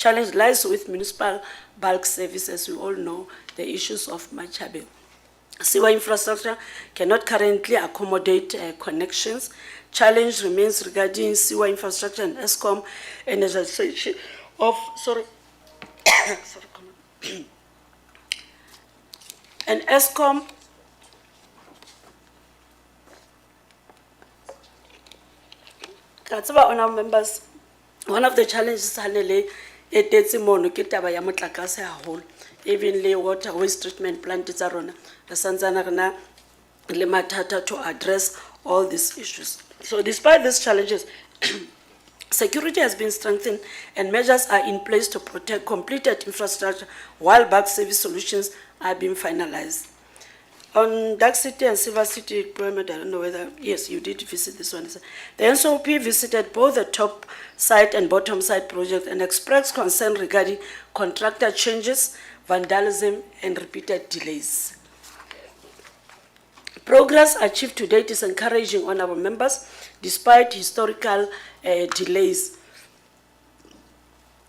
challenge lies with municipal bulk services. We all know the issues of Machabe. Sewer infrastructure cannot currently accommodate connections. Challenge remains regarding sewer infrastructure and Ncop energization of, and Ncop honourable members, one of the challenges even water waste treatment plant to address all these issues. So despite these challenges, security has been strengthened and measures are in place to protect completed infrastructure while back service solutions are being finalized. On Dark City and Silver City deployment, I don't know whether, yes, you did visit this one. The Ncop visited both the top site and bottom site project and expressed concern regarding contractor changes, vandalism, and repeated delays. Progress achieved to date is encouraging, honourable members, despite historical delays.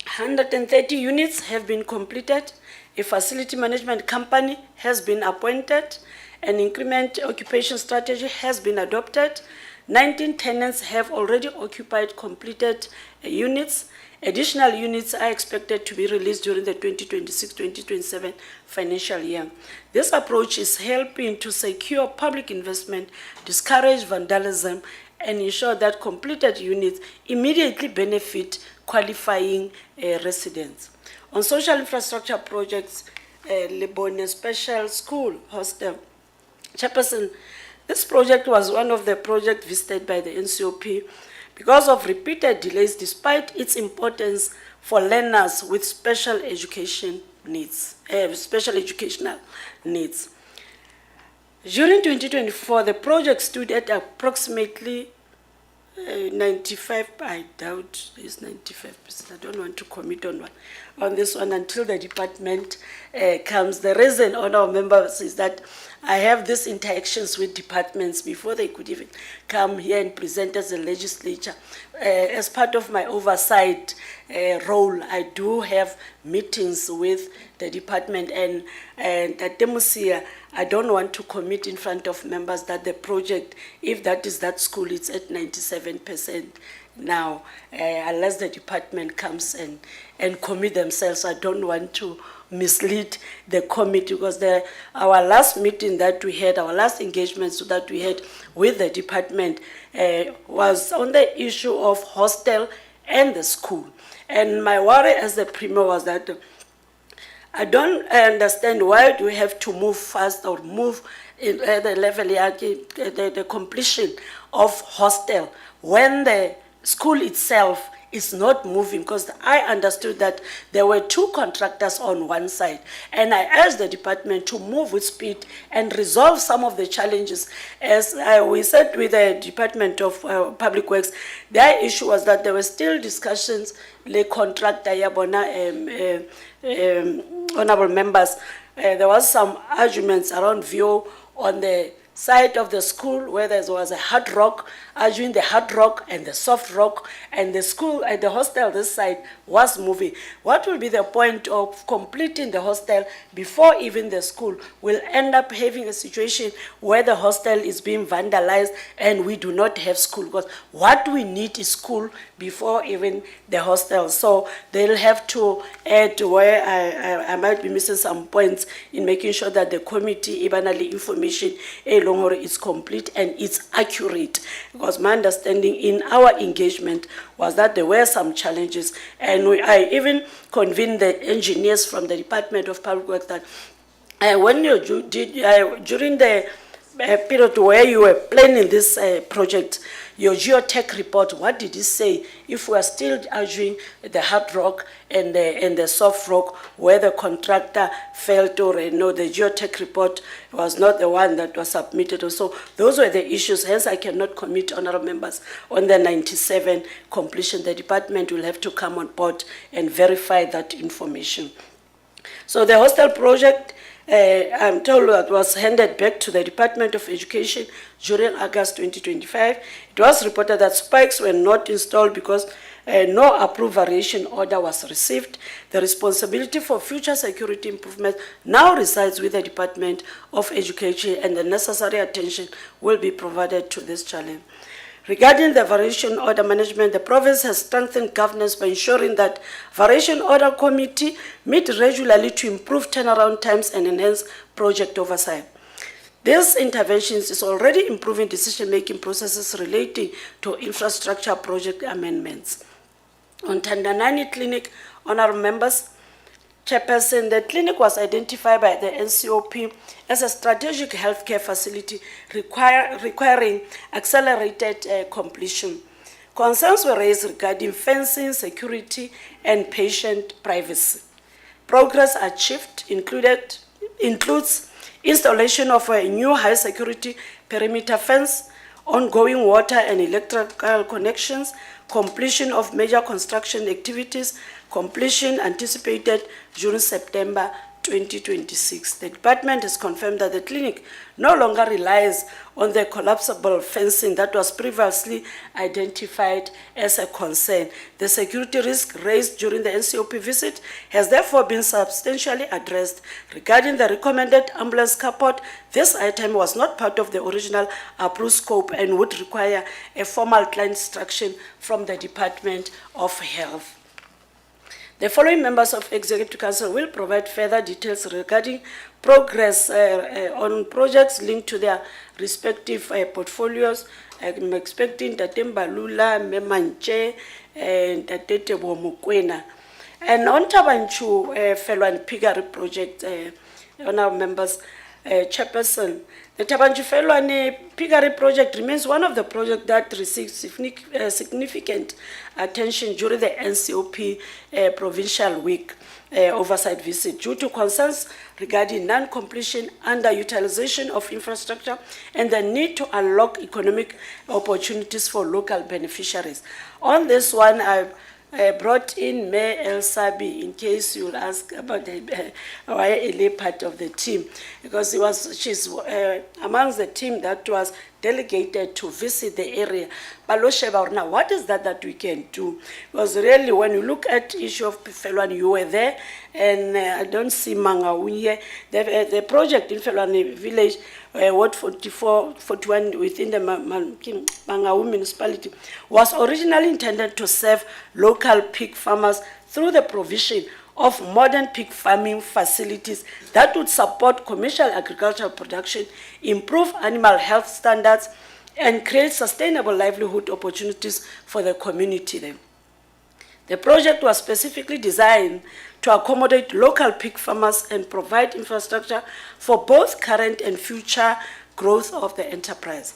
130 units have been completed. A facility management company has been appointed. An increment occupation strategy has been adopted. 19 tenants have already occupied completed units. Additional units are expected to be released during the 2026-2027 financial year. This approach is helping to secure public investment, discourage vandalism, and ensure that completed units immediately benefit qualifying residents. On social infrastructure projects, Lebone Special School Hostel. Chairperson, this project was one of the projects visited by the Ncop because of repeated delays despite its importance for learners with special education needs, special educational needs. During 2024, the project stood at approximately 95, I doubt it's 95%. I don't want to commit on this one until the department comes. The reason, honourable members, is that I have these interactions with departments before they could even come here and present as a legislature. As part of my oversight role, I do have meetings with the department, and at Demusia, I don't want to commit in front of members that the project, if that is that school, it's at 97% now, unless the department comes and commit themselves. I don't want to mislead the committee because our last meeting that we had, our last engagements that we had with the department was on the issue of hostel and the school. And my worry as the premier was that I don't understand why do we have to move fast or move in the level, the completion of hostel when the school itself is not moving, because I understood that there were two contractors on one side, and I asked the department to move with speed and resolve some of the challenges. As we said with the Department of Public Works, their issue was that there were still discussions, the contractor, honourable members, there was some arguments around view on the side of the school where there was a hard rock, arguing the hard rock and the soft rock, and the school and the hostel this side was moving. What will be the point of completing the hostel before even the school? Will end up having a situation where the hostel is being vandalized and we do not have school, because what we need is school before even the hostel. So they'll have to add where I might be missing some points in making sure that the committee evenly information is complete and it's accurate, because my understanding in our engagement was that there were some challenges, and I even convened the engineers from the Department of Public Works that when you did during the period where you were planning this project, your geotech report, what did it say if we are still arguing the hard rock and the soft rock where the contractor failed to know the geotech report was not the one that was submitted? So those were the issues, hence I cannot commit, honourable members, on the 97 completion. The department will have to come on board and verify that information. So the hostel project, I'm told that was handed back to the Department of Education during August 2025. It was reported that spikes were not installed because no approved variation order was received. The responsibility for future security improvement now resides with the Department of Education, and the necessary attention will be provided to this challenge. Regarding the variation order management, the province has strengthened governance by ensuring that variation order committee meet regularly to improve turnaround times and enhance project oversight. This interventions is already improving decision-making processes relating to infrastructure project amendments. On Tandanani Clinic, honorable members, Chairperson, the clinic was identified by the Ncop as a strategic healthcare facility requiring accelerated completion. Concerns were raised regarding fencing, security, and patient privacy. Progress achieved includes installation of a new high-security perimeter fence, ongoing water and electrical connections, completion of major construction activities, completion anticipated during September 2026. The department has confirmed that the clinic no longer relies on the collapsible fencing that was previously identified as a concern. The security risk raised during the Ncop visit has therefore been substantially addressed. Regarding the recommended ambulance carport, this item was not part of the original approved scope and would require a formal client instruction from the Department of Health. The following members of Executive Council will provide further details regarding progress on projects linked to their respective portfolios. I'm expecting Tatemba Lula, Memanche, and Tatete Mukwena. And on Tabanchu Fellow and Piggery project, honorable members, Chairperson, the Tabanchu Fellow and Piggery project remains one of the projects that received significant attention during the Ncop Provincial Week oversight visit due to concerns regarding non-completion, underutilization of infrastructure, and the need to unlock economic opportunities for local beneficiaries. On this one, I brought in Mayor El Sabi in case you'll ask about why a part of the team, because she's amongst the team that was delegated to visit the area. But now, what is that we can do? Because really, when you look at the issue of Felwan, you were there, and I don't see Mangaun here. The project in Felwan village, Ward 44, 41 within the Mangaun municipality, was originally intended to serve local pig farmers through the provision of modern pig farming facilities that would support commercial agricultural production, improve animal health standards, and create sustainable livelihood opportunities for the community there. The project was specifically designed to accommodate local pig farmers and provide infrastructure for both current and future growth of the enterprise.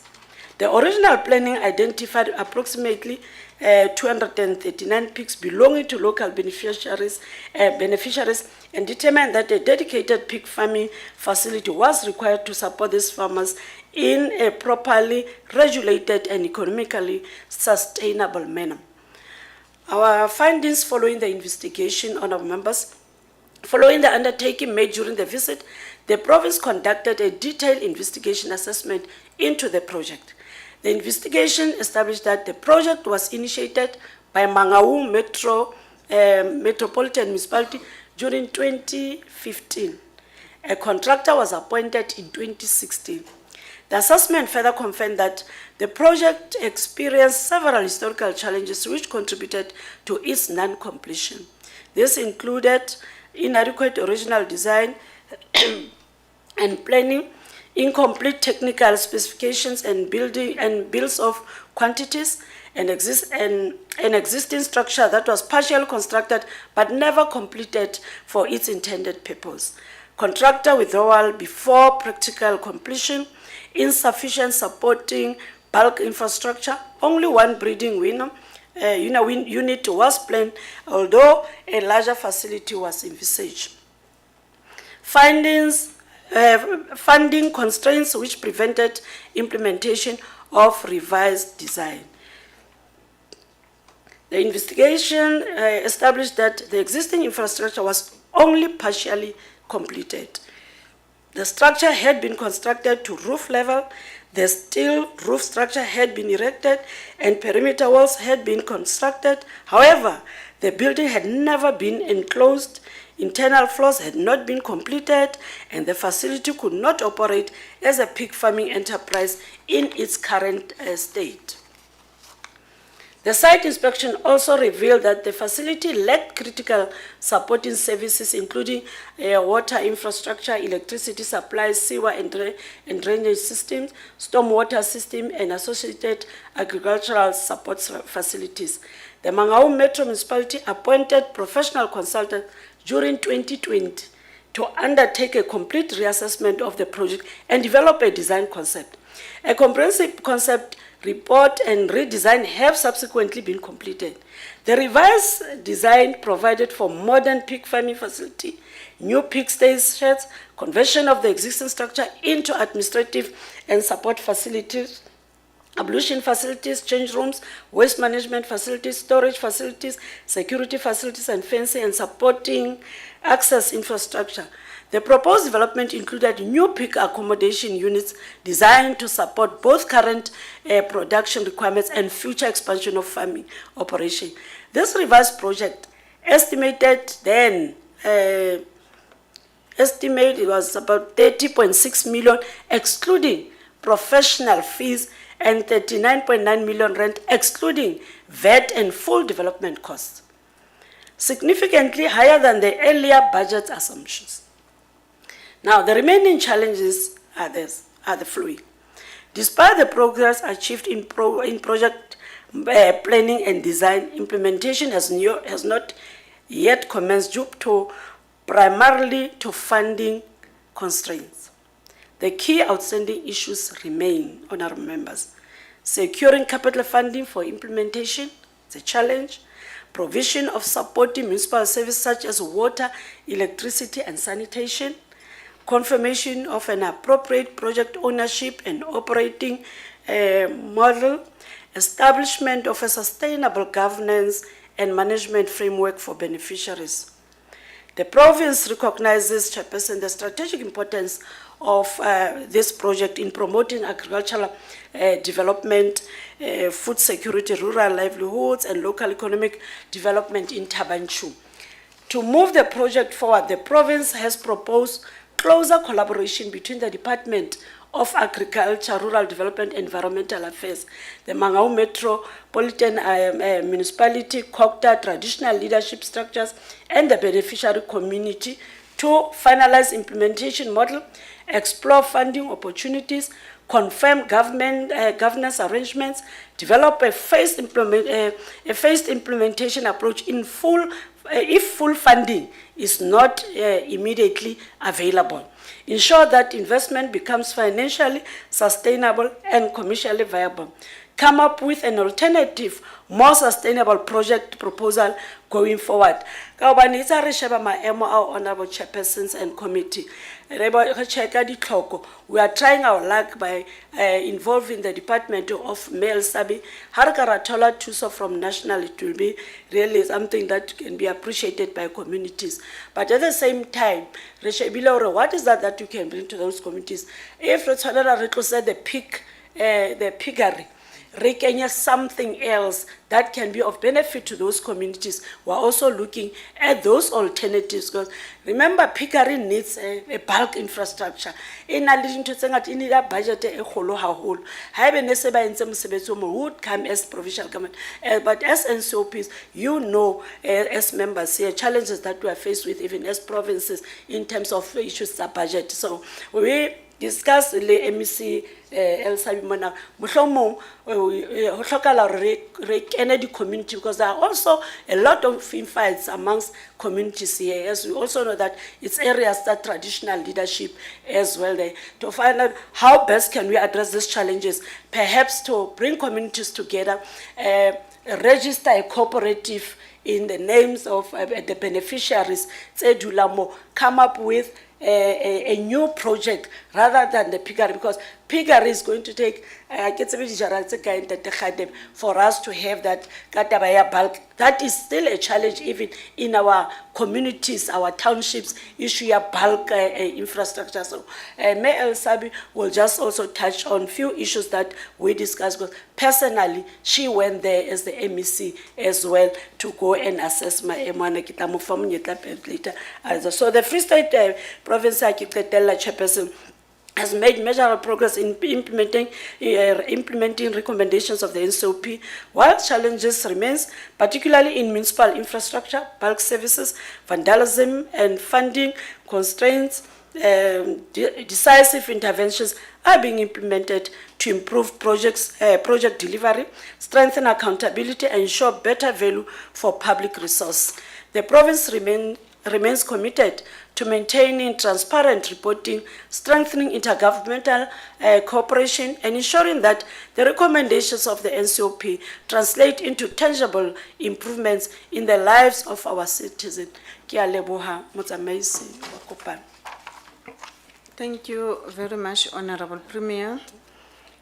The original planning identified approximately 239 pigs belonging to local beneficiaries and determined that a dedicated pig farming facility was required to support these farmers in a properly regulated and economically sustainable manner. Our findings following the investigation, honorable members, following the undertaking made during the visit, the province conducted a detailed investigation assessment into the project. The investigation established that the project was initiated by Mangaung Metropolitan Municipality during 2015. A contractor was appointed in 2016. The assessment further confirmed that the project experienced several historical challenges which contributed to its non-completion. This included inadequate original design and planning, incomplete technical specifications and bills of quantities, and an existing structure that was partially constructed but never completed for its intended purpose. Contractor withdrawal before practical completion, insufficient supporting bulk infrastructure, only one breeding unit was planned, although a larger facility was envisaged. Funding constraints which prevented implementation of revised design. The investigation established that the existing infrastructure was only partially completed. The structure had been constructed to roof level. The steel roof structure had been erected and perimeter walls had been constructed. However, the building had never been enclosed, internal floors had not been completed, and the facility could not operate as a pig farming enterprise in its current state. The site inspection also revealed that the facility lacked critical supporting services, including water infrastructure, electricity supply, sewer and drainage systems, stormwater system, and associated agricultural support facilities. The Mangaung Metro Municipality appointed professional consultants during 2020 to undertake a complete reassessment of the project and develop a design concept. A comprehensive concept report and redesign have subsequently been completed. The revised design provided for modern pig farming facility, new pig stations, conversion of the existing structure into administrative and support facilities, ablution facilities, change rooms, waste management facilities, storage facilities, security facilities, and fencing and supporting access infrastructure. The proposed development included new pig accommodation units designed to support both current production requirements and future expansion of farming operation. This revised project estimated then, it was about 30.6 million, excluding professional fees, and 39.9 million rent, excluding VAT and full development costs, significantly higher than the earlier budget assumptions. Now, the remaining challenges are the following. Despite the progress achieved in project planning and design, implementation has not yet commenced due to primarily to funding constraints. The key outstanding issues remain, honorable members. Securing capital funding for implementation is a challenge. Provision of supporting municipal services such as water, electricity, and sanitation. Confirmation of an appropriate project ownership and operating model, establishment of a sustainable governance and management framework for beneficiaries. The province recognizes, Chairperson, the strategic importance of this project in promoting agricultural development, food security, rural livelihoods, and local economic development in Tabanchu. To move the project forward, the province has proposed closer collaboration between the Department of Agriculture, Rural Development, and Environmental Affairs, the Mangaung Metropolitan Municipality, COCTA, traditional leadership structures, and the beneficiary community to finalize implementation model, explore funding opportunities, confirm governance arrangements, develop a phased implementation approach in full if full funding is not immediately available. Ensure that investment becomes financially sustainable and commercially viable. Come up with an alternative, more sustainable project proposal going forward. Honorable chairpersons and committee. We are trying our luck by involving the Department of Mail Sabi. Harkaratola Tuso from National, it will be really something that can be appreciated by communities. But at the same time, what is that you can bring to those communities? If Rotsanara said the piggery, recognize something else that can be of benefit to those communities. We're also looking at those alternatives because remember, piggery needs a bulk infrastructure. In addition to saying that in a budget, a whole would come as provincial government. But as NCOPs, you know, as members here, challenges that we are faced with even as provinces in terms of issues of budget. So we discuss the MEC El Sabimana Mushomong Kennedy community because there are also a lot of fights amongst communities here, as we also know that it's areas that traditional leadership as well there. To find out how best can we address these challenges, perhaps to bring communities together, register a cooperative in the names of the beneficiaries, come up with a new project rather than the piggery, because piggery is going to take for us to have that bulk. That is still a challenge even in our communities, our townships, issue ya bulk infrastructure. So Mayor El Sabi will just also touch on few issues that we discussed. Because personally, she went there as the MEC as well to go and assess my later. So the Free State Province Chairperson has made measurable progress in implementing recommendations of the Ncop, while challenges remains, particularly in municipal infrastructure, bulk services, vandalism, and funding constraints. Decisive interventions are being implemented to improve project delivery, strengthen accountability, and ensure better value for public resource. The province remains committed to maintaining transparent reporting, strengthening intergovernmental cooperation, and ensuring that the recommendations of the Ncop translate into tangible improvements in the lives of our citizens. Ke a leboha, Motsamaisi wa Kopano. Thank you very much, Honorable Premier,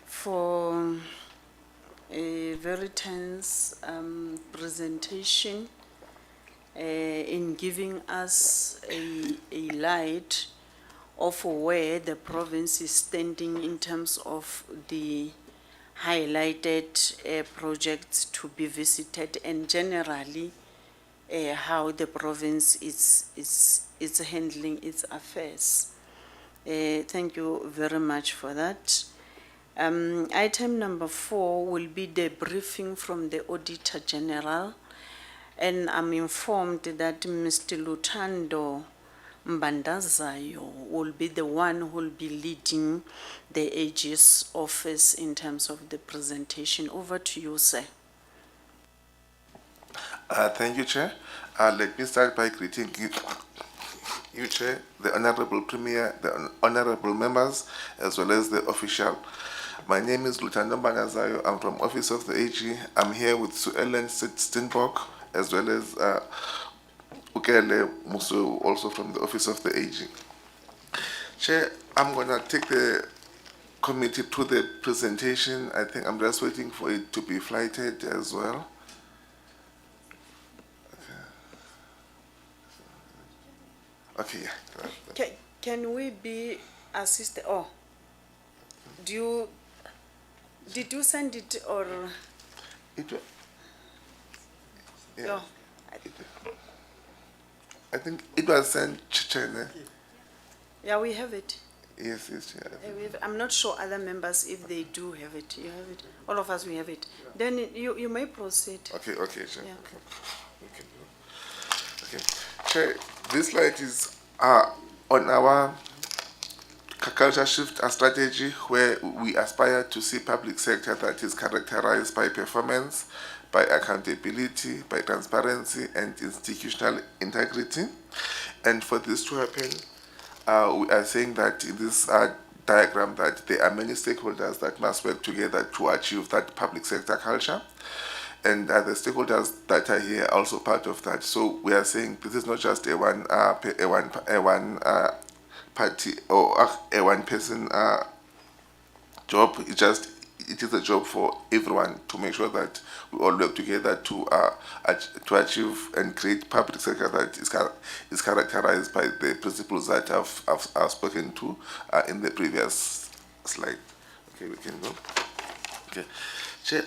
for a very tense presentation in giving us a light of where the province is standing in terms of the highlighted projects to be visited, and generally how the province is handling its affairs. Thank you very much for that. Item number 4 will be the briefing from the Auditor General, and I'm informed that Mr. Lutando Mbandazayo will be the one who will be leading the AG's office in terms of the presentation. Over to you, sir. Thank you, Chair. Let me start by greeting you, Chair, the Honorable Premier, the Honorable Members, as well as the official. My name is Lutando Mbandazayo. I'm from Office of the AG. I'm here with Sue Ellen Steenbok, as well as Ukele Musu, also from the Office of the AG. Chair, I'm going to take the committee to the presentation. I think I'm just waiting for it to be flighted as well. Okay, yeah. Can we be assisted? Oh, did you send it or? It, yeah. No. I think it was sent China. Yeah, we have it. Yes, yes, yeah. I'm not sure other members if they do have it. You have it. All of us, we have it. Then you may proceed. Okay, Chair. Yeah. Okay. Chair, this slide is on our culture shift strategy, where we aspire to see public sector that is characterized by performance, by accountability, by transparency, and institutional integrity. And for this to happen, we are saying that in this diagram that there are many stakeholders that must work together to achieve that public sector culture. And the stakeholders that are here are also part of that. So we are saying this is not just a one party or a one person job. It is a job for everyone to make sure that we all work together to achieve and create public sector that is characterized by the principles that I've spoken to in the previous slide. Okay, we can go. Okay. Chair,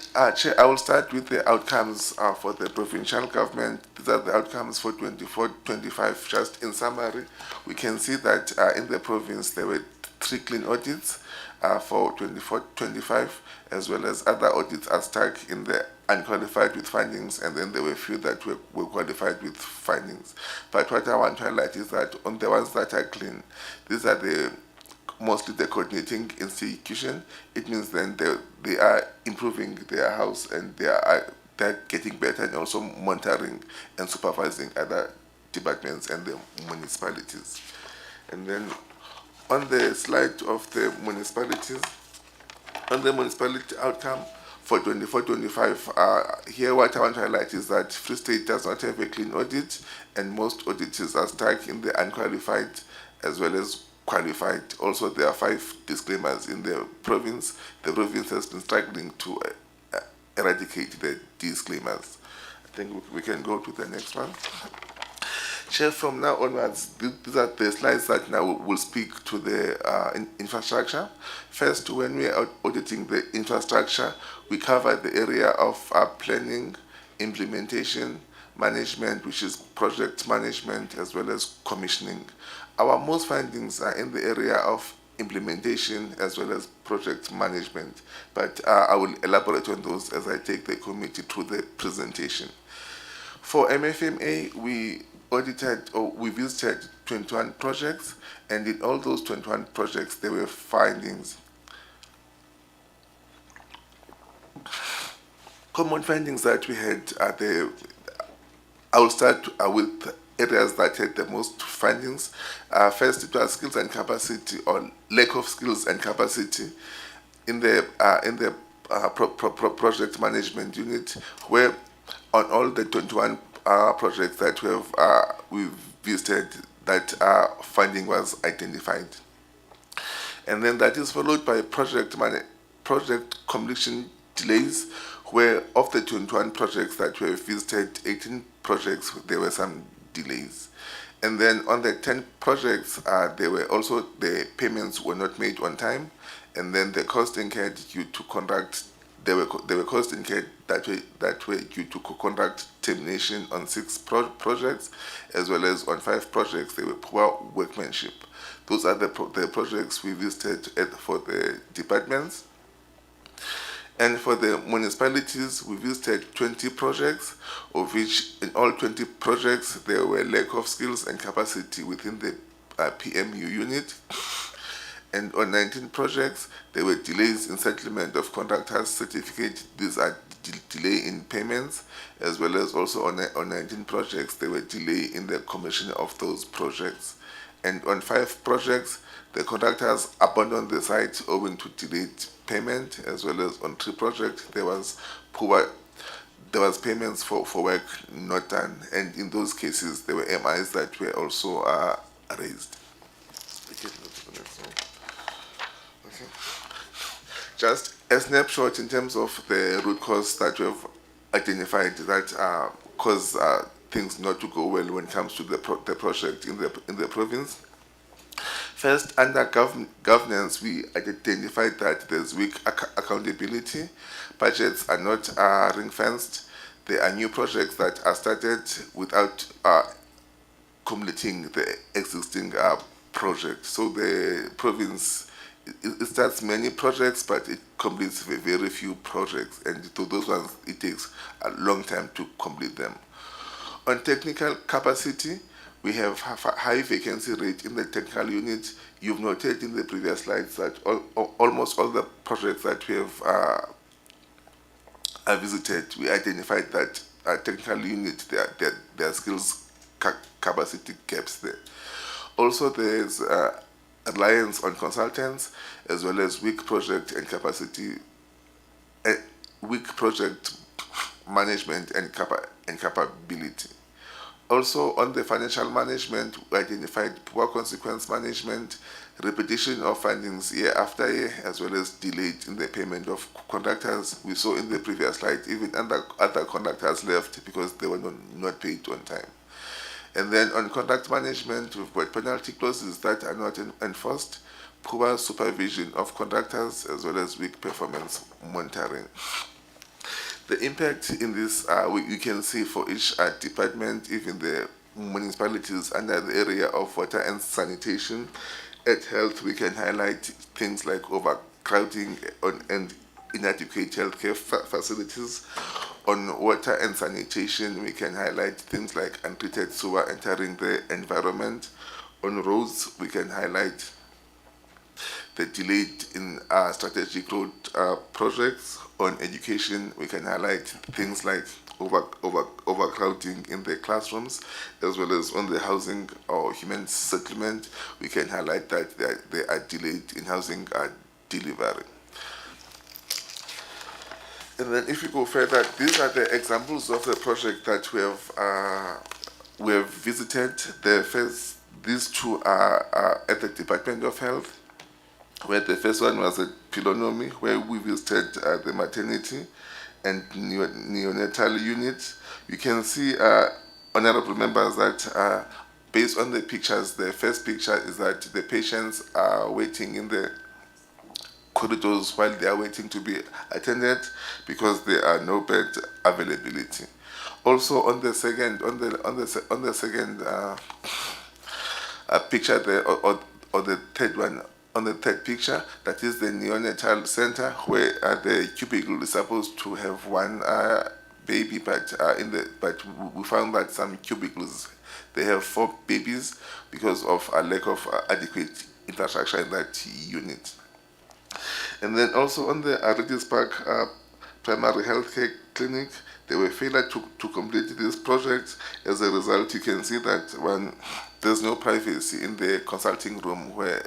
I will start with the outcomes for the provincial government. These are the outcomes for 24-25. Just in summary, we can see that in the province there were 3 clean audits for 24-25, as well as other audits are stuck in the unqualified with findings, and then there were a few that were qualified with findings. But what I want to highlight is that on the ones that are clean, these are mostly the coordinating institution. It means then they are improving their house, and they're getting better, and also monitoring and supervising other departments and the municipalities. And then on the slide of the municipalities, on the municipality outcome for 24-25, here what I want to highlight is that Free State does not have a clean audit, and most auditors are stuck in the unqualified as well as qualified. Also, there are 5 disclaimers in the province. The province has been struggling to eradicate the disclaimers. I think we can go to the next one. Chair, from now onwards, these are the slides that now will speak to the infrastructure. First, when we are auditing the infrastructure, we cover the area of planning, implementation, management, which is project management, as well as commissioning. Our most findings are in the area of implementation as well as project management, but I will elaborate on those as I take the committee through the presentation. For MFMA, we audited or we visited 21 projects, and in all those 21 projects, there were findings. Common findings that we had are I will start with areas that had the most findings. First, it was skills and capacity, or lack of skills and capacity in the project management unit, where on all the 21 projects that we've visited, that finding was identified. And then that is followed by project completion delays, where of the 21 projects that were visited, 18 projects, there were some delays. And then on the 10 projects, the payments were not made on time, and then the cost incurred due to conduct, there were costs incurred that were due to conduct termination on 6 projects, as well as on 5 projects, there were poor workmanship. Those are the projects we visited for the departments. And for the municipalities, we visited 20 projects, of which in all 20 projects, there were lack of skills and capacity within the PMU unit. And on 19 projects, there were delays in settlement of contractors' certificate. These are delay in payments, as well as also on 19 projects, there were delay in the commission of those projects. And on 5 projects, the contractors abandoned the site owing to delayed payment, as well as on 3 projects, there was payments for work not done. And in those cases, there were MIs that were also raised. Okay. Just a snapshot in terms of the root cause that we have identified that cause things not to go well when it comes to the project in the province. First, under governance, we identified that there's weak accountability. Budgets are not ring-fenced. There are new projects that are started without completing the existing project. So the province, it starts many projects, but it completes very few projects. And to those ones, it takes a long time to complete them. On technical capacity, we have a high vacancy rate in the technical unit. You've noted in the previous slides that almost all the projects that we have visited, we identified that technical unit, there are skills capacity gaps there. Also, there's reliance on consultants, as well as weak project and capacity, weak project management and capability. Also, on the financial management, we identified poor consequence management, repetition of findings year after year, as well as delayed in the payment of contractors. We saw in the previous slide, even other contractors left because they were not paid on time. And then on contract management, we've got penalty clauses that are not enforced, poor supervision of contractors, as well as weak performance monitoring. The impact in this, you can see for each department, even the municipalities under the area of water and sanitation. At health, we can highlight things like overcrowding and inadequate healthcare facilities. On water and sanitation, we can highlight things like untreated sewer entering the environment. On roads, we can highlight the delayed in strategic road projects. On education, we can highlight things like overcrowding in the classrooms, as well as on the housing or human settlement, we can highlight that they are delayed in housing delivery. And then if we go further, these are the examples of the project that we have visited. These two are at the Department of Health, where the first one was at Pilonomi, where we visited the maternity and neonatal unit. You can see honorable members, that based on the pictures, the first picture is that the patients are waiting in the corridors while they are waiting to be attended because there are no bed availability. Also, on the second, second picture there, or the third one, on the third picture, that is the neonatal center, where the cubicle is supposed to have one baby, but we found that some cubicles they have 4 babies because of a lack of adequate infrastructure in that unit. And then also on the Regis Park Primary Healthcare Clinic, they were failure to complete this project. As a result, you can see that there's no privacy in the consulting room, where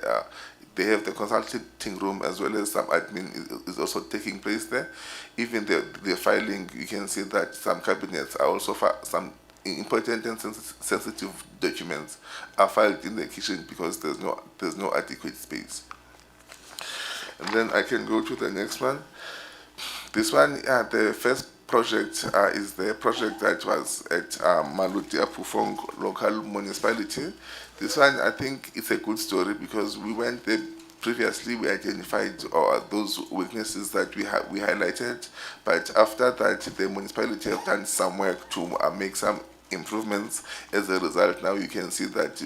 they have the consulting room as well as some admin is also taking place there. Even the filing, you can see that some cabinets are also some important and sensitive documents are filed in the kitchen because there's no adequate space. And then I can go to the next one. This one, the first project is the project that was at Malutia Pufong local municipality. This one, I think it's a good story because we went there previously, we identified those weaknesses that we highlighted, but after that, the municipality have done some work to make some improvements. As a result, now you can see that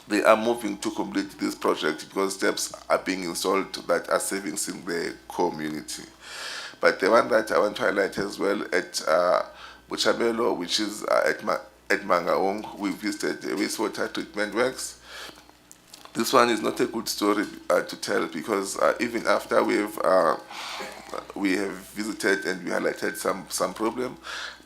they are moving to complete this project because steps are being installed that are savings in the community. But the one that I want to highlight as well at Buchabelo, which is at Mangaung, we visited the wastewater treatment works. This one is not a good story to tell because even after we have visited and we highlighted some problem,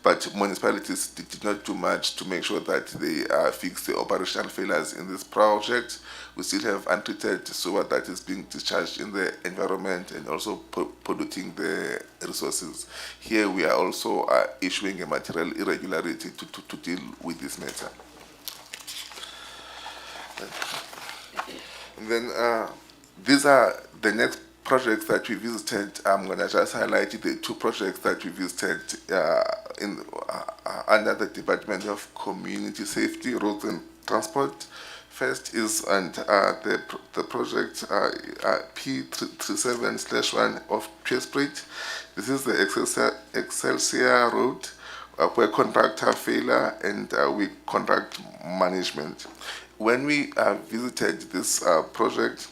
but municipalities did not do much to make sure that they fix the operational failures in this project. We still have untreated sewer that is being discharged in the environment and also polluting the resources. Here we are also issuing a material irregularity to deal with this matter. And then these are the next projects that we visited. I'm going to just highlight the 2 projects that we visited under the Department of Community Safety, Roads and Transport. First is the project P37/1 of Chesprit. This is the Excelsior Road, where contractor failure and we contract management. When we visited this project,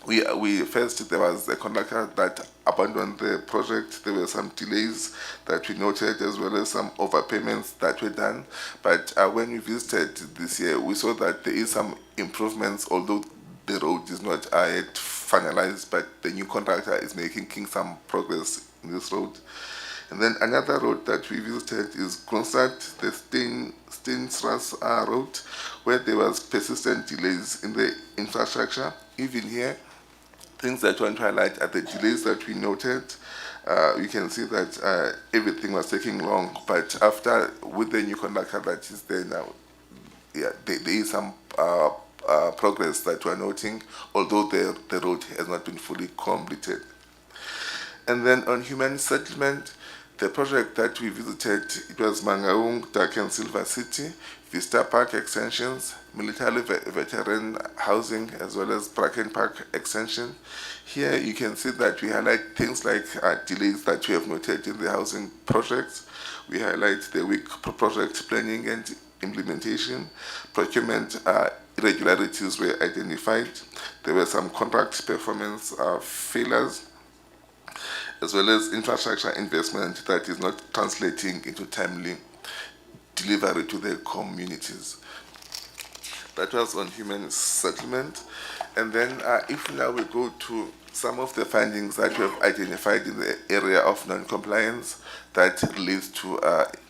there was a contractor that abandoned the project. There were some delays that we noted as well as some overpayments that were done. But when we visited this year, we saw that there is some improvements, although the road is not yet finalized, but the new contractor is making some progress in this road. And then another road that we visited is Kronstadt, the Steenstrasse road, where there was persistent delays in the infrastructure. Even here, things that I want to highlight are the delays that we noted. You can see that everything was taking long, but with the new conductor that is there now, there is some progress that we're noting, although the road has not been fully completed. And then on human settlement, the project that we visited, it was Mangaung, Dark and Silver City, Vista Park extensions, military veteran housing, as well as Bracken Park extension. Here you can see that we highlight things like delays that we have noted in the housing projects. We highlight the weak project planning and implementation. Procurement irregularities were identified. There were some contract performance failures, as well as infrastructure investment that is not translating into timely delivery to the communities. That was on human settlement. And then if now we go to some of the findings that we have identified in the area of non-compliance that relates to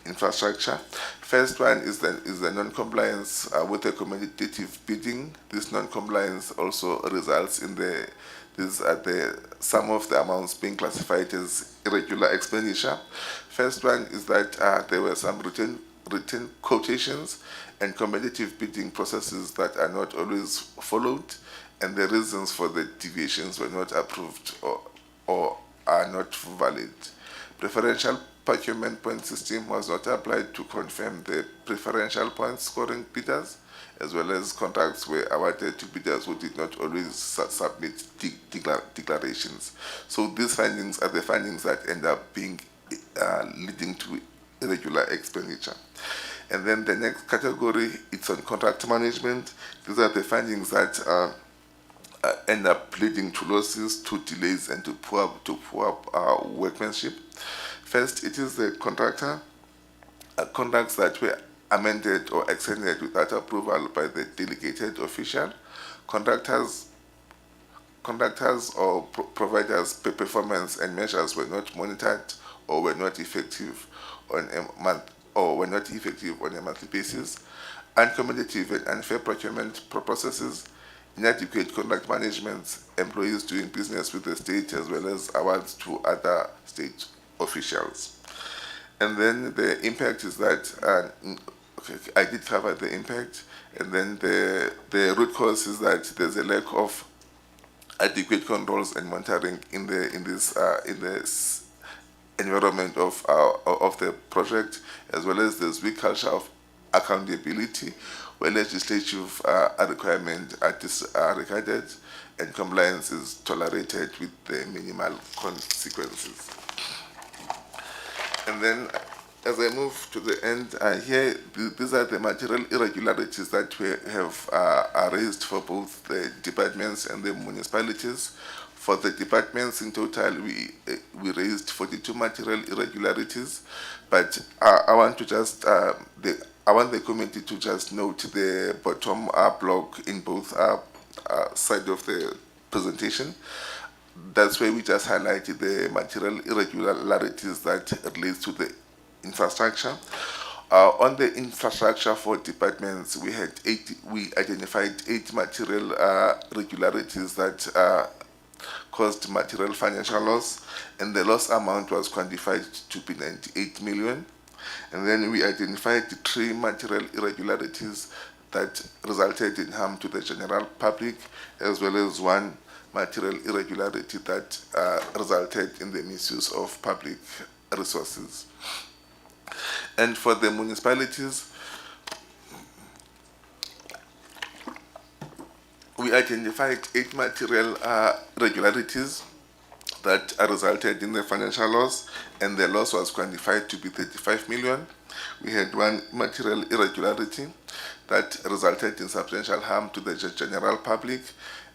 infrastructure. First one is the non-compliance with the competitive bidding. This non-compliance also results in some of the amounts being classified as irregular expenditure. First one is that there were some written quotations and competitive bidding processes that are not always followed, and the reasons for the deviations were not approved or are not valid. Preferential procurement point system was not applied to confirm the preferential point scoring bidders, as well as contracts were awarded to bidders who did not always submit declarations. So these findings are the findings that end up being leading to irregular expenditure. And then the next category, it's on contract management. These are the findings that end up leading to losses, to delays, and to poor workmanship. First, it is the contractor contracts that were amended or extended without approval by the delegated official. Contractors or providers' performance and measures were not monitored or were not effective on a monthly basis. Uncompetitive and unfair procurement processes, inadequate contract management, employees doing business with the state, as well as awards to other state officials. And then the impact is that, okay, I did cover the impact, and then the root cause is that there's a lack of adequate controls and monitoring in this environment of the project, as well as there's weak culture of accountability, where legislative requirements are disregarded and compliance is tolerated with the minimal consequences. And then, as I move to the end, here these are the material irregularities that we have raised for both the departments and the municipalities. For the departments in total, we raised 42 material irregularities, but I want to just I want the committee to just note the bottom block in both sides of the presentation. That's where we just highlighted the material irregularities that relates to the infrastructure. On the infrastructure for departments, we identified 8 material irregularities that caused material financial loss, and the loss amount was quantified to be 98 million. And then we identified 3 material irregularities that resulted in harm to the general public, as well as 1 material irregularity that resulted in the misuse of public resources. And for the municipalities, we identified 8 material irregularities that resulted in the financial loss, and the loss was quantified to be 35 million. We had 1 material irregularity that resulted in substantial harm to the general public,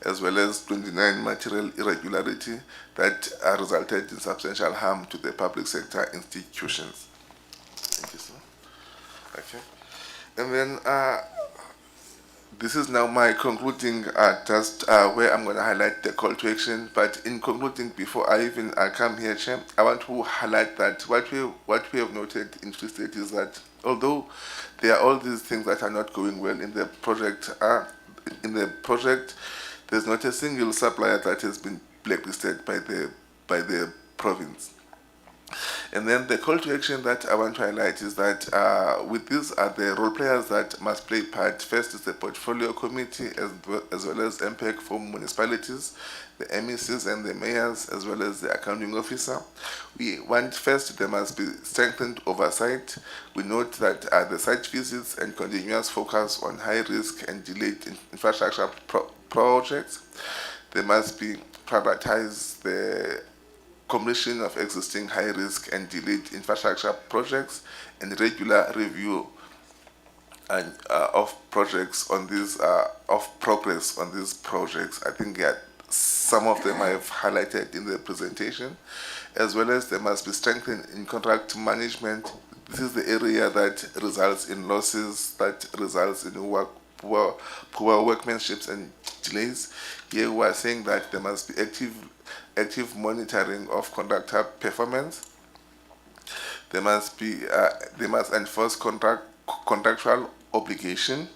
as well as 29 material irregularity that resulted in substantial harm to the public sector institutions. Thank you, sir. Okay. And then this is now my concluding, just where I'm going to highlight the call to action. But in concluding, before I even come here, Chair, I want to highlight that what we have noted in Free State is that although there are all these things that are not going well in the project, there's not a single supplier that has been blacklisted by the province. And then the call to action that I want to highlight is that with these are the role players that must play part. First is the portfolio committee, as well as MPEC for municipalities, the MECs and the mayors, as well as the accounting officer. We want first there must be strengthened oversight. We note that the site visits and continuous focus on high risk and delayed infrastructure projects. There must be prioritize the completion of existing high-risk and delayed infrastructure projects and regular review and of projects on these of progress on these projects. I think some of them I have highlighted in the presentation, as well as there must be strengthened in contract management. This is the area that results in losses, that results in poor workmanship and delays. Here we are saying that there must be active monitoring of contractor performance. They must enforce contractual obligation,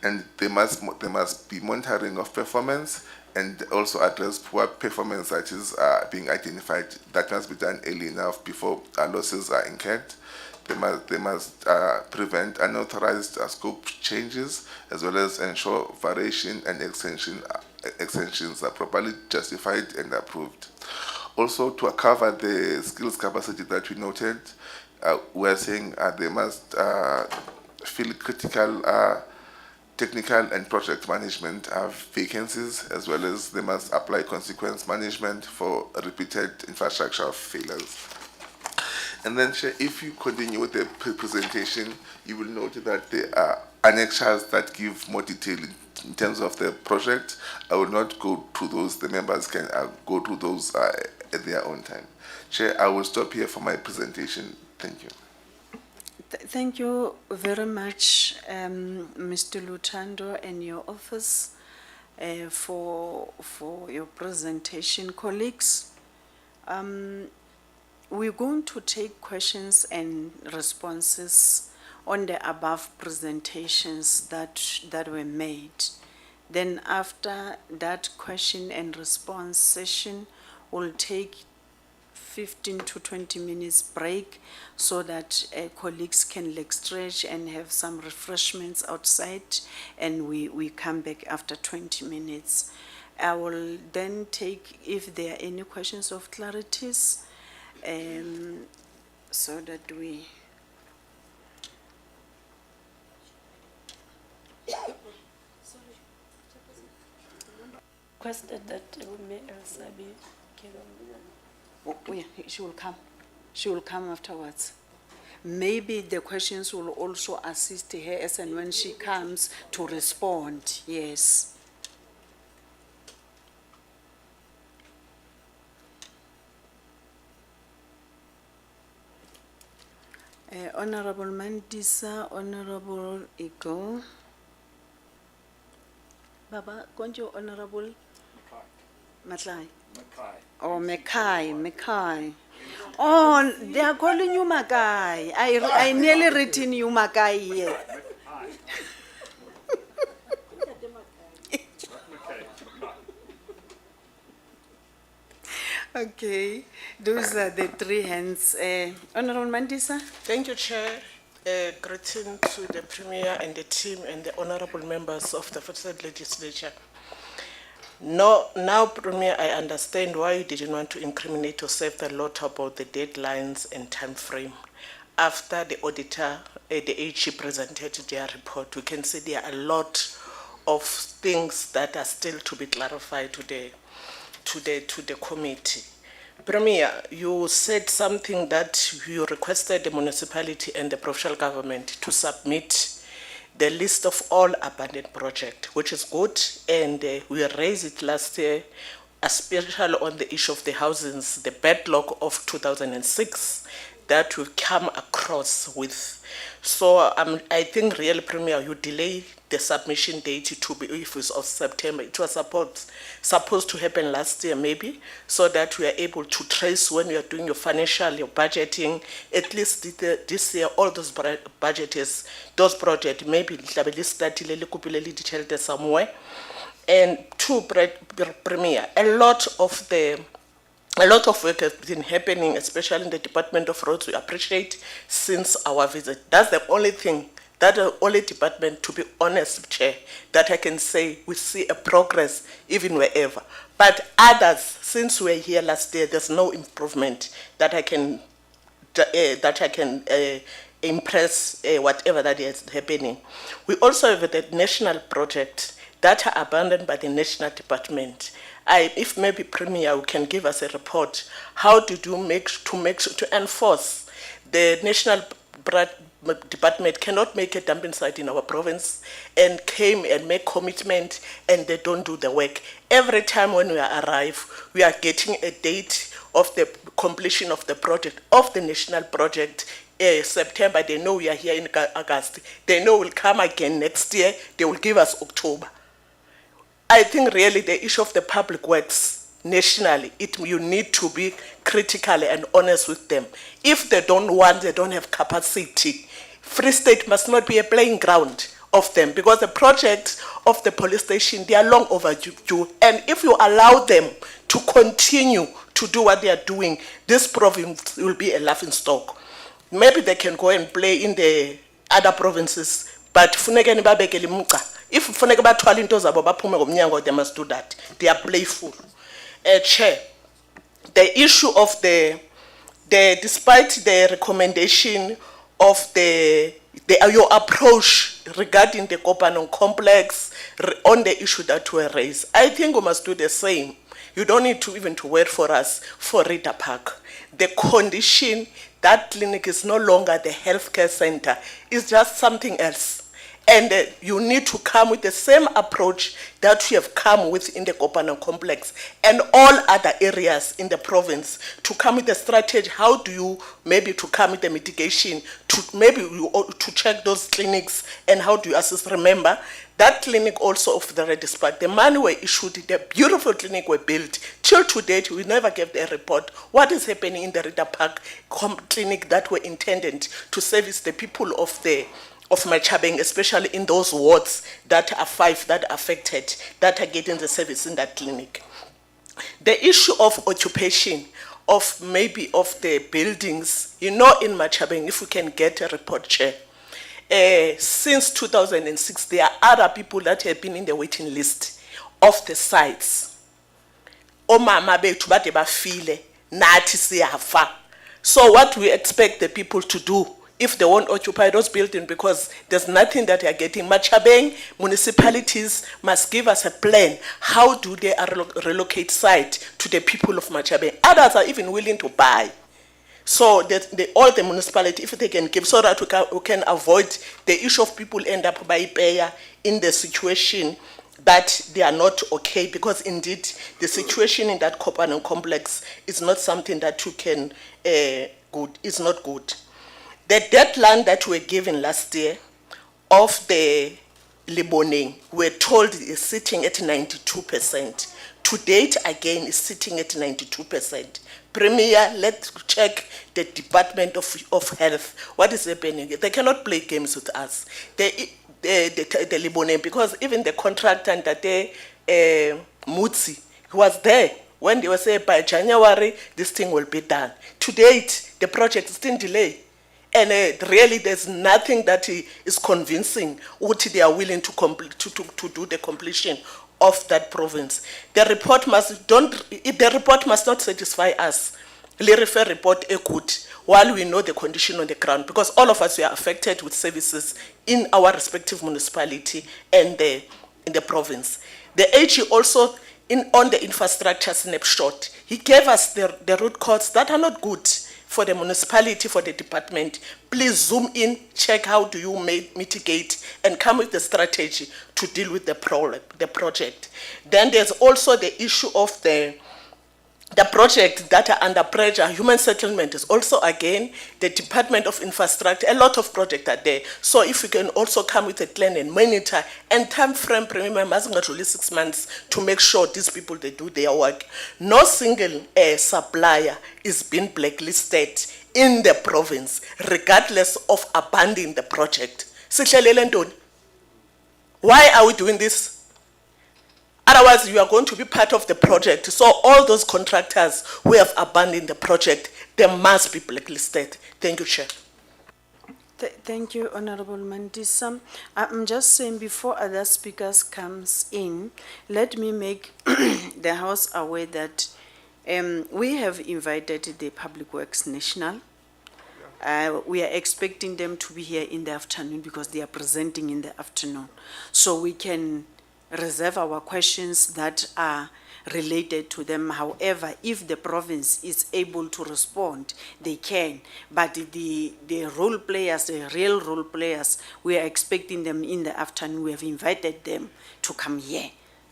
and they must be monitoring of performance, and also address poor performance that is being identified. That must be done early enough before losses are incurred. They must prevent unauthorized scope changes, as well as ensure variation and extensions are properly justified and approved. Also, to cover the skills capacity that we noted, we are saying they must fill critical technical and project management vacancies, as well as they must apply consequence management for repeated infrastructure failures. And then, Chair, if you continue with the presentation, you will note that there are annexures that give more detail in terms of the project. I will not go through those. The members can go through those at their own time. Chair, I will stop here for my presentation. Thank you. Thank you very much, Mr. Lutando and your office for your presentation. Colleagues, we're going to take questions and responses on the above presentations that were made. Then after that question and response session, we'll take 15 to 20 minutes break so that colleagues can leg stretch and have some refreshments outside, and we come back after 20 minutes. I will then take, if there are any questions of clarities, so that we... Requested that May Elsabi came. Oh, yeah, she will come. She will come afterwards. Maybe the questions will also assist her as and when she comes to respond. Yes. Honorable Mandisa, Honorable Ego. Baba, konjo Honorable Matlai. Oh, Mekai. Oh, they are calling you Makai. I nearly written you Makai here. Okay, those are the three hands. Honorable Mandisa. Thank you, Chair. Greeting to the Premier and the team and the honorable members of the Federal Legislature. No, now, Premier, I understand why you didn't want to incriminate yourself a lot about the deadlines and time frame. After the auditor, the AG presented their report, we can see there are a lot of things that are still to be clarified to the committee. Premier, you said something that you requested the municipality and the provincial government to submit the list of all abandoned projects, which is good, and we raised it last year, especially on the issue of the housings, the backlog of 2006 that we've come across with. So I think really, Premier, you delay the submission date to be if it's of September. It was supposed to happen last year maybe, so that we are able to trace when you are doing your financial, your budgeting, at least this year, all those budgets, those projects, maybe somewhere. And two, Premier, a lot of work has been happening, especially in the Department of Roads. We appreciate since our visit. That's the only thing, that's the only department, to be honest, Chair, that I can say we see a progress even wherever. But others, since we were here last year, there's no improvement that I can impress whatever that is happening. We also have the national project that are abandoned by the national department. If maybe Premier can give us a report, how did you to enforce the national department cannot make a dumping site in our province and came and make commitment and they don't do the work. Every time when we arrive, we are getting a date of the completion of the project, of the national project. September, they know we are here in August. They know we'll come again next year. They will give us October. I think really the issue of the public works nationally, you need to be critical and honest with them. If they don't want, they don't have capacity, Free State must not be a playing ground of them, because the projects of the police station, they are long overdue. And if you allow them to continue to do what they are doing, this province will be a laughing stock. Maybe they can go and play in the other provinces, but if they must do that. They are playful. Chair, the issue of despite the recommendation of your approach regarding the Kopanong complex on the issue that were raised, I think we must do the same. You don't need to even to wait for us for Rita Park. The condition, that clinic is no longer the healthcare center, it's just something else. And you need to come with the same approach that you have come with in the Kopanong complex and all other areas in the province, to come with a strategy. How do you maybe to come with the mitigation, to check those clinics, and how do you assist? Remember, that clinic also of the Red Spark, the money were issued, the beautiful clinic were built. Till to date, we never gave the report. What is happening in the Rita Park clinic that were intended to service the people of Machabeng, especially in those wards that are 5 that are affected, that are getting the service in that clinic. The issue of occupation of maybe of the buildings, in Machabeng, if we can get a report, Chair, since 2006, there are other people that have been in the waiting list of the sites. Omama bethu bade bafile, nathi siyafa. So what we expect the people to do if they won't occupy those buildings, because there's nothing that they are getting. Machabeng municipalities must give us a plan. How do they relocate site to the people of Machabeng? Others are even willing to buy. So that all the municipality, if they can give, so that we can avoid the issue of people end up by payer in the situation that they are not okay, because indeed the situation in that Kopanong complex is not something that you can it's not good. The deadline that we were given last year of the Liboning, we're told is sitting at 92%. To date, again, is sitting at 92%. Premier, let's check the Department of Health. What is happening? They cannot play games with us. The Liboning, because even the contractor and Mutsi, who was there when they were saying by January, this thing will be done. To date, the project is still delayed. And really, there's nothing that is convincing what they are willing to do the completion of that province. The report must not satisfy us. Le refer report good while we know the condition on the ground, because all of us were affected with services in our respective municipality and in the province. The AG also on the infrastructure snapshot, he gave us the root cause that are not good for the municipality, for the department. Please zoom in, check how do you mitigate and come with the strategy to deal with the project. Then there's also the issue of the projects that are under pressure. Human settlement is also, again, the Department of Infrastructure. A lot of projects are there. So if we can also come with a plan and monitor and time frame, premium, must not only 6 months to make sure these people, they do their work. No single supplier is being blacklisted in the province, regardless of abandoning the project. Why are we doing this? Otherwise, you are going to be part of the project. So all those contractors who have abandoned the project, they must be blacklisted. Thank you, Chair. Thank you, Honorable Mandisa. I'm just saying, before other speakers comes in, let me make the House aware that we have invited the Public Works National. We are expecting them to be here in the afternoon because they are presenting in the afternoon. So we can reserve our questions that are related to them. However, if the province is able to respond, they can. But the role players, the real role players, we are expecting them in the afternoon. We have invited them to come here.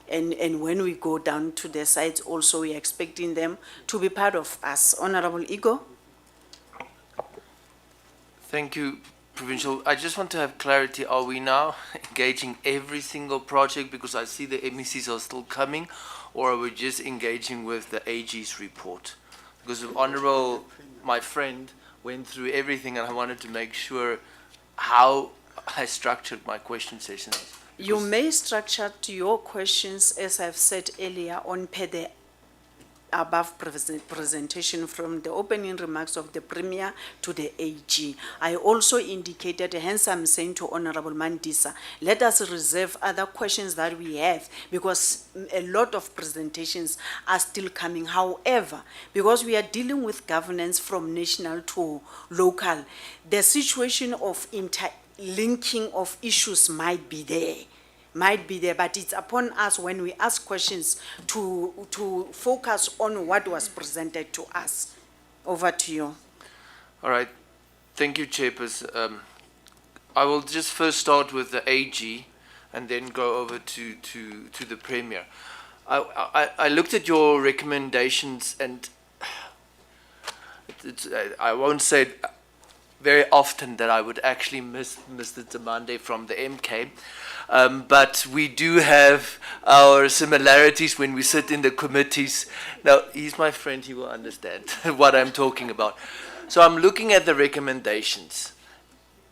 And when we go down to the sites also, we are expecting them to be part of us. Honorable Igor? Thank you, Provincial. I just want to have clarity. Are we now engaging every single project, because I see the MECs are still coming, or are we just engaging with the AG's report? Because the Honourable, my friend, went through everything, and I wanted to make sure how I structured my question sessions. You may structure your questions, as I've said earlier, on per the above presentation from the opening remarks of the Premier to the AG. I also indicated, hence I'm saying to Honorable Mandisa, let us reserve other questions that we have because a lot of presentations are still coming. However, because we are dealing with governance from national to local, the situation of interlinking of issues might be there, but it's upon us when we ask questions to focus on what was presented to us. Over to you. All right. Thank you, Chairperson. I will just first start with the AG and then go over to the Premier. I looked at your recommendations and I won't say it very often that I would actually miss Mr. Tamande from the MK. But we do have our similarities when we sit in the committees. Now, he's my friend, he will understand what I'm talking about. So I'm looking at the recommendations,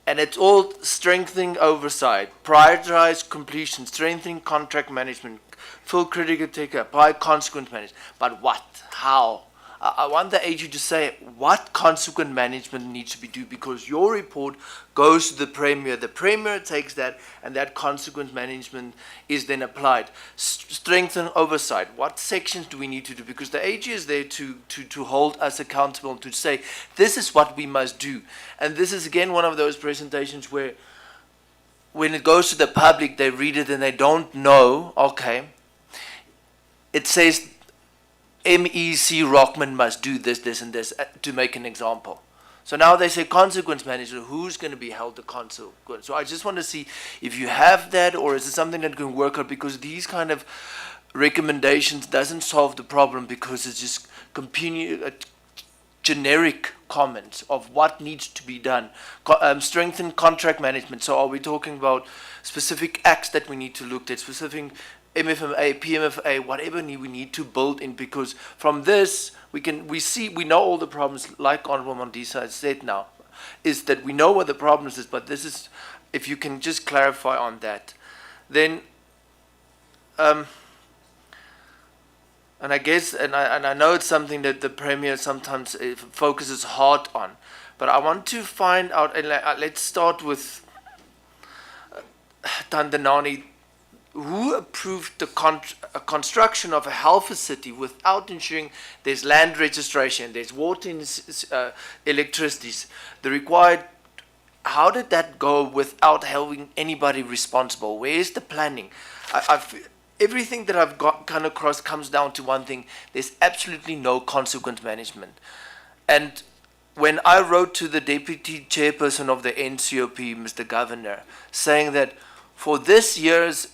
and it's all strengthening oversight, prioritize completion, strengthening contract management, full critical take-up, by consequent management. But what? How? I want the AG to say what consequent management needs to be done, because your report goes to the Premier. The Premier takes that, and that consequent management is then applied. Strengthen oversight. What sections do we need to do? Because the AG is there to hold us accountable, to say this is what we must do. And this is again one of those presentations where when it goes to the public, they read it and they don't know, okay, it says MEC Rockman must do this, this, and this, to make an example. So now they say consequence management, who's going to be held to consequence? So I just want to see if you have that, or is it something that can work out, because these kind of recommendations doesn't solve the problem, because it's just generic comments of what needs to be done. Strengthen contract management. So are we talking about specific acts that we need to look at, specific MFMA, PMFA, whatever we need to build in, because from this we know all the problems, like Honorable Mandisa has said now, is that we know what the problems is, but this is, if you can just clarify on that. Then and I guess, and I know it's something that the Premier sometimes focuses hard on, but I want to find out, and let's start with Tandanani. Who approved the construction of a health facility without ensuring there's land registration, there's water and electricity, the required? How did that go without having anybody responsible? Where's the planning? Everything that I've come across comes down to one thing: there's absolutely no consequence management. And when I wrote to the Deputy Chairperson of the Ncop, Mr. Governor, saying that for this year's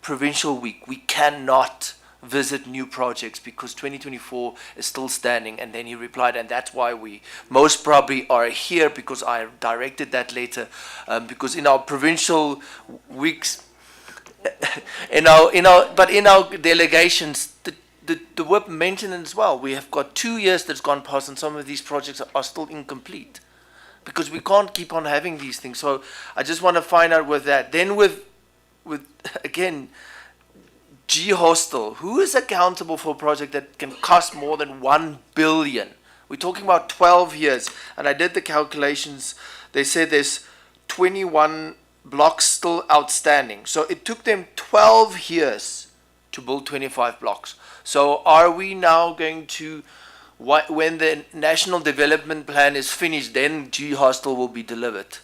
Provincial Week, we cannot visit new projects because 2024 is still standing. And then he replied, and that's why we most probably are here, because I directed that later, because in our Provincial Weeks, in our delegations, the WIP mentioned as well, we have got 2 years that's gone past, and some of these projects are still incomplete, because we can't keep on having these things. So I just want to find out with that. Then with again, G Hostel, who is accountable for a project that can cost more than 1 billion? We're talking about 12 years, and I did the calculations. They said there's 21 blocks still outstanding. So it took them 12 years to build 25 blocks. So are we now going to, when the National Development Plan is finished, then G Hostel will be delivered?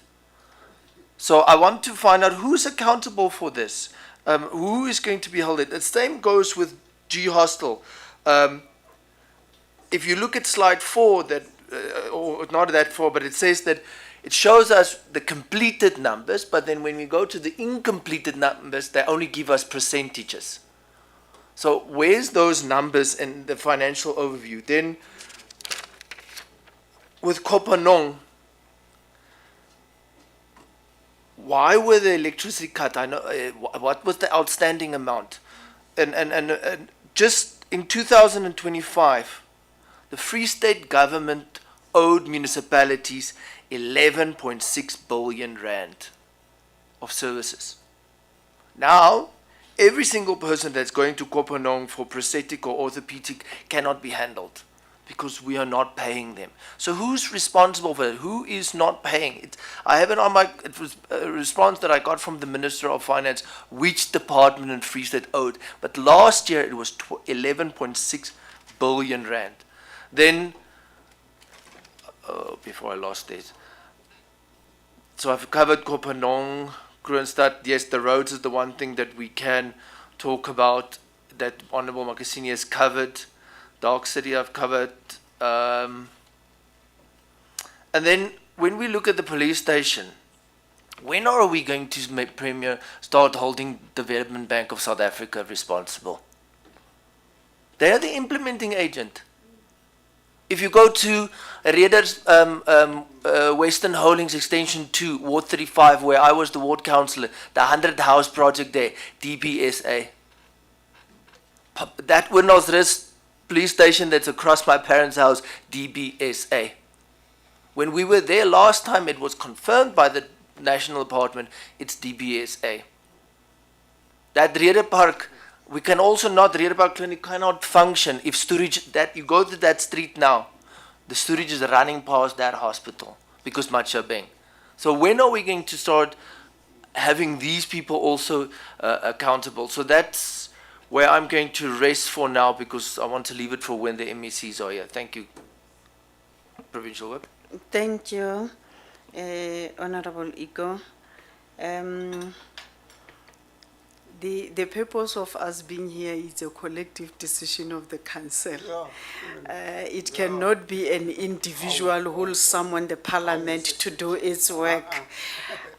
So I want to find out who's accountable for this. Who is going to be held? The same goes with G Hostel. If you look at slide 4, that or not that 4, but it says that it shows us the completed numbers, but then when we go to the incompleted numbers, they only give us percentages. So where's those numbers in the financial overview? Then with Kopanong, why were the electricity cut? I know what was the outstanding amount, and just in 2025, the Free State government owed municipalities 11.6 billion rand of services. Now, every single person that's going to Kopanong for prosthetic or orthopedic cannot be handled because we are not paying them. So who's responsible for it? Who is not paying it? I have it on my, it was a response that I got from the Minister of Finance, which department in Free State owed. But last year it was 11.6 billion rand. Then, before I lost it. So I've covered Kopanong, Kroonstad. Yes, the roads is the one thing that we can talk about that Honorable Makasini has covered. Dark City I've covered. And then when we look at the police station, when are we going to make Premier start holding Development Bank of South Africa responsible? They are the implementing agent. If you go to Reader's Western Holdings Extension 2, Ward 35, where I was the ward councillor, the 100 house project there, DBSA. That Windhouseris police station that's across my parents' house, DBSA. When we were there last time, it was confirmed by the National Department, it's DBSA. That Rede Park, we can also not, Rede Park Clinic cannot function if storage, that you go to that street now, the storage is running past that hospital because Machabeng. So when are we going to start having these people also accountable? So that's where I'm going to rest for now because I want to leave it for when the MECs are here. Thank you. Provincial Whip. Thank you, Honorable Iko. The purpose of us being here is a collective decision of the council. It cannot be an individual who summon the parliament to do its work.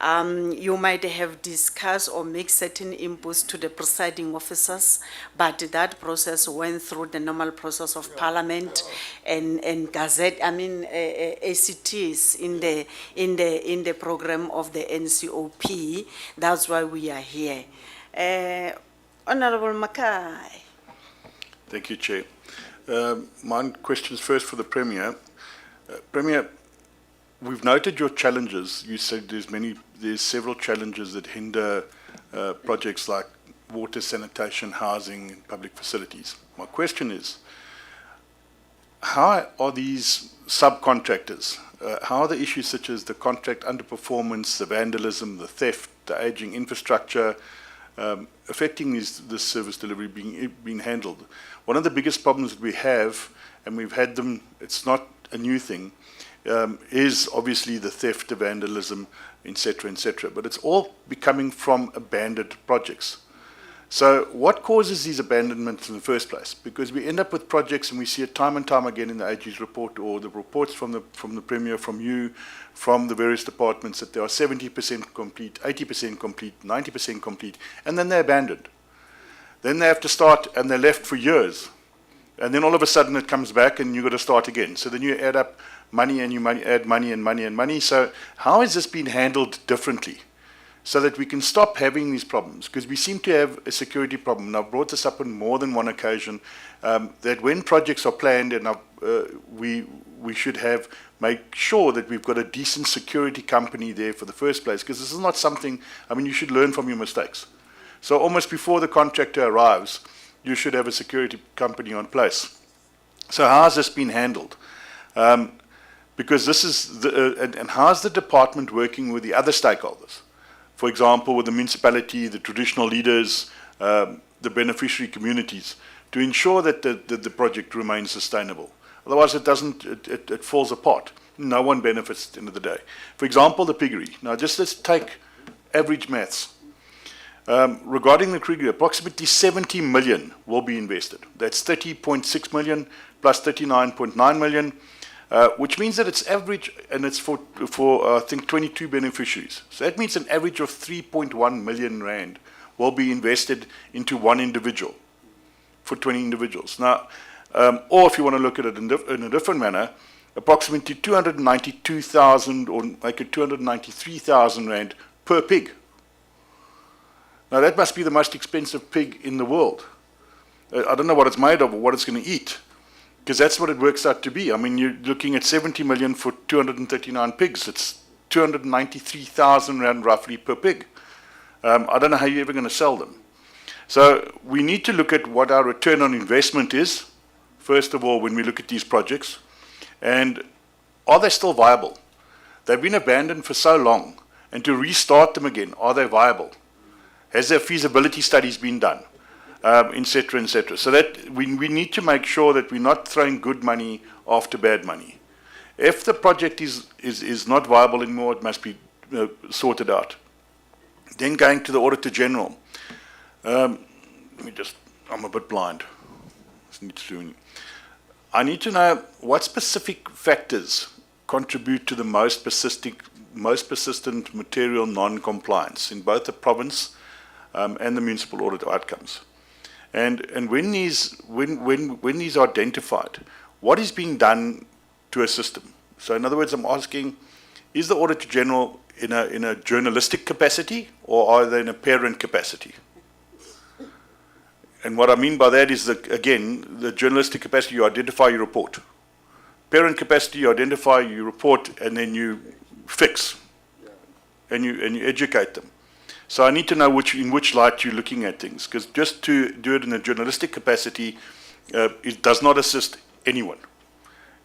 You might have discussed or make certain inputs to the presiding officers, but that process went through the normal process of parliament and gazette, ACTs in the program of the NCOP. That's why we are here. Honorable Makai. Thank you, Chair. My questions first for the Premier. Premier, we've noted your challenges. You said there's several challenges that hinder projects like water, sanitation, housing, and public facilities. My question is, how are these subcontractors, how are the issues such as the contract underperformance, the vandalism, the theft, the aging infrastructure, affecting this service delivery being handled? One of the biggest problems that we have, and we've had them, it's not a new thing, is obviously the theft, the vandalism, etc., but it's all becoming from abandoned projects. So what causes these abandonments in the first place? Because we end up with projects, and we see it time and time again in the AG's report or the reports from the Premier, from you, from the various departments, that they are 70% complete, 80% complete, 90% complete, and then they're abandoned. Then they have to start, and they're left for years. And then all of a sudden it comes back, and you've got to start again. So then you add up money, and you add money and money and money. So how has this been handled differently, so that we can stop having these problems? Because we seem to have a security problem, and I've brought this up on more than one occasion, that when projects are planned, and we should make sure that we've got a decent security company there for the first place, because this is not something, you should learn from your mistakes. So almost before the contractor arrives, you should have a security company on place. So how has this been handled? Because this is, and how's the department working with the other stakeholders? For example, with the municipality, the traditional leaders, the beneficiary communities, to ensure that the project remains sustainable. Otherwise, it falls apart. No one benefits at the end of the day. For example, the piggery. Now, just let's take average maths. Regarding the piggery, approximately 70 million will be invested. That's 30.6 million plus 39.9 million. Which means that it's average, and it's for I think 22 beneficiaries. So that means an average of 3.1 million rand will be invested into one individual for 20 individuals. Now, or if you want to look at it in a different manner, approximately 292,000 or make it 293,000 rand per pig. Now that must be the most expensive pig in the world. I don't know what it's made of or what it's going to eat, because that's what it works out to be. You're looking at 70 million for 239 pigs. It's 293,000 rand roughly per pig. I don't know how you're ever going to sell them. So we need to look at what our return on investment is, first of all, when we look at these projects, and are they still viable? They've been abandoned for so long, and to restart them again, are they viable? Has their feasibility studies been done? Et cetera, et cetera. So that we need to make sure that we're not throwing good money after bad money. If the project is not viable anymore, it must be sorted out. Then going to the Auditor General. I'm a bit blind. I need to know what specific factors contribute to the most persistent material non-compliance in both the province and the municipal audit outcomes. And when these are identified, what is being done to assist them? So in other words, I'm asking, is the Auditor General in a journalistic capacity, or are they in a parent capacity? And what I mean by that is that, again, the journalistic capacity, you identify, you report. Parent capacity, you identify, you report, and then you fix, and you educate them. So I need to know in which light you're looking at things, because just to do it in a journalistic capacity, it does not assist anyone.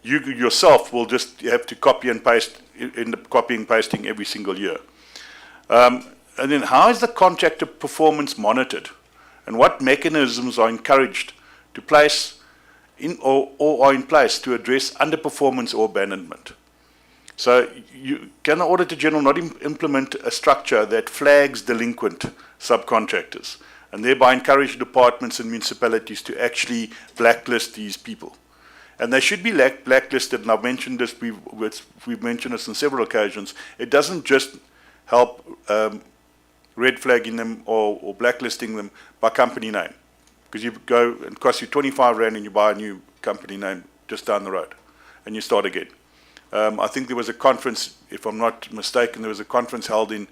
You yourself will just have to copy and paste, end up copying and pasting every single year. And then how is the contractor performance monitored? And what mechanisms are encouraged to place or are in place to address underperformance or abandonment? So can the Auditor General not implement a structure that flags delinquent subcontractors and thereby encourage departments and municipalities to actually blacklist these people? And they should be blacklisted, and I've mentioned this, we've mentioned this on several occasions. It doesn't just help red flagging them or blacklisting them by company name, because you go and it costs you 25 Rand and you buy a new company name just down the road and you start again. I think there was a conference, if I'm not mistaken, there was a conference held in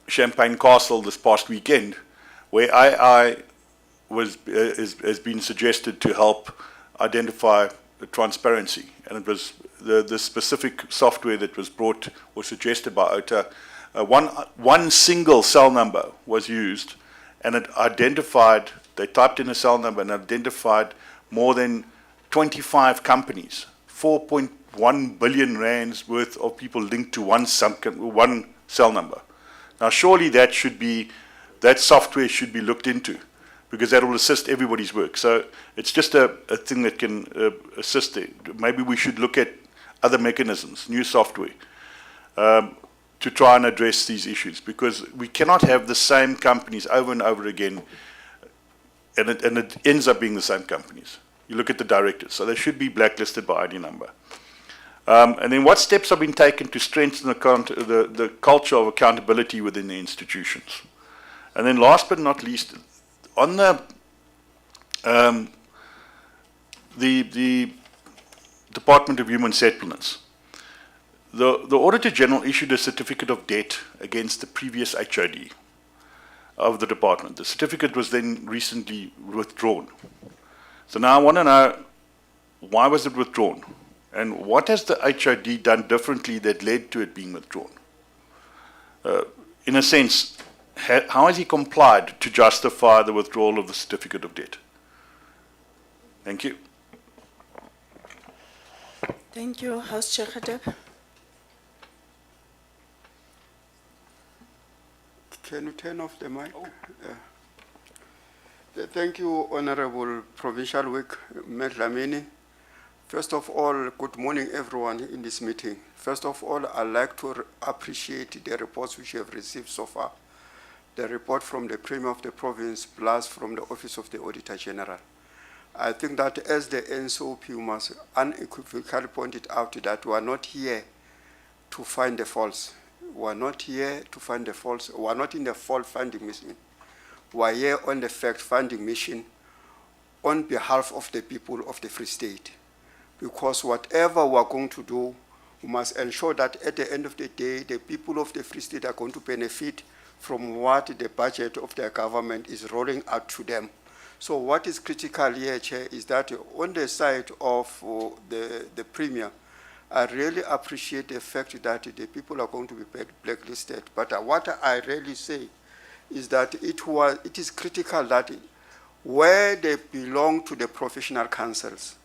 Champagne Castle this past weekend where AI has been suggested to help identify the transparency, and it was the specific software that was brought or suggested by OTA. One single cell number was used, and it identified, they typed in a cell number and identified more than 25 companies, 4.1 billion rands worth of people linked to one cell number. Now surely that software should be looked into, because that will assist everybody's work. So it's just a thing that can assist there. Maybe we should look at other mechanisms, new software, to try and address these issues, because we cannot have the same companies over and over again, and it ends up being the same companies. You look at the directors, so they should be blacklisted by ID number. And then what steps have been taken to strengthen the culture of accountability within the institutions? And then last but not least, on the Department of Human Settlements, the Auditor General issued a certificate of debt against the previous HOD of the department. The certificate was then recently withdrawn. So now I want to know, why was it withdrawn? And what has the HOD done differently that led to it being withdrawn? In a sense, how has he complied to justify the withdrawal of the certificate of debt? Thank you. Thank you. House Chair Khattab. Can you turn off the mic? Thank you, Honorable Provincial Week, Medlamini. First of all, good morning, everyone in this meeting. First of all, I'd like to appreciate the reports which you have received so far. The report from the Premier of the Province, plus from the Office of the Auditor General. I think that as the Ncop must unequivocally point it out that we are not here to find the faults. We are not here to find the faults. We are not in the fault-finding mission. We are here on the fact-finding mission on behalf of the people of the Free State. Because whatever we are going to do, we must ensure that at the end of the day, the people of the Free State are going to benefit from what the budget of their government is rolling out to them. So what is critical here, Chair, is that on the side of the Premier, I really appreciate the fact that the people are going to be blacklisted. But what I really say is that it is critical that where they belong to the professional councils,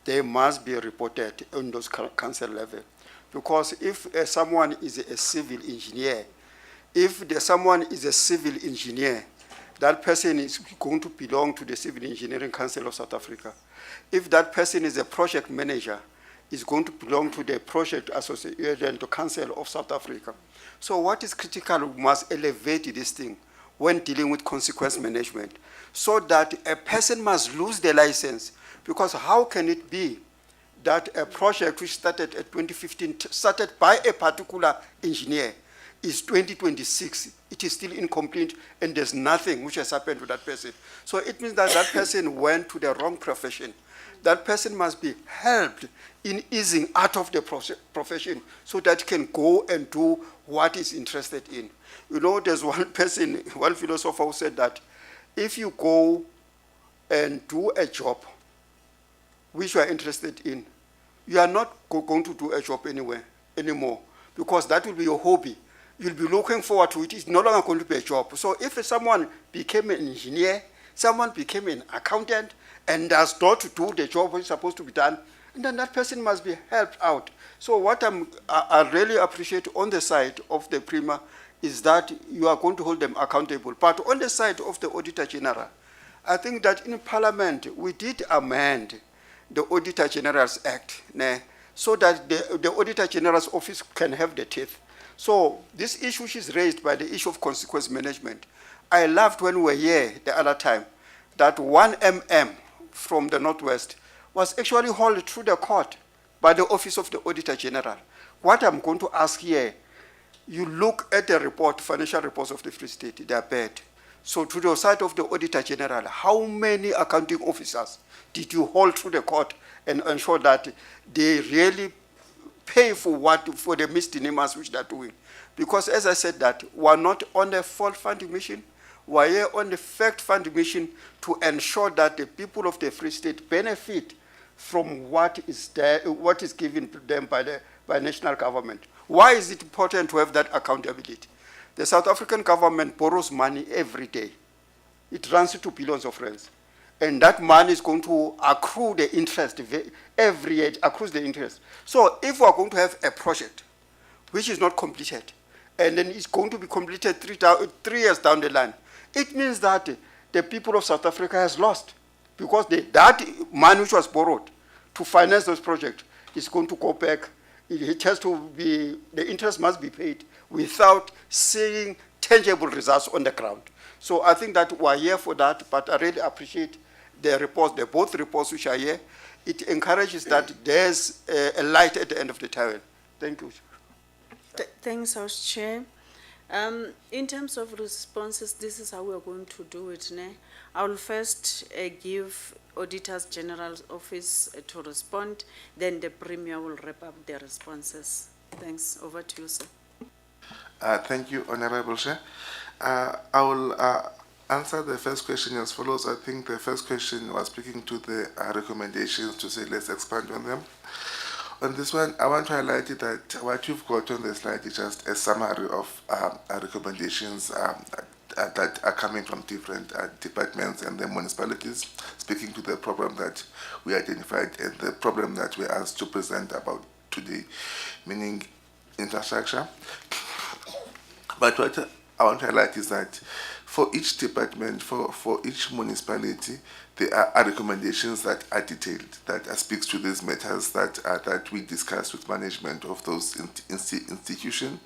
they must be reported on those council level. Because if someone is a civil engineer, someone is a civil engineer, that person is going to belong to the Civil Engineering Council of South Africa. If that person is a project manager, is going to belong to the Project Association Council of South Africa. So what is critical, we must elevate this thing when dealing with consequence management, so that a person must lose the license. Because how can it be that a project which started at 2015, started by a particular engineer, is 2026, it is still incomplete, and there's nothing which has happened to that person. So it means that that person went to the wrong profession. That person must be helped in easing out of the profession so that he can go and do what he's interested in. You know, there's one person, one philosopher who said that if you go and do a job which you are interested in, you are not going to do a job anymore, because that will be your hobby. You'll be looking forward to it. It's no longer going to be a job. So if someone became an engineer, someone became an accountant, and does not do the job which is supposed to be done, and then that person must be helped out. So what I really appreciate on the side of the Prima is that you are going to hold them accountable. But on the side of the Auditor General, I think that in Parliament, we did amend the Auditor General's Act, so that the Auditor General's office can have the teeth. So this issue is raised by the issue of consequence management. I laughed when we were here the other time that 1 mm from the Northwest was actually hauled through the court by the Office of the Auditor General. What I'm going to ask here, you look at the report, financial reports of the Free State, they are bad. So to the side of the Auditor General, how many accounting officers did you hold through the court and ensure that they really pay for the misdemeanors which they're doing? Because as I said, that we're not on the fault finding mission, we're here on the fact finding mission to ensure that the people of the Free State benefit from what is given to them by national government. Why is it important to have that accountability? The South African government borrows money every day. It runs into billions of rands. And that money is going to accrue the interest every year, accrues the interest. So if we are going to have a project which is not completed, and then it's going to be completed 3 years down the line, it means that the people of South Africa has lost, because that money which was borrowed to finance those projects is going to go back. It has to be, the interest must be paid without seeing tangible results on the ground. So I think that we're here for that, but I really appreciate the reports, both reports which are here. It encourages that there's a light at the end of the tunnel. Thank you. Thanks, House Chair. In terms of responses, this is how we're going to do it. I will first give Auditors General's Office to respond, then the Premier will wrap up the responses. Thanks. Over to you, sir. Thank you, Honorable Chair. I will answer the first question as follows. I think the first question was speaking to the recommendations, to say let's expand on them. On this one, I want to highlight it that what you've got on the slide is just a summary of recommendations that are coming from different departments and the municipalities, speaking to the problem that we identified and the problem that we asked to present about today, meaning infrastructure. But what I want to highlight is that for each department, for each municipality, there are recommendations that are detailed, that speaks to these matters that we discuss with management of those institutions.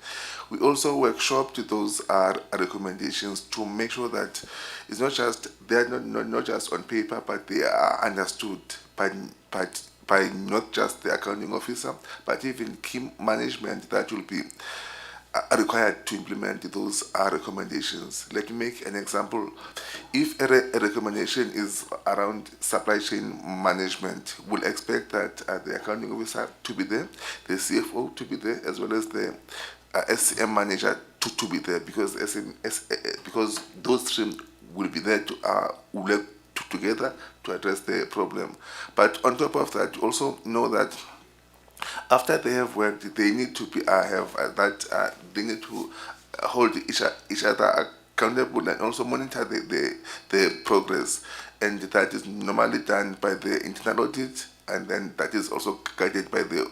We also workshop to those recommendations to make sure that it's not just, they're not just on paper, but they are understood by not just the accounting officer, but even key management that will be required to implement those recommendations. Let me make an example. If a recommendation is around supply chain management, we'll expect that the accounting officer to be there, the CFO to be there, as well as the SCM manager to be there, because because those three will be there to work together to address the problem. But on top of that, also know that after they have worked, they need to be they need to hold each other accountable and also monitor the progress. And that is normally done by the internal audit, and then that is also guided by the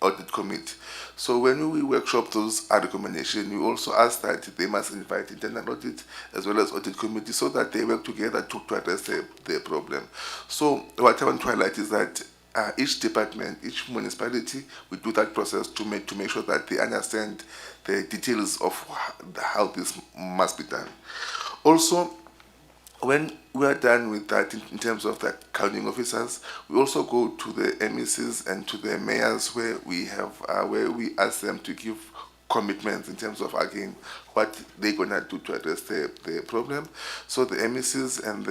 audit committee. So when we workshop those recommendations, we also ask that they must invite internal audit as well as audit committee so that they work together to address the problem. So what I want to highlight is that each department, each municipality, we do that process to make sure that they understand the details of how this must be done. Also, when we are done with that in terms of the counting officers, we also go to the MECs and to the mayors where we have where we ask them to give commitments in terms of again what they're gonna do to address the problem. So the MECs and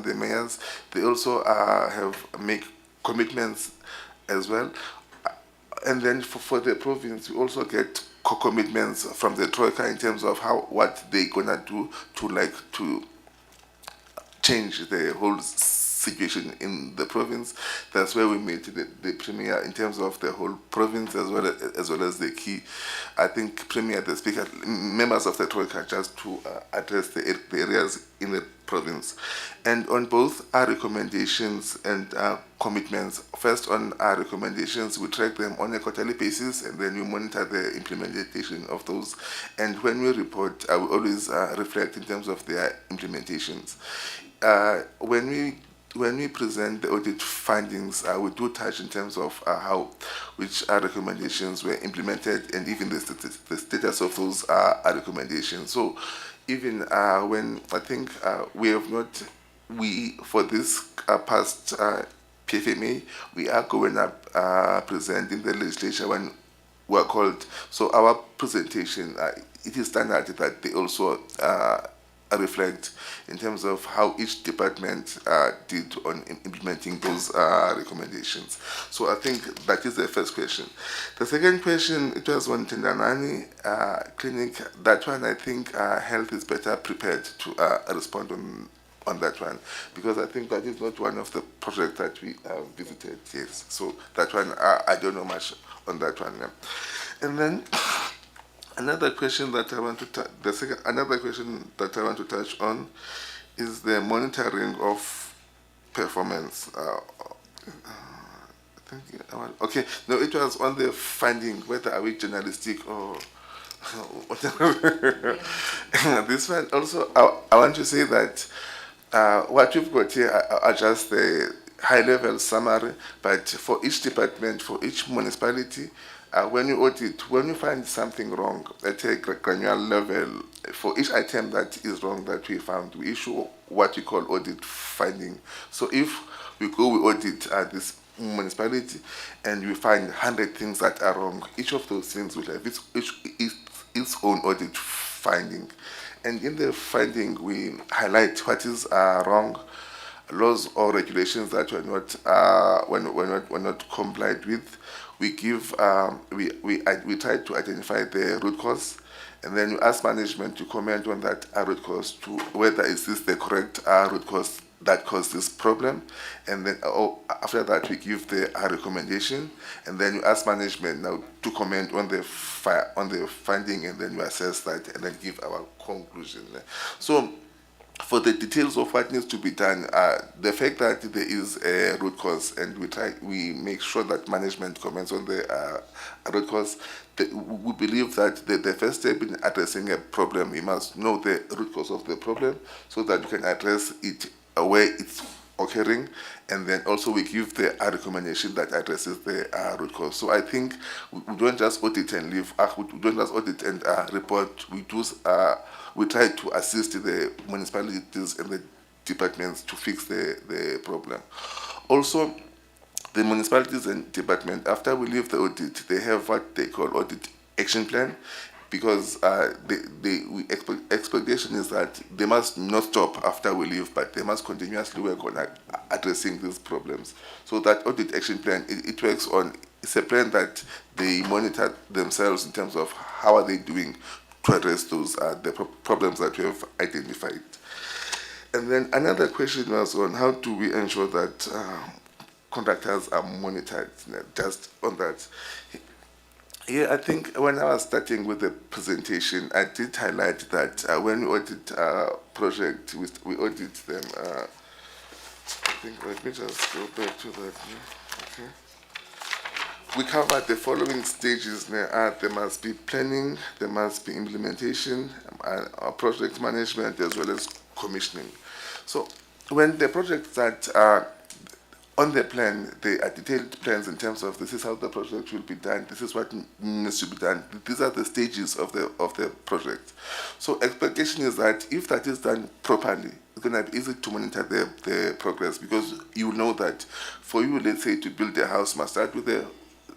the mayors, they also have make commitments as well. And then for the province, we also get commitments from the Troika in terms of what they're gonna do to change the whole situation in the province. That's where we meet the premier in terms of the whole province as well as the key, I think, premier, the speaker, members of the Troika, just to address the areas in the province. And on both our recommendations and commitments, first on our recommendations, we track them on a quarterly basis and then we monitor the implementation of those. And when we report, we always reflect in terms of their implementations. When we present the audit findings, we do touch in terms of which recommendations were implemented and even the status of those recommendations. So even when I think for this past PFMA, we are going up present in the legislature when we're called. So our presentation, it is standard that they also reflect in terms of how each department did on implementing those recommendations. So I think that is the first question. The second question, it was on Tendanani clinic. That one, I think health is better prepared to respond on that one, because I think that is not one of the projects that we visited. Yes, so that one I don't know much on that one. Yeah. And then another question that I want to touch on is the monitoring of performance. Okay, no, it was on the finding whether are we journalistic or whatever. This one also, I want to say that what you've got here are just the high-level summary, but for each department, for each municipality, when you audit, when you find something wrong at a granular level, for each item that is wrong that we found, we issue what we call audit finding. So if we audit this municipality and we find 100 things that are wrong, each of those things will have its own audit finding. And in the finding, we highlight what is wrong, laws or regulations that were not complied with. We give we try to identify the root cause, and then we ask management to comment on that root cause to whether is this the correct root cause that caused this problem, and then after that we give the recommendation, and then you ask management now to comment on the finding, and then you assess that and then give our conclusion. So for the details of what needs to be done, the fact that there is a root cause, and we make sure that management comments on the root cause. We believe that the first step in addressing a problem, we must know the root cause of the problem so that we can address it where it's occurring, and then also we give the recommendation that addresses the root cause. So I think we don't just audit and leave. We don't just audit and report. We try to assist the municipalities and the departments to fix the problem. Also, the municipalities and department, after we leave the audit, they have what they call audit action plan, because expectation is that they must not stop after we leave, but they must continuously work on addressing these problems. So that audit action plan, it works on, it's a plan that they monitor themselves in terms of how are they doing to address those the problems that we have identified. And then another question was on how do we ensure that contractors are monitored. Just on that, Yeah, I think when I was starting with the presentation, I did highlight that when we audit project, we audit them. I think, let me just go back to that. Yeah. Okay. We covered the following stages. There must be planning, there must be implementation, project management, as well as commissioning. So when the projects start, on the plan, there are detailed plans in terms of this is how the project will be done, this is what needs to be done. These are the stages of the project. So expectation is that if that is done properly, it's going to be easy to monitor the progress, because you know that for you, let's say, to build a house must start with the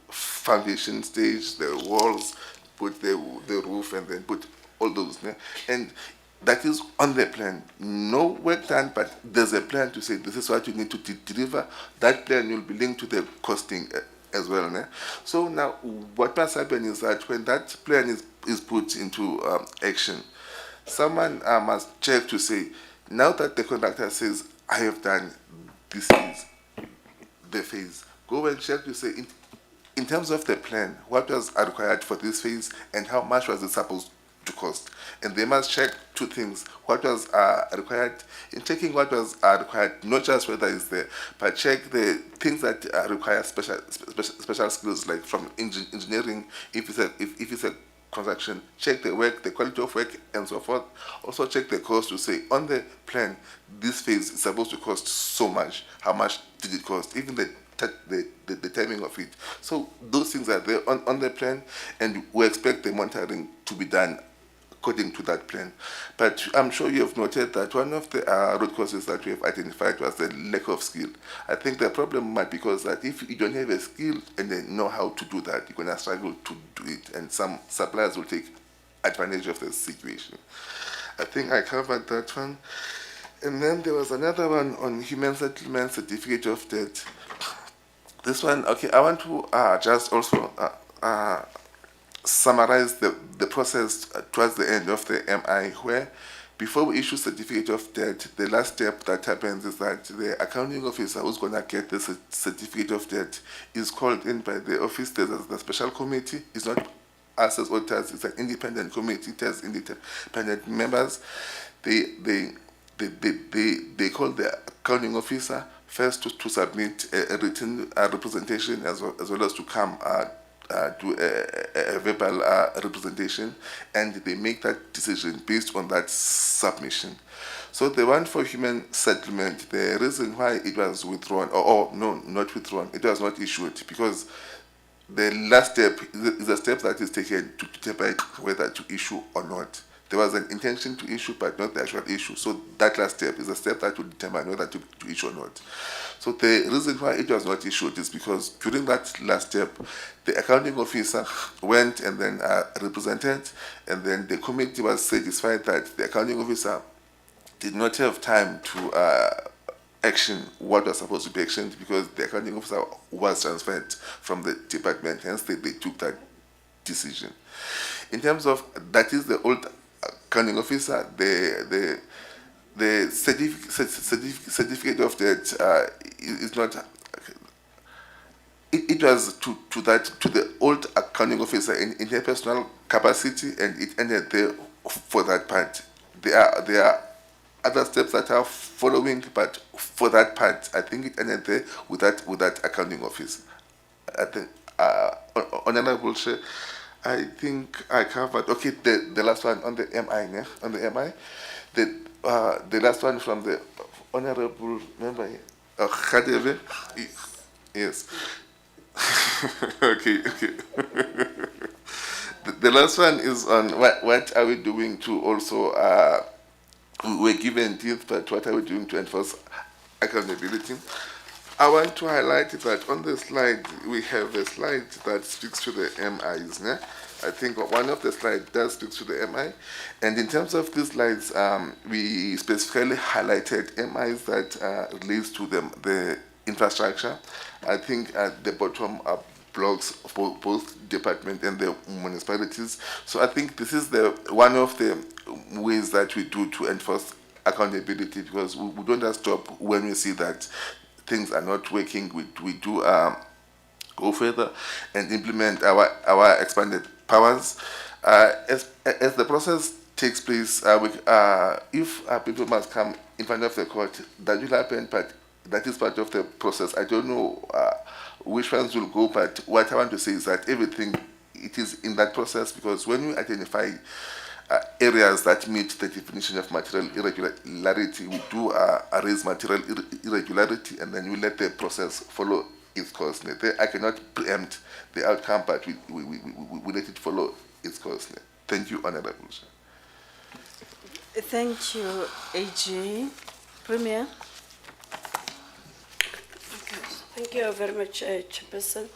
foundation stage, the walls, put the roof, and then put all those. And that is on the plan. No work done, but there's a plan to say this is what you need to deliver. That plan will be linked to the costing as well. So now what must happen is that when that plan is put into action, someone must check to say, now that the contractor says, I have done this phase, the phase, go and check to say, in terms of the plan, what was required for this phase and how much was it supposed to cost? And they must check two things: what was required. In checking what was required, not just whether it's there, but check the things that require special skills, like from engineering, if it's a construction, check the work, the quality of work, and so forth. Also check the cost to say, on the plan, this phase is supposed to cost so much. How much did it cost? Even the timing of it. So those things are there on the plan, and we expect the monitoring to be done according to that plan. But I'm sure you have noted that one of the root causes that we have identified was the lack of skill. I think the problem might be because that if you don't have a skill and then know how to do that, you're going to struggle to do it, and some suppliers will take advantage of the situation. I think I covered that one. And then there was another one on human settlement certificate of debt. This one, okay, I want to just also summarize the process towards the end of the MI, where before we issue certificate of debt, the last step that happens is that the accounting officer who's going to get the certificate of debt is called in by the office. There's a special committee. It's not us as auditors, it's an independent committee. It has independent members. They call the accounting officer first to submit a written representation, as well as to come do a verbal representation, and they make that decision based on that submission. So the one for human settlement, the reason why it was withdrawn, or no, not withdrawn, it was not issued, because the last step is a step that is taken to determine whether to issue or not. There was an intention to issue, but not the actual issue. So that last step is a step that will determine whether to issue or not. So the reason why it was not issued is because during that last step, the accounting officer went and then represented, and then the committee was satisfied that the accounting officer did not have time to action what was supposed to be actioned, because the accounting officer was transferred from the department. Hence, they took that decision. In terms of, that is the old accounting officer, the certificate of debt is not. It was to the old accounting officer in her personal capacity, and it ended there for that part. There are other steps that are following, but for that part, I think it ended there with that accounting office. I think Honorable Chair, I think I covered. Okay, the last one on the MI, yeah? On the MI, the last one from the Honorable Member, Khadebe. Yes. Okay. The last one is on what are we doing to also, we're given teeth, but what are we doing to enforce accountability? I want to highlight that on the slide, we have a slide that speaks to the MIs. Yeah? I think one of the slides does speak to the MI. And in terms of these slides, we specifically highlighted MIs that relates to the infrastructure. I think at the bottom are blocks for both department and the municipalities. So I think this is one of the ways that we do to enforce accountability, because we don't just stop when we see that things are not working. We do go further and implement our expanded powers. As the process takes place, if people must come in front of the court, that will happen, but that is part of the process. I don't know which ones will go, but what I want to say is that everything, it is in that process, because when we identify areas that meet the definition of material irregularity, we do raise material irregularity, and then we let the process follow its course. I cannot preempt the outcome, but we let it follow its course. Thank you, Honorable. Thank you, AG. Premier? Thank you very much, Chairperson.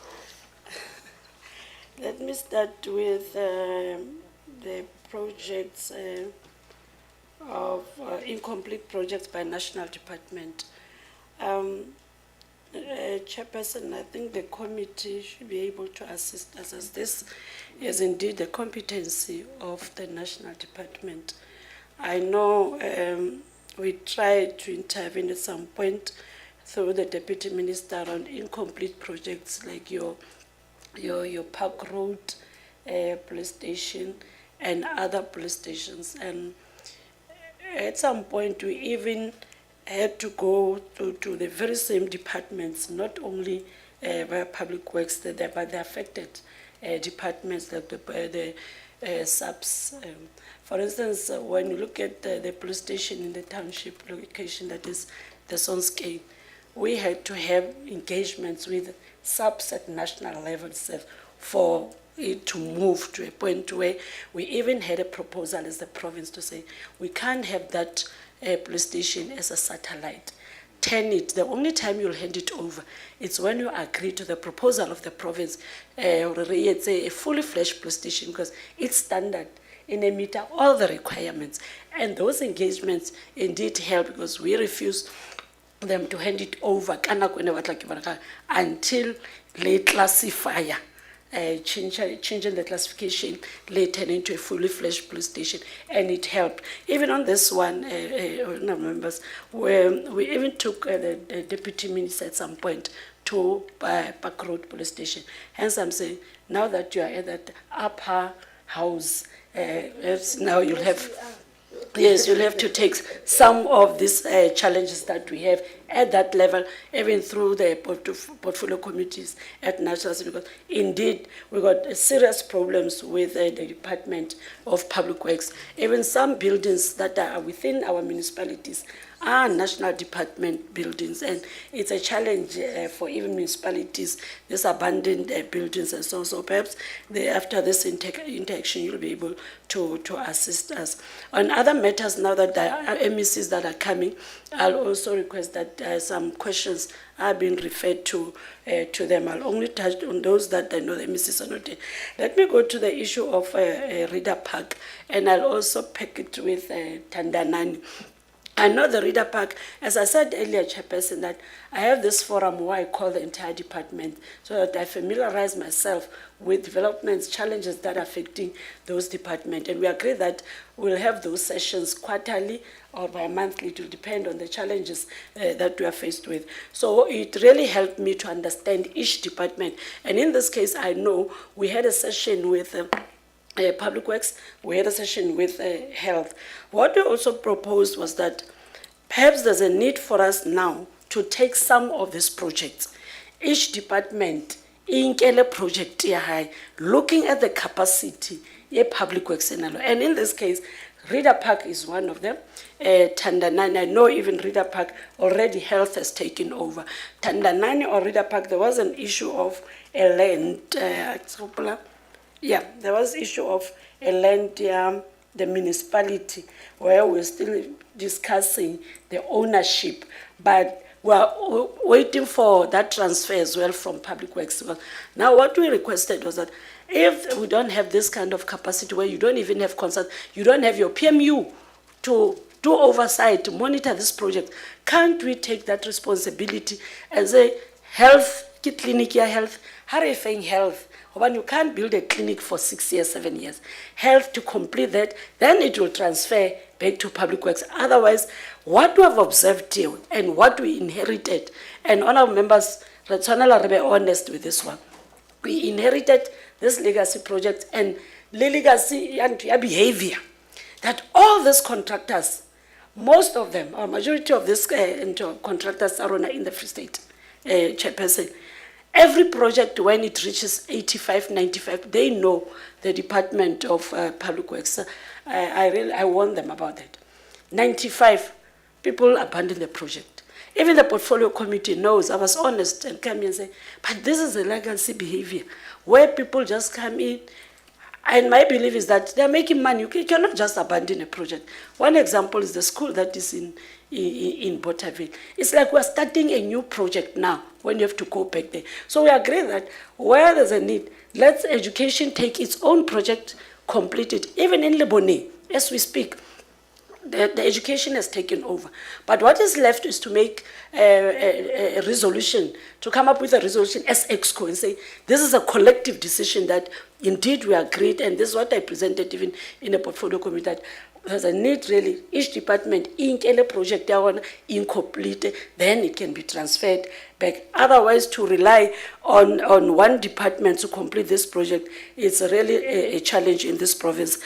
Let me start with the projects of incomplete projects by national department. Chairperson, I think the committee should be able to assist us, as this is indeed the competency of the national department. I know we tried to intervene at some point through the deputy minister on incomplete projects like your Park Road police station and other police stations. And at some point we even had to go to the very same departments, not only via public works, but the affected departments like the subs. For instance, when you look at the police station in the township location, that is the Sonscape, we had to have engagements with subs at national level for it to move to a point where we even had a proposal as the province to say we can't have that police station as a satellite. Turn it, the only time you'll hand it over, it's when you agree to the proposal of the province, it's a fully fledged police station, because it's standard in a meter all the requirements. And those engagements indeed help, because we refuse them to hand it over until late classifier, changing the classification later into a fully fledged police station, and it helped. Even on this one, members, where we even took the deputy minister at some point to Park Road police station. Hence, I'm saying now that you are at that upper house, now you'll have. Yes, you'll have to take some of these challenges that we have at that level, even through the portfolio committees at national level, because indeed we got serious problems with the Department of Public Works. Even some buildings that are within our municipalities are national department buildings, and it's a challenge for even municipalities, these abandoned buildings and so on. So perhaps after this interaction, you'll be able to assist us. On other matters, now that there are MECs that are coming, I'll also request that some questions are being referred to them. I'll only touch on those that I know the MECs are not there. Let me go to the issue of Reader Park, and I'll also pack it with Tandanani. I know the Reader Park, as I said earlier, Chairperson, that I have this forum where I call the entire department so that I familiarize myself with developments, challenges that are affecting those departments. And we agree that we'll have those sessions quarterly or bi-monthly. It will depend on the challenges that we are faced with. So it really helped me to understand each department. And in this case, I know we had a session with Public Works, we had a session with Health. What we also proposed was that perhaps there's a need for us now to take some of these projects. Each department, inkele project high, looking at the capacity of Public Works and in this case, Reader Park is one of them. Tandanani, I know even Reader Park already Health has taken over. Tandanani or Reader Park, there was an issue of a land, there was issue of a land, the municipality, where we're still discussing the ownership, but we're waiting for that transfer as well from Public Works. Now, what we requested was that if we don't have this kind of capacity where you don't even have consult, you don't have your PMU to do oversight, to monitor this project, can't we take that responsibility and say, health, clinic health, harifying health, when you can't build a clinic for 6 years, 7 years, health to complete that, then it will transfer back to Public Works. Otherwise, what we have observed here and what we inherited, and honorable members, let's be honest with this one. we inherited this legacy project and legacy and behavior that all these contractors, most of them, or majority of these contractors are in the Free State, chairperson. Every project, when it reaches 85, 95, they know the Department of Public Works. I warn them about that. 95, people abandon the project. Even the portfolio committee knows. I was honest and came and say, but this is a legacy behavior where people just come in. And my belief is that they're making money. You cannot just abandon a project. One example is the school that is in Botterville. It's like we're starting a new project now when you have to go back there. So we agree that where there's a need, let education take its own project, complete it. Even in Lebone, as we speak, the education has taken over. But what is left is to make a resolution, to come up with a resolution as EXCO and say, this is a collective decision that indeed we agreed, and this is what I presented even in the portfolio committee, that there's a need really, each department, in a project, incomplete, then it can be transferred back. Otherwise, to rely on one department to complete this project, it's really a challenge in this province.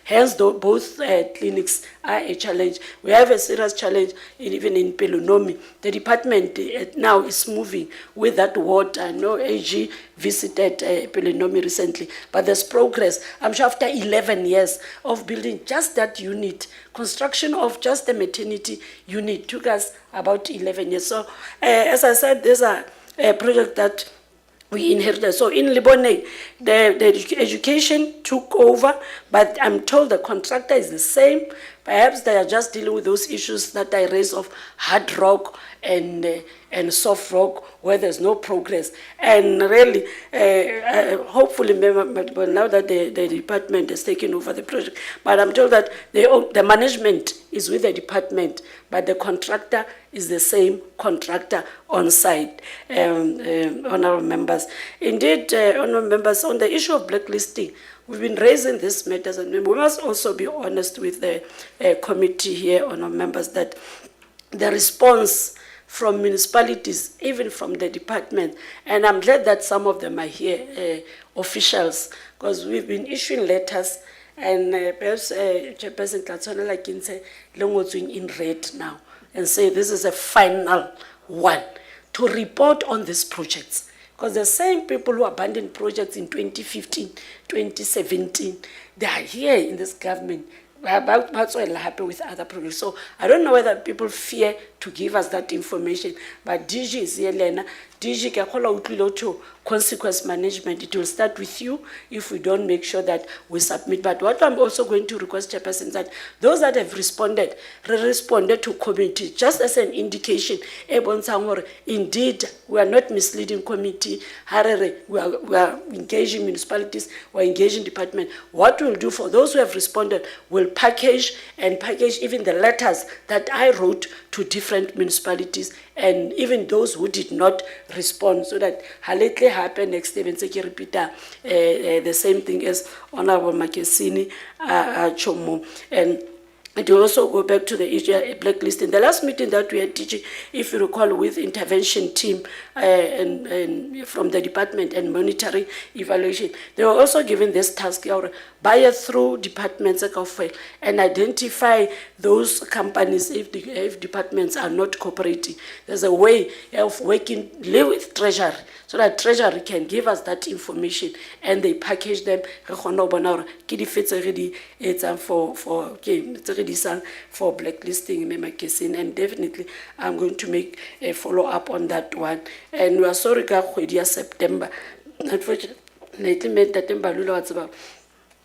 Hence, both clinics are a challenge. We have a serious challenge even in Pelunomi. The department now is moving with that ward. I know AG visited Pelunomi recently, but there's progress. I'm sure after 11 years of building just that unit, construction of just the maternity unit took us about 11 years. So, as I said, there's a project that we inherited. So in Lebone, the education took over, but I'm told the contractor is the same. Perhaps they are just dealing with those issues that I raised of hard rock and soft rock, where there's no progress. And really, hopefully, but now that the department has taken over the project, but I'm told that the management is with the department, but the contractor is the same contractor on site. Honorable members, indeed, honorable members, on the issue of blacklisting, we've been raising these matters, and we must also be honest with the committee here, honorable members, that the response from municipalities, even from the department, and I'm glad that some of them are here, officials, because we've been issuing letters, and perhaps Chairperson Tlatswana can say, in red now, and say this is a final one to report on these projects. Because the same people who abandoned projects in 2015, 2017, they are here in this government. That's why happy with other projects. So I don't know whether people fear to give us that information, but DG is here, Lena. DG to consequence management. It will start with you if we don't make sure that we submit. But what I'm also going to request, Chairperson, is that those that have responded to committee, just as an indication, indeed, we are not misleading committee, we are engaging municipalities, we are engaging department. What we'll do for those who have responded, we'll package even the letters that I wrote to different municipalities, and even those who did not respond, so that lately happened next day, repeat the same thing as Honorable Makesini Chomo. And it will also go back to the issue of blacklisting. The last meeting that we had, DG, if you recall, with intervention team and from the department and monitoring evaluation, they were also given this task, buy through departments and identify those companies if departments are not cooperating. There's a way of working with Treasury, so that Treasury can give us that information and they package them for blacklisting, and definitely I'm going to make a follow-up on that one. And we are sorry, September. Unfortunately,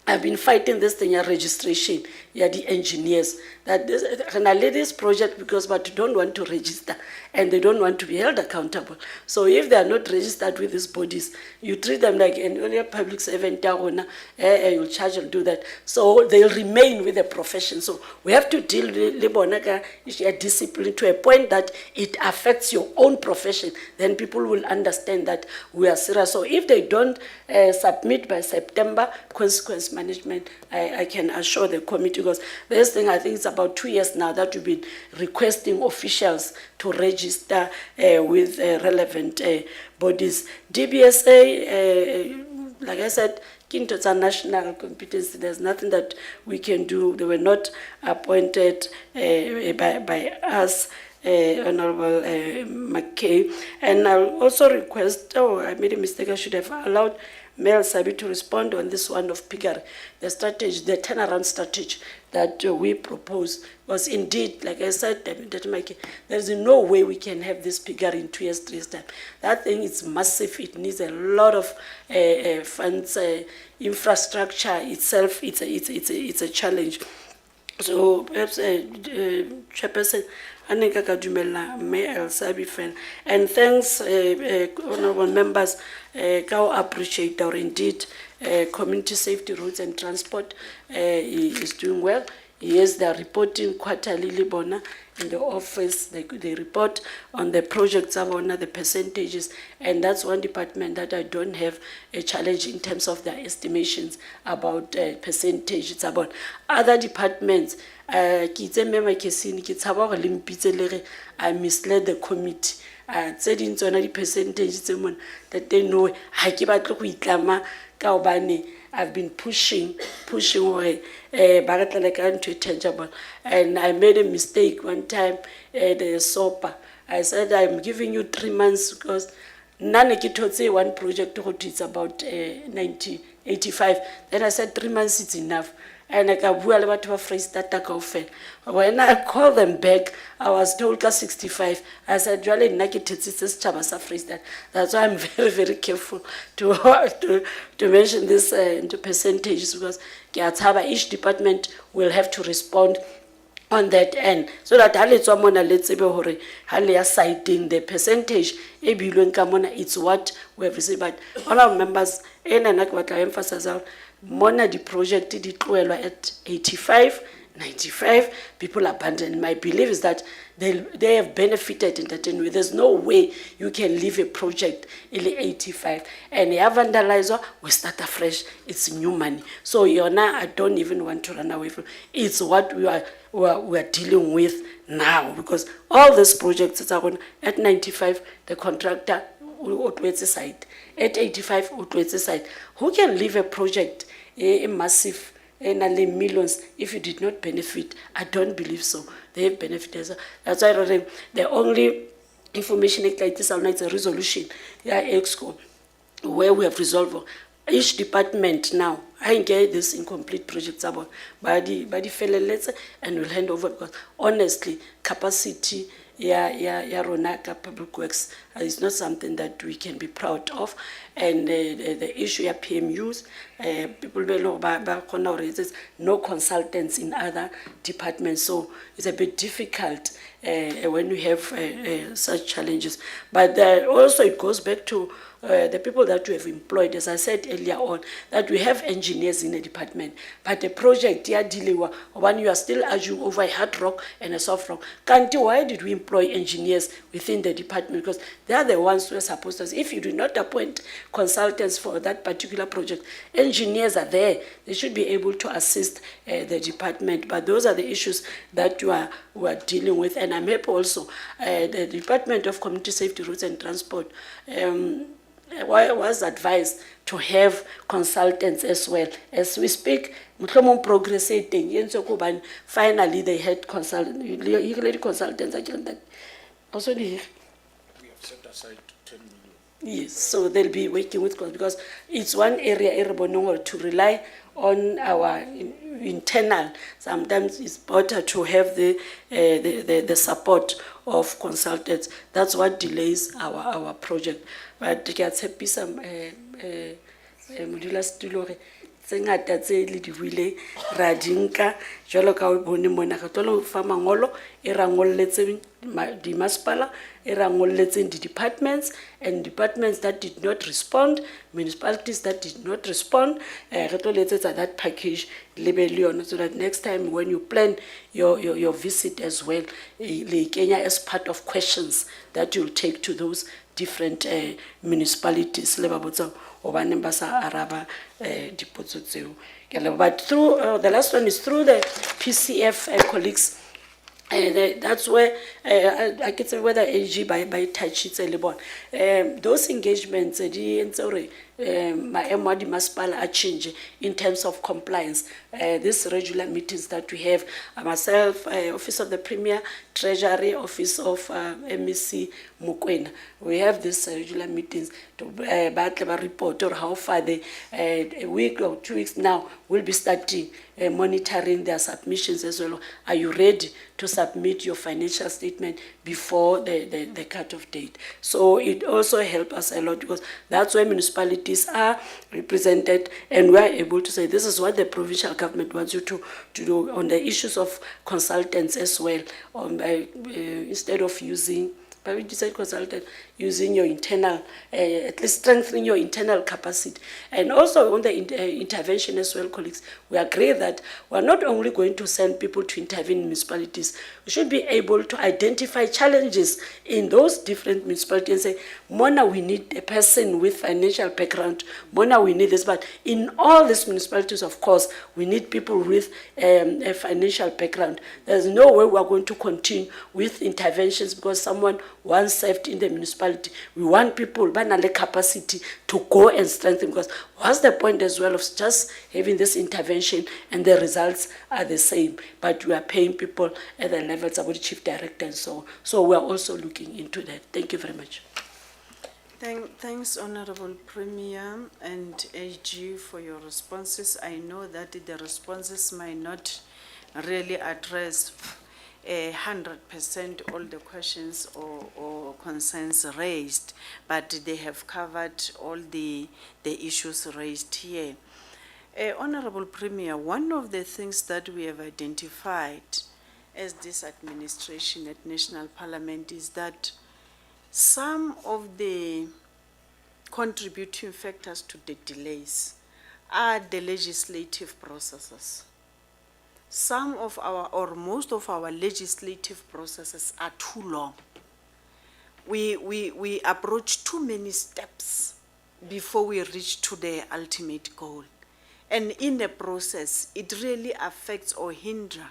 I've been fighting this thing, registration, the engineers, that this project because but don't want to register and they don't want to be held accountable. So if they are not registered with these bodies, you treat them like any public servant, you'll charge and do that. So they'll remain with the profession. So we have to deal with discipline to a point that it affects your own profession. Then people will understand that we are serious. So if they don't submit by September, consequence management, I can assure the committee, because this thing, I think it's about 2 years now that we've been requesting officials to register with relevant bodies. DBSA, like I said, it's a national competency. There's nothing that we can do. They were not appointed by us, Honorable McKay. And I'll also request, I made a mistake, I should have allowed Mel Sabi to respond on this one of Pigari. The strategy, the turnaround strategy that we propose was indeed, like I said, there's no way we can have this Pigari in 2 years, 3 years time. That thing is massive. It needs a lot of funds, infrastructure itself. It's a challenge. So perhaps Chairperson, and thanks, honorable members, appreciate our indeed community safety roads and transport is doing well. Yes, they are reporting quarterly Libona in the office. They report on the projects of the percentages, and that's one department that I don't have a challenge in terms of their estimations about percentage. It's about other departments. I misled the committee. Said in the percentage that they know I've been pushing away tangible, and I made a mistake one time at the SOPA. I said I'm giving you 3 months because none say one project it's about 85. Then I said 3 months it's enough. And I got when I called them back, I was told 65. I said, that's why I'm very, very careful to mention this into percentages, because each department will have to respond on that end, so that let's say citing the percentage it's what we have received. But all our members emphasize Mona the project did it well at 85, 95, people abandoned. My belief is that they have benefited in that way. There's no way you can leave a project in 85 and you have vandalizer, we start afresh. It's new money. So I don't even want to run away from it. It's what we are dealing with now, because all these projects that are on at 95, the contractor side. At 85, side. Who can leave a project a massive millions if you did not benefit? I don't believe so. They have benefited. That's why the only information like this is a resolution, EXCO, where we have resolved each department now. I get this incomplete projects about by the fellow letter, and we'll hand over, because honestly, capacity Ronaka Public Works is not something that we can be proud of. And the issue of PMUs, people know no consultants in other departments, so it's a bit difficult when we have such challenges. But also it goes back to the people that we have employed. As I said earlier on, that we have engineers in the department, but the project when you are still arguing over a hard rock and a soft rock. Why did we employ engineers within the department? Because they are the ones who are supposed to. If you do not appoint consultants for that particular project, engineers are there. They should be able to assist the department. But those are the issues that we are dealing with. And I'm happy also the Department of Community Safety, Roads and Transport was advised to have consultants as well. As we speak, finally they had consultants again. That also we have set aside 10 million. Yes, so they'll be working with, because it's one area to rely on our internal. Sometimes it's better to have the support of consultants. That's what delays our project. But get happy some modular stulore tse ngata tse le di buile ra dinka jalo ka o bone mona ga tolo fa mangolo e rangolletse di masipala e rangolletse di departments, and departments that did not respond, municipalities that did not respond, re tlo letsetsa that package lebelion, so that next time when you plan your visit as well, le Kenya as part of questions that you'll take to those different municipalities le ba botsa o ba neng ba sa araba dipotso tseo. But through, the last one is through the PCF colleagues. That's where I can say whether AG by touch it's a those engagements my masipala are change in terms of compliance. These regular meetings that we have, myself, Office of the Premier, Treasury, Office of MEC Mukwena, we have these regular meetings to report or how far they a week or 2 weeks now we'll be starting monitoring their submissions as well. Are you ready to submit your financial statement before the cut-off date? So it also helps us a lot because that's where municipalities are represented and we're able to say this is what the provincial government wants you to do on the issues of consultants as well, instead of using but we decide consultant using your internal, at least strengthening your internal capacity. And also on the intervention as well, colleagues, we agree that we're not only going to send people to intervene in municipalities, we should be able to identify challenges in those different municipalities and say, Mona, we need a person with financial background, Mona, we need this, but in all these municipalities, of course, we need people with a financial background. There's no way we're going to continue with interventions because someone once served in the municipality. We want people banale capacity to go and strengthen because what's the point as well of just having this intervention and the results are the same, but we are paying people at the levels of the chief director and so on. So we are also looking into that. Thank you very much. Thanks, Honorable Premier and AG for your responses. I know that the responses might not really address 100% all the questions or concerns raised, but they have covered all the issues raised here. Honorable Premier, one of the things that we have identified as this administration at National Parliament is that some of the contributing factors to the delays are the legislative processes. Some of our, or most of our legislative processes are too long. We approach too many steps before we reach to the ultimate goal. And in the process, it really affects or hinders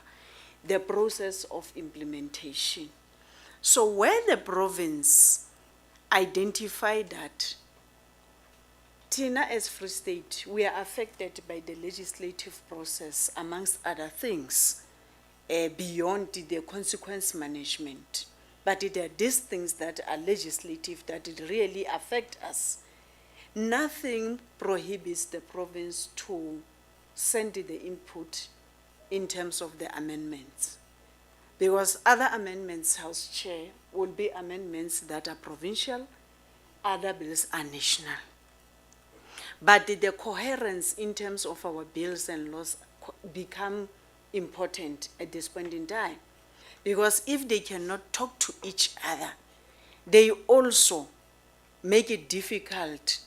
the process of implementation. So where the province identified that Tina as Free State, we are affected by the legislative process, amongst other things, beyond the consequence management. But there are these things that are legislative that it really affect us. Nothing prohibits the province to send the input in terms of the amendments. Because other amendments, House Chair, will be amendments that are provincial, other bills are national. But the coherence in terms of our bills and laws become important at this point in time. Because if they cannot talk to each other, they also make it difficult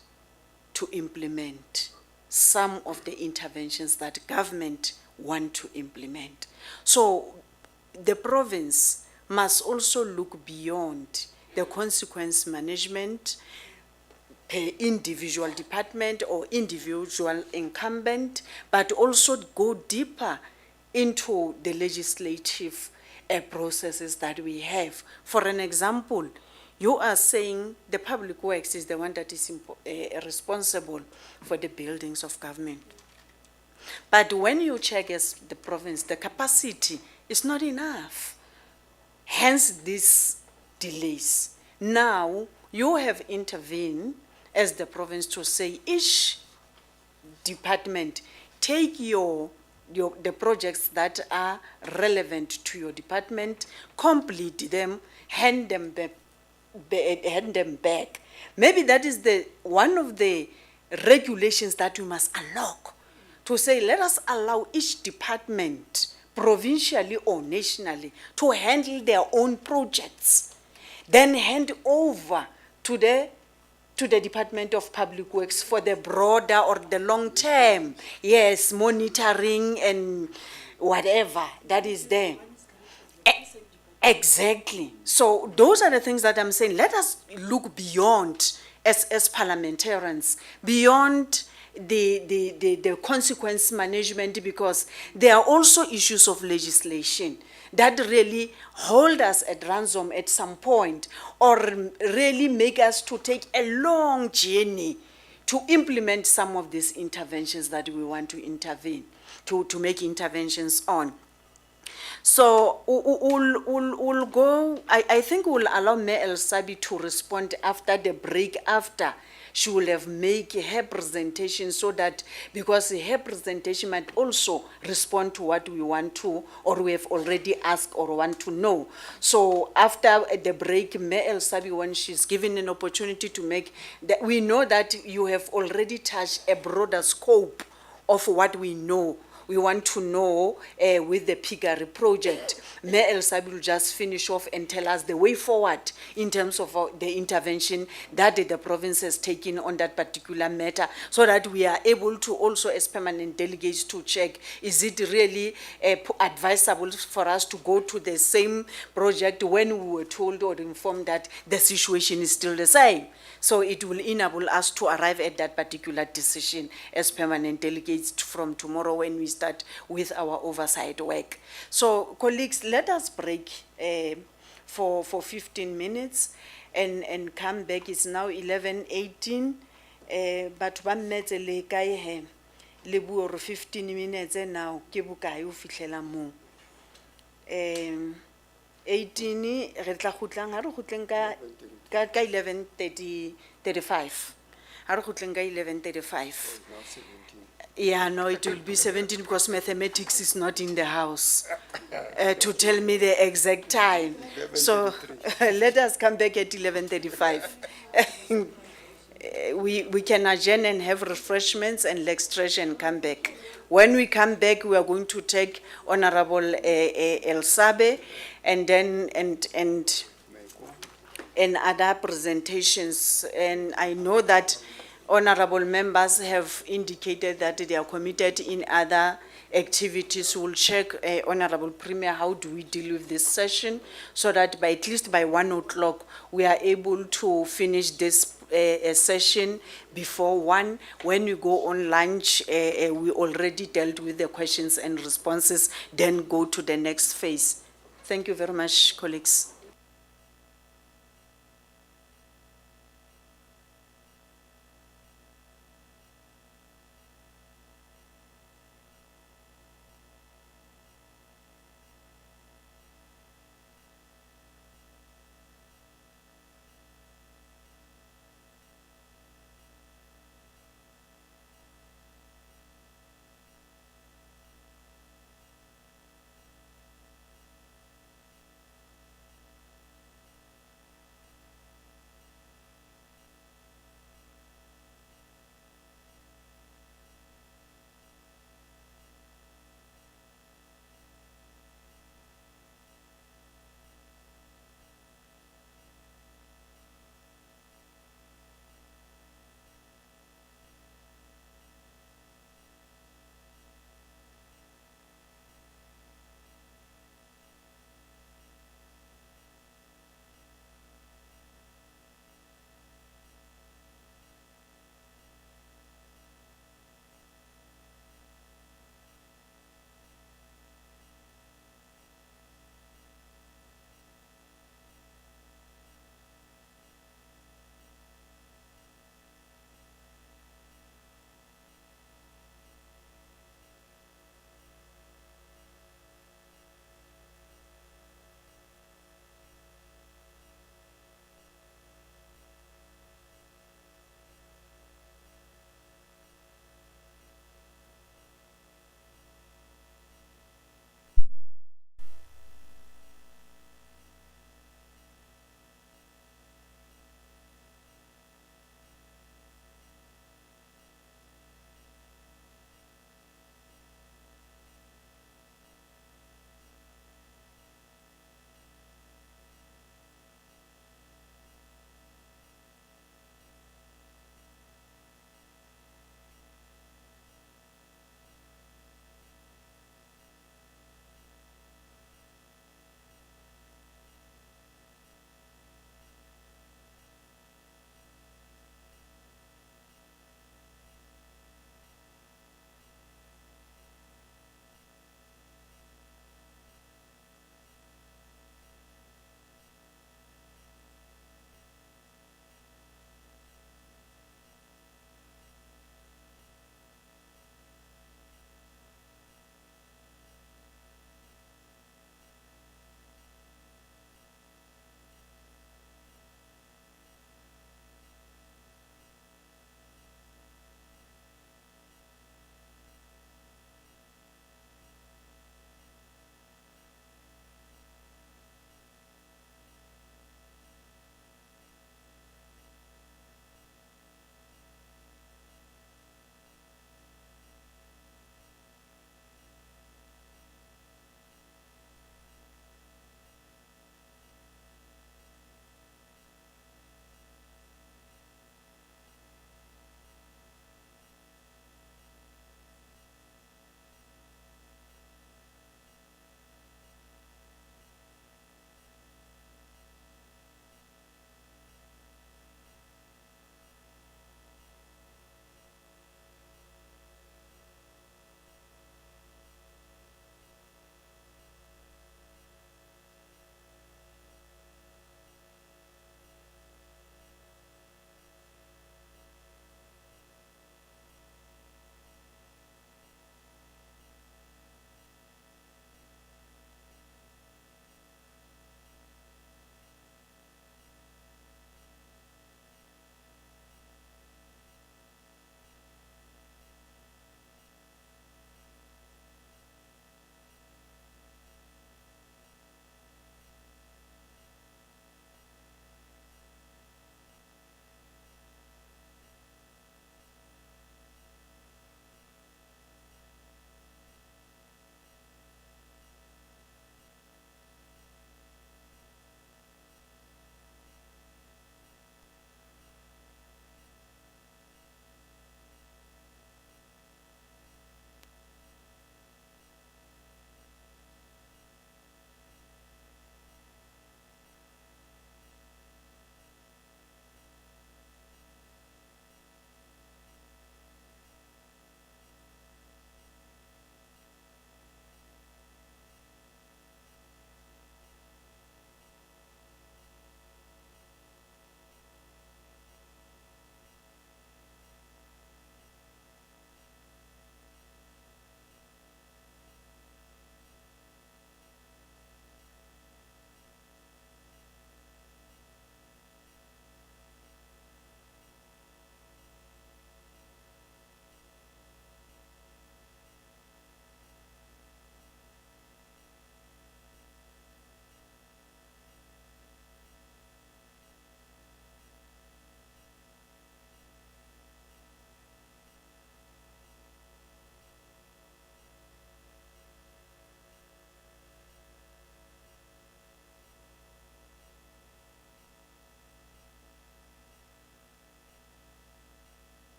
to implement some of the interventions that government want to implement. So the province must also look beyond the consequence management per individual department or individual incumbent, but also go deeper into the legislative processes that we have. For an example, you are saying the public works is the one that is responsible for the buildings of government. But when you check as the province, the capacity is not enough. Hence these delays. Now you have intervened as the province to say each department take the projects that are relevant to your department, complete them, hand them back. Maybe that is one of the regulations that we must unlock, to say let us allow each department, provincially or nationally, to handle their own projects, then hand over to the Department of Public Works for the broader or the long term, yes, monitoring and whatever that is there. Exactly. So those are the things that I'm saying. Let us look beyond, as parliamentarians, beyond the consequence management, because there are also issues of legislation that really hold us at ransom at some point, or really make us to take a long journey to implement some of these interventions that we want to intervene, to make interventions on. So we'll go, I think we'll allow Mayor El Sabi to respond after the break, after she will have made her presentation, so that, because her presentation might also respond to what we want to, or we have already asked or want to know. So after the break, Mayor El Sabi, when she's given an opportunity to make, that, we know that you have already touched a broader scope of what we know. We want to know with the Piggery project. Mayor El Sabi will just finish off and tell us the way forward in terms of the intervention that the province has taken on that particular matter, so that we are able to also, as permanent delegates, to check, is it really advisable for us to go to the same project when we were told or informed that the situation is still the same. So it will enable us to arrive at that particular decision as permanent delegates from tomorrow when we start with our oversight work. So colleagues, let us break for 15 minutes and come back. It's now 11:18. But one minute le kae he le buo re 15 minutes now ke bokae o fihlela mo. 18 re tla khutlang ha re khutleng ka 11:35. Ha re khutleng ka 11:35. Yeah, no, it will be 17 because mathematics is not in the house to tell me the exact time. So let us come back at 11:35. We can adjourn and have refreshments and leg stretch and come back. When we come back, we are going to take Honorable El Sabe and then and other presentations. And I know that honorable members have indicated that they are committed in other activities. We'll check, Honorable Premier, how do we deal with this session, so that by at least by 1 o'clock, we are able to finish this session before 1. When we go on lunch, we already dealt with the questions and responses, then go to the next phase. Thank you very much, colleagues.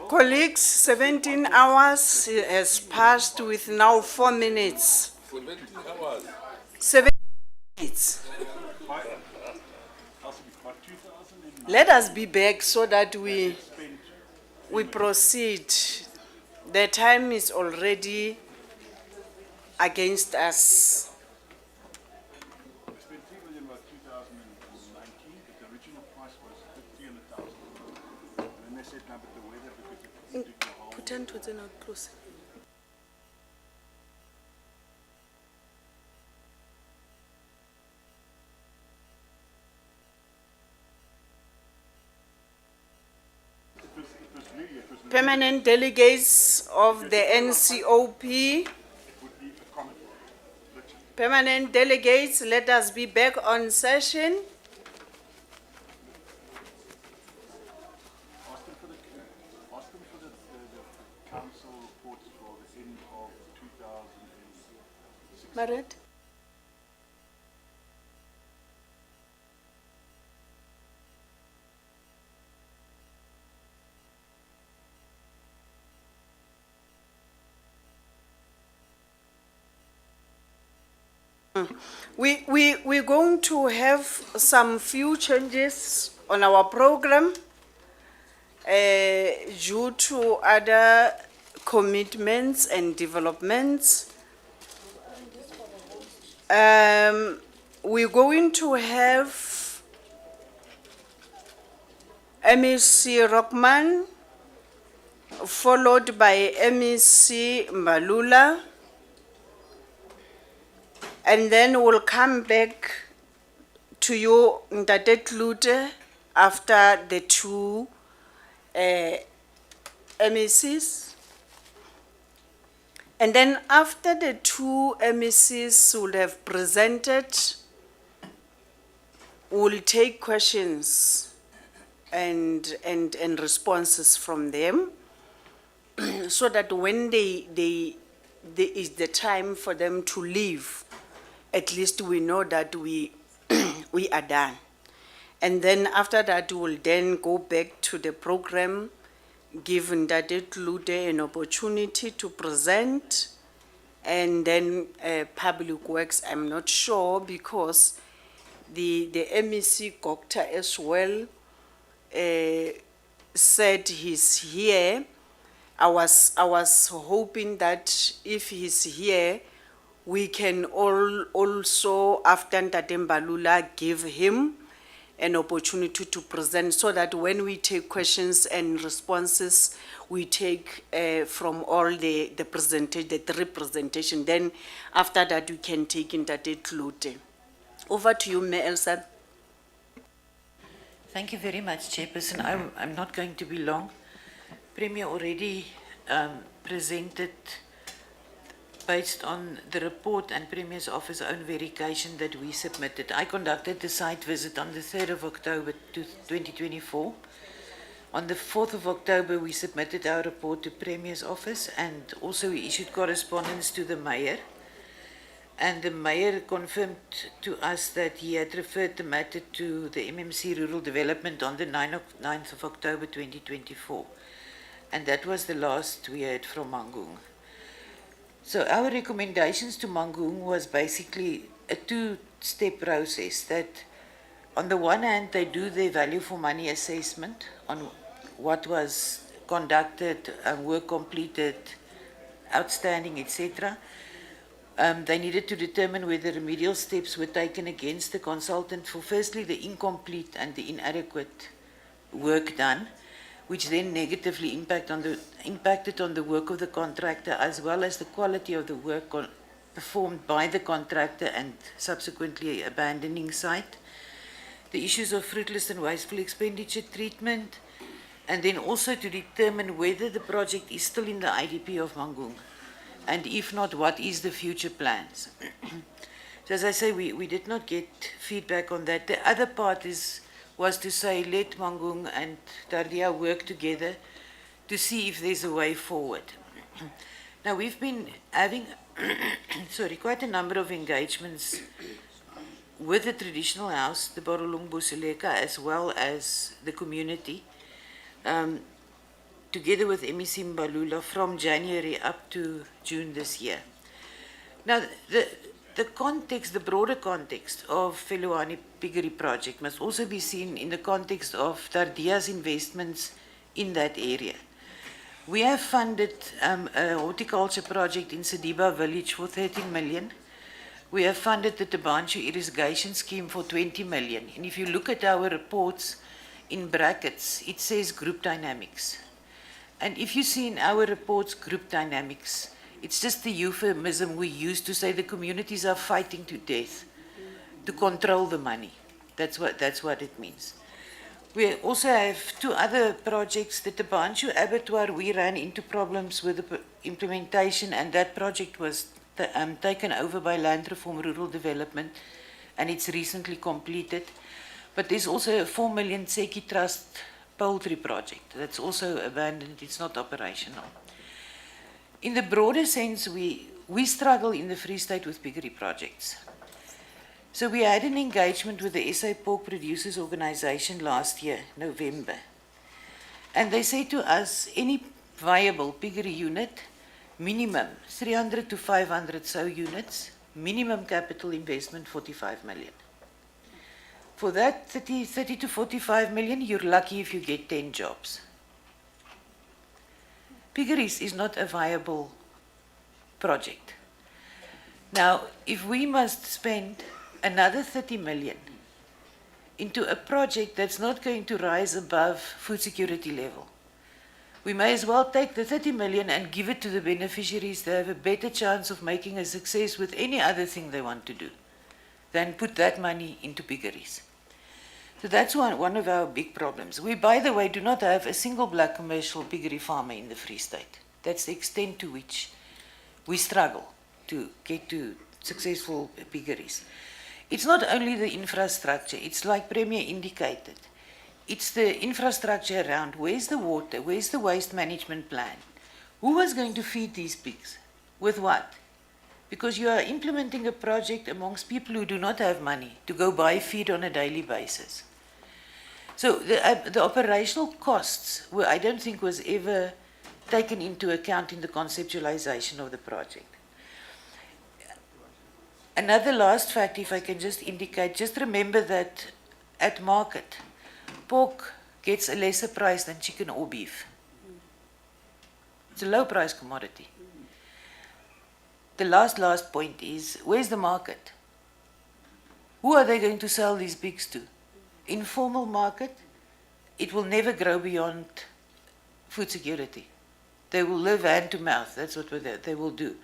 Colleagues, 17 hours has passed with now 4 minutes. 7 minutes. Let us be back so that we proceed. The time is already against us. We spent 3 million about 2019, but the original price was 300,000. And then they said, no, but the weather, because it was digging a hole. Put into it and close. Permanent delegates of the NCOP. Permanent delegates, let us be back on session. Ask them for the council reports for the end of 2006. Margaret? We're going to have some few changes on our program due to other commitments and developments. We're going to have MEC Rockman, followed by MEC Malula. And then we'll come back to you, Ntate Klute, after the two MECs. And then after the two MECs will have presented, we'll take questions and responses from them so that when there is the time for them to leave, at least we know that we are done. And then after that, we'll then go back to the program, given that it Lute an opportunity to present. And then Public Works, I'm not sure, because the MEC Gokta as well said he's here. I was hoping that if he's here, we can also, after Ntate Mbalula, give him an opportunity to present so that when we take questions and responses, we take from all the three presentations. Then after that, we can take Ntate Klute. Over to you, Ms. Elsa. Thank you very much, Chairperson. I'm not going to be long. Premier already presented, based on the report and Premier's office own verification that we submitted. I conducted the site visit on the 3rd of October 2024. On the 4th of October, we submitted our report to Premier's office, and also we issued correspondence to the Mayor. And the Mayor confirmed to us that he had referred the matter to the MMC Rural Development on the 9th of October 2024. And that was the last we heard from Mangung. So our recommendations to Mangung was basically a two-step process, that on the one hand, they do their value for money assessment on what was conducted, work completed, outstanding, etc. They needed to determine whether remedial steps were taken against the consultant for firstly the incomplete and the inadequate work done, which then negatively impacted on the work of the contractor as well as the quality of the work performed by the contractor and subsequently abandoning site. The issues of fruitless and wasteful expenditure treatment, and then also to determine whether the project is still in the IDP of Mangung, and if not, what is the future plans. So as I say, we did not get feedback on that. The other part was to say, let Mangung and Tardia work together to see if there's a way forward. Now, we've been having quite a number of engagements with the traditional house, the Borolong Buseleka, as well as the community. together with MEC Mbalula from January up to June this year. Now, the context, the broader context of Feluani Piggery project must also be seen in the context of Tardia's investments in that area. We have funded a horticulture project in Sediba village for 13 million. We have funded the Tabanchu irrigation scheme for 20 million. And if you look at our reports in brackets, it says group dynamics. And if you see in our reports group dynamics, it's just the euphemism we use to say the communities are fighting to death to control the money. That's what it means. We also have two other projects. The Tabanchu abattoir, we ran into problems with the implementation, and that project was taken over by Land Reform Rural Development, and it's recently completed. But there's also a 4 million Tseki Trust poultry project that's also abandoned. It's not operational. In the broader sense, we struggle in the Free State with piggery projects. So we had an engagement with the SA Pork Producers Organization last year, November. And they say to us, any viable piggery unit, minimum 300 to 500 sow units, minimum capital investment 45 million. For that 30 to 45 million, you're lucky if you get 10 jobs. Piggeries is not a viable project. Now, if we must spend another 30 million into a project that's not going to rise above food security level, we may as well take the 30 million and give it to the beneficiaries. They have a better chance of making a success with any other thing they want to do than put that money into piggeries. So that's one of our big problems. We, by the way, do not have a single black commercial piggery farmer in the Free State. That's the extent to which we struggle to get to successful piggeries. It's not only the infrastructure, it's like Premier indicated. It's the infrastructure around. Where's the water? Where's the waste management plan? Who was going to feed these pigs? With what? Because you are implementing a project amongst people who do not have money to go buy feed on a daily basis. So the operational costs, I don't think was ever taken into account in the conceptualization of the project. Another last fact, if I can just indicate, just remember that at market, pork gets a lesser price than chicken or beef. It's a low price commodity. The last point is, where's the market? Who are they going to sell these pigs to? Informal market, it will never grow beyond food security. They will live hand to mouth. That's what they will do.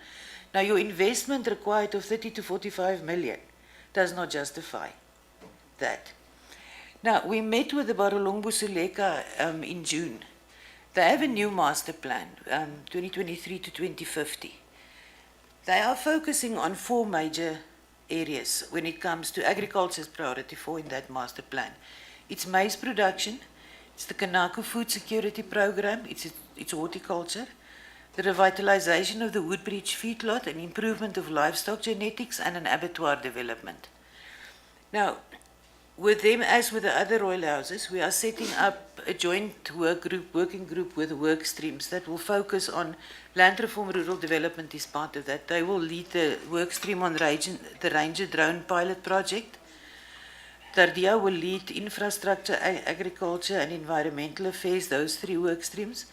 Now, your investment required of 30 to 45 million does not justify that. Now, we met with the Barolong Busuleka in June. They have a new master plan, 2023 to 2050. They are focusing on 4 major areas when it comes to agriculture's priority 4 in that master plan. It's maize production, it's the Kanaka food security program, it's horticulture, the revitalization of the Woodbridge feedlot, an improvement of livestock genetics, and an abattoir development. Now, with them, as with the other royal houses, we are setting up a joint working group with work streams that will focus on Land Reform Rural Development is part of that. They will lead the work stream on the Ranger Drone pilot project. Tardia will lead infrastructure, agriculture, and environmental affairs, those 3 work streams.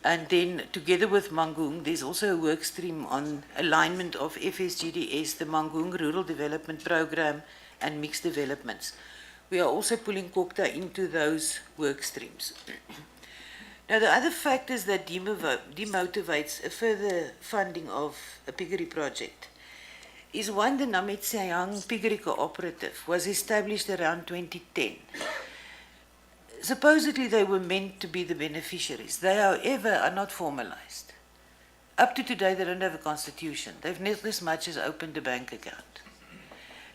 And then, together with Mangung, there's also a work stream on alignment of FSGDS, the Mangung Rural Development Program, and mixed developments. We are also pulling Kokta into those work streams. Now, the other factors that demotivates a further funding of a piggery project is one, the Nametsiang Piggery Cooperative was established around 2010. Supposedly they were meant to be the beneficiaries. They, however, are not formalized. Up to today, they don't have a constitution. They've not as much as opened a bank account.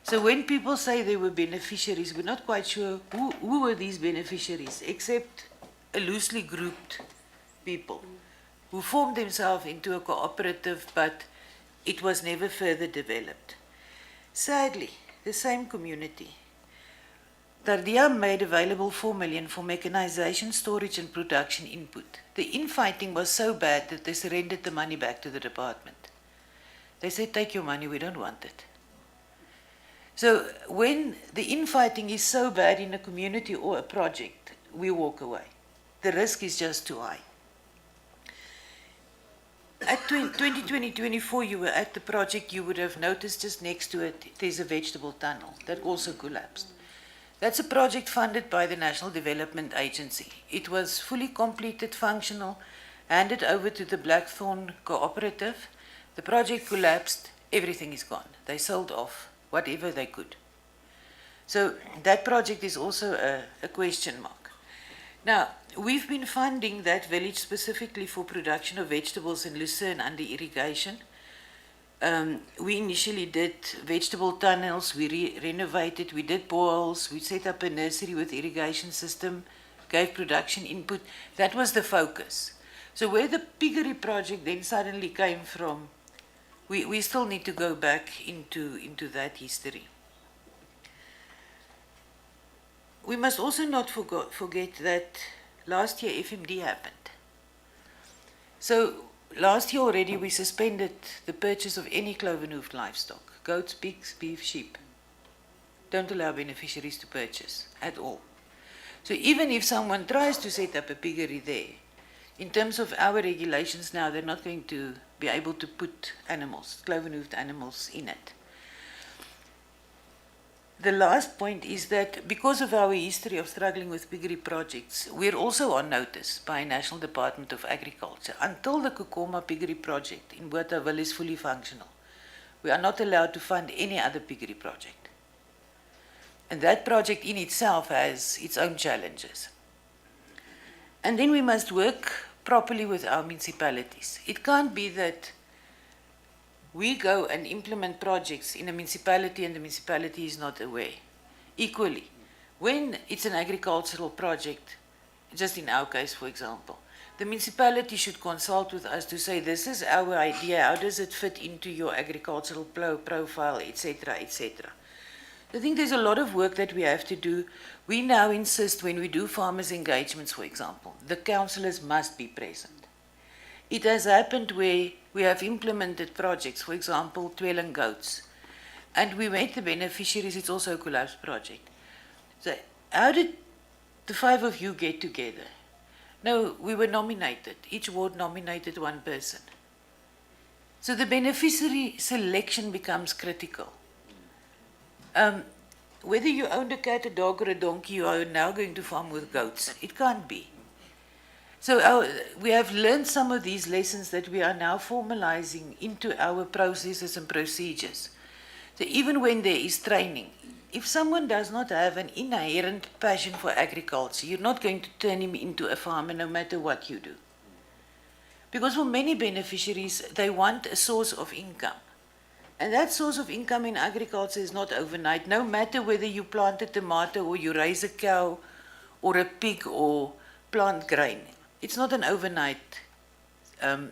So when people say they were beneficiaries, we're not quite sure who were these beneficiaries, except a loosely grouped people who formed themselves into a cooperative, but it was never further developed. Sadly, the same community Tardia made available 4 million for mechanization, storage and production input. The infighting was so bad that they surrendered the money back to the department. They said, take your money, we don't want it. So when the infighting is so bad in a community or a project, we walk away. The risk is just too high. At 2020-24, you were at the project, you would have noticed just next to it, there's a vegetable tunnel that also collapsed. That's a project funded by the National Development Agency. It was fully completed, functional, handed over to the Blackthorn Cooperative. The project collapsed, everything is gone. They sold off whatever they could. So that project is also a question mark. Now, we've been funding that village specifically for production of vegetables in Lucerne under irrigation. We initially did vegetable tunnels, we renovated, we did boreholes, we set up a nursery with irrigation system, gave production input. That was the focus. So where the piggery project then suddenly came from, we still need to go back into that history. We must also not forget that last year FMD happened. So last year already we suspended the purchase of any cloven-hoofed livestock, goats, pigs, beef, sheep. Don't allow beneficiaries to purchase at all. So even if someone tries to set up a piggery there, in terms of our regulations now, they're not going to be able to put animals, cloven-hoofed animals in it. The last point is that because of our history of struggling with piggery projects, we're also on notice by National Department of Agriculture. Until the Kokoma piggery project in Bothaville is fully functional, we are not allowed to fund any other piggery project. And that project in itself has its own challenges. And then we must work properly with our municipalities. It can't be that we go and implement projects in a municipality and the municipality is not aware. Equally, when it's an agricultural project, just in our case, for example, the municipality should consult with us to say, this is our idea, how does it fit into your agricultural profile, etc., etc. I think there's a lot of work that we have to do. We now insist when we do farmers' engagements, for example, the councillors must be present. It has happened where we have implemented projects, for example, Twelling goats, and we met the beneficiaries, it's also a collapsed project. So how did the 5 of you get together? No, we were nominated. Each ward nominated one person. So the beneficiary selection becomes critical. Whether you own a cat, a dog, or a donkey, you are now going to farm with goats. It can't be. So we have learned some of these lessons that we are now formalizing into our processes and procedures. So even when there is training, if someone does not have an inherent passion for agriculture, you're not going to turn him into a farmer no matter what you do. Because for many beneficiaries, they want a source of income. And that source of income in agriculture is not overnight, no matter whether you plant a tomato or you raise a cow or a pig or plant grain. It's not an overnight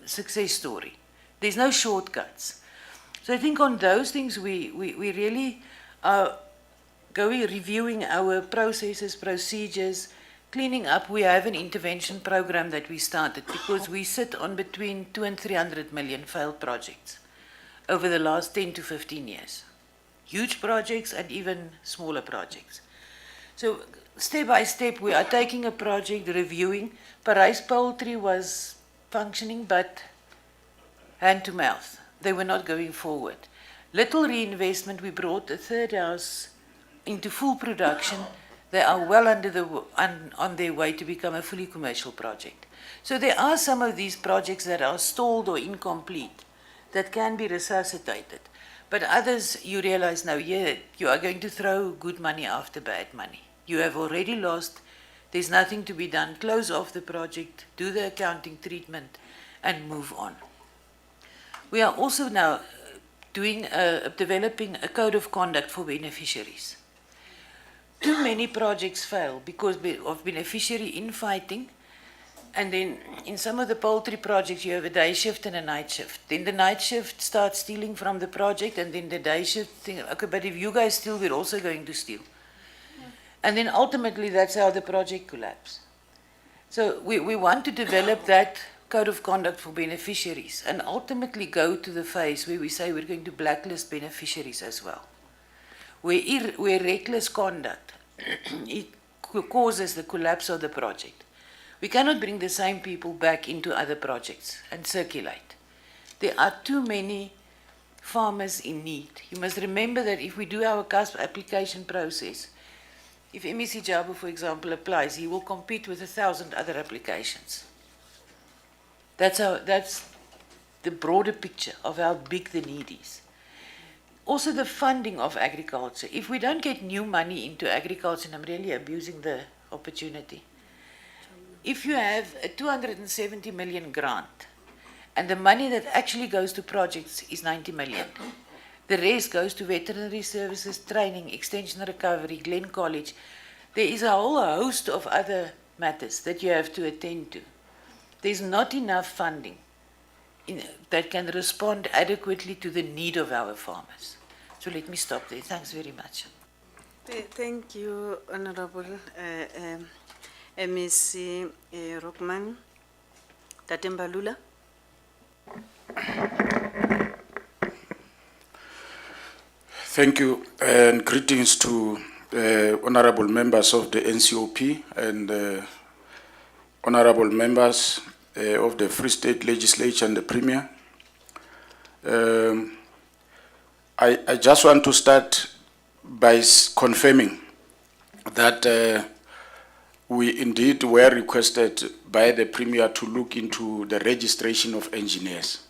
success story. There's no shortcuts. So I think on those things we really are reviewing our processes, procedures, cleaning up. We have an intervention program that we started because we sit on between 200 and 300 million failed projects over the last 10 to 15 years. Huge projects and even smaller projects. So step by step, we are taking a project, reviewing. Parys Poultry was functioning, but hand to mouth. They were not going forward. Little reinvestment, we brought a third house into full production. They are well on their way to become a fully commercial project. So there are some of these projects that are stalled or incomplete that can be resuscitated. But others, you realize now, yeah, you are going to throw good money after bad money. You have already lost. There's nothing to be done. Close off the project, do the accounting treatment, and move on. We are also now developing a code of conduct for beneficiaries. Too many projects fail because of beneficiary infighting. And then in some of the poultry projects, you have a day shift and a night shift. Then the night shift starts stealing from the project, and then the day shift thinks, okay, but if you guys steal, we're also going to steal. And then ultimately, that's how the project collapsed. So we want to develop that code of conduct for beneficiaries and ultimately go to the phase where we say we're going to blacklist beneficiaries as well. Where reckless conduct it causes the collapse of the project. We cannot bring the same people back into other projects and circulate. There are too many farmers in need. You must remember that if we do our CASP application process, if MEC Jabu, for example, applies, he will compete with 1,000 other applications. That's the broader picture of how big the need is. Also the funding of agriculture. If we don't get new money into agriculture, and I'm really abusing the opportunity, if you have a 270 million grant, and the money that actually goes to projects is 90 million, the rest goes to veterinary services, training, extension recovery, Glen College. There is a whole host of other matters that you have to attend to. There's not enough funding that can respond adequately to the need of our farmers. So let me stop there. Thanks very much. Thank you, Honorable MEC Rockman. Tatembalula. Thank you, and greetings to honorable members of the Ncop and honorable members of the Free State Legislature and the Premier. I just want to start by confirming that we indeed were requested by the Premier to look into the registration of engineers.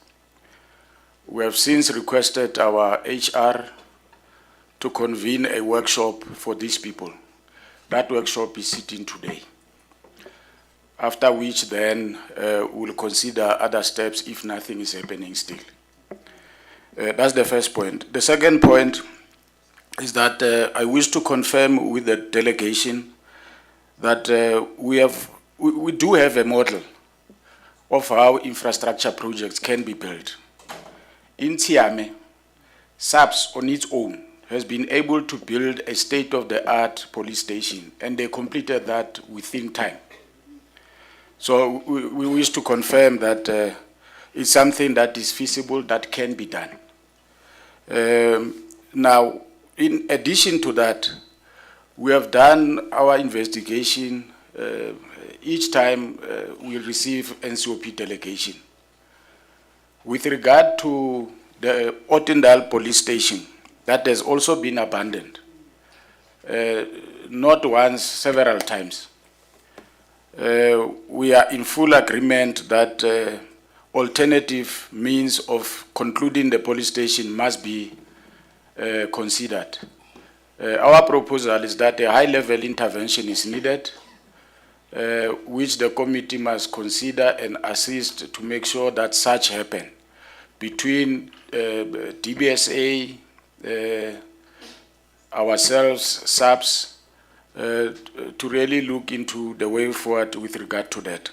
We have since requested our HR to convene a workshop for these people. That workshop is sitting today. After which then we'll consider other steps if nothing is happening still. That's the first point. The second point is that I wish to confirm with the delegation that we do have a model of how infrastructure projects can be built. In Tiame, SAPS on its own has been able to build a state-of-the-art police station, and they completed that within time. So we wish to confirm that it's something that is feasible, that can be done. Now, in addition to that, we have done our investigation each time we receive NCOP delegation. With regard to the Ottendal police station, that has also been abandoned, not once, several times. We are in full agreement that alternative means of concluding the police station must be considered. Our proposal is that a high-level intervention is needed, which the committee must consider and assist to make sure that such happen between DBSA, ourselves, SAPS, to really look into the way forward with regard to that.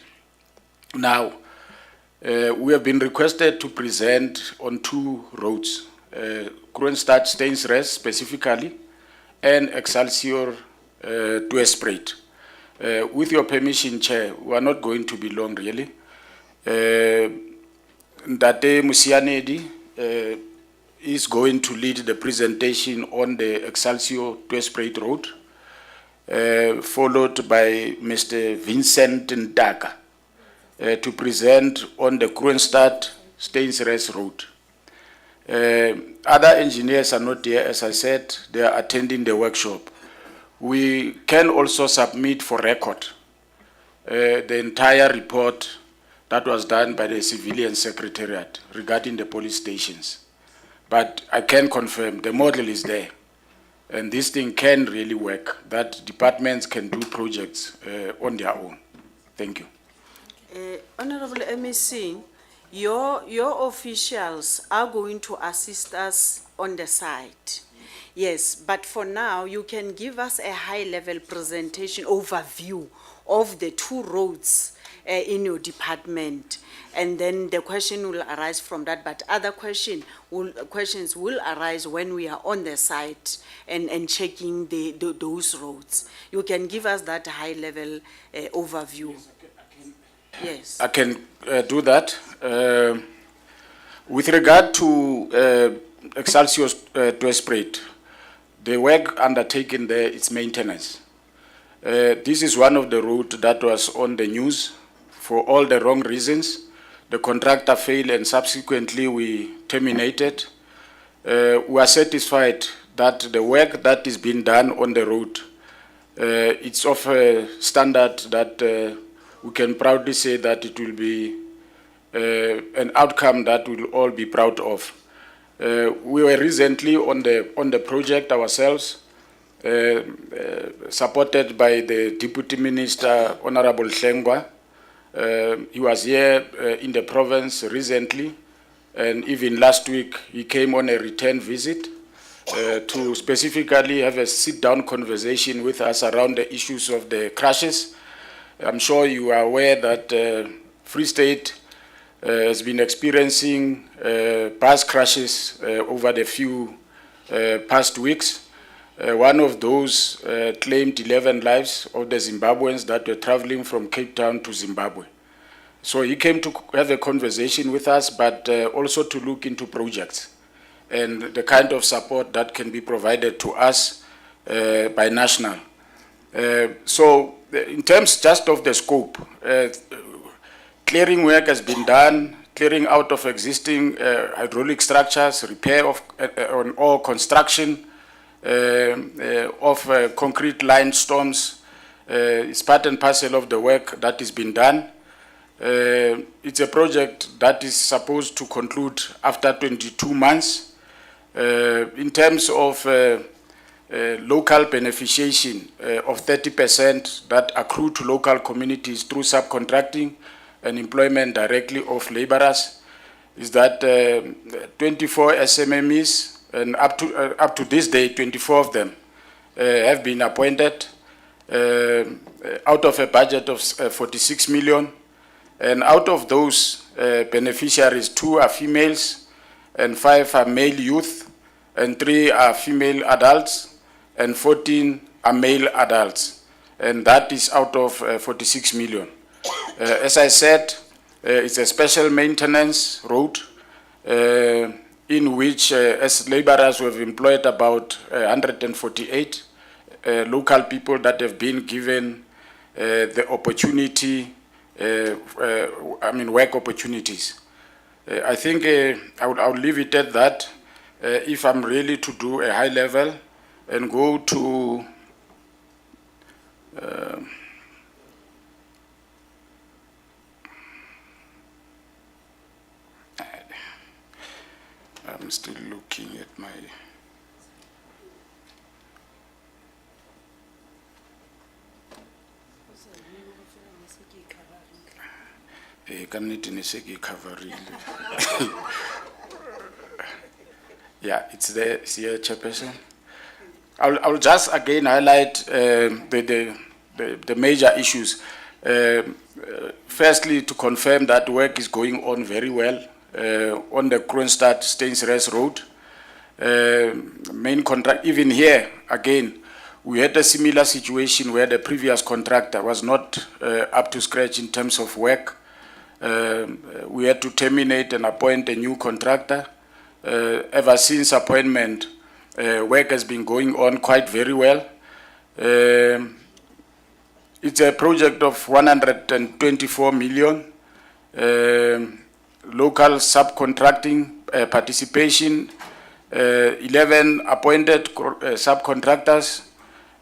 Now, we have been requested to present on two roads, Kroonstad Steinsres specifically, and Excelsior Dwespruit. With your permission, Chair, we are not going to be long, really. Ndate Musianedi is going to lead the presentation on the Excelsior Dwespruit Road, followed by Mr. Vincent Ndaka to present on the Kroonstad Steinsres Road. Other engineers are not here, as I said, they are attending the workshop. We can also submit for record the entire report that was done by the Civilian Secretariat regarding the police stations. But I can confirm the model is there, and this thing can really work, that departments can do projects on their own. Thank you. Honorable MEC, your officials are going to assist us on the site. Yes, but for now, you can give us a high-level presentation overview of the two roads in your department. And then the question will arise from that, but other questions will arise when we are on the site and checking those roads. You can give us that high-level overview. Yes. I can do that. With regard to Excelsior Twespruit, the work undertaken there is maintenance. This is one of the routes that was on the news for all the wrong reasons. The contractor failed and subsequently we terminated. We are satisfied that the work that is being done on the road, it's of a standard that we can proudly say that it will be an outcome that we'll all be proud of. We were recently on the project ourselves, supported by the Deputy Minister, Honorable Hlengwa. He was here in the province recently, and even last week he came on a return visit to specifically have a sit-down conversation with us around the issues of the crashes. I'm sure you are aware that Free State has been experiencing bus crashes over the few past weeks. One of those claimed 11 lives of the Zimbabweans that were traveling from Cape Town to Zimbabwe. So he came to have a conversation with us, but also to look into projects and the kind of support that can be provided to us by National. So in terms just of the scope, clearing work has been done, clearing out of existing hydraulic structures, repair of or construction of concrete line storms. It's part and parcel of the work that is being done. It's a project that is supposed to conclude after 22 months. In terms of local beneficiation of 30% that accrue to local communities through subcontracting and employment directly of laborers, is that 24 SMMEs, and up to this day, 24 of them have been appointed out of a budget of 46 million. And out of those beneficiaries, 2 are females, and 5 are male youth, and 3 are female adults, and 14 are male adults. And that is out of 46 million. As I said, it's a special maintenance road in which, as laborers, we've employed about 148 local people that have been given the opportunity, work opportunities. I think I would leave it at that. If I'm really to do a high level and go to I'm still looking at my covering. Yeah, it's there. It's here, Chairperson. I'll just again highlight the major issues. Firstly, to confirm that work is going on very well on the Kroonstad Steinsres Road. Main contract, even here, again, we had a similar situation where the previous contractor was not up to scratch in terms of work. We had to terminate and appoint a new contractor. Ever since appointment, work has been going on quite very well. It's a project of 124 million. Local subcontracting participation, 11 appointed subcontractors,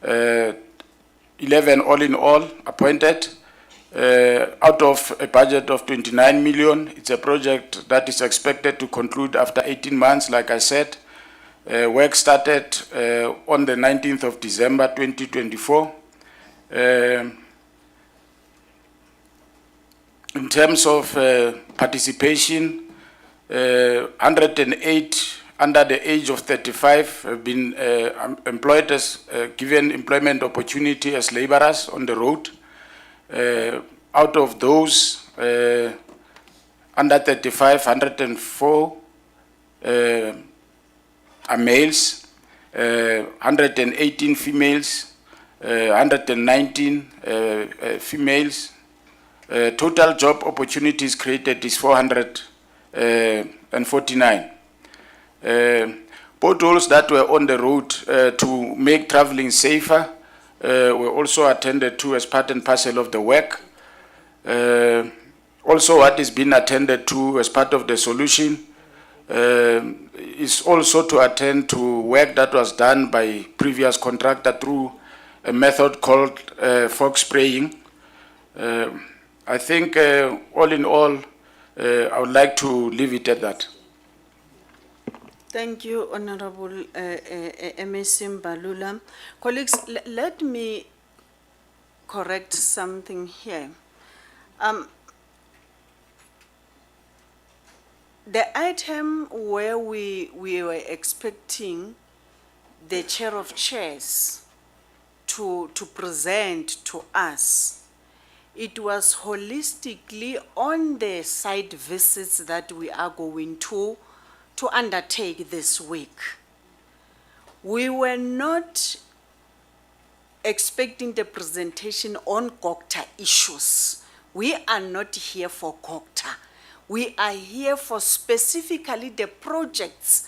11 all in all appointed, out of a budget of 29 million. It's a project that is expected to conclude after 18 months, like I said. Work started on the 19th of December 2024. In terms of participation, 108 under the age of 35 have been employed as given employment opportunity as laborers on the road. Out of those under 35, 104 are males, 118 females, 119 females. Total job opportunities created is 449. Potholes that were on the road to make traveling safer were also attended to as part and parcel of the work. Also, what is being attended to as part of the solution is also to attend to work that was done by previous contractor through a method called fog spraying. I think all in all, I would like to leave it at that. Thank you, Honorable M.A.C. Mbalula. Colleagues, let me correct something here. The item where we were expecting the chair of chairs to present to us, it was holistically on the site visits that we are going to undertake this week. We were not expecting the presentation on COCTA issues. We are not here for COCTA. We are here for specifically the projects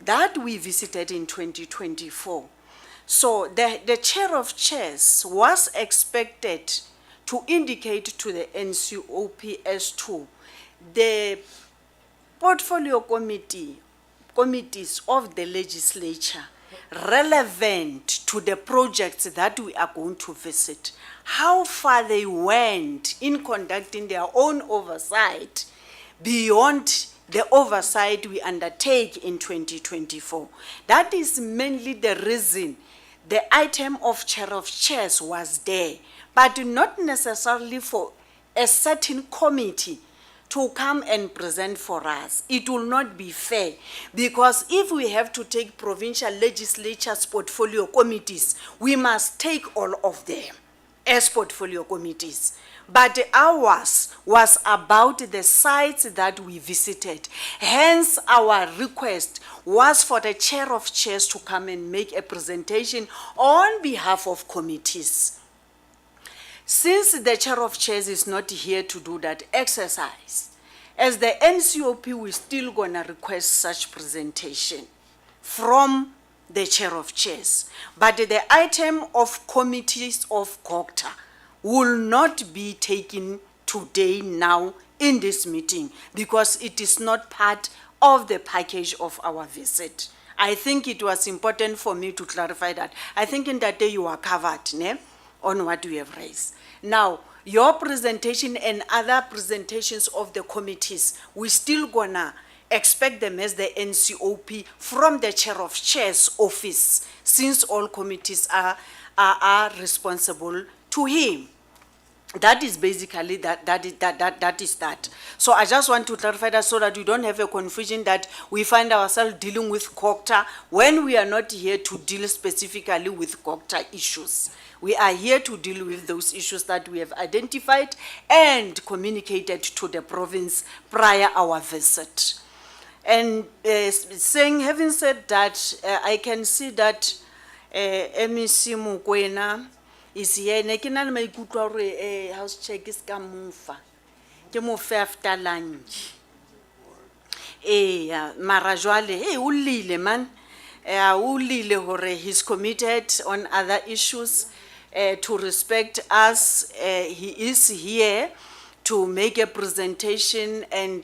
that we visited in 2024. So the chair of chairs was expected to indicate to the NCOP as to the portfolio committees of the legislature relevant to the projects that we are going to visit, how far they went in conducting their own oversight beyond the oversight we undertake in 2024. That is mainly the reason the item of chair of chairs was there, but not necessarily for a certain committee to come and present for us. It will not be fair, because if we have to take provincial legislatures portfolio committees, we must take all of them as portfolio committees. But ours was about the sites that we visited. Hence, our request was for the chair of chairs to come and make a presentation on behalf of committees. Since the chair of chairs is not here to do that exercise, as the NCOP, we're still gonna request such presentation from the chair of chairs. But the item of committees of COCTA will not be taken today now in this meeting, because it is not part of the package of our visit. I think it was important for me to clarify that. I think in that day you are covered, ne, on what we have raised. Now, your presentation and other presentations of the committees, we still gonna expect them as the NCOP from the chair of chairs office, since all committees are responsible to him. That is basically that is that. So I just want to clarify that so that you don't have a confusion that we find ourselves dealing with COCTA when we are not here to deal specifically with COCTA issues. We are here to deal with those issues that we have identified and communicated to the province prior our visit. And having said that, I can see that MEC Mokoena is here. Ne ke na le maikutlo a hore house check is ka mofa. Ke mo fe after lunch. Mara jwale, o lile man. O lile hore he's committed on other issues to respect us. He is here to make a presentation, and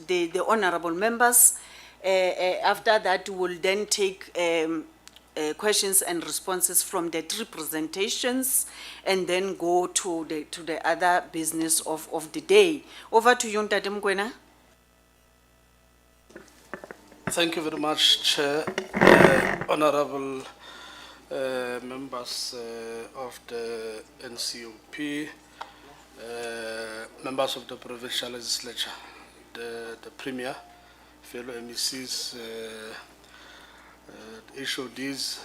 the honorable members after that will then take questions and responses from the three presentations, and then go to the other business of the day. Over to you, Ntate Mokoena. Thank you very much, Chair. Honorable members of the NCOP, members of the Provincial Legislature, the Premier, fellow MECs, HODs,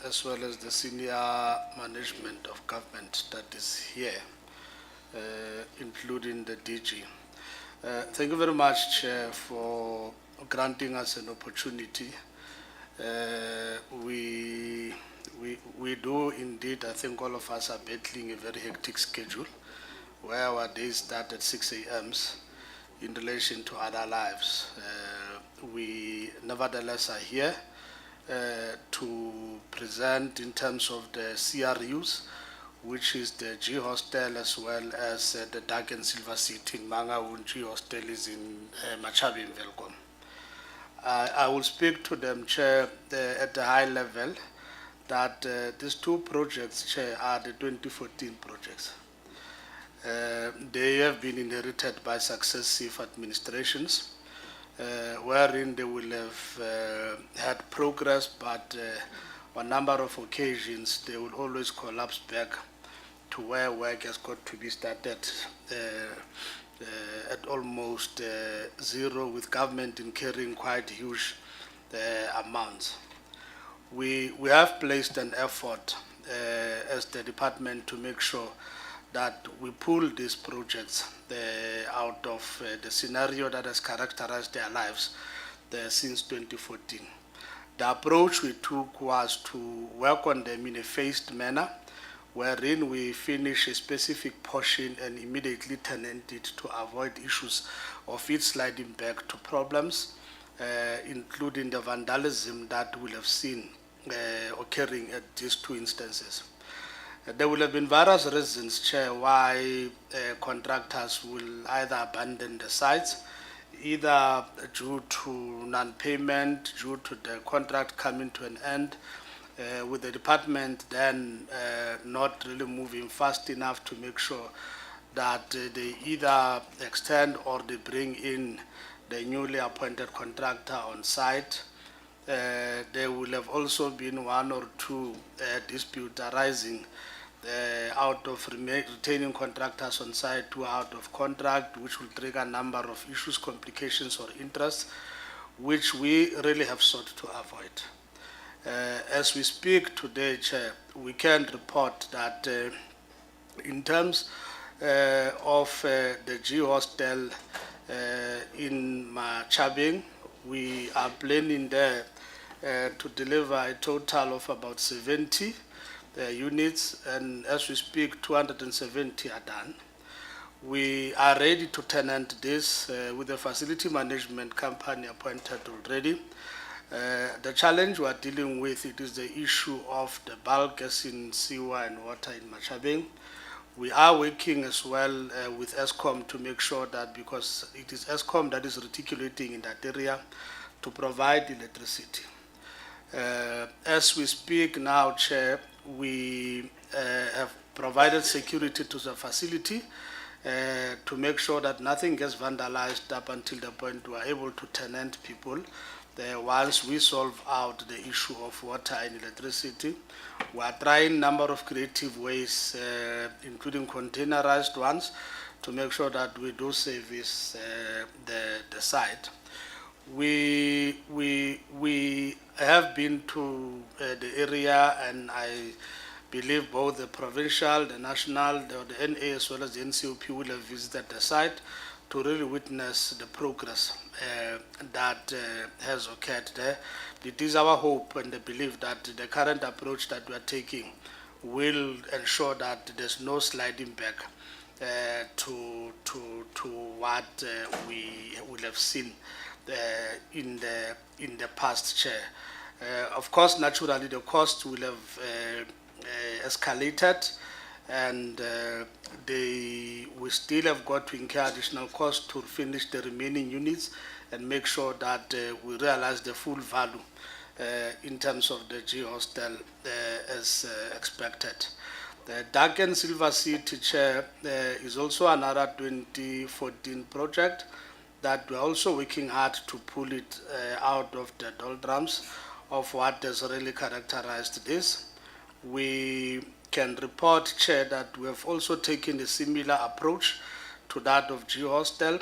as well as the senior management of government that is here, including the DG. Thank you very much, Chair, for granting us an opportunity. We do indeed, I think all of us are battling a very hectic schedule where our days start at 6 a.m. in relation to other lives. We nevertheless are here to present in terms of the CRUs, which is the G Hostel as well as the Dark and Silver City in Mangaung. G Hostel is in Machabim, Velkom. I will speak to them, Chair, at the high level, that these two projects, Chair, are the 2014 projects. They have been inherited by successive administrations, wherein they will have had progress, but on a number of occasions, they will always collapse back to where work has got to be started at almost zero, with government incurring quite huge amounts. We have placed an effort as the department to make sure that we pull these projects out of the scenario that has characterized their lives since 2014. The approach we took was to work on them in a phased manner, wherein we finish a specific portion and immediately tenant it to avoid issues of it sliding back to problems, including the vandalism that we have seen occurring at these two instances. There will have been various reasons, Chair, why contractors will either abandon the sites, either due to non-payment, due to the contract coming to an end, with the department then not really moving fast enough to make sure that they either extend or they bring in the newly appointed contractor on site. There will have also been one or two disputes arising out of retaining contractors on site who are out of contract, which will trigger a number of issues, complications, or interests, which we really have sought to avoid. As we speak today, Chair, we can report that in terms of the G Hostel in Machabeng, we are planning there to deliver a total of about 70 units, and as we speak, 270 are done. We are ready to tenant this with a facility management company appointed already. The challenge we are dealing with, it is the issue of the bulk gas in sewer and water in Machabeng. We are working as well with Ncop to make sure that, because it is Ncop that is reticulating in that area, to provide electricity. As we speak now, Chair, we have provided security to the facility to make sure that nothing gets vandalized up until the point we are able to tenant people. Once we solve out the issue of water and electricity, we are trying a number of creative ways, including containerized ones, to make sure that we do service the site. We have been to the area, and I believe both the provincial, the national, the NA as well as the Ncop will have visited the site to really witness the progress that has occurred there. It is our hope and the belief that the current approach that we are taking will ensure that there's no sliding back to what we will have seen in the past, Chair. Of course, naturally, the cost will have escalated, and we still have got to incur additional costs to finish the remaining units and make sure that we realize the full value in terms of the G Hostel as expected. The Dark and Silver City, Chair, is also another 2014 project that we're also working hard to pull it out of the doldrums of what has really characterized this. We can report, Chair, that we have also taken a similar approach to that of G Hostel,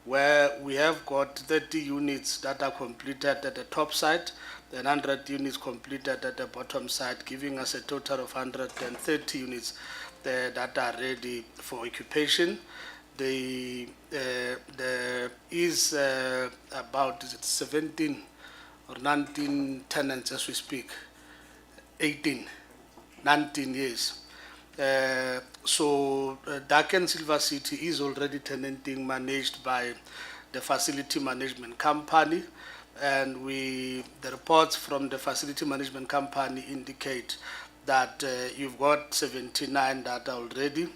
where we have got 30 units that are completed at the top side, and 100 units completed at the bottom side, giving us a total of 130 units that are ready for occupation. There is about 17 or 19 tenants as we speak. 18, 19 years. Dark and Silver City is already tenanting, managed by the facility management company, and the reports from the facility management company indicate that you've got 79 that are already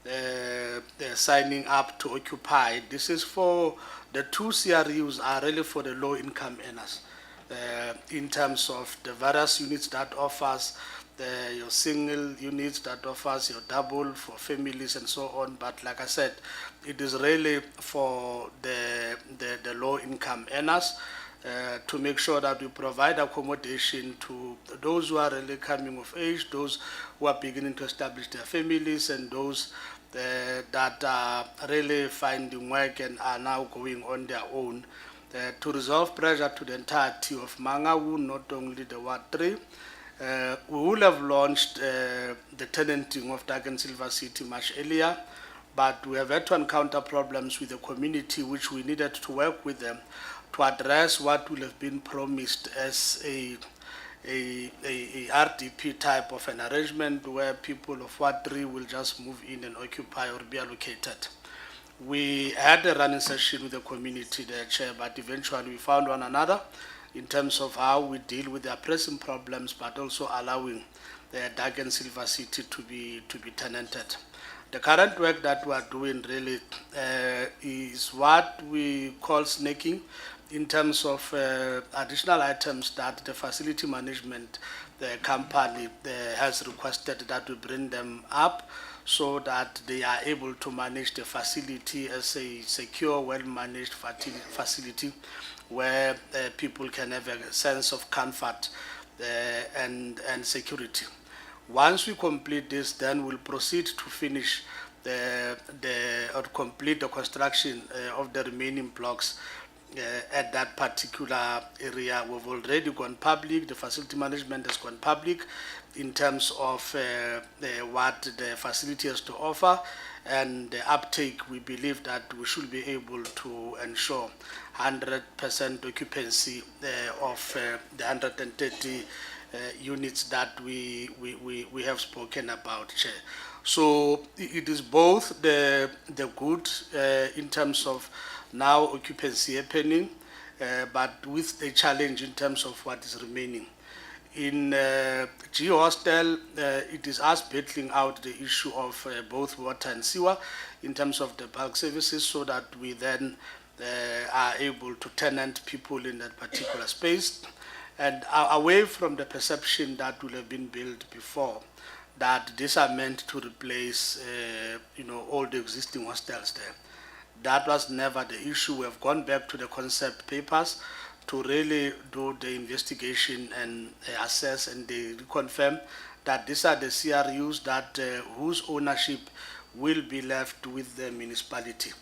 they're signing up to occupy. This is for the 2 CRUs are really for the low income earners. In terms of the various units that offers, your single units that offers, your double for families and so on. But like I said, it is really for the low income earners to make sure that we provide accommodation to those who are really coming of age, those who are beginning to establish their families, and those that are really finding work and are now going on their own. To resolve pressure to the entirety of Mangaung, not only the Ward 3, we will have launched the tenanting of Dark and Silver City much earlier, but we have had to encounter problems with the community, which we needed to work with them to address what will have been promised as a RDP type of an arrangement where people of Ward 3 will just move in and occupy or be allocated. We had a running session with the community there, Chair, but eventually we found one another in terms of how we deal with their pressing problems, but also allowing the Dark and Silver City to be tenanted. The current work that we are doing really is what we call snaking, in terms of additional items that the facility management company has requested that we bring them up, so that they are able to manage the facility as a secure, well-managed facility where people can have a sense of comfort and security. Once we complete this, then we'll proceed to finish or complete the construction of the remaining blocks at that particular area. We've already gone public, the facility management has gone public in terms of what the facility has to offer, and the uptake. We believe that we should be able to ensure 100% occupancy of the 130 units that we have spoken about, Chair. So it is both the good in terms of now occupancy happening, but with the challenge in terms of what is remaining. In G Hostel, it is us battling out the issue of both water and sewer in terms of the bulk services, so that we then are able to tenant people in that particular space, and away from the perception that will have been built before, that these are meant to replace all the existing hostels there. That was never the issue. We have gone back to the concept papers to really do the investigation and assess, and they confirm that these are the CRUs that whose ownership will be left with the municipality,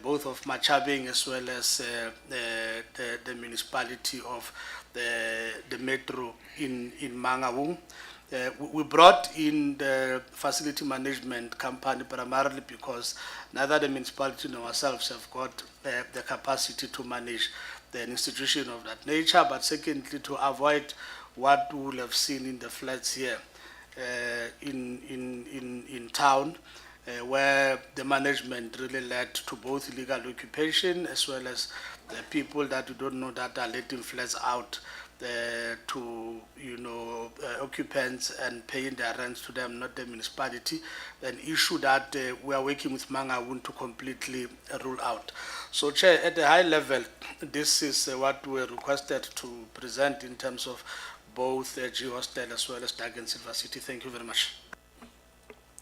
both of Machabeng as well as the municipality of the metro in Mangaung. We brought in the facility management company primarily because neither the municipality nor ourselves have got the capacity to manage an institution of that nature, but secondly, to avoid what we will have seen in the flats here in town, where the management really led to both illegal occupation as well as the people that we don't know that are letting flats out to occupants and paying their rents to them, not the municipality, an issue that we are working with Mangaung to completely rule out. So, Chair, at a high level, this is what we are requested to present in terms of both G Hostel as well as Dark and Silver City. Thank you very much.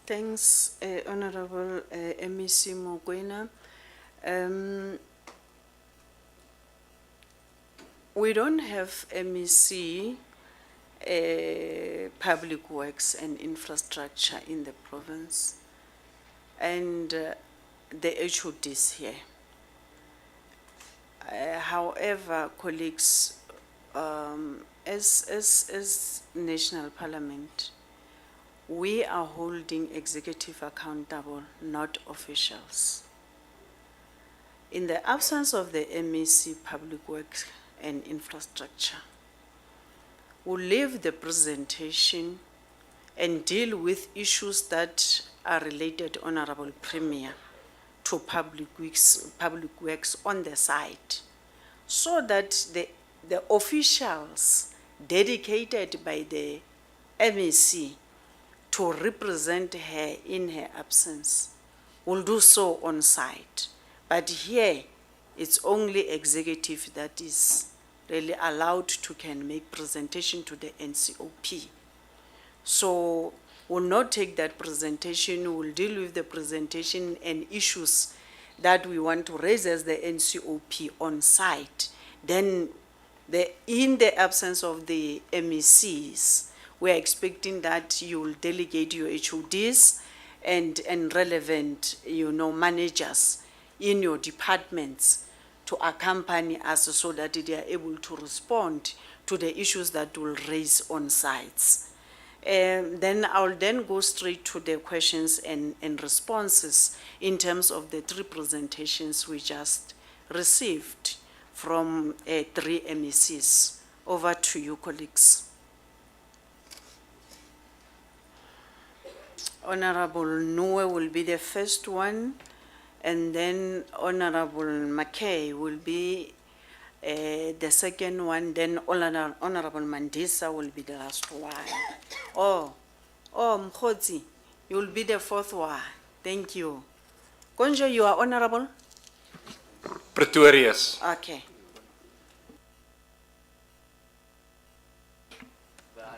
Thanks, Honorable MEC Mokoena. We don't have MEC public works and infrastructure in the province, and the HOD is here. However, colleagues, as National Parliament, we are holding executive accountable, not officials. In the absence of the MEC Public Works and Infrastructure, we'll leave the presentation and deal with issues that are related, Honorable Premier, to public works on the side, so that the officials dedicated by the MEC to represent her in her absence will do so on site. But here, it's only executive that is really allowed to can make presentation to the NCOP. So we'll not take that presentation, we'll deal with the presentation and issues that we want to raise as the NCOP on site. Then in the absence of the MECs, we're expecting that you will delegate your HODs and relevant, managers in your departments to accompany us so that they are able to respond to the issues that will raise on sites. Then I'll then go straight to the questions and responses in terms of the three presentations we just received from 3 MECs. Over to you, colleagues. Honorable Noe will be the first one, and then Honorable McKay will be the second one, then Honorable Mandisa will be the last one. Oh, Mkhotsi, you will be the fourth one. Thank you. Konjo, you are honorable? Pretorius. Okay.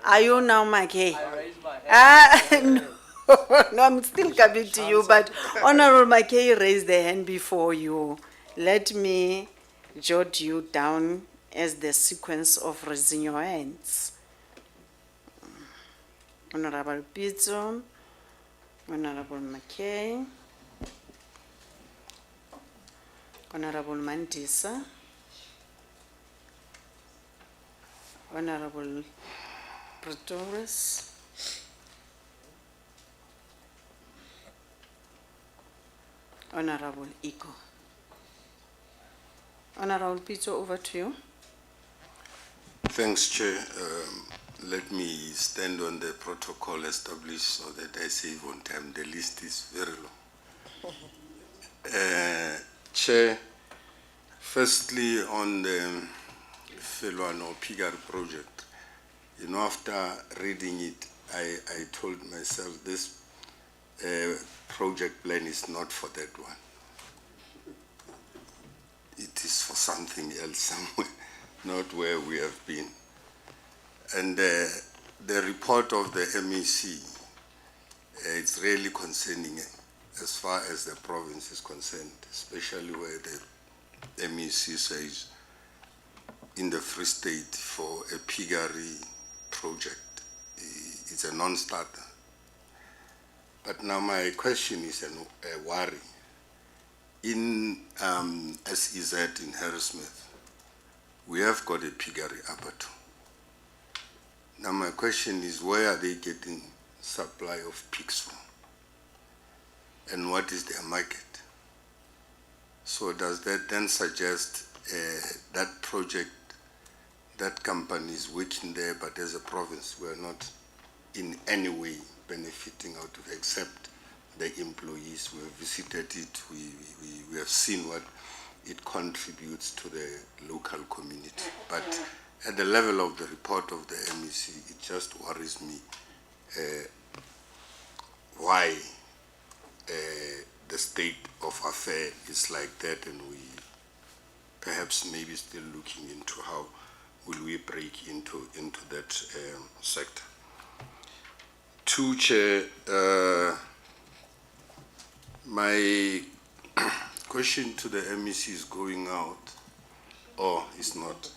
Are you now, McKay? I raised my hand. No, I'm still coming to you, but Honorable McKay raised the hand before you. Let me jot you down as the sequence of raising your hands. Honorable Pizzo, Honorable McKay, Honorable Mandisa, Honorable Pretorius, Honorable Iko. Honorable Pizzo, over to you. Thanks, Chair. Let me stand on the protocol established so that I save on time. The list is very long. Chair, firstly on the Felwano Pigari project, after reading it, I told myself this project plan is not for that one. It is for something else somewhere, not where we have been. And the report of the MEC, it's really concerning as far as the province is concerned, especially where the MEC says in the Free State for a piggery project, it's a non-starter. But now my question is a worry. In SEZ in Harrismith, we have got a piggery abattoir. Now my question is, where are they getting supply of pigs from? And what is their market? So does that then suggest that project, that company is working there, but as a province, we're not in any way benefiting out of, except the employees? We have visited it, we have seen what it contributes to the local community. But at the level of the report of the MEC, it just worries me why the state of affair is like that, and we perhaps maybe still looking into how will we break into that sector. Two, Chair, my question to the MEC is going out, or it's not.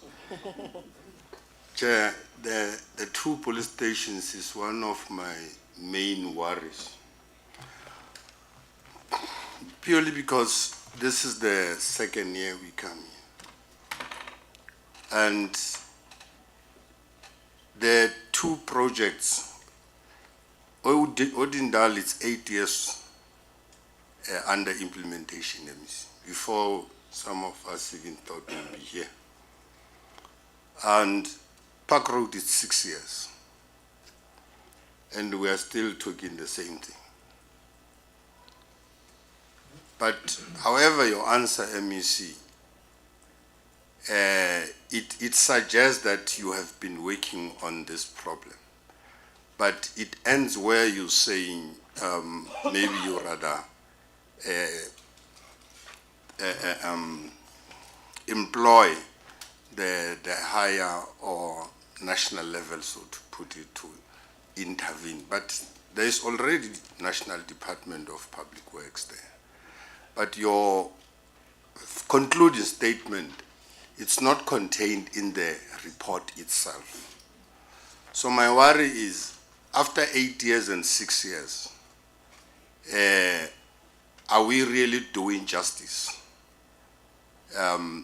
Chair, the two police stations is one of my main worries. Purely because this is the second year we come here. And the two projects, Odindal, it's 8 years under implementation, before some of us even thought we'd be here. And Park Road is 6 years. And we are still talking the same thing. But however your answer, MEC, it suggests that you have been working on this problem. But it ends where you're saying maybe you rather employ the higher or national level, so to put it, to intervene. But there is already National Department of Public Works there. But your concluding statement, it's not contained in the report itself. So my worry is, after 8 years and 6 years, are we really doing justice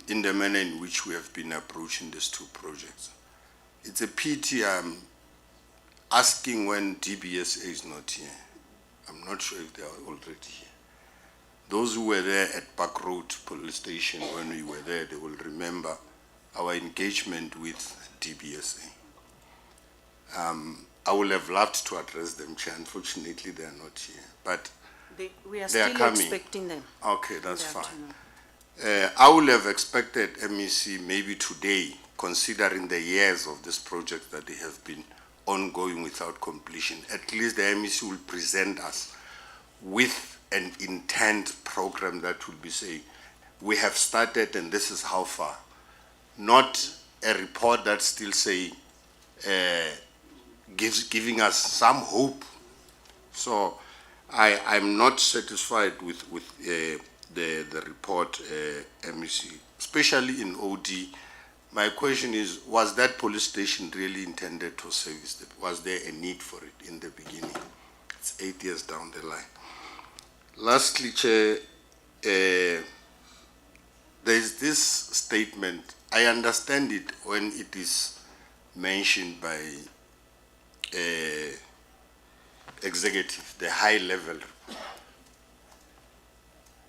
in the manner in which we have been approaching these two projects? It's a pity I'm asking when DBSA is not here. I'm not sure if they are already here. Those who were there at Park Road Police Station when we were there, they will remember our engagement with DBSA. I would have loved to address them, Chair. Unfortunately, they are not here. But We are they are still coming. expecting them. Okay, that's in the fine. afternoon. I would have expected MEC maybe today, considering the years of this project that they have been ongoing without completion, at least the MEC will present us with an intent program that will be saying, we have started and this is how far. Not a report that still say, giving us some hope. So I'm not satisfied with the report, MEC, especially in OD. My question is, was that police station really intended to service? Was there a need for it in the beginning? It's 8 years down the line. Lastly, Chair, there is this statement. I understand it when it is mentioned by executive, the high level.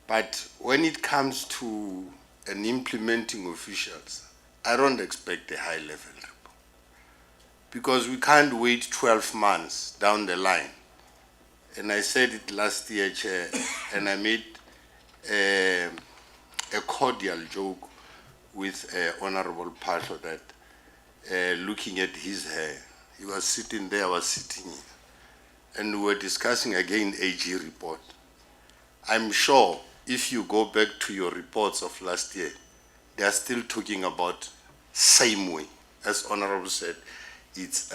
But when it comes to an implementing officials, I don't expect a high level report. Because we can't wait 12 months down the line. And I said it last year, Chair, and I made a cordial joke with Honorable Pasho that looking at his hair, he was sitting there, I was sitting here, and we were discussing again AG report. I'm sure if you go back to your reports of last year, they are still talking about same way. As Honorable said, it's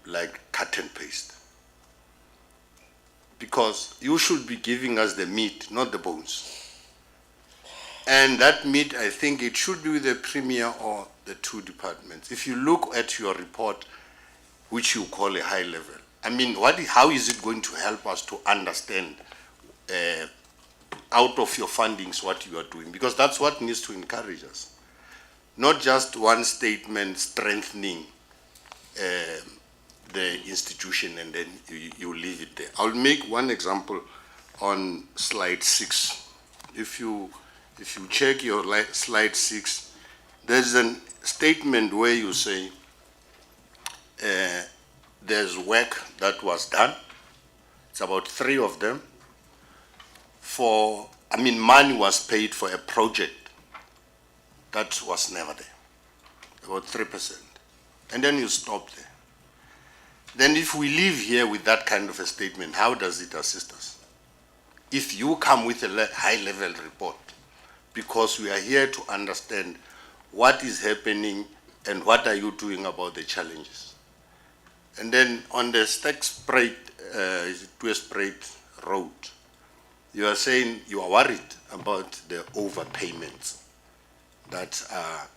like cut and paste. Because you should be giving us the meat, not the bones. And that meat, I think it should be with the Premier or the two departments. If you look at your report, which you call a high level, I mean, how is it going to help us to understand out of your fundings what you are doing? Because that's what needs to encourage us. Not just one statement strengthening the institution and then you leave it there. I'll make one example on slide 6. If you check your slide 6, there's a statement where you say there's work that was done. It's about 3 of them. Money was paid for a project that was never there, about 3%. And then you stop there. Then if we live here with that kind of a statement, how does it assist us? If you come with a high-level report, because we are here to understand what is happening and what are you doing about the challenges. And then on the Twespreit Road, you are saying you are worried about the overpayments that are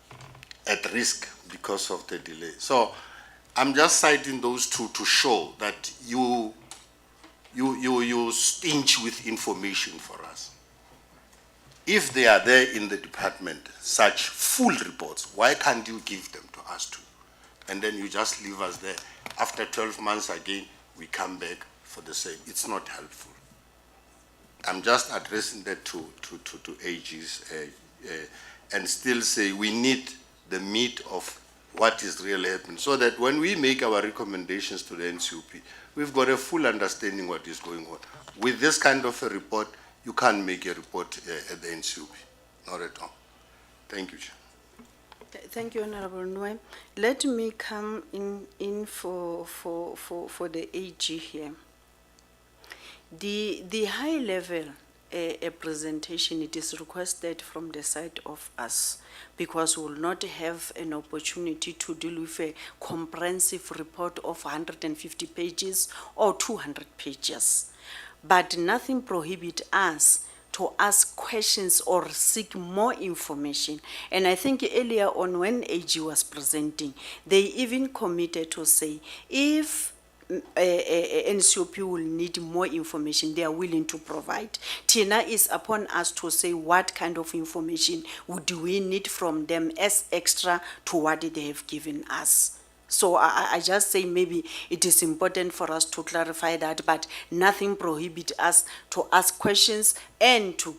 at risk because of the delay. So I'm just citing those two to show that you stinch with information for us. If they are there in the department, such full reports, why can't you give them to us too? And then you just leave us there. After 12 months again, we come back for the same. It's not helpful. I'm just addressing that to AGs and still say we need the meat of what is really happening, so that when we make our recommendations to the NCOP, we've got a full understanding what is going on. With this kind of a report, you can't make a report at the NCOP, not at all. Thank you, Chair. Thank you, Honorable Nwe. Let me come in for the AG here. The high level a presentation, it is requested from the side of us because we will not have an opportunity to deal with a comprehensive report of 150 pages or 200 pages. But nothing prohibits us to ask questions or seek more information. And I think earlier on when AG was presenting, they even committed to say, if NCOP will need more information, they are willing to provide. Tina is upon us to say what kind of information would we need from them as extra to what they have given us. So I just say maybe it is important for us to clarify that, but nothing prohibits us to ask questions and to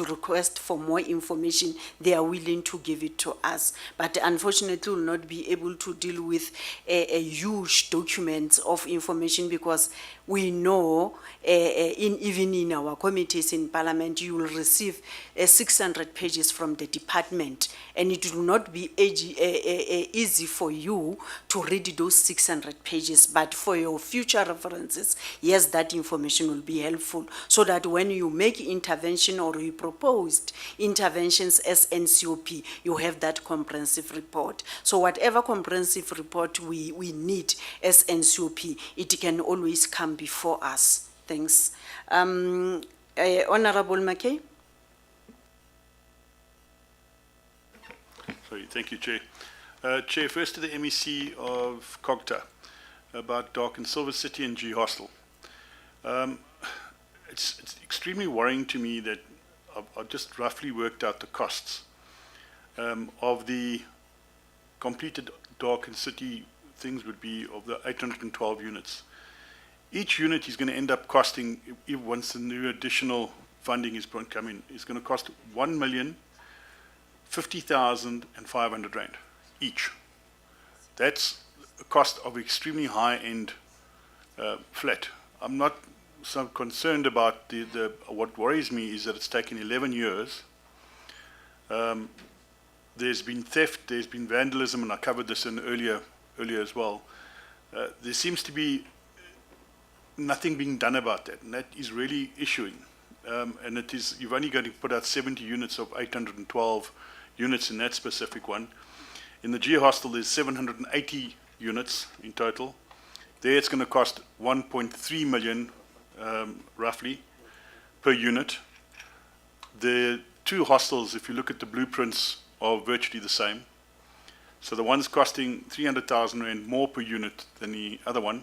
request for more information. They are willing to give it to us, but unfortunately will not be able to deal with a huge documents of information, because we know even in our committees in Parliament, you will receive 600 pages from the department, and it will not be easy for you to read those 600 pages, but for your future references, yes, that information will be helpful, so that when you make intervention or you proposed interventions as NCOP, you have that comprehensive report. So whatever comprehensive report we need as NCOP, it can always come before us. Thanks. Honorable McKay. Sorry, thank you, Chair. Chair, first to the MEC of COGTA about Dark and Silver City and G Hostel. It's extremely worrying to me that I've just roughly worked out the costs of the completed Dark and City things would be of the 812 units. Each unit is going to end up costing, once the new additional funding is come in, is going to cost 1,050,500 rand each. That's a cost of extremely high-end flat. I'm not so concerned about what worries me is that it's taken 11 years. There's been theft, there's been vandalism, and I covered this in earlier as well. There seems to be nothing being done about that, and that is really issuing. And it is, you've only got to put out 70 units of 812 units in that specific one. In the G Hostel, there's 780 units in total. There it's going to cost 1.3 million, roughly, per unit. The two hostels, if you look at the blueprints, are virtually the same. So the one's costing 300,000 rand more per unit than the other one.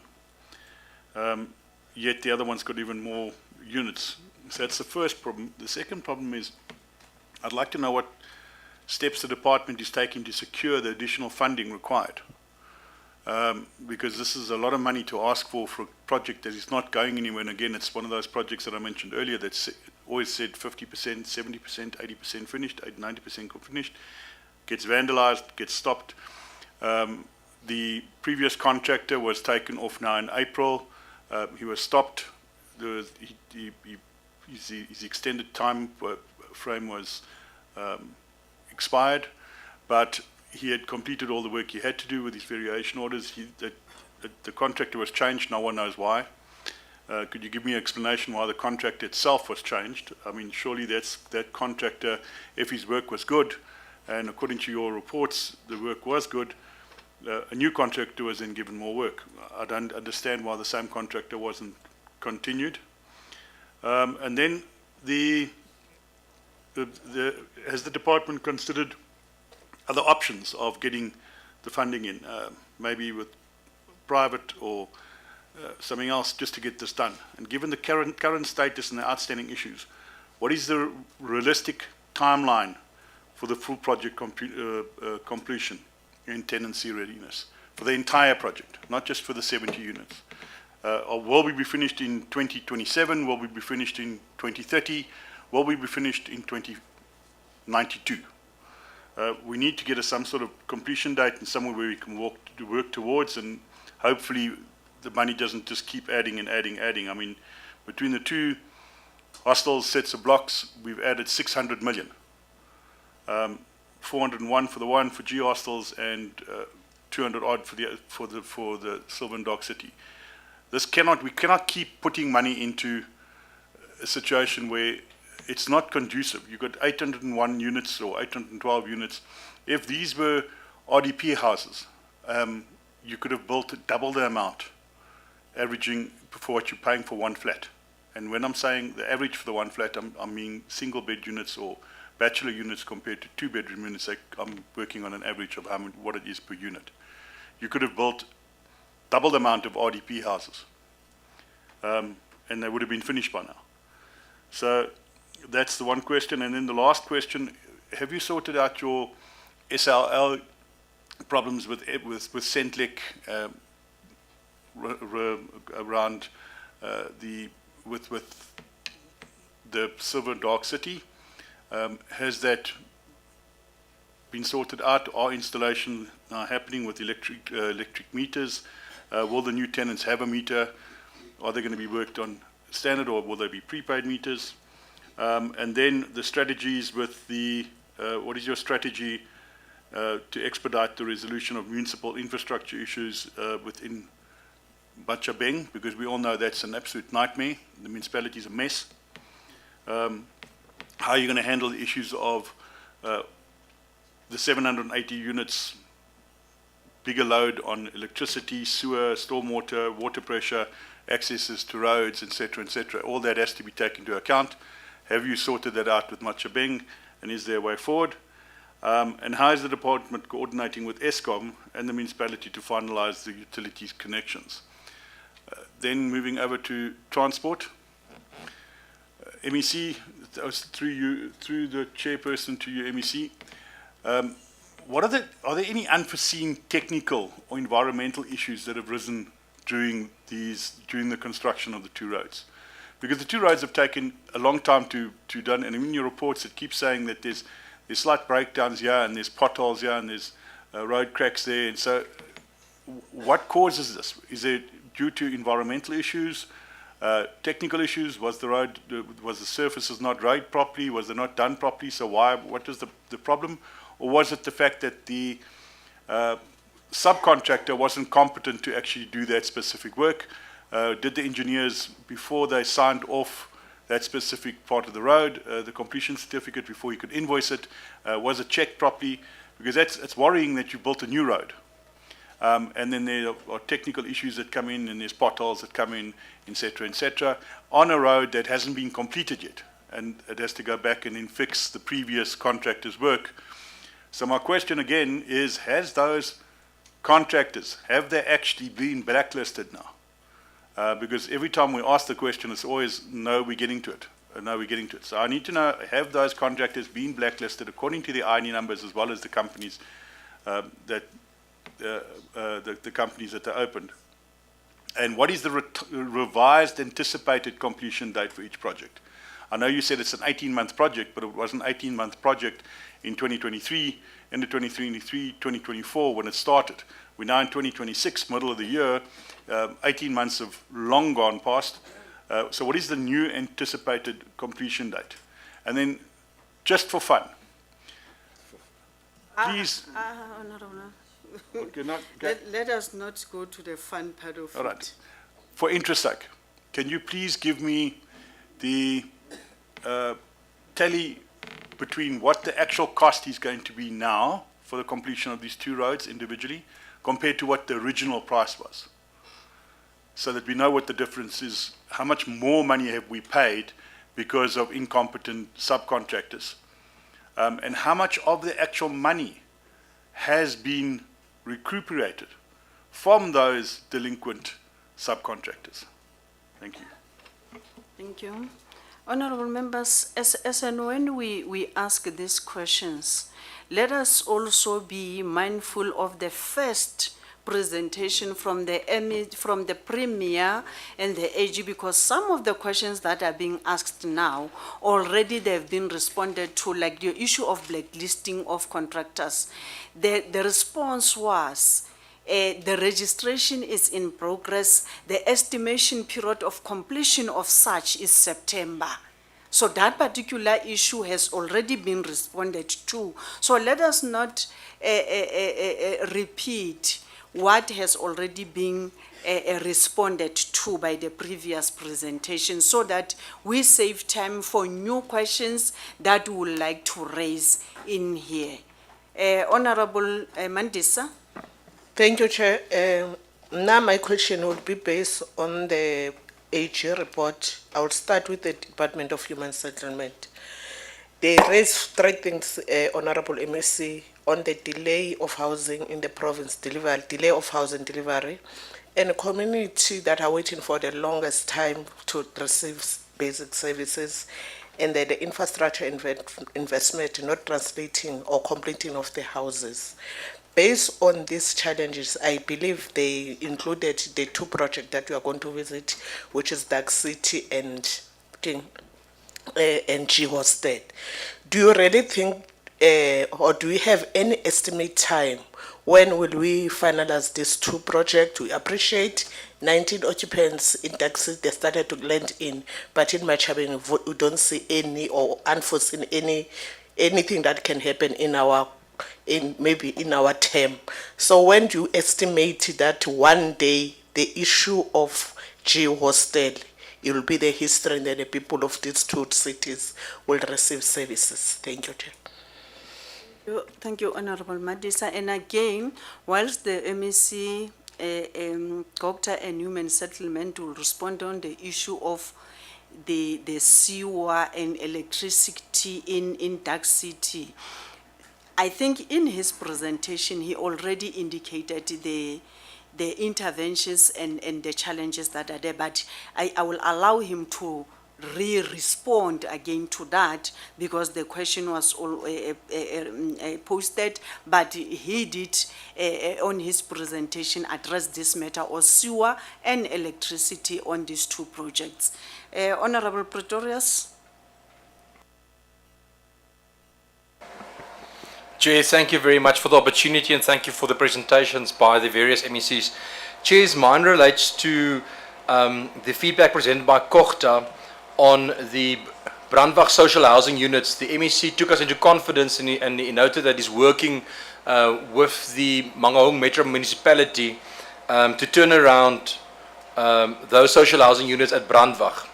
Yet the other one's got even more units. So that's the first problem. The second problem is, I'd like to know what steps the department is taking to secure the additional funding required. Because this is a lot of money to ask for a project that is not going anywhere. And again, it's one of those projects that I mentioned earlier that's always said 50%, 70%, 80% finished, 90% finished, gets vandalized, gets stopped. The previous contractor was taken off now in April. He was stopped. His extended time frame was expired, but he had completed all the work he had to do with his variation orders. The contractor was changed. No one knows why. Could you give me an explanation why the contract itself was changed? I mean, surely that contractor, if his work was good, and according to your reports, the work was good, a new contractor was then given more work. I don't understand why the same contractor wasn't continued. And then has the department considered other options of getting the funding in, maybe with private or something else, just to get this done? And given the current status and the outstanding issues, what is the realistic timeline for the full project completion and tenancy readiness for the entire project, not just for the 70 units? Or will we be finished in 2027? Will we be finished in 2030? Will we be finished in 2092? We need to get some sort of completion date and somewhere where we can work towards, and hopefully the money doesn't just keep adding and adding. I mean, between the two hostel sets of blocks, we've added 600 million. 401 for the one for G hostels and 200 odd for the Silver and Dark City. We cannot keep putting money into a situation where it's not conducive. You've got 801 units or 812 units. If these were RDP houses, you could have built double the amount, averaging for what you're paying for one flat. And when I'm saying the average for the one flat, I mean single bed units or bachelor units compared to 2-bedroom units. I'm working on an average of what it is per unit. You could have built double the amount of RDP houses, and they would have been finished by now. So that's the one question. And then the last question, have you sorted out your SLL problems with Centlec around with the Silver and Dark City? Has that been sorted out? Are installation now happening with electric meters? Will the new tenants have a meter? Are they going to be worked on standard, or will they be prepaid meters? And then the strategies with the, what is your strategy to expedite the resolution of municipal infrastructure issues within Bachabeng? Because we all know that's an absolute nightmare. The municipality is a mess. How are you going to handle the issues of the 780 units, bigger load on electricity, sewer, stormwater, water pressure, accesses to roads, etc., etc. All that has to be taken into account. Have you sorted that out with Machabeng, and is there a way forward? And how is the department coordinating with Eskom and the municipality to finalize the utilities connections? Then moving over to transport. MEC, through the chairperson to you, MEC. Are there any unforeseen technical or environmental issues that have risen during the construction of the two roads? Because the two roads have taken a long time to done, and in your reports it keeps saying that there's slight breakdowns here, and there's potholes here, and there's road cracks there. And so, what causes this? Is it due to environmental issues, technical issues? Was the surfaces not laid properly? Was it not done properly? So what is the problem? Or was it the fact that the subcontractor wasn't competent to actually do that specific work? Did the engineers, before they signed off that specific part of the road, the completion certificate, before you could invoice it, was it checked properly? Because it's worrying that you built a new road. And then there are technical issues that come in, and there's potholes that come in, etc., on a road that hasn't been completed yet. And it has to go back and then fix the previous contractor's work. So my question again is, has those contractors, have they actually been blacklisted now? Because every time we ask the question, it's always, no, we're getting to it. No, we're getting to it. So I need to know, have those contractors been blacklisted according to the INE numbers as well as the companies the companies that they opened? And what is the revised anticipated completion date for each project? I know you said it's an 18-month project, but it was an 18-month project in 2023, end of 2023, 2024 when it started. We're now in 2026, middle of the year. 18 months have long gone past. So what is the new anticipated completion date? And then, just for fun, please. Honourable, Okay, let us not go to the fun part of all right. it. For interest sake, can you please give me the tally between what the actual cost is going to be now for the completion of these two roads individually compared to what the original price was? So that we know what the difference is, how much more money have we paid because of incompetent subcontractors, and how much of the actual money has been recuperated from those delinquent subcontractors. Thank you. Thank you. Honorable members, as and when we ask these questions, let us also be mindful of the first presentation from from the Premier and the AG, because some of the questions that are being asked now, already they've been responded to, like the issue of blacklisting of contractors. The response was, the registration is in progress. The estimation period of completion of such is September. So that particular issue has already been responded to. So let us not repeat what has already been responded to by the previous presentation, so that we save time for new questions that we would like to raise in here. Honorable Mandisa. Thank you, Chair. Now my question would be based on the AG report. I will start with the Department of Human Settlement. They raised three things, Honorable MSC, on the delay of housing in the province, delay of housing delivery, and a community that are waiting for the longest time to receive basic services, and that the infrastructure investment not translating or completing of the houses. Based on these challenges, I believe they included the two projects that we are going to visit, which is Dark City and G Hosted. Do you really think, or do we have any estimate time? When will we finalize these two projects? We appreciate 19 occupants in Dark City, they started to land in, but in Machabeng, we don't see any or unforeseen anything that can happen in our maybe in our term. So when do you estimate that one day the issue of G Hostel, it will be the history and then the people of these two cities will receive services? Thank you, Chair. Thank you, Honorable Madisa. And again, whilst the MEC, Ncop and Human Settlement will respond on the issue of the sewer and electricity in Dark City, I think in his presentation, he already indicated the interventions and the challenges that are there, but I will allow him to respond again to that, because the question was posted, but he did on his presentation address this matter of sewer and electricity on these two projects. Honorable Pretorius. Chair, thank you very much for the opportunity and thank you for the presentations by the various MECs. Chair's mine relates to the feedback presented by Kochta on the Brandwag social housing units. The MEC took us into confidence and he noted that he's working with the Mangaung Metro Municipality to turn around those social housing units at Brandwag.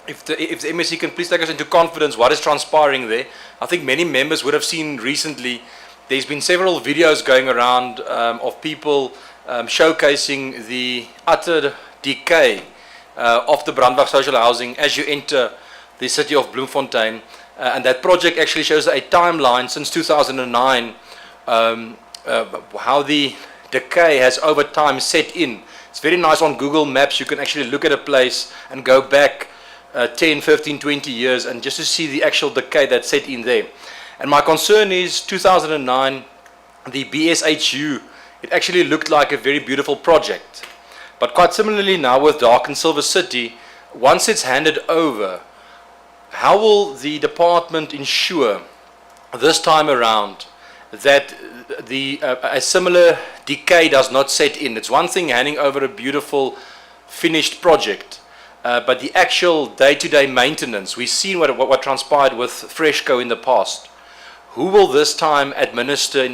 If the MEC can please take us into confidence what is transpiring there. I think many members would have seen recently, there's been several videos going around of people showcasing the utter decay of the Brandwag social housing as you enter the city of Bloemfontein. And that project actually shows a timeline since 2009, how the decay has over time set in. It's very nice on Google Maps, you can actually look at a place and go back 10, 15, 20 years and just to see the actual decay that set in there. And my concern is 2009, the BSHU, it actually looked like a very beautiful project. But quite similarly now with Dark and Silver City, once it's handed over, how will the department ensure this time around that a similar decay does not set in? It's one thing handing over a beautiful finished project, but the actual day-to-day maintenance, we've seen what transpired with Freshco in the past. Who will this time administer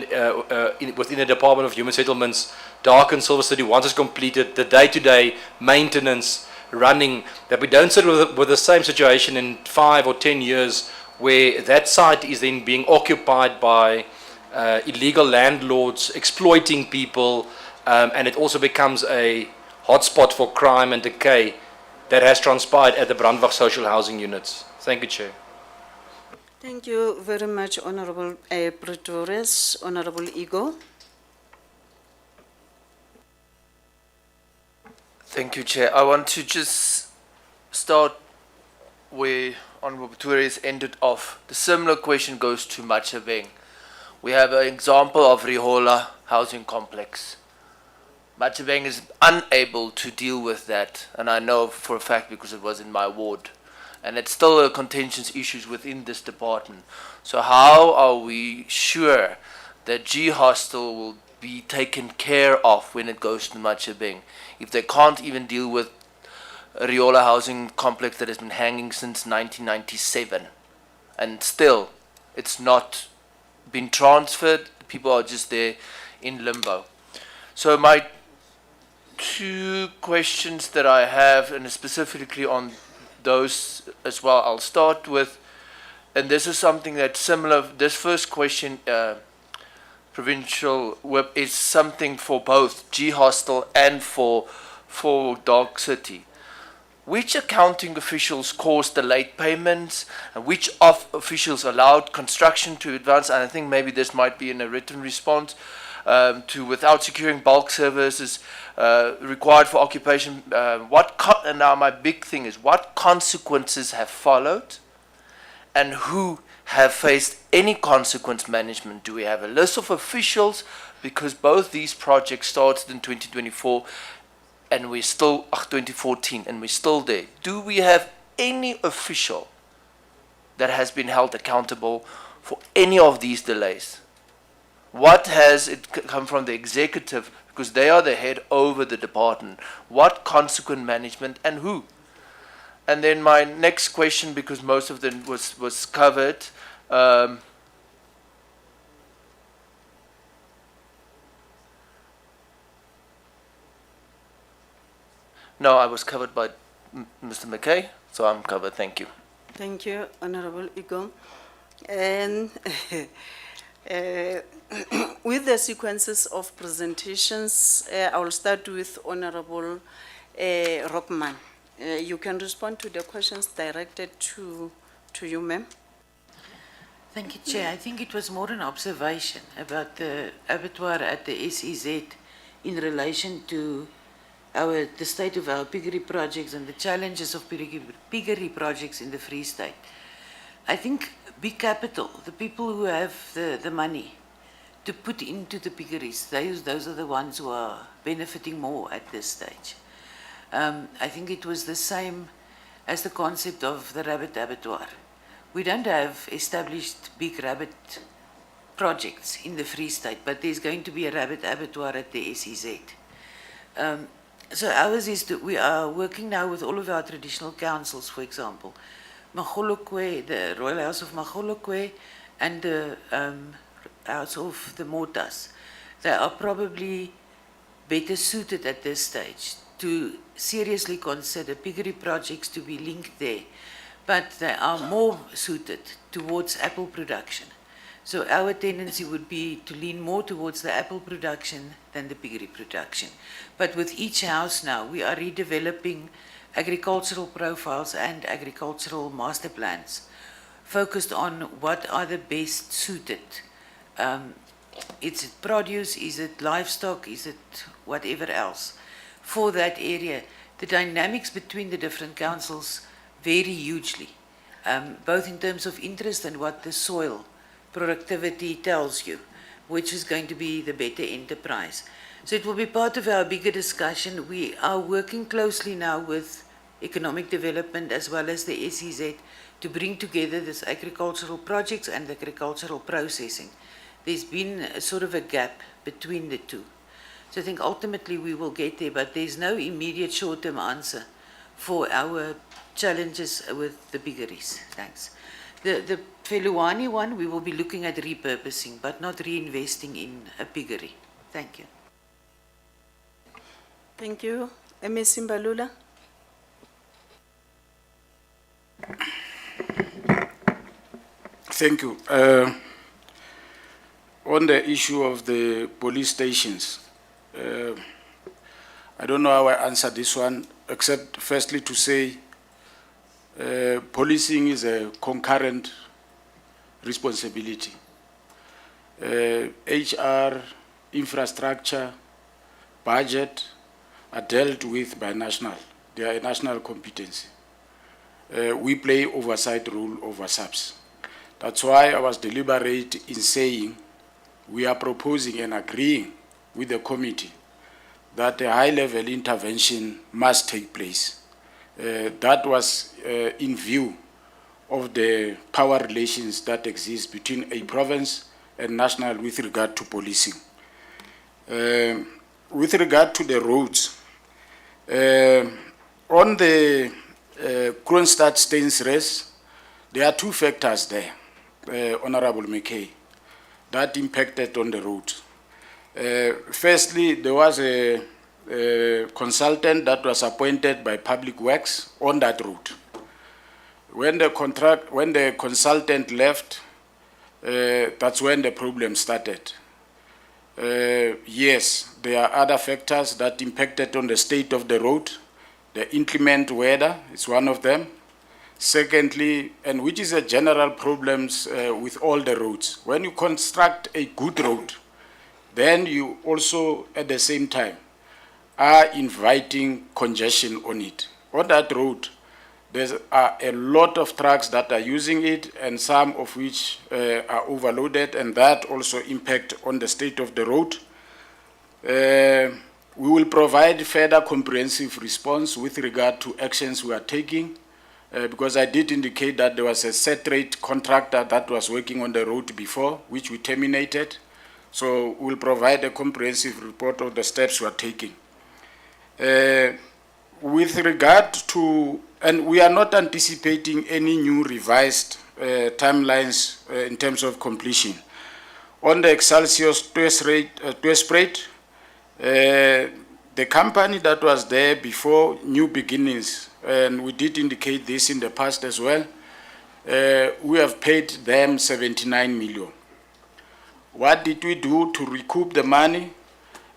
within the Department of Human Settlements, Dark and Silver City, once it's completed, the day-to-day maintenance running, that we don't sit with the same situation in 5 or 10 years where that site is then being occupied by illegal landlords exploiting people, and it also becomes a hotspot for crime and decay that has transpired at the Brandwag social housing units. Thank you, Chair. Thank you very much, Honorable Pretorius. Honorable Igo. Thank you, Chair. I want to just start where Honorable Pretorius ended off, the similar question goes to Machabeng. We have an example of Rihola housing complex. Machabeng is unable to deal with that, and I know for a fact because it was in my ward. And it's still a contentious issues within this department. So how are we sure that G Hostel will be taken care of when it goes to Machabeng if they can't even deal with a Riola housing complex that has been hanging since 1997 and still it's not been transferred, people are just there in limbo. So my two questions that I have, and specifically on those as well, I'll start with, and this is something that's similar, this first question, Provincial Whip, is something for both G Hostel and for Dog City. Which accounting officials caused the late payments, and which officials allowed construction to advance? And I think maybe this might be in a written response to without securing bulk services required for occupation. And now my big thing is what consequences have followed, and who have faced any consequence management? Do we have a list of officials? Because both these projects started in 2024 and we're still 2014 and we're still there. Do we have any official that has been held accountable for any of these delays? What has it come from the executive, because they are the head over the department? What consequence management and who? And then my next question, because most of them was covered, no, I was covered by Mr. McKay, so I'm covered. Thank you. Thank you, Honorable Igong. And with the sequences of presentations, I will start with Honorable Rockman. You can respond to the questions directed to you, ma'am. Thank you, Chair. I think it was more an observation about the abattoir at the SEZ in relation to the state of our piggery projects and the challenges of piggery projects in the Free State. I think big capital, the people who have the money to put into the piggeries, those are the ones who are benefiting more at this stage. I think it was the same as the concept of the rabbit abattoir. We don't have established big rabbit projects in the Free State, but there's going to be a rabbit abattoir at the SEZ. So ours is that we are working now with all of our traditional councils, for example, Magolokwe, the Royal House of Magolokwe, and the House of the Motas. They are probably better suited at this stage to seriously consider piggery projects to be linked there, but they are more suited towards apple production. So our tendency would be to lean more towards the apple production than the piggery production. But with each house now, we are redeveloping agricultural profiles and agricultural master plans, focused on what are the best suited. Is it produce, is it livestock, is it whatever else? For that area, the dynamics between the different councils vary hugely, both in terms of interest and what the soil productivity tells you, which is going to be the better enterprise. So it will be part of our bigger discussion. We are working closely now with economic development as well as the SEZ to bring together this agricultural projects and agricultural processing. There's been a sort of a gap between the two. So I think ultimately we will get there, but there's no immediate short-term answer for our challenges with the piggeries. Thanks. The Feluani one, we will be looking at repurposing, but not reinvesting in a piggery. Thank you. Thank you. Ms. Simbalula. Thank you. On the issue of the police stations, I don't know how I answer this one, except firstly to say policing is a concurrent responsibility. HR, infrastructure, budget are dealt with by national. They are a national competency. we play oversight role over subs. That's why I was deliberate in saying we are proposing and agreeing with the committee that a high-level intervention must take place. That was in view of the power relations that exist between a province and national with regard to policing. With regard to the roads, on the Kroonstad-Steynsrus, there are two factors there, Honorable McKay, that impacted on the road. Firstly, there was a consultant that was appointed by Public Works on that route. When the consultant left, that's when the problem started. Yes, there are other factors that impacted on the state of the road. The inclement weather is one of them. Secondly, and which is a general problem with all the roads, when you construct a good road, then you also, at the same time, are inviting congestion on it. On that road, there are a lot of trucks that are using it, and some of which are overloaded, and that also impact on the state of the road. We will provide further comprehensive response with regard to actions we are taking, because I did indicate that there was a set rate contractor that was working on the road before, which we terminated. So we'll provide a comprehensive report of the steps we are taking. With regard to, and we are not anticipating any new revised timelines in terms of completion. On the Excelsior Tweespruit, the company that was there before New Beginnings, and we did indicate this in the past as well, we have paid them 79 million. What did we do to recoup the money?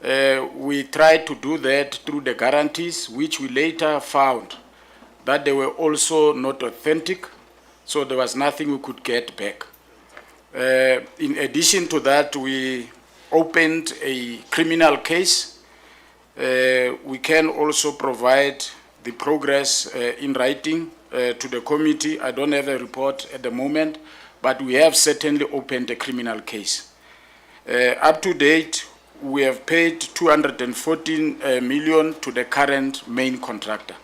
We tried to do that through the guarantees, which we later found that they were also not authentic, so there was nothing we could get back. In addition to that, we opened a criminal case. We can also provide the progress in writing to the committee. I don't have a report at the moment, but we have certainly opened a criminal case. Up to date, we have paid 214 million to the current main contractor.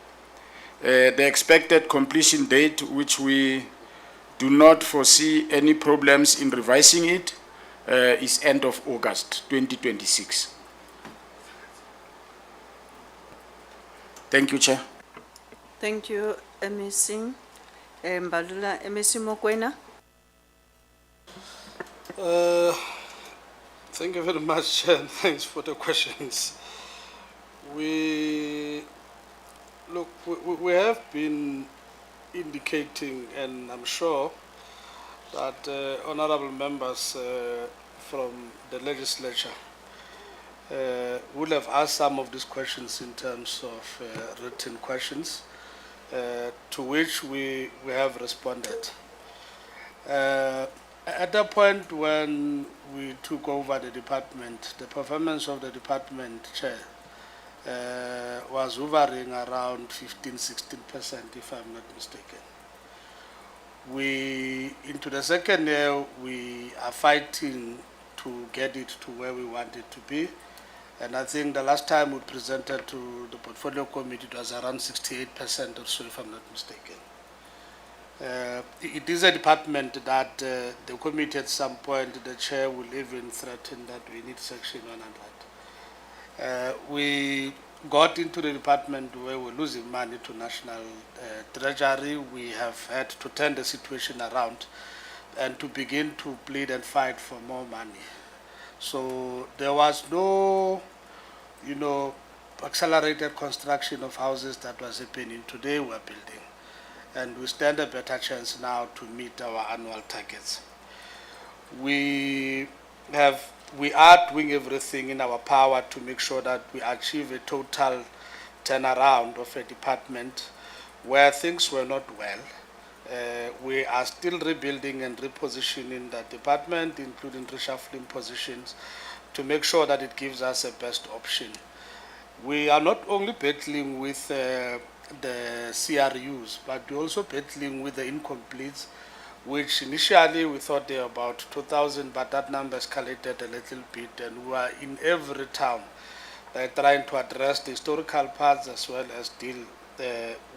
The expected completion date, which we do not foresee any problems in revising it, is end of August 2026. Thank you, Chair. Thank you, MEC. Mbalula, MEC Mokoena. Thank you very much, Chair, and thanks for the questions. We have been indicating, and I'm sure that honorable members from the legislature would have asked some of these questions in terms of written questions, to which we have responded. At the point when we took over the department, the performance of the department, Chair, was hovering around 15–16%, if I'm not mistaken. Into the second year, we are fighting to get it to where we want it to be. And I think the last time we presented to the portfolio committee, it was around 68% or so, if I'm not mistaken. It is a department that the committee at some point, the chair will even threaten that we need section 100. We got into the department where we're losing money to national treasury. We have had to turn the situation around and to begin to plead and fight for more money. So there was no, accelerated construction of houses that was happening. Today we're building, and we stand a better chance now to meet our annual targets. We are doing everything in our power to make sure that we achieve a total turnaround of a department where things were not well. We are still rebuilding and repositioning that department, including reshuffling positions, to make sure that it gives us a best option. We are not only battling with the CRUs, but we're also battling with the incompletes, which initially we thought they were about 2,000, but that number escalated a little bit, and we are in every town trying to address the historical parts as well as deal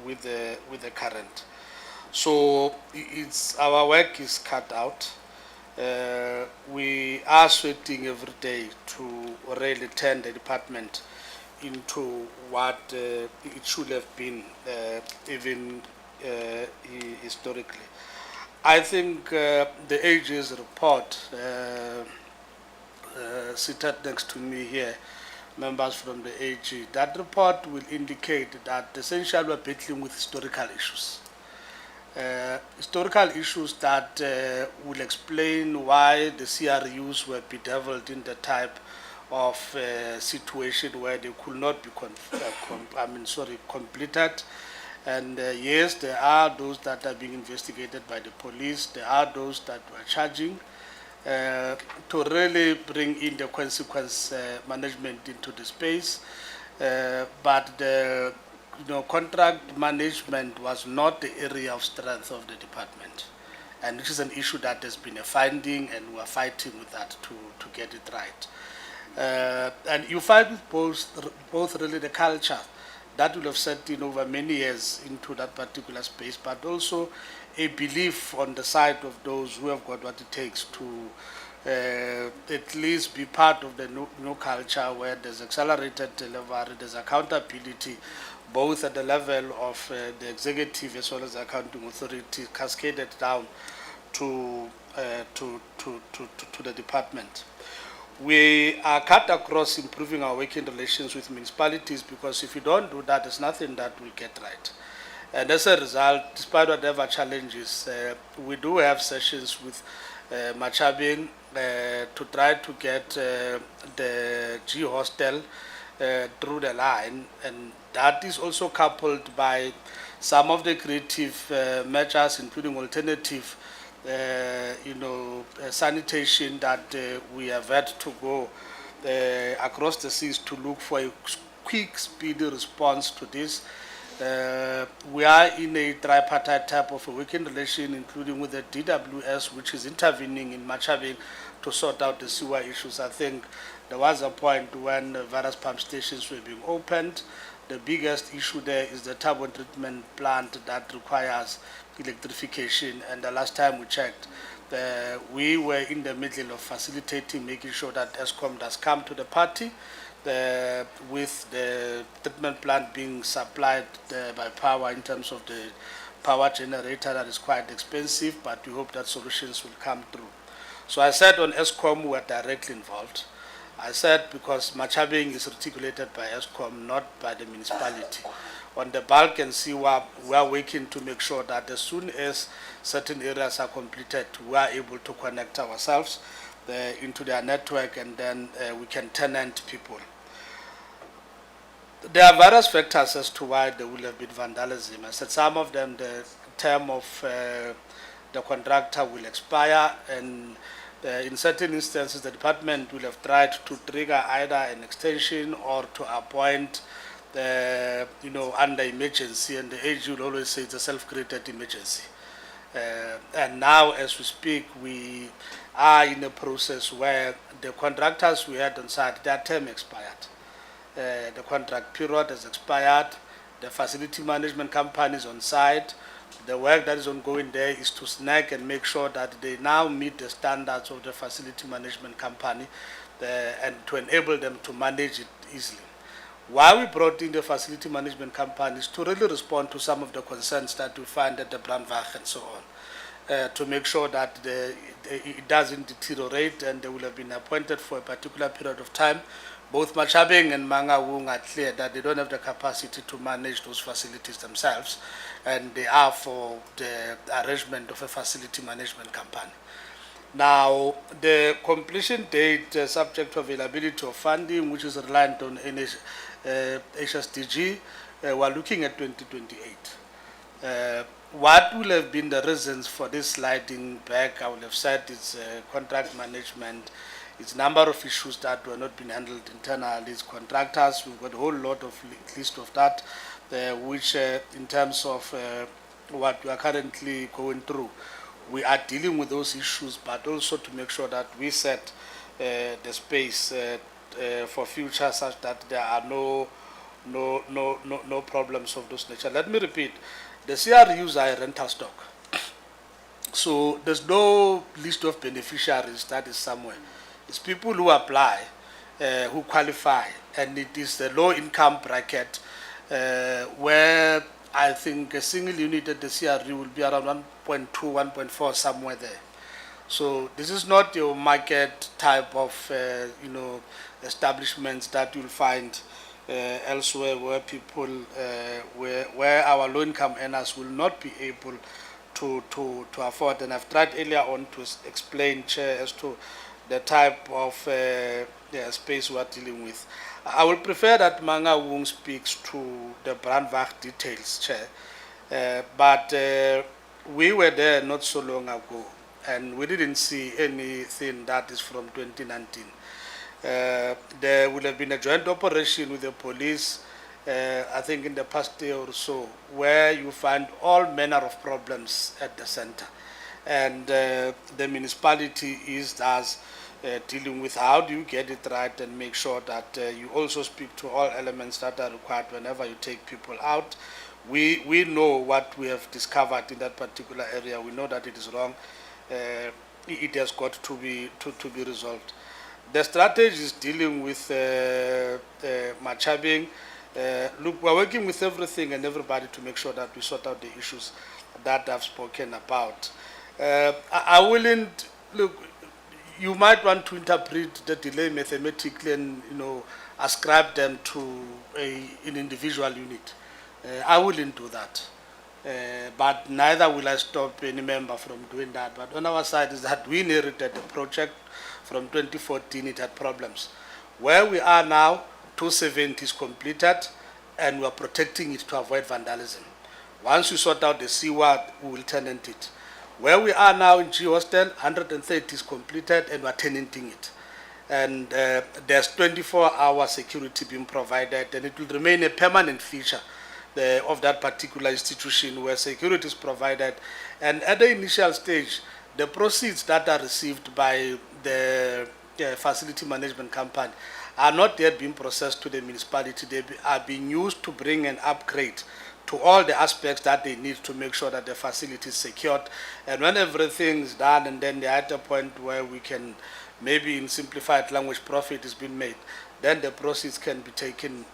with the current. So it's our work is cut out. We are sweating every day to really turn the department into what it should have been, even historically. I think the AG's report, seated next to me here, members from the AG, that report will indicate that essentially we're battling with historical issues. Historical issues that will explain why the CRUs were bedeviled in the type of situation where they could not be completed. And yes, there are those that are being investigated by the police. There are those that were charging to really bring in the consequence management into the space. But the contract management was not the area of strength of the department. And this is an issue that has been a finding, and we're fighting with that to get it right. And you fight with both really the culture that will have set in over many years into that particular space, but also a belief on the side of those who have got what it takes to at least be part of the new culture where there's accelerated delivery, there's accountability, both at the level of the executive as well as the accounting authority, cascaded down to the department. We are cut across improving our working relations with municipalities, because if you don't do that, there's nothing that will get right. And as a result, despite whatever challenges, we do have sessions with Machabing to try to get the G hostel through the line, and that is also coupled by some of the creative measures, including alternative sanitation that we have had to go across the seas to look for a quick, speedy response to this. We are in a tripartite type of a working relation, including with the DWS, which is intervening in Machabing to sort out the sewer issues. I think there was a point when various pump stations were being opened. The biggest issue there is the carbon treatment plant that requires electrification, and the last time we checked, we were in the middle of facilitating, making sure that Ncop does come to the party, with the treatment plant being supplied by power in terms of the power generator that is quite expensive, but we hope that solutions will come through. So I said on Ncop we are directly involved. I said because Machabing is articulated by Ncop, not by the municipality. On the bulk and sewer, we are working to make sure that as soon as certain areas are completed, we are able to connect ourselves into their network, and then we can tenant people. There are various factors as to why there will have been vandalism. I said some of them, the term of the contractor will expire, and in certain instances, the department will have tried to trigger either an extension or to appoint under emergency, and the AG will always say it's a self-created emergency. And now, as we speak, we are in a process where the contractors we had on site, their term expired. The contract period has expired. The facility management companies on site, the work that is ongoing there is to snag and make sure that they now meet the standards of the facility management company and to enable them to manage it easily. Why we brought in the facility management companies to really respond to some of the concerns that we find at the Brandweg and so on, to make sure that it doesn't deteriorate, and they will have been appointed for a particular period of time. Both Machabing and Mangaung are clear that they don't have the capacity to manage those facilities themselves, and they are for the arrangement of a facility management company. Now, the completion date, subject to availability of funding, which is reliant on HSDG, we're looking at 2028. What will have been the reasons for this sliding back? I would have said it's contract management, it's number of issues that were not being handled internally, it's contractors, we've got a whole lot of list of that. which in terms of what we are currently going through, we are dealing with those issues, but also to make sure that we set the space for future such that there are no problems of this nature. Let me repeat, the CRUs are a rental stock. So there's no list of beneficiaries that is somewhere. It's people who apply, who qualify, and it is the low income bracket where I think a single unit at the CRU will be around 1.2, 1.4, somewhere there. So this is not your market type of establishments that you'll find elsewhere, where people where our low income earners will not be able to afford. And I've tried earlier on to explain, Chair, as to the type of space we're dealing with. I would prefer that Manga Wong speaks to the Brandwag details, Chair. But we were there not so long ago, and we didn't see anything that is from 2019. There would have been a joint operation with the police, I think in the past year or so, where you find all manner of problems at the center. And the municipality is thus dealing with how do you get it right and make sure that you also speak to all elements that are required whenever you take people out. We know what we have discovered in that particular area. We know that it is wrong. It has got to be resolved. The strategy is dealing with Machabing. Look, we're working with everything and everybody to make sure that we sort out the issues that I've spoken about. I wouldn't look. You might want to interpret the delay mathematically and ascribe them to an individual unit. I wouldn't do that. But neither will I stop any member from doing that. But on our side is that we inherited the project from 2014. It had problems. Where we are now, 270 is completed, and we are protecting it to avoid vandalism. Once we sort out the seaward, we will tenant it. Where we are now in G Hostel, 130 is completed, and we are tenanting it. And there's 24-hour security being provided, and it will remain a permanent feature of that particular institution where security is provided. And at the initial stage, the proceeds that are received by the facility management company are not yet being processed to the municipality. They are being used to bring an upgrade to all the aspects that they need to make sure that the facility is secured. And when everything is done, and then they're at a point where we can, maybe in simplified language, profit is being made, then the proceeds can be taken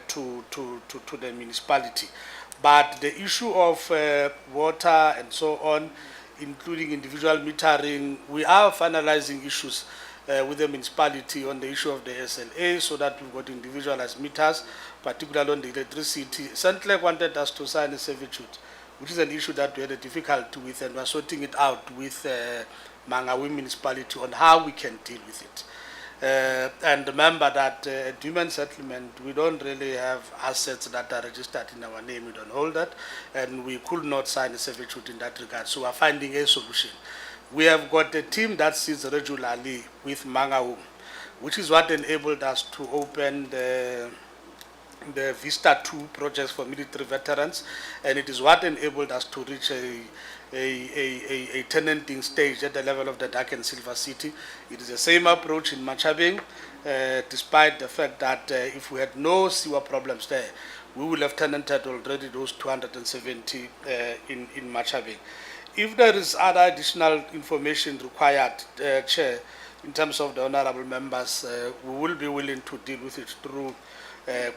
to the municipality. But the issue of water and so on, including individual metering, we are finalizing issues with the municipality on the issue of the SLA, so that we've got individualized meters, particularly on the electricity. Centrelec wanted us to sign a servitude, which is an issue that we had a difficulty with, and we're sorting it out with Mangawi municipality on how we can deal with it. And remember that Duman settlement, we don't really have assets that are registered in our name. We don't hold that, and we could not sign a servitude in that regard. So we're finding a solution. We have got a team that sits regularly with Mangaung, which is what enabled us to open the Vista 2 projects for military veterans, and it is what enabled us to reach a tenanting stage at the level of the Dark and Silver City. It is the same approach in Machabing, despite the fact that if we had no sewer problems there, we would have tenanted already those 270 in Machabing. If there is other additional information required, Chair, in terms of the honorable members, we will be willing to deal with it through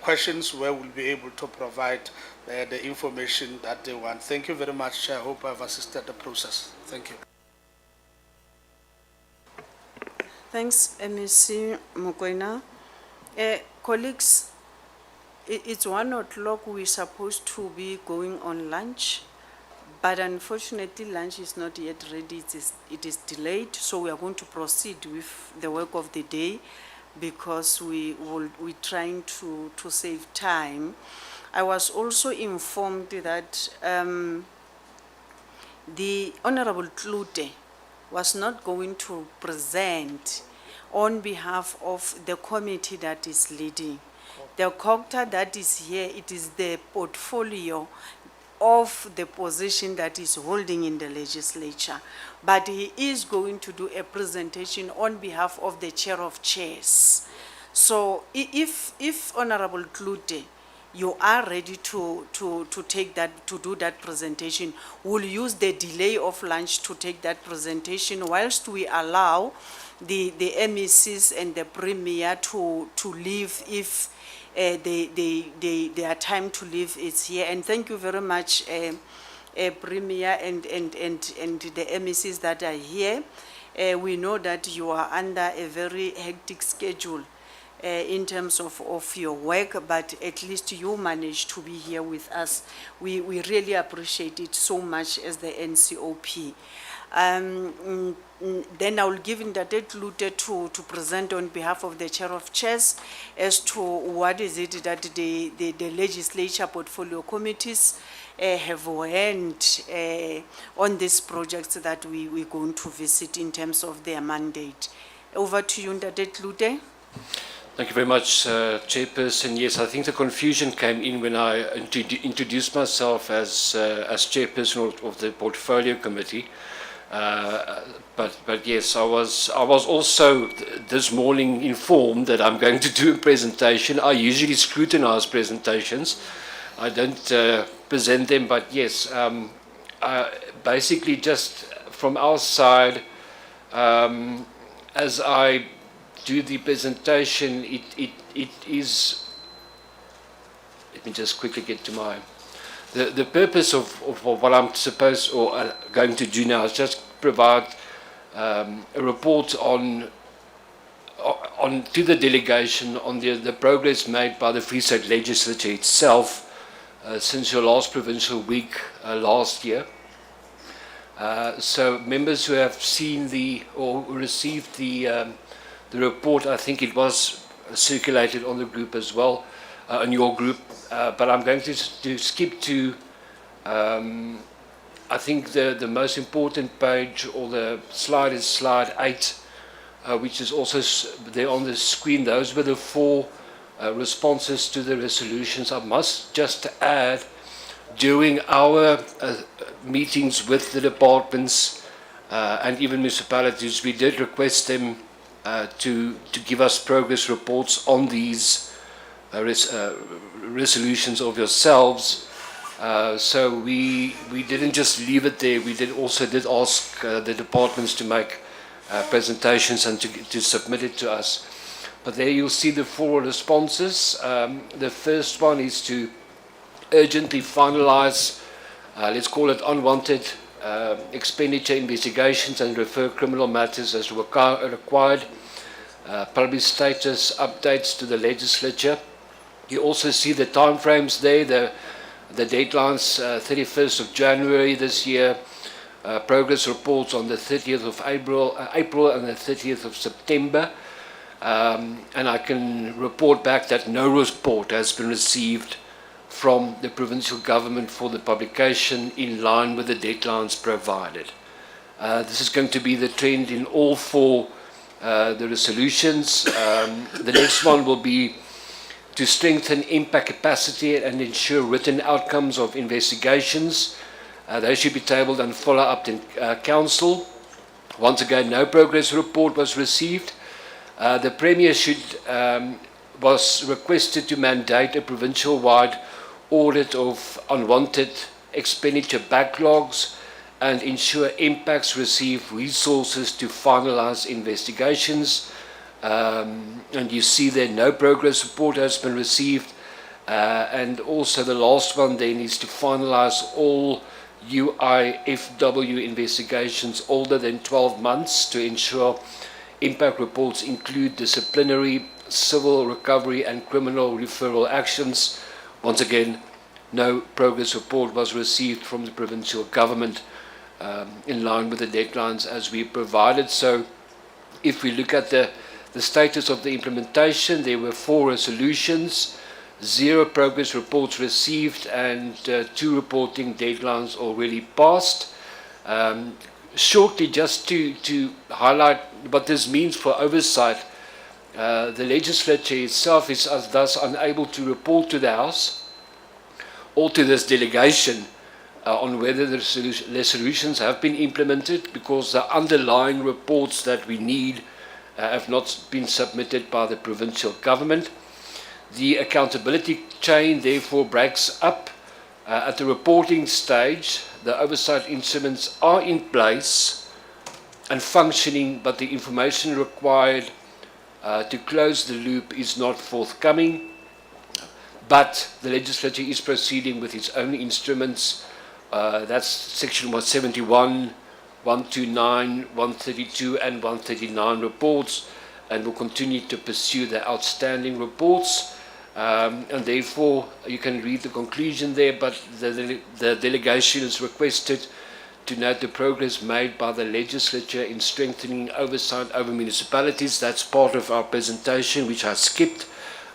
questions where we'll be able to provide the information that they want. Thank you very much, Chair. I hope I've assisted the process. Thank you. Thanks, MEC Mokoena. Colleagues, it's 1 o'clock. We're supposed to be going on lunch, but unfortunately lunch is not yet ready. It is delayed, so we are going to proceed with the work of the day because we're trying to save time. I was also informed that the Honorable Klute was not going to present on behalf of the committee that is leading. The COGTA that is here, it is the portfolio of the position that is holding in the legislature. But he is going to do a presentation on behalf of the chair of chairs. So if Honorable Klute, you are ready to take that, to do that presentation, we'll use the delay of lunch to take that presentation whilst we allow the MECs and the Premier to leave if their time to leave is here. And thank you very much, Premier and the MECs that are here. We know that you are under a very hectic schedule in terms of your work, but at least you managed to be here with us. We really appreciate it so much as the NCOP. Then I will give Ndate Klute to present on behalf of the chair of chairs as to what is it that the legislature portfolio committees have earned on these projects that we're going to visit in terms of their mandate. Over to you, Ndate Klute. Thank you very much, Chairperson. Yes, I think the confusion came in when I introduced myself as Chairperson of the Portfolio Committee. But yes, I was also this morning informed that I'm going to do a presentation. I usually scrutinize presentations. I don't present them, but yes, basically just from our side, as I do the presentation, it is, let me just quickly get to my, the purpose of what I'm supposed or going to do now is just provide a report on to the delegation on the progress made by the Free State Legislature itself since your last provincial week last year. So members who have seen or received the report, I think it was circulated on the group as well, on your group, but I'm going to skip to, I think the most important page or the slide is slide 8, which is also there on the screen. Those were the 4 responses to the resolutions. I must just add, during our meetings with the departments and even municipalities, we did request them to give us progress reports on these resolutions of yourselves. So we didn't just leave it there. We did ask the departments to make presentations and to submit it to us. But there you'll see the 4 responses. The first one is to urgently finalize, let's call it unwanted expenditure investigations and refer criminal matters as required. Public status updates to the legislature. You also see the timeframes there, the deadlines, 31st of January this year, progress reports on the 30th of April and the 30th of September. And I can report back that no report has been received from the provincial government for the publication in line with the deadlines provided. This is going to be the trend in all 4 the resolutions. The next one will be to strengthen impact capacity and ensure written outcomes of investigations. They should be tabled and follow up in council. Once again, no progress report was received. The Premier was requested to mandate a provincial-wide audit of unwanted expenditure backlogs and ensure impacts receive resources to finalize investigations. And you see there no progress report has been received. And also the last one then is to finalize all UIFW investigations older than 12 months to ensure impact reports include disciplinary, civil recovery and criminal referral actions. Once again, no progress report was received from the provincial government in line with the deadlines as we provided. So if we look at the status of the implementation, there were 4 resolutions, 0 progress reports received and 2 reporting deadlines already passed. Shortly, just to highlight what this means for oversight, The legislature itself is thus unable to report to the House or to this delegation on whether the resolutions have been implemented, because the underlying reports that we need have not been submitted by the provincial government. The accountability chain therefore breaks up. At the reporting stage, the oversight instruments are in place and functioning, but the information required to close the loop is not forthcoming. But the legislature is proceeding with its own instruments. That's section 171, 129, 132 and 139 reports, and will continue to pursue the outstanding reports. And therefore, you can read the conclusion there, but the delegation is requested to note the progress made by the legislature in strengthening oversight over municipalities. That's part of our presentation, which I skipped,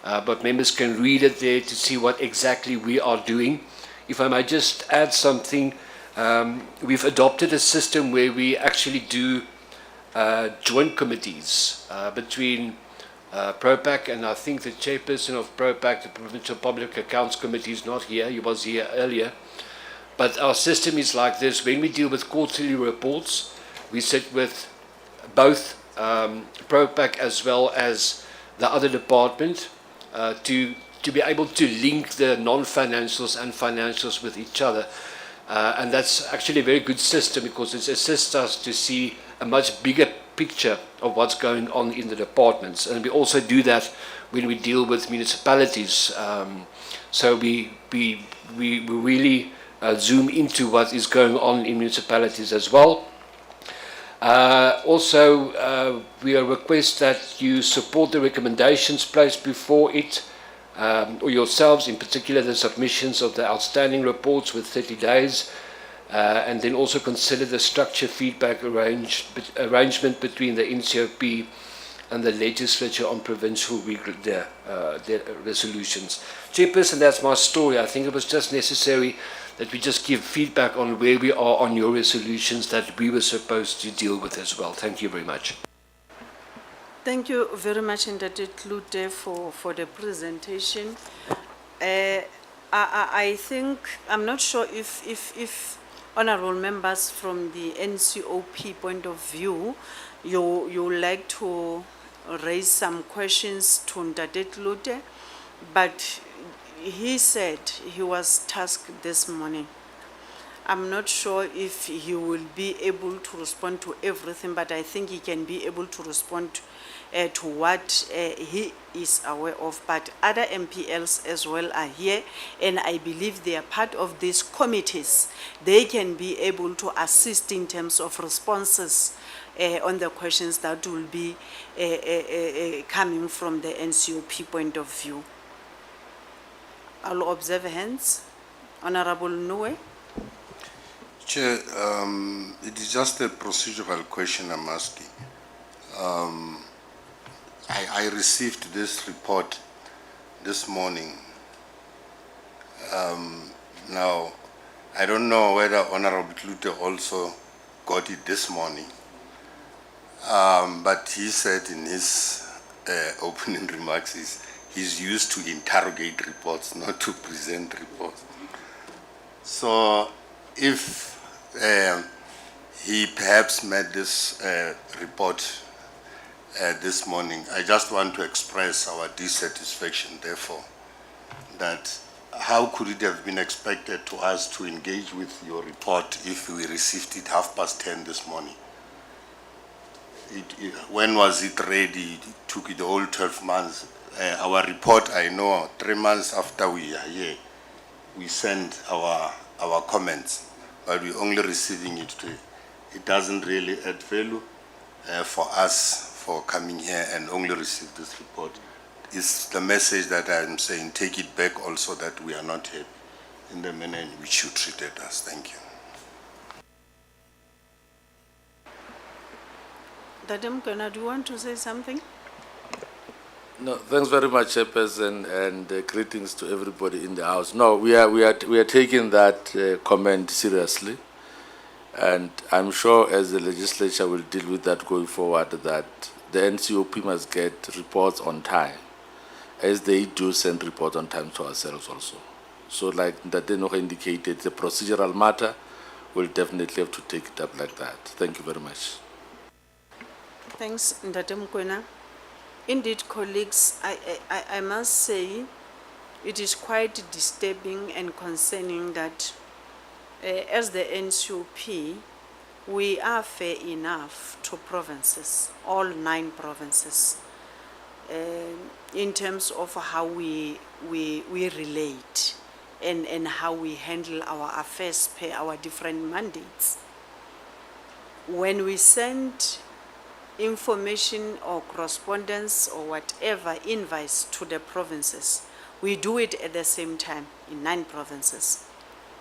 but members can read it there to see what exactly we are doing. If I may just add something, we've adopted a system where we actually do joint committees between ProPac, and I think the chairperson of ProPac, the Provincial Public Accounts Committee, is not here. He was here earlier. But our system is like this. When we deal with quarterly reports, we sit with both ProPac as well as the other department to be able to link the non-financials and financials with each other. And that's actually a very good system, because it assists us to see a much bigger picture of what's going on in the departments. And we also do that when we deal with municipalities. So we really zoom into what is going on in municipalities as well. Also, we request that you support the recommendations placed before it, or yourselves, in particular the submissions of the outstanding reports with 30 days, and then also consider the structure feedback arrangement between the Ncop and the legislature on provincial resolutions. Chairperson, that's my story. I think it was just necessary that we just give feedback on where we are on your resolutions that we were supposed to deal with as well. Thank you very much. Thank you very much, Ndate Klute, for the presentation. I think, I'm not sure if honorable members from the NCOP point of view, you like to raise some questions to Ndate Klute, but he said he was tasked this morning. I'm not sure if he will be able to respond to everything, but I think he can be able to respond to what he is aware of. But other MPLs as well are here, and I believe they are part of these committees. They can be able to assist in terms of responses on the questions that will be coming from the NCOP point of view. I'll observe hands. Honorable Nwe. Chair, it is just a procedural question I'm asking. I received this report this morning. Now, I don't know whether Honorable Klute also got it this morning, but he said in his opening remarks he's used to interrogate reports, not to present reports. So if he perhaps made this report this morning, I just want to express our dissatisfaction, therefore, that how could it have been expected to us to engage with your report if we received it 10:30 this morning? When was it ready? It took the whole 12 months. Our report, I know, 3 months after we are here, we send our comments, but we're only receiving it today. It doesn't really add value for us for coming here and only receive this report. It's the message that I'm saying, take it back also, that we are not happy in the manner in which you treated us. Thank you. Dadam Kana, do you want to say something? No, thanks very much, Chairperson, and greetings to everybody in the House. No, we are taking that comment seriously, and I'm sure as the legislature will deal with that going forward, that the NCOP must get reports on time, as they do send reports on time to ourselves also. So like Ntate indicated, the procedural matter, we'll definitely have to take it up like that. Thank you very much. Thanks, Ndate Mokoena. Indeed, colleagues, I must say it is quite disturbing and concerning that as the NCOP, we are fair enough to provinces, all 9 provinces, in terms of how we relate and how we handle our affairs per our different mandates. When we send information or correspondence or whatever invites to the provinces, we do it at the same time in 9 provinces.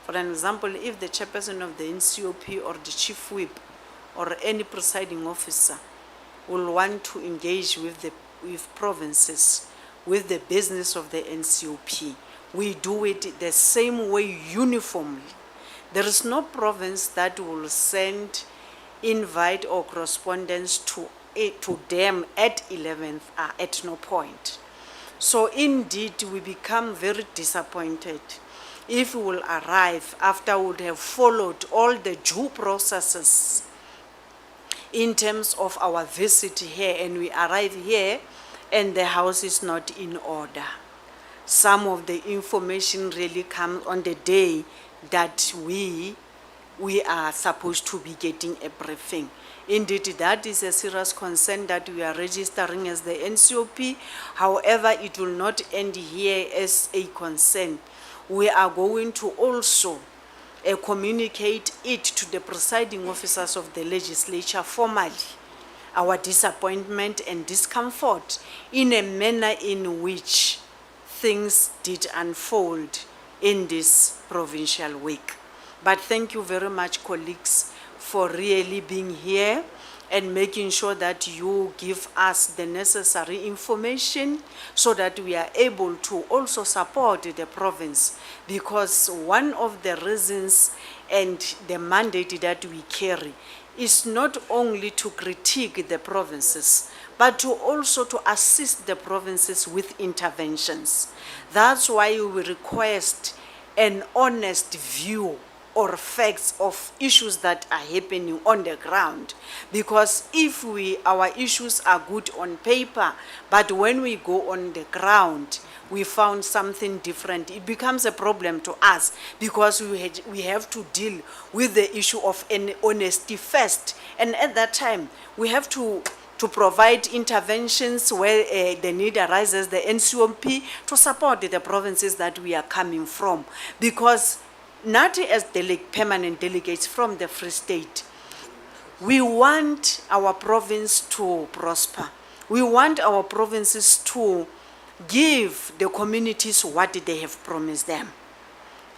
For an example, if the chairperson of the NCOP or the chief whip or any presiding officer will want to engage with provinces, with the business of the NCOP, we do it the same way uniformly. There is no province that will send invite or correspondence to them at 11th at no point. So indeed, we become very disappointed if we will arrive after we would have followed all the due processes in terms of our visit here, and we arrive here and the house is not in order. Some of the information really comes on the day that we are supposed to be getting a briefing. Indeed, that is a serious concern that we are registering as the NCOP. However, it will not end here as a concern. We are going to also communicate it to the presiding officers of the legislature formally, our disappointment and discomfort in a manner in which things did unfold in this provincial week. But thank you very much, colleagues, for really being here and making sure that you give us the necessary information so that we are able to also support the province, because one of the reasons and the mandate that we carry is not only to critique the provinces, but to also to assist the provinces with interventions. That's why we request an honest view or facts of issues that are happening on the ground. Because if our issues are good on paper, but when we go on the ground, we found something different, it becomes a problem to us, because we have to deal with the issue of honesty first. And at that time, we have to provide interventions where the need arises, the NCOP, to support the provinces that we are coming from. Because not as permanent delegates from the Free State, we want our province to prosper. We want our provinces to give the communities what they have promised them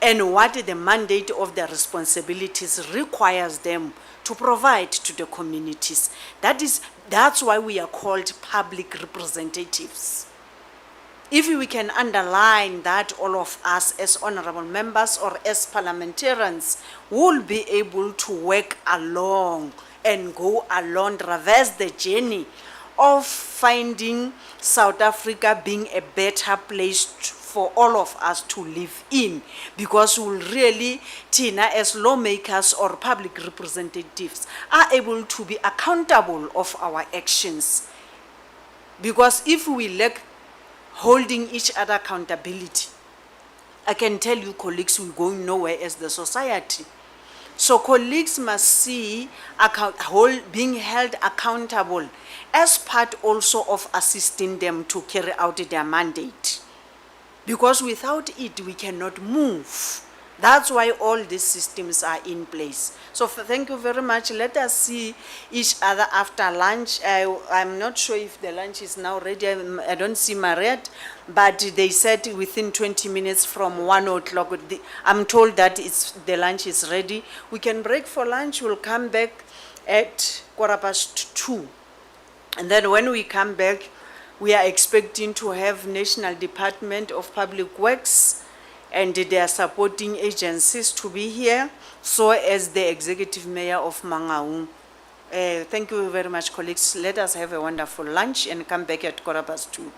and what the mandate of their responsibilities requires them to provide to the communities. That's why we are called public representatives. If we can underline that, all of us as honorable members or as parliamentarians will be able to work along and go along, traverse the journey of finding South Africa being a better place for all of us to live in, because we'll really, Tina, as lawmakers or public representatives, are able to be accountable of our actions. Because if we lack holding each other accountability, I can tell you, colleagues, we're going nowhere as the society. So colleagues must see being held accountable as part also of assisting them to carry out their mandate. Because without it, we cannot move. That's why all these systems are in place. So thank you very much. Let us see each other after lunch. I'm not sure if the lunch is now ready. I don't see Mariette, but they said within 20 minutes from 1 o'clock. I'm told that the lunch is ready. We can break for lunch. We'll come back at 2:15. And then when we come back, we are expecting to have National Department of Public Works and their supporting agencies to be here, so as the Executive Mayor of Mangaung, Thank you very much, colleagues. Let us have a wonderful lunch and come back at 2:15.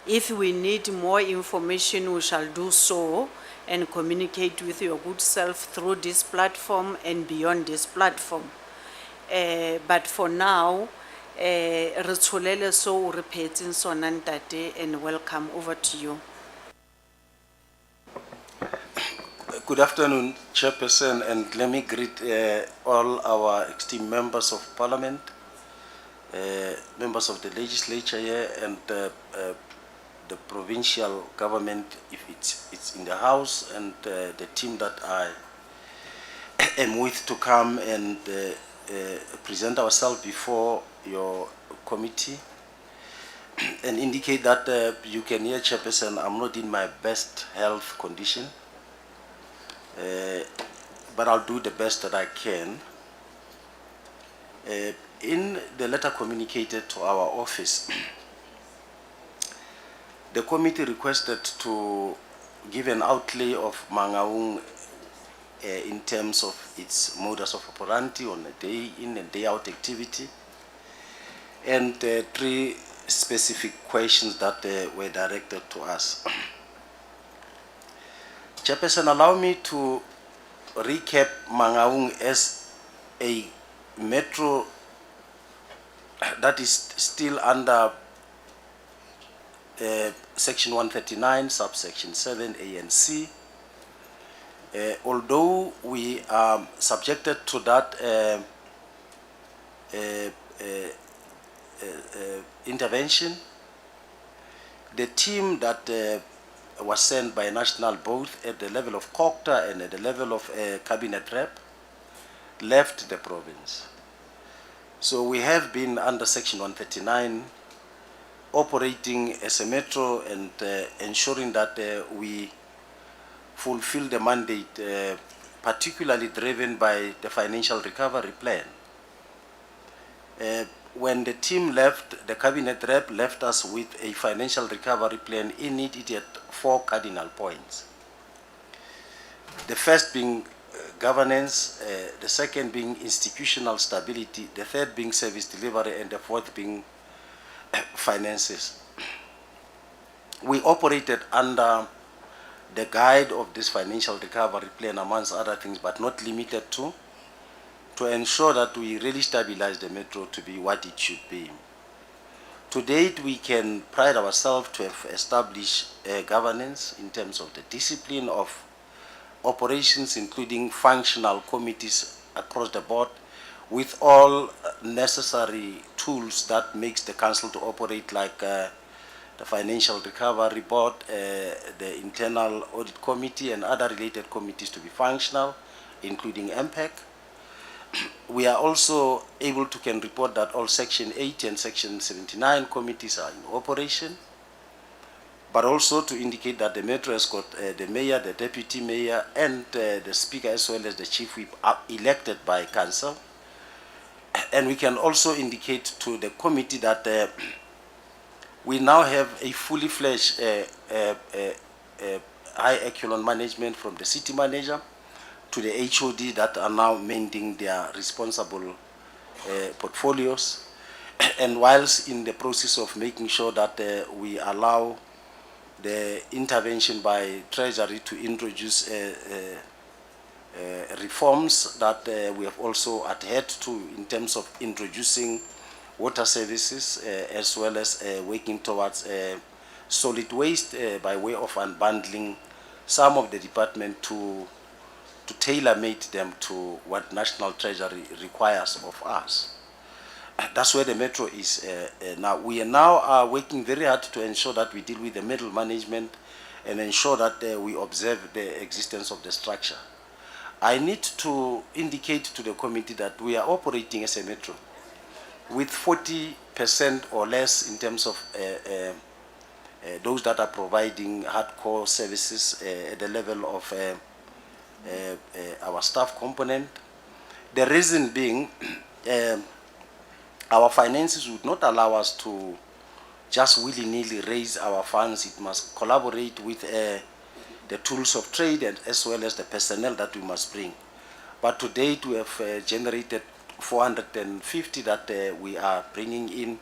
If we need more information, we shall do so and communicate with your good self through this platform and beyond this platform. But for now, re tsholele so o re phetseng sona ntate, and welcome. Over to you. Good afternoon, Chairperson, and let me greet all our esteemed members of Parliament, members of the legislature here, and the provincial government, if it's in the House, and the team that I am with to come and present ourselves before your committee and indicate that you can hear, Chairperson, I'm not in my best health condition. But I'll do the best that I can. In the letter communicated to our office, the committee requested to give an outlay of Mangaung in terms of its modus operandi on a day in and day out activity, and 3 specific questions that were directed to us. Chairperson, allow me to recap Mangaung as a metro that is still under Section 139, subsection 7, A and C. Although we are subjected to that intervention, the team that was sent by national, both at the level of COCTA and at the level of cabinet rep, left the province. So we have been under Section 139, operating as a metro and ensuring that we fulfill the mandate, particularly driven by the financial recovery plan. When the team left, the cabinet rep left us with a financial recovery plan. In it, it had 4 cardinal points. The first being governance, the second being institutional stability, the third being service delivery, and the fourth being finances. We operated under the guide of this financial recovery plan, amongst other things, but not limited to ensure that we really stabilize the metro to be what it should be. To date, we can pride ourselves to have established governance in terms of the discipline of operations, including functional committees across the board, with all necessary tools that makes the council to operate, like the Financial Recovery Board, the Internal Audit Committee, and other related committees to be functional, including MPEC. We are also able to can report that all Section 8 and Section 79 committees are in operation, but also to indicate that the metro has got the mayor, the deputy mayor, and the speaker, as well as the chief whip, are elected by council. And we can also indicate to the committee that we now have a fully fledged high echelon management, from the city manager to the HOD, that are now mending their responsible portfolios. And whilst in the process of making sure that we allow the intervention by Treasury to introduce reforms that we have also adhered to in terms of introducing water services, as well as working towards solid waste by way of unbundling some of the department to tailor-make them to what National Treasury requires of us. That's where the metro is now. We are now working very hard to ensure that we deal with the middle management and ensure that we observe the existence of the structure. I need to indicate to the committee that we are operating as a metro with 40% or less in terms of those that are providing hardcore services at the level of our staff component. The reason being, our finances would not allow us to just willy-nilly raise our funds. It must collaborate with the tools of trade, and as well as the personnel that we must bring. But to date, we have generated 450 that we are bringing in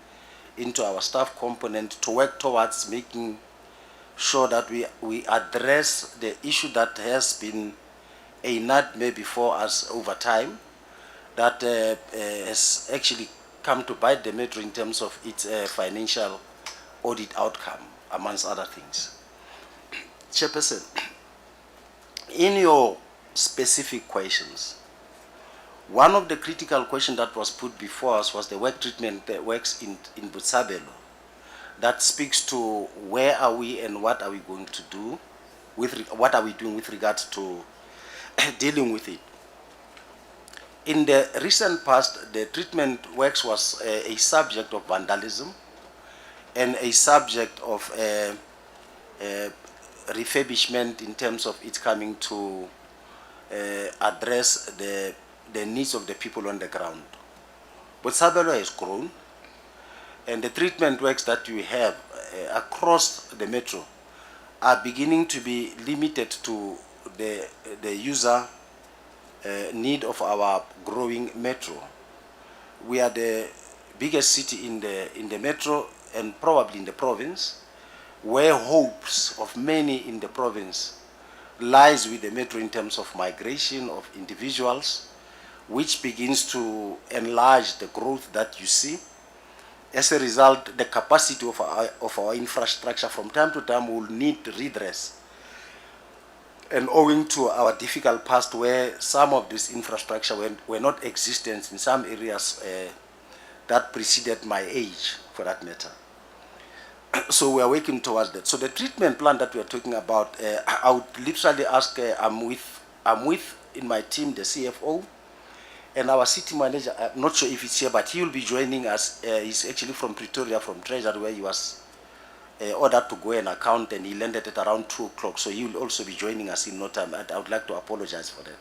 into our staff component to work towards making sure that we address the issue that has been a nightmare before us over time, that has actually come to bite the Metro in terms of its financial audit outcome, amongst other things. Chairperson, in your specific questions, one of the critical questions that was put before us was the work treatment that works in Botshabelo, that speaks to where are we and what are we going to do, what are we doing with regards to dealing with it. In the recent past, the treatment works was a subject of vandalism and a subject of refurbishment in terms of it coming to address the needs of the people on the ground. But Botshabelo has grown, and the treatment works that we have across the Metro are beginning to be limited to the user need of our growing Metro. We are the biggest city in the Metro and probably in the province, where hopes of many in the province lies with the Metro in terms of migration of individuals, which begins to enlarge the growth that you see. As a result, the capacity of our infrastructure from time to time will need redress. And owing to our difficult past, where some of this infrastructure were not existent in some areas that preceded my age, for that matter. So we are working towards that. So the treatment plan that we are talking about, I would literally ask, I'm with in my team the CFO and our city manager. I'm not sure if he's here, but he will be joining us. He's actually from Pretoria, from Treasury, where he was ordered to go and account, and he landed at around 2 o'clock. So he will also be joining us in no time. And I would like to apologize for that.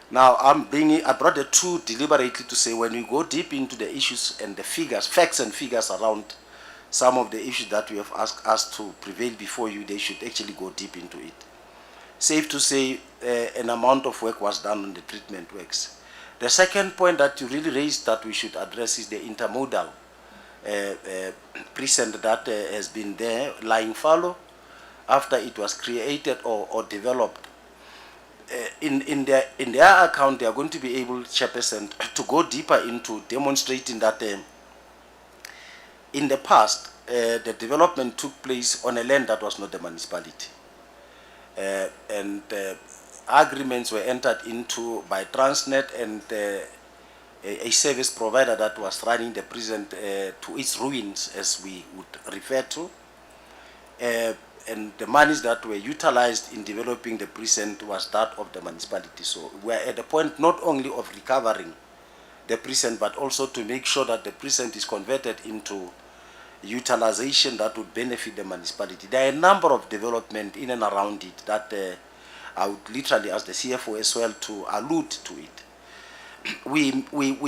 Now, I brought the two deliberately to say when we go deep into the issues and the figures, facts and figures around some of the issues that we have asked us to prevail before you, they should actually go deep into it. Safe to say, an amount of work was done on the treatment works. The second point that you really raised that we should address is the intermodal precinct that has been there, lying fallow, after it was created or developed. In their account, they are going to be able, Chairperson, to go deeper into demonstrating that in the past, the development took place on a land that was not the municipality. And agreements were entered into by Transnet and a service provider that was running the prison to its ruins, as we would refer to. And the monies that were utilized in developing the precinct was that of the municipality. So we are at the point not only of recovering the precinct, but also to make sure that the precinct is converted into utilization that would benefit the municipality. There are a number of development in and around it that I would literally ask the CFO as well to allude to it. We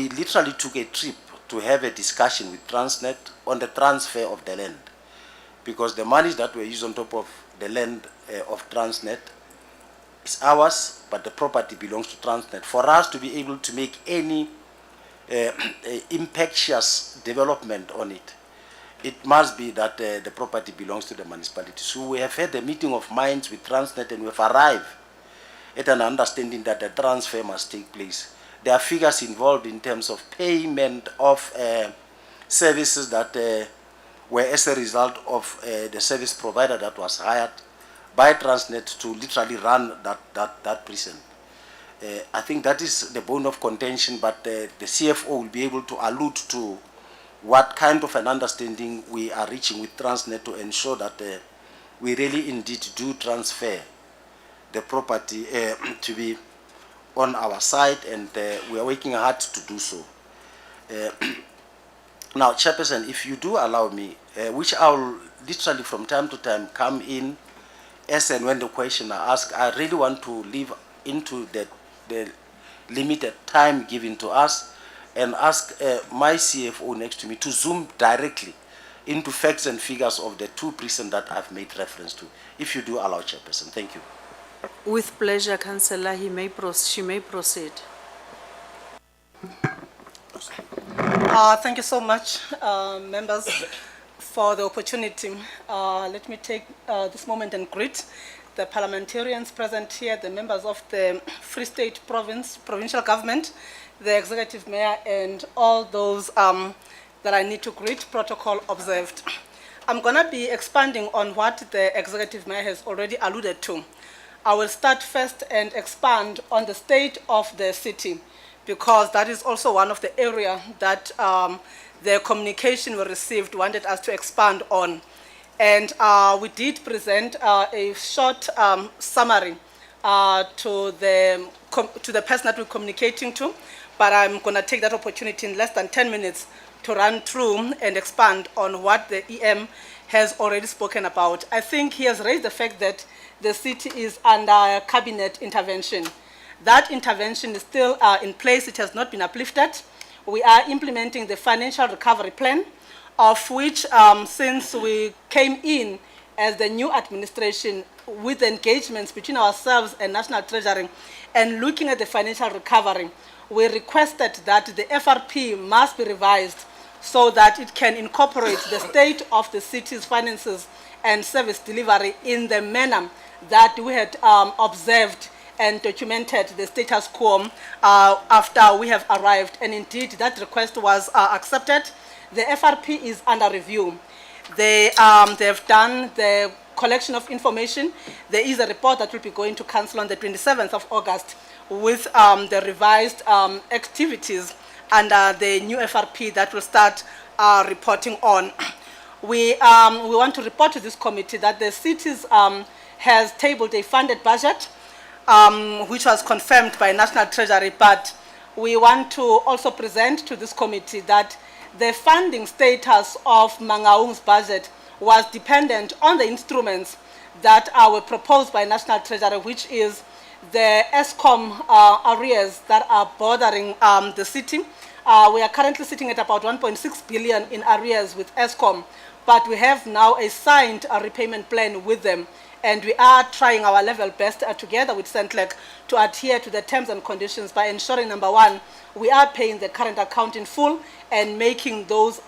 literally took a trip to have a discussion with Transnet on the transfer of the land, because the monies that were used on top of the land of Transnet is ours, but the property belongs to Transnet. For us to be able to make any impactious development on it, it must be that the property belongs to the municipality. So we have had a meeting of minds with Transnet, and we have arrived at an understanding that the transfer must take place. There are figures involved in terms of payment of services that were as a result of the service provider that was hired by Transnet to literally run that prison. I think that is the bone of contention, but the CFO will be able to allude to what kind of an understanding we are reaching with Transnet to ensure that we really indeed do transfer the property to be on our side, and we are working hard to do so. Now, Chairperson, if you do allow me, which I will literally from time to time come in as and when the question are asked, I really want to live into the limited time given to us and ask my CFO next to me to zoom directly into facts and figures of the two prisons that I've made reference to. If you do allow, Chairperson. Thank you. With pleasure, Councillor, she may proceed. Thank you so much, members, for the opportunity. Let me take this moment and greet the parliamentarians present here, the members of the Free State Provincial Government, the Executive Mayor, and all those that I need to greet, protocol observed. I'm going to be expanding on what the Executive Mayor has already alluded to. I will start first and expand on the state of the city, because that is also one of the areas that the communication we received wanted us to expand on. And we did present a short summary to the person that we're communicating to, but I'm going to take that opportunity in less than 10 minutes to run through and expand on what the EM has already spoken about. I think he has raised the fact that the city is under cabinet intervention. That intervention is still in place. It has not been uplifted. We are implementing the financial recovery plan, of which since we came in as the new administration with engagements between ourselves and National Treasury and looking at the financial recovery, we requested that the FRP must be revised so that it can incorporate the state of the city's finances and service delivery in the manner that we had observed and documented the status quo after we have arrived. And indeed, that request was accepted. The FRP is under review. They've done the collection of information. There is a report that will be going to council on the 27th of August with the revised activities under the new FRP that will start reporting on. We want to report to this committee that the cities has tabled a funded budget, which was confirmed by National Treasury, but we want to also present to this committee that the funding status of Mangaung's budget was dependent on the instruments that were proposed by National Treasury, which is the ESCOM arrears that are bordering the city. We are currently sitting at about 1.6 billion in arrears with ESCOM, but we have now a signed repayment plan with them. And we are trying our level best together with Centlec to adhere to the terms and conditions by ensuring, number one, we are paying the current account in full and making those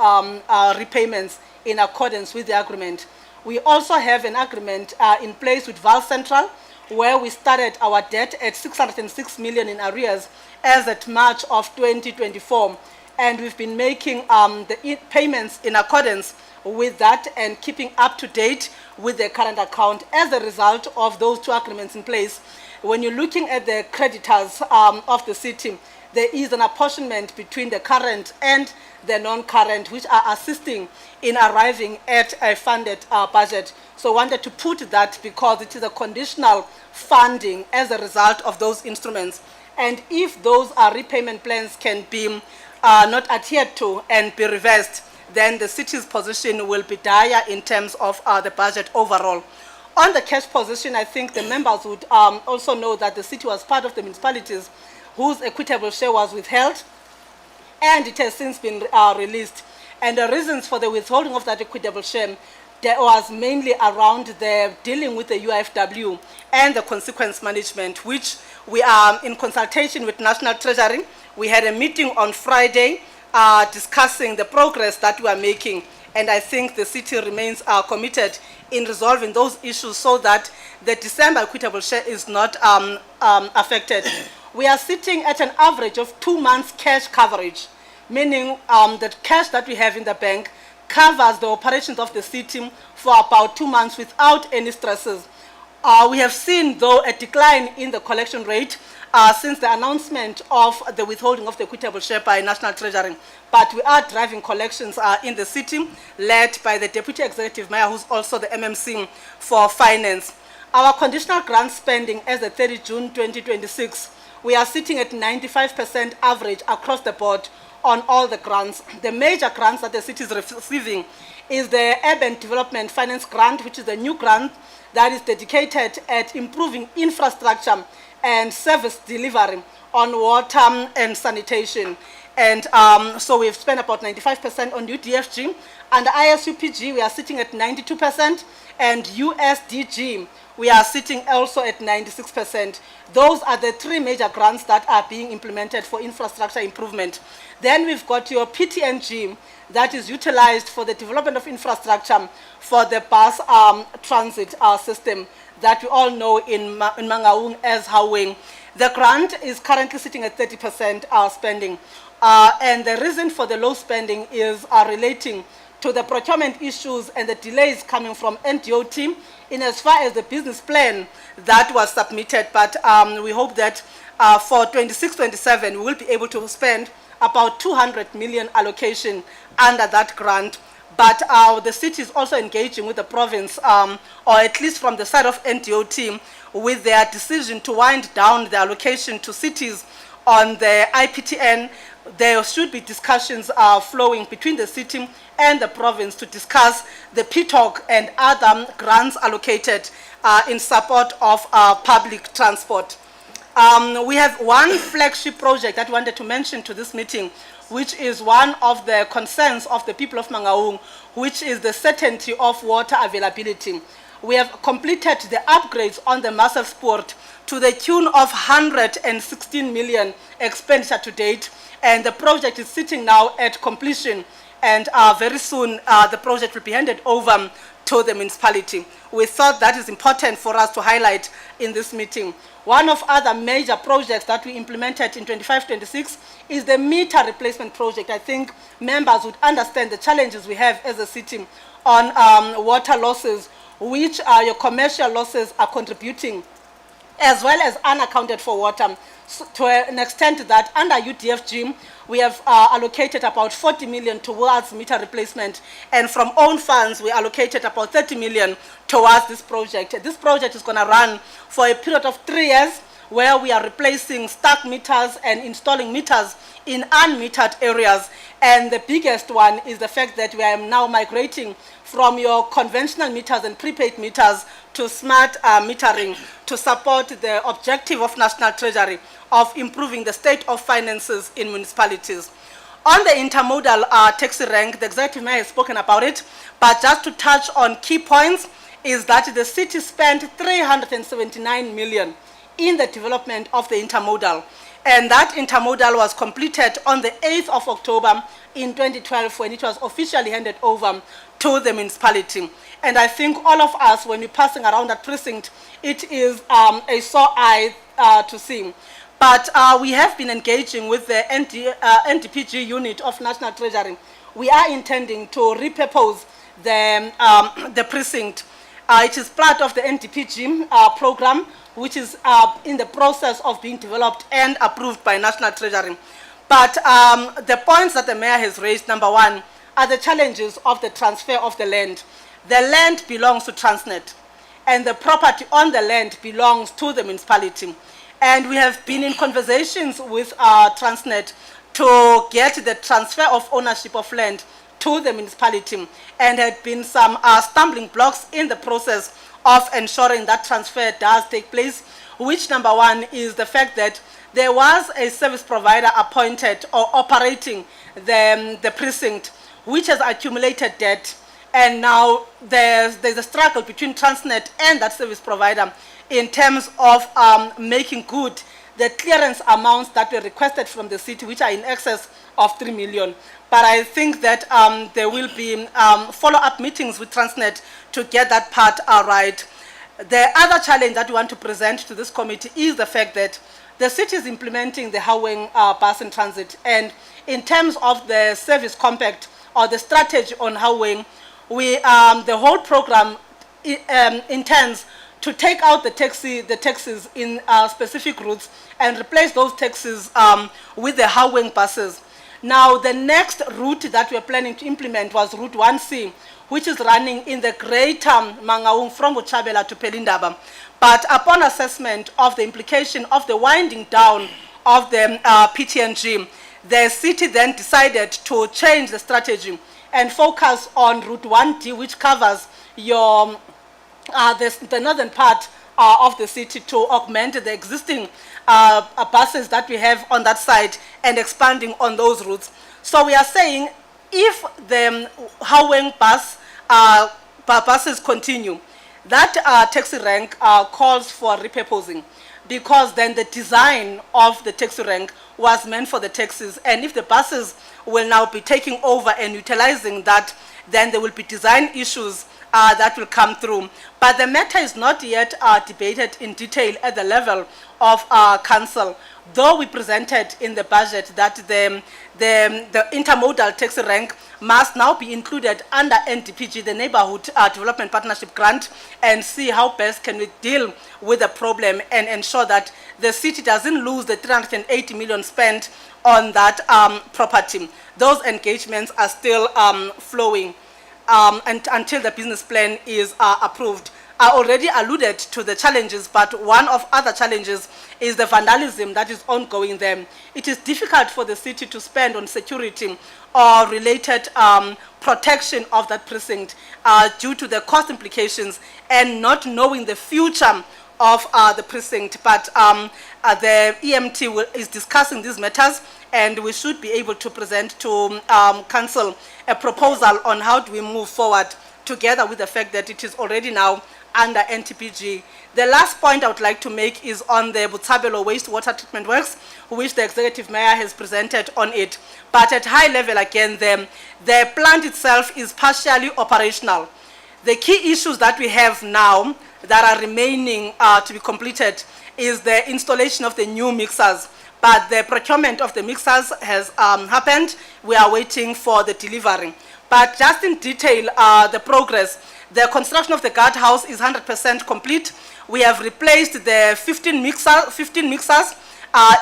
repayments in accordance with the agreement. We also have an agreement in place with Val Central, where we started our debt at 606 million in arrears as at March of 2024. And we've been making the payments in accordance with that and keeping up to date with the current account. As a result of those two agreements in place, when you're looking at the creditors of the city, there is an apportionment between the current and the non-current, which are assisting in arriving at a funded budget. So I wanted to put that because it is a conditional funding as a result of those instruments. And if those repayment plans can be not adhered to and be reversed, then the city's position will be dire in terms of the budget overall. On the cash position, I think the members would also know that the city was part of the municipalities whose equitable share was withheld, and it has since been released. And the reasons for the withholding of that equitable share that was mainly around the dealing with the UFW and the consequence management, which we are in consultation with National Treasury. We had a meeting on Friday discussing the progress that we are making, and I think the city remains committed in resolving those issues so that the December equitable share is not affected. We are sitting at an average of 2 months cash coverage, meaning the cash that we have in the bank covers the operations of the city for about 2 months without any stresses. We have seen, though, a decline in the collection rate since the announcement of the withholding of the equitable share by National Treasury. But we are driving collections in the city, led by the Deputy Executive Mayor, who's also the MMC for Finance. Our conditional grant spending as of 30 June 2026, we are sitting at 95% average across the board on all the grants. The major grants that the city is receiving is the Urban Development Finance Grant, which is the new grant that is dedicated at improving infrastructure and service delivery on water and sanitation. And so we've spent about 95% on UDFG. Under ISUPG, we are sitting at 92%, and USDG, we are sitting also at 96%. Those are the three major grants that are being implemented for infrastructure improvement. Then we've got your PTNG that is utilized for the development of infrastructure for the bus transit system that we all know in Mangaung as Haweng. The grant is currently sitting at 30% spending. And the reason for the low spending is relating to the procurement issues and the delays coming from NDOT in as far as the business plan that was submitted. But we hope that for 26-27, we will be able to spend about 200 million allocation under that grant. But the city is also engaging with the province, or at least from the side of NDOT, with their decision to wind down the allocation to cities on the IPTN. There should be discussions flowing between the city and the province to discuss the PTOC and other grants allocated in support of public transport. We have one flagship project that we wanted to mention to this meeting, which is one of the concerns of the people of Mangaung, which is the certainty of water availability. We have completed the upgrades on the Masselsport to the tune of 116 million expenditure to date, and the project is sitting now at completion, and very soon the project will be handed over to the municipality. We thought that is important for us to highlight in this meeting. One of other major projects that we implemented in 25-26 is the meter replacement project. I think members would understand the challenges we have as a city on water losses, which your commercial losses are contributing, as well as unaccounted for water. So to an extent that under UDFG, we have allocated about 40 million towards meter replacement, and from own funds, we allocated about 30 million towards this project. This project is going to run for a period of 3 years, where we are replacing stuck meters and installing meters in unmetered areas. And the biggest one is the fact that we are now migrating from your conventional meters and prepaid meters to smart metering to support the objective of National Treasury of improving the state of finances in municipalities. On the intermodal taxi rank, the executive mayor has spoken about it, but just to touch on key points is that the city spent 379 million in the development of the intermodal. And that intermodal was completed on the 8th of October in 2012 when it was officially handed over to the municipality. And I think all of us, when we're passing around that precinct, it is a sore eye to see. But we have been engaging with the NDPG unit of National Treasury. We are intending to repurpose the precinct. It is part of the NDPG program, which is in the process of being developed and approved by National Treasury. But the points that the mayor has raised, number one, are the challenges of the transfer of the land. The land belongs to Transnet, and the property on the land belongs to the municipality. And we have been in conversations with Transnet to get the transfer of ownership of land to the municipality, and had been some stumbling blocks in the process of ensuring that transfer does take place, which number one is the fact that there was a service provider appointed or operating the precinct, which has accumulated debt, and now there's a struggle between Transnet and that service provider in terms of making good the clearance amounts that were requested from the city, which are in excess of 3 million. But I think that there will be follow-up meetings with Transnet to get that part right. The other challenge that we want to present to this committee is the fact that the city is implementing the Haweng bus and transit. And in terms of the service compact or the strategy on Haweng, the whole program intends to take out the taxis in specific routes and replace those taxis with the Haweng buses. Now, the next route that we're planning to implement was Route 1C, which is running in the greater Mangaung from Uchabela to Pelindaba. But upon assessment of the implication of the winding down of the PTNG, the city then decided to change the strategy and focus on Route 1D, which covers your the northern part of the city, to augment the existing buses that we have on that side and expanding on those routes. So we are saying if the Haweng buses continue, that taxi rank calls for repurposing. because then the design of the taxi rank was meant for the taxis. And if the buses will now be taking over and utilizing that, then there will be design issues that will come through. But the matter is not yet debated in detail at the level of council, though we presented in the budget that the intermodal taxi rank must now be included under NDPG, the Neighborhood Development Partnership Grant, and see how best can we deal with the problem and ensure that the city doesn't lose the 380 million spent on that property. Those engagements are still flowing and until the business plan is approved. I already alluded to the challenges, but one of other challenges is the vandalism that is ongoing there. It is difficult for the city to spend on security or related protection of that precinct due to the cost implications and not knowing the future of the precinct. But the EMT is discussing these matters, and we should be able to present to council a proposal on how do we move forward together with the fact that it is already now under NTPG. The last point I would like to make is on the Botshabelo wastewater treatment works, which the executive mayor has presented on it. But at high level, again, the plant itself is partially operational. The key issues that we have now that are remaining to be completed is the installation of the new mixers. But the procurement of the mixers has happened. We are waiting for the delivery. But just in detail, the progress, the construction of the guardhouse is 100% complete. We have replaced the 15 mixers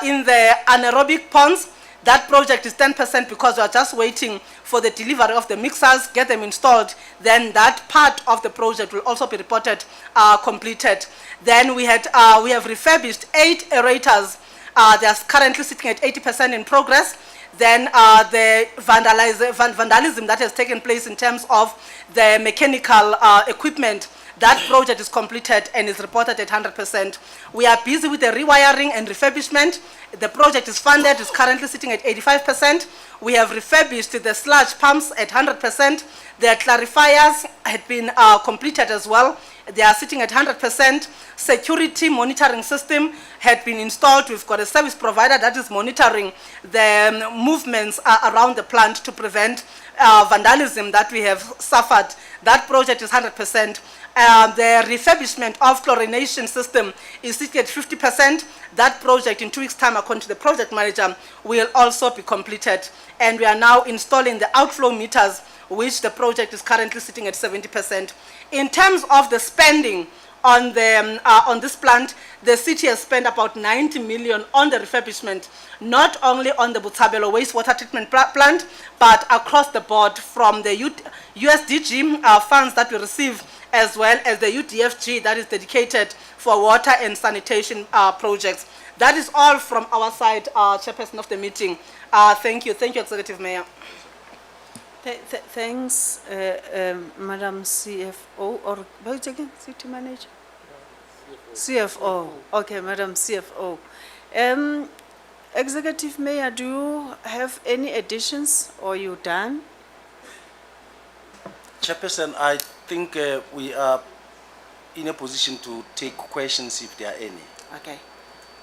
in the anaerobic ponds. That project is 10% because we are just waiting for the delivery of the mixers, get them installed. Then that part of the project will also be reported completed. Then we have refurbished 8 aerators. They are currently sitting at 80% in progress. Then the vandalism that has taken place in terms of the mechanical equipment, that project is completed and is reported at 100%. We are busy with the rewiring and refurbishment. The project is funded, is currently sitting at 85%. We have refurbished the sludge pumps at 100%. The clarifiers had been completed as well. They are sitting at 100%. Security monitoring system had been installed. We've got a service provider that is monitoring the movements around the plant to prevent vandalism that we have suffered. That project is 100%. The refurbishment of chlorination system is sitting at 50%. That project in 2 weeks' time, according to the project manager, will also be completed. And we are now installing the outflow meters, which the project is currently sitting at 70%. In terms of the spending on this plant, the city has spent about 90 million on the refurbishment, not only on the Botshabelo wastewater treatment plant, but across the board from the USDG funds that we receive, as well as the UDFG that is dedicated for water and sanitation projects. That is all from our side, Chairperson of the meeting. Thank you, Executive Mayor. Thanks, Madam CFO, or what's again, City Manager? CFO. Okay, Madam CFO. Executive Mayor, do you have any additions, or you done? Chairperson, I think we are in a position to take questions if there are any. Okay,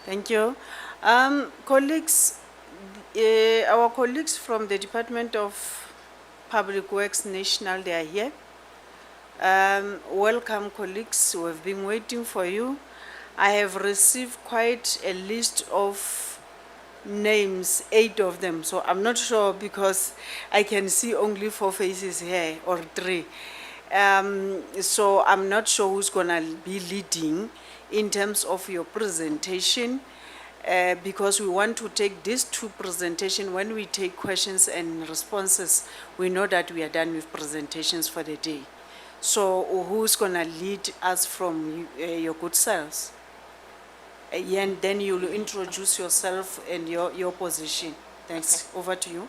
thank you. Colleagues, our colleagues from the Department of Public Works National, they are here. Welcome, colleagues. We have been waiting for you. I have received quite a list of names, 8 of them. So I'm not sure because I can see only 4 faces here or 3. So I'm not sure who's gonna be leading in terms of your presentation. Because we want to take these 2 presentations. When we take questions and responses, we know that we are done with presentations for the day. So who's going to lead us from your good selves? And then you'll introduce yourself and your position. Thanks. Okay. Over to you.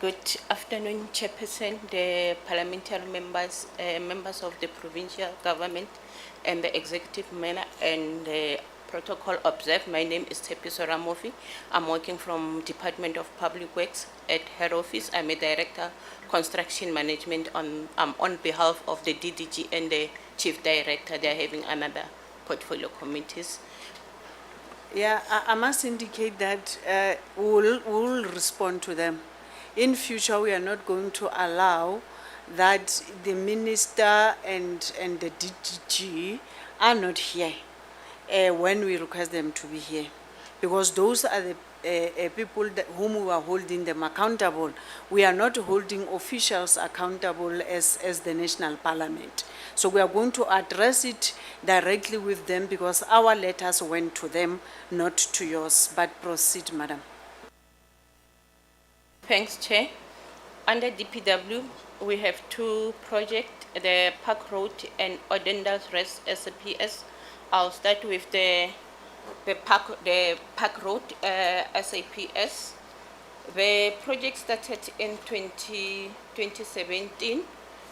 Good afternoon, Chairperson, the parliamentary members, members of the provincial government and the executive mayor and the protocol observed. My name is Tepiso Ramofi. I'm working from Department of Public Works at head office. I'm a director, construction management on behalf of the DDG and the chief director. They're having another portfolio committees. Yeah, I must indicate that we'll respond to them. In future, we are not going to allow that the minister and the DGG are not here when we request them to be here. Because those are the people that, whom we are holding them accountable. We are not holding officials accountable as the National Parliament. So we are going to address it directly with them because our letters went to them, not to yours. But proceed, Madam. Thanks, Chair. Under DPW, we have two projects, the Park Road and Odenda's Rest SAPS. I'll start with the Park Road SAPS. The project started in 2017,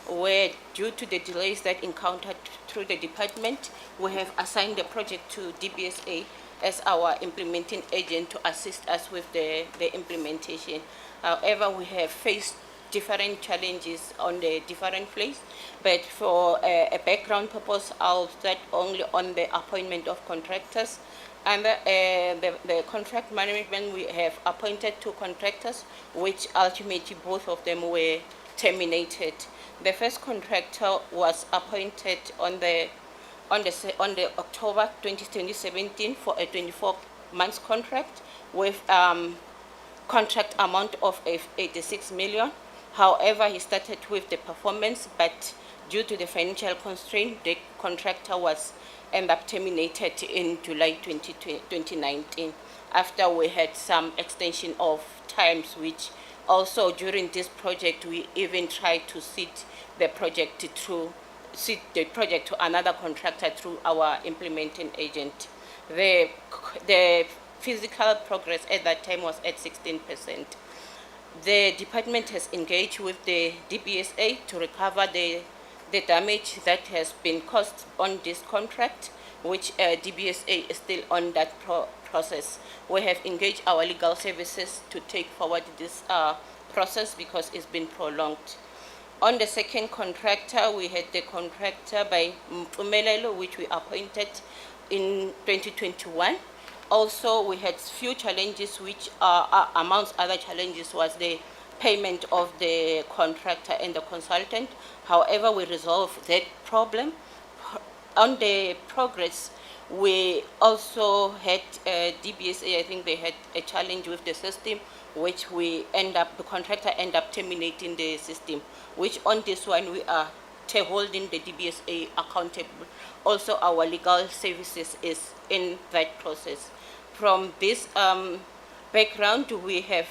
where due to the delays that encountered through the department, we have assigned the project to DBSA as our implementing agent to assist us with the implementation. However, we have faced different challenges on the different place, but for a background purpose, I'll start only on the appointment of contractors. And the contract management, we have appointed two contractors, which ultimately both of them were terminated. The first contractor was appointed on the October 2017 for a 24 months contract with contract amount of 86 million. However, he started with the performance, but due to the financial constraint, the contractor was ended up terminated in July 2019 after we had some extension of times, which also during this project we even tried to sit the project to another contractor through our implementing agent. The physical progress at that time was at 16%. The department has engaged with the DBSA to recover the damage that has been caused on this contract, which DBSA is still on that process. We have engaged our legal services to take forward this process because it's been prolonged. On the second contractor, we had the contractor by Mpumelelo, which we appointed in 2021. Also, we had few challenges, which amongst other challenges was the payment of the contractor and the consultant. However, we resolved that problem. On the progress, we also had DBSA, I think they had a challenge with the system, which the contractor ended up terminating the system, which on this one we are holding the DBSA accountable. Also, our legal services is in that process. From this background, we have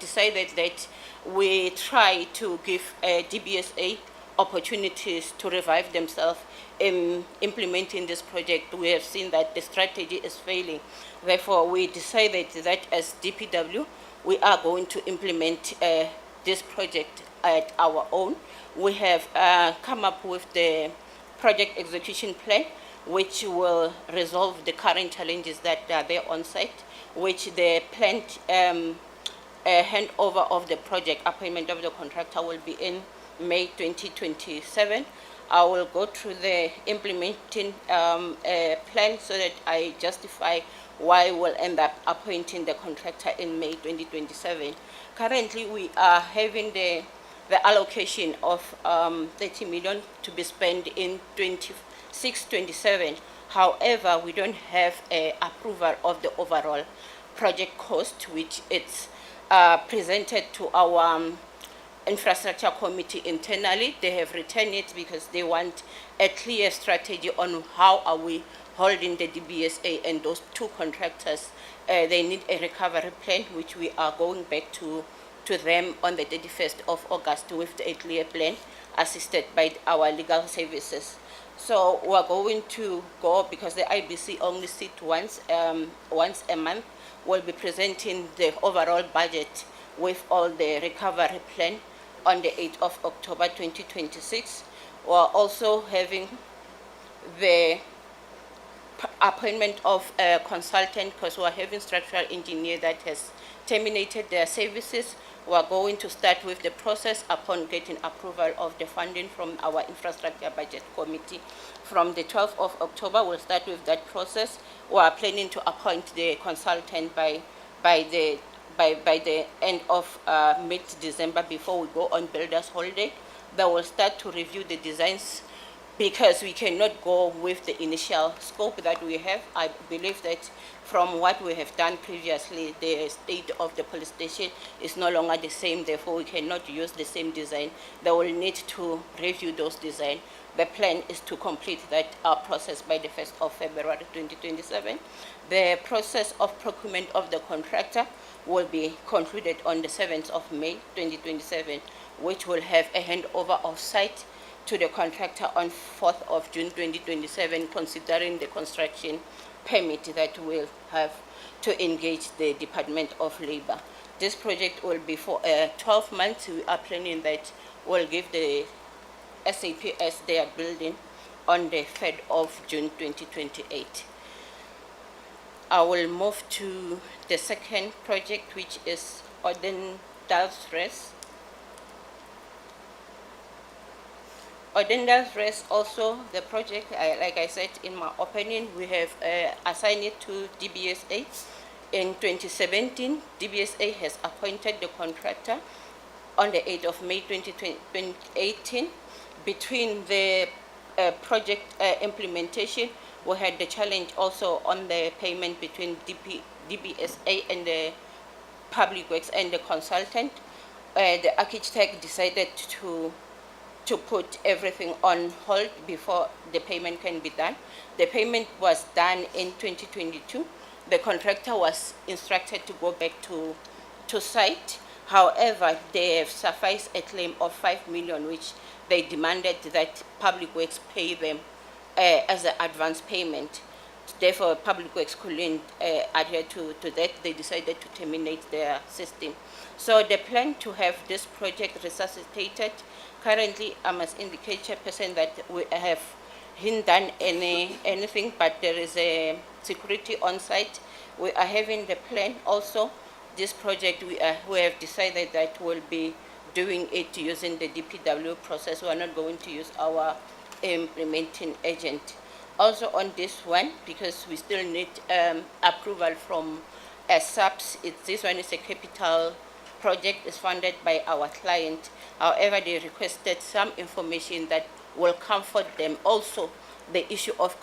decided that we try to give DBSA opportunities to revive themselves in implementing this project. We have seen that the strategy is failing. Therefore, we decided that as DPW, we are going to implement this project at our own. We have come up with the project execution plan, which will resolve the current challenges that are there on site, which the planned handover of the project, appointment of the contractor, will be in May 2027. I will go through the implementing plan so that I justify why we'll end up appointing the contractor in May 2027. Currently, we are having the allocation of 30 million to be spent in 26-27. However, we don't have approval of the overall project cost, which it's presented to our infrastructure committee internally. They have returned it because they want a clear strategy on how are we holding the DBSA and those two contractors. They need a recovery plan, which we are going back to them on the 31st of August with a clear plan, assisted by our legal services. So we're going to go, because the IBC only sits once a month. We'll be presenting the overall budget with all the recovery plan on the 8th of October 2026. We're also having the appointment of a consultant, because we're having structural engineer that has terminated their services. We're going to start with the process upon getting approval of the funding from our infrastructure budget committee. From the 12th of October, we'll start with that process. We are planning to appoint the consultant by the end of mid-December, before we go on builders' holiday. They will start to review the designs, because we cannot go with the initial scope that we have. I believe that from what we have done previously, the state of the police station is no longer the same, therefore we cannot use the same design. They will need to review those designs. The plan is to complete that process by the 1st of February 2027. The process of procurement of the contractor will be concluded on the 7th of May 2027, which will have a handover of site to the contractor on 4th of June 2027, considering the construction permit that will have to engage the Department of Labor. This project will be for 12 months. We are planning that we'll give the SAPS their building on the 3rd of June 2028. I will move to the second project, which is Odendal's Rest. Odendal's Rest also, the project, like I said in my opening, we have assigned it to DBSA. In 2017, DBSA has appointed the contractor on the 8th of May 2018. Between the project implementation, we had the challenge also on the payment between DBSA and the Public Works and the consultant. The architect decided to put everything on hold before the payment can be done. The payment was done in 2022. The contractor was instructed to go back to site. However, they have sufficed a claim of 5 million, which they demanded that Public Works pay them as an advance payment. Therefore, Public Works couldn't adhere to that. They decided to terminate their system. So the plan to have this project resuscitated, currently I must indicate, Chairperson, that we have not done anything, but there is a security on site. We are having the plan also. This project, we have decided that we'll be doing it using the DPW process. We are not going to use our implementing agent. Also on this one, because we still need approval from SAPS, this one is a capital project, is funded by our client. However, they requested some information that will comfort them. Also, the issue of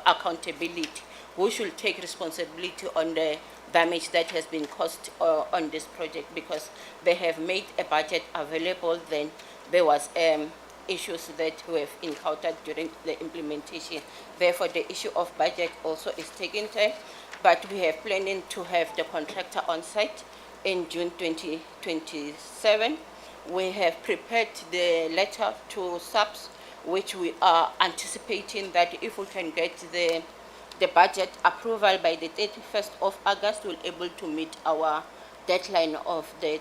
accountability. Who should take responsibility on the damage that has been caused on this project, because they have made a budget available, then there was issues that we have encountered during the implementation. Therefore, the issue of budget also is taking time, but we have planning to have the contractor on site in June 2027. We have prepared the letter to SAPS, which we are anticipating that if we can get the budget approval by the 31st of August, we'll be able to meet our deadline of the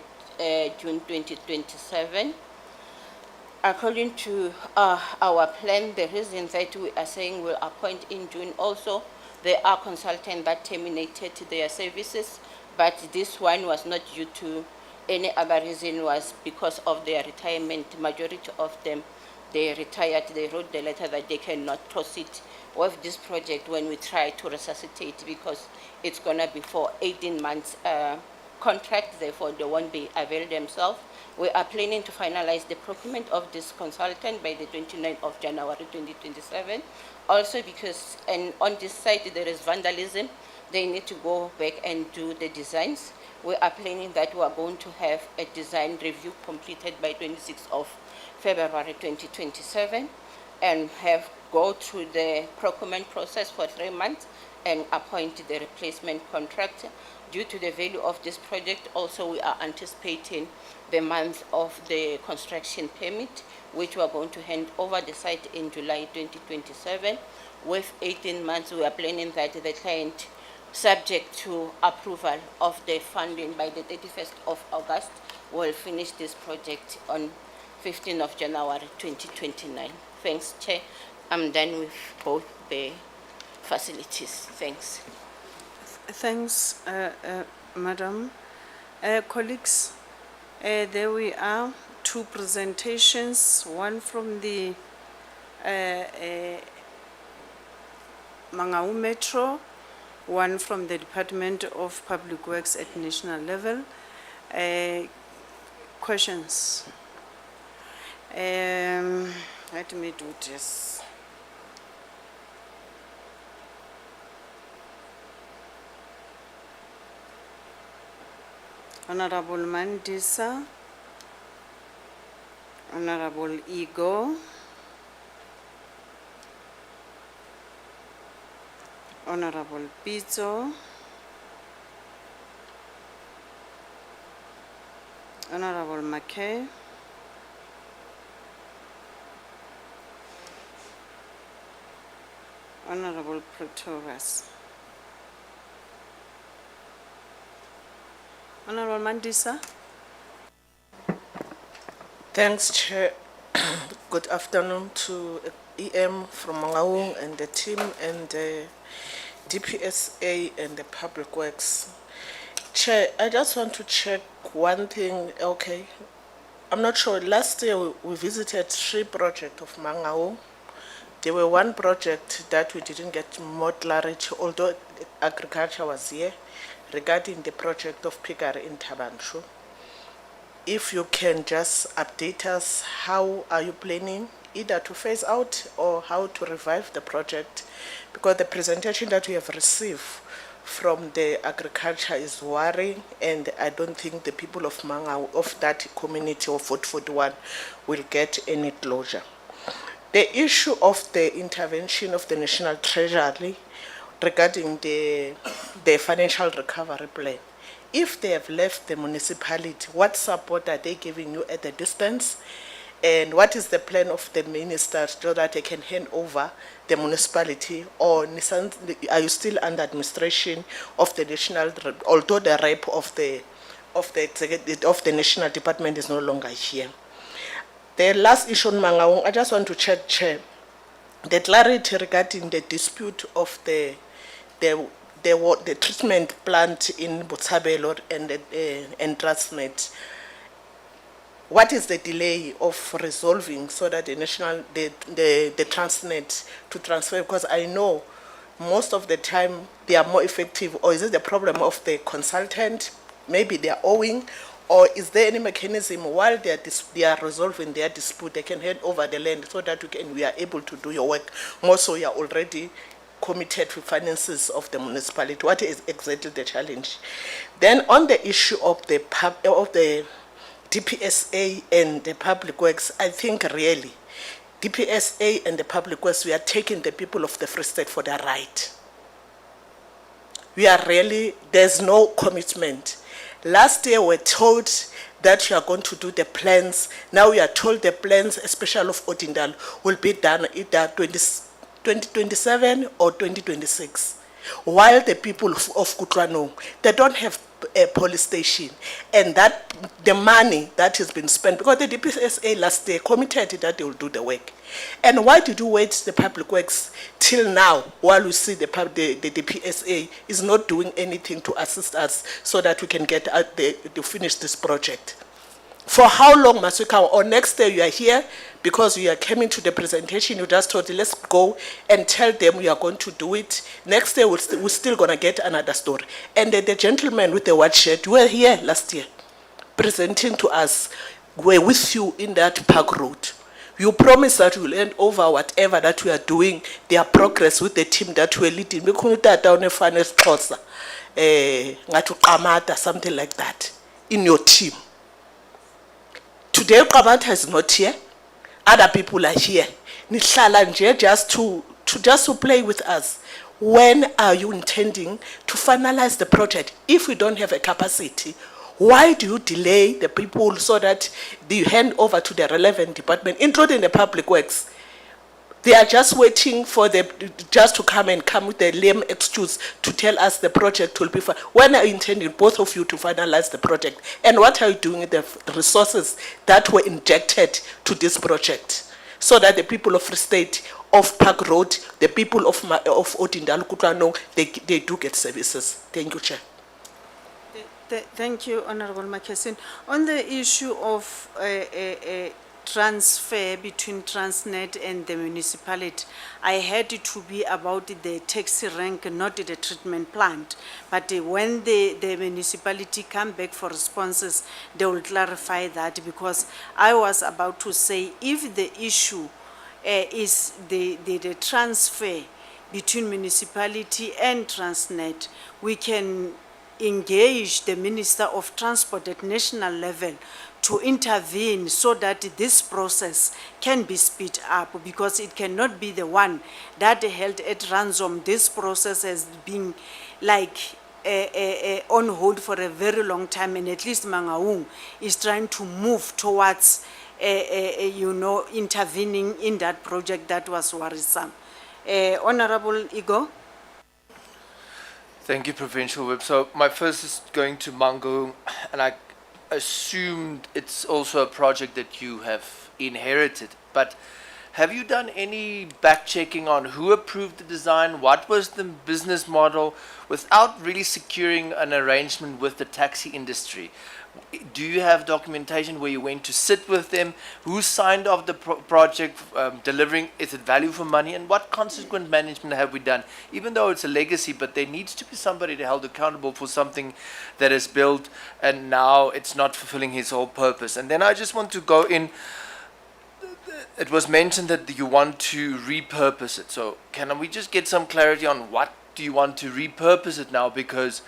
June 2027. According to our plan, the reason that we are saying we'll appoint in June also, there are consultants that terminated their services, but this one was not due to any other reason, was because of their retirement. Majority of them, they retired. They wrote the letter that they cannot proceed with this project when we try to resuscitate, because it's going to be for 18 months contract, therefore they won't be avail themselves. We are planning to finalize the procurement of this consultant by the 29th of January 2027. Also because on this site there is vandalism, they need to go back and do the designs. We are planning that we are going to have a design review completed by 26th of February 2027 and have go through the procurement process for 3 months and appoint the replacement contractor. Due to the value of this project, also we are anticipating the month of the construction permit, which we are going to hand over the site in July 2027. With 18 months, we are planning that the client, subject to approval of the funding by the 31st of August, will finish this project on 15th of January 2029. Thanks, Chair. I'm done with both the facilities. Thanks. Thanks, Madam. Colleagues, there we are, two presentations, one from the Mangaung Metro, one from the Department of Public Works at national level. Questions? Let me do this. Honorable Mandisa, Honorable Igo, Honorable Pizzo, Honorable McKay, Honorable Pretorius. Honorable Mandisa. Thanks, Chair. Good afternoon to EM from Mangaung and the team and the DPSA and the Public Works. Chair, I just want to check one thing, okay. I'm not sure, last year we visited 3 projects of Mangaung. There were 1 project that we didn't get more clarity, although agriculture was here, regarding the project of Pigari in Tabanshu. If you can just update us, how are you planning either to phase out or how to revive the project? Because the presentation that we have received from the agriculture is worrying, and I don't think the people of Mangaung, of that community of 41, will get any closure. The issue of the intervention of the National Treasury regarding the financial recovery plan. If they have left the municipality, what support are they giving you at the distance? And what is the plan of the minister so that they can hand over the municipality? Or are you still under administration of the national, although the rep of the national department is no longer here? The last issue on Mangaung, I just want to check, Chair, the clarity regarding the dispute of the treatment plant in Botshabelo and Transnet. What is the delay of resolving so that the Transnet to transfer? Because I know most of the time they are more effective, or is it the problem of the consultant? Maybe they are owing, or is there any mechanism while they are resolving their dispute, they can hand over the land so that we are able to do your work? More so, you are already committed to finances of the municipality. What is exactly the challenge? Then on the issue of the DPSA and the Public Works, I think really DPSA and the Public Works, we are taking the people of the Free State for their right. We are really, there's no commitment. Last year we were told that you are going to do the plans. Now we are told the plans, especially of Odindal, will be done either 2027 or 2026. While the people of Kutlwanong, they don't have a police station, and that the money that has been spent, because the DPSA last year committed that they will do the work. And why did you wait the Public Works till now while we see the DPSA is not doing anything to assist us so that we can get out there to finish this project? For how long must we come? Or next year you are here because you are coming to the presentation, you just told, let's go and tell them we are going to do it. Next year we're still going to get another story. And the gentleman with the white shirt, you were here last year presenting to us. We're with you in that park road. You promised that we'll hand over whatever that we are doing, their progress with the team that we're leading. Something like that in your team. Today, Kamata is not here. Other people are here. Just to play with us. When are you intending to finalize the project? If we don't have a capacity, why do you delay the people so that they hand over to the relevant department, including the Public Works? They are just waiting for just to come with a lame excuse to tell us the project will be fine. When are you intending, both of you, to finalize the project? And what are you doing with the resources that were injected to this project so that the people of Free State of Park Road, the people of Odindal Kutlano, they do get services. Thank you, Chair. Thank you, Honorable Makesin. On the issue of transfer between Transnet and the municipality, I had it to be about the taxi rank, not the treatment plant. But when the municipality come back for responses, they will clarify that, because I was about to say, if the issue is the transfer between municipality and Transnet, we can engage the Minister of Transport at national level to intervene so that this process can be speed up, because it cannot be the one that held at ransom. This process has been like on hold for a very long time, and at least Mangaung is trying to move towards intervening in that project that was worrisome. Honorable Igor. Thank you, Provincial Whip. So my first is going to Mangaung, and I assumed it's also a project that you have inherited. But have you done any back-checking on who approved the design, what was the business model, without really securing an arrangement with the taxi industry? Do you have documentation where you went to sit with them? Who signed off the project, delivering? Is it value for money? And what consequent management have we done? Even though it's a legacy, but there needs to be somebody held accountable for something that is built and now it's not fulfilling its whole purpose. And then I just want to go in. It was mentioned that you want to repurpose it. So can we just get some clarity on what do you want to repurpose it now? Because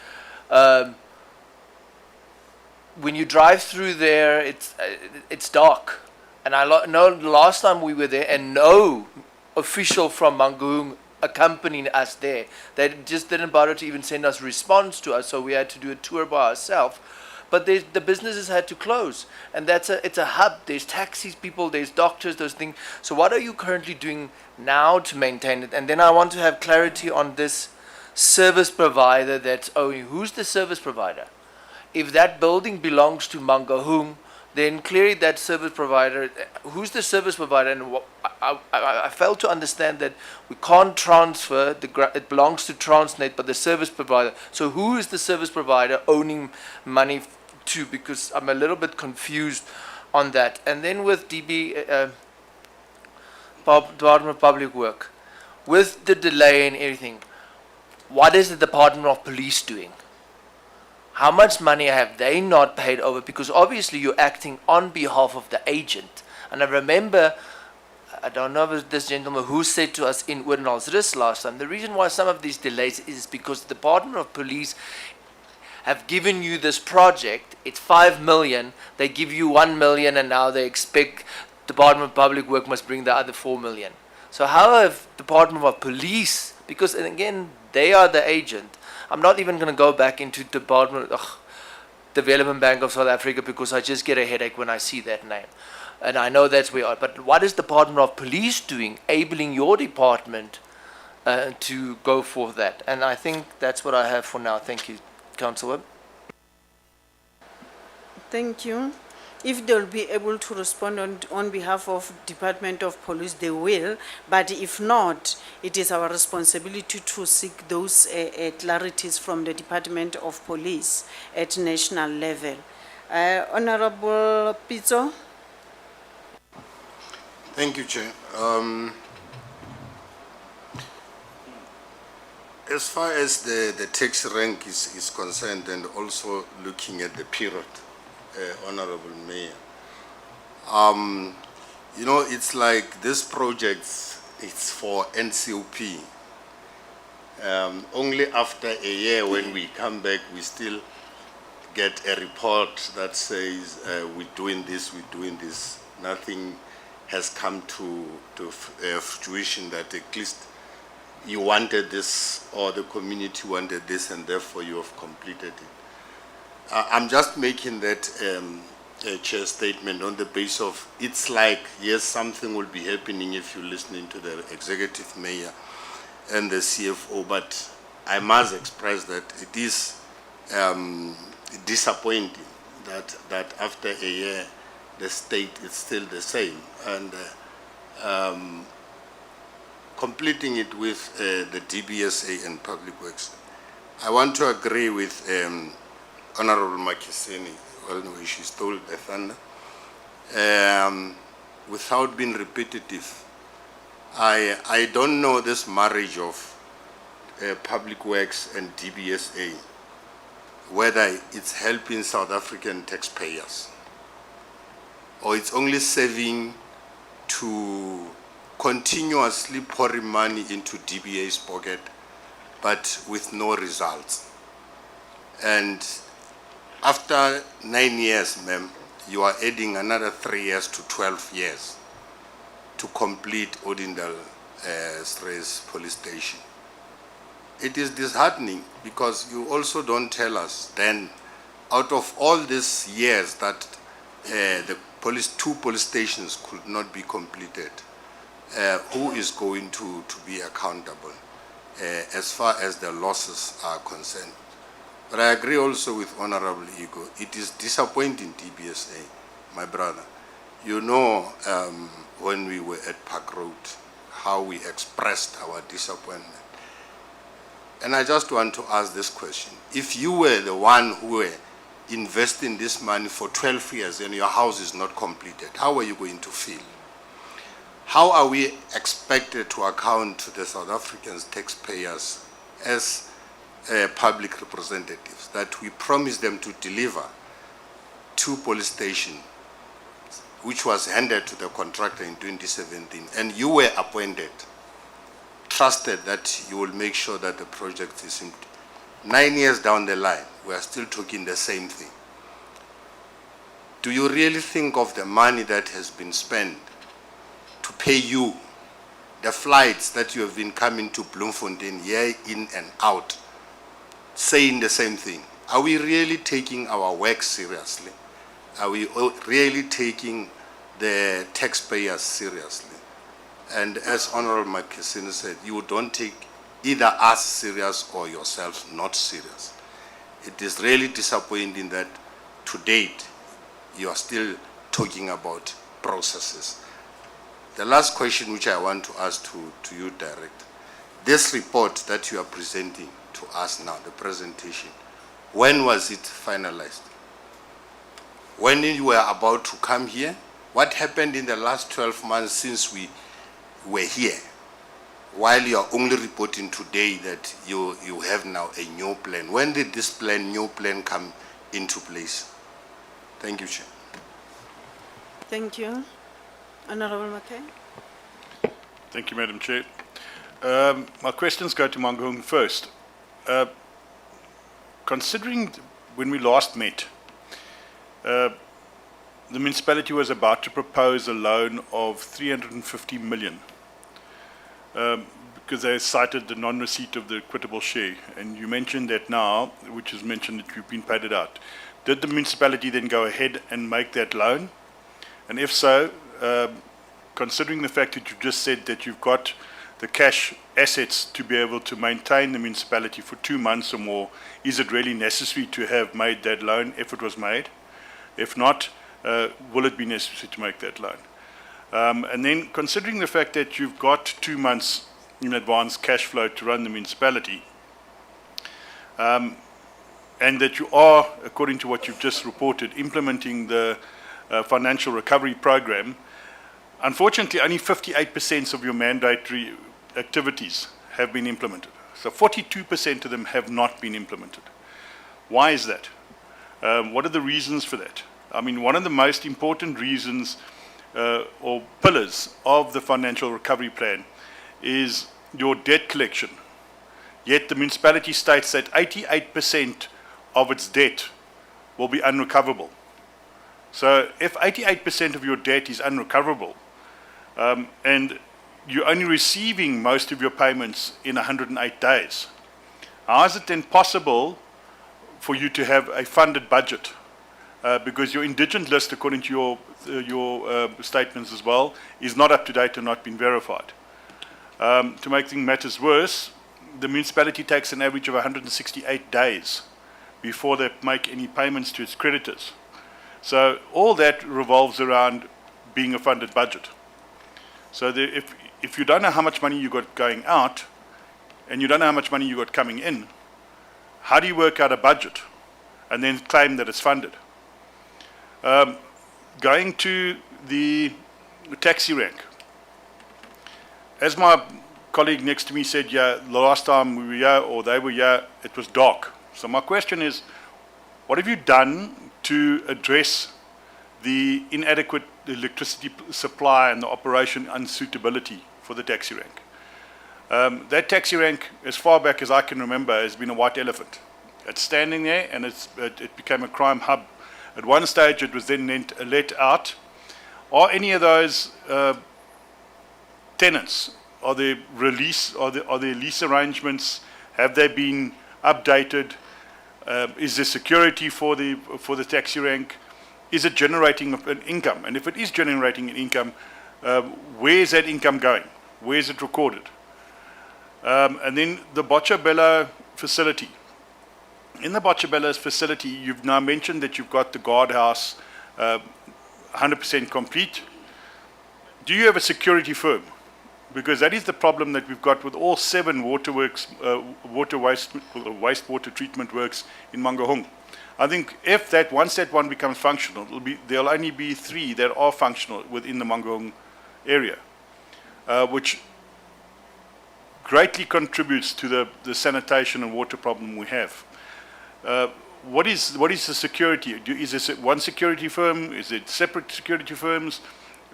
when you drive through there, it's dark. And I know the last time we were there, and no official from Mangaung accompanied us there. They just didn't bother to even send us response to us, so we had to do a tour by ourselves. But the businesses had to close, and it's a hub. There's taxis, people, there's doctors, those things. So what are you currently doing now to maintain it? And then I want to have clarity on this service provider that's owing. Who's the service provider? If that building belongs to Mangaung, then clearly that service provider, who's the service provider? And I failed to understand that we can't transfer, it belongs to Transnet, but the service provider. So who is the service provider owning money to? Because I'm a little bit confused on that. And then with Department of Public Work, with the delay and everything, what is the Department of Police doing? How much money have they not paid over? Because obviously you're acting on behalf of the agent. And I remember, I don't know if it was this gentleman who said to us in Oornal's Rus last time, the reason why some of these delays is because the Department of Police have given you this project, it's 5 million, they give you 1 million, and now they expect Department of Public Work must bring the other 4 million. So how have Department of Police, because and again, they are the agent. I'm not even going to go back into Development Bank of South Africa, because I just get a headache when I see that name. And I know that's where we are. But what is Department of Police doing, enabling your department to go for that? And I think that's what I have for now. Thank you, Councillor. Thank you. If they'll be able to respond on behalf of Department of Police, they will. But if not, it is our responsibility to seek those clarities from the Department of Police at national level. Honorable Pizzo. Thank you, Chair. As far as the tax rank is concerned, and also looking at the period, Honorable Mayor, you know, it's like this project, it's for Ncop. Only after a year, when we come back, we still get a report that says we're doing this. Nothing has come to fruition that at least you wanted this, or the community wanted this, and therefore you have completed it. I'm just making that chair statement on the basis of, it's like, yes, something will be happening if you're listening to the executive mayor and the CFO, but I must express that it is disappointing that after a year the state is still the same. And completing it with the DBSA and Public Works, I want to agree with Honorable Makiseni, well, no, she stole the thunder. Without being repetitive, I don't know this marriage of Public Works and DBSA, whether it's helping South African taxpayers or it's only serving to continuously pouring money into DBA's pocket, but with no results. And after 9 years, ma'am, you are adding another 3 years to 12 years to complete Odindal Strays Police Station. It is disheartening because you also don't tell us then, out of all these years that the two police stations could not be completed, who is going to be accountable as far as the losses are concerned. But I agree also with Honorable Ego. It is disappointing, DBSA, my brother. You know, when we were at Park Road, how we expressed our disappointment. And I just want to ask this question. If you were the one who were investing this money for 12 years and your house is not completed, how are you going to feel? How are we expected to account to the South African taxpayers as public representatives that we promised them to deliver 2 police stations, which was handed to the contractor in 2017, and you were appointed, trusted that you will make sure that the project is in 9 years down the line, we are still talking the same thing. Do you really think of the money that has been spent to pay you, the flights that you have been coming to Bloemfontein year in and out, saying the same thing? Are we really taking our work seriously? Are we really taking the taxpayers seriously? And as Honorable Makisini said, you don't take either us serious or yourselves not serious. It is really disappointing that to date you are still talking about processes. The last question which I want to ask to you, Director, this report that you are presenting to us now, the presentation, when was it finalized? When you were about to come here? What happened in the last 12 months since we were here? While you are only reporting today that you have now a new plan. When did this new plan come into place? Thank you, Chair. Thank you. Honorable McKay. Thank you, Madam Chair. My questions go to Mangung first. Considering when we last met, the municipality was about to propose a loan of 350 million because they cited the non-receipt of the equitable share. And you mentioned that now, which is mentioned that you've been paid it out. Did the municipality then go ahead and make that loan? And if so, considering the fact that you've just said that you've got the cash assets to be able to maintain the municipality for 2 months or more, is it really necessary to have made that loan if it was made? If not, will it be necessary to make that loan? And then considering the fact that you've got 2 months in advance cash flow to run the municipality, and that you are, according to what you've just reported, implementing the financial recovery program, unfortunately only 58% of your mandatory activities have been implemented. So 42% of them have not been implemented. Why is that? What are the reasons for that? I mean, one of the most important reasons or pillars of the financial recovery plan is your debt collection. Yet the municipality states that 88% of its debt will be unrecoverable. So if 88% of your debt is unrecoverable, and you're only receiving most of your payments in 108 days, how is it then possible for you to have a funded budget? Because your indigent list, according to your statements as well, is not up to date and not been verified. To make things matters worse, the municipality takes an average of 168 days before they make any payments to its creditors. So all that revolves around being a funded budget. So if you don't know how much money you got going out, and you don't know how much money you got coming in, how do you work out a budget and then claim that it's funded? Going to the taxi rank. As my colleague next to me said, yeah, the last time we were here, or they were here, it was dark. So my question is, what have you done to address the inadequate electricity supply and the operation unsuitability for the taxi rank? That taxi rank, as far back as I can remember, has been a white elephant. It's standing there, and it became a crime hub. At one stage, it was then let out. Are any of those tenants, are there lease arrangements? Have they been updated? Is there security for the taxi rank? Is it generating an income? And if it is generating an income, where is that income going? Where is it recorded? And then the Botshabelo facility. In the Botshabelo facility, you've now mentioned that you've got the guardhouse 100% complete. Do you have a security firm? Because that is the problem that we've got with all 7 waterworks, wastewater treatment works in Mangaung. I think if once that one becomes functional, there'll only be 3 that are functional within the Mangaung area, which greatly contributes to the sanitation and water problem we have. What is the security? Is this one security firm? Is it separate security firms?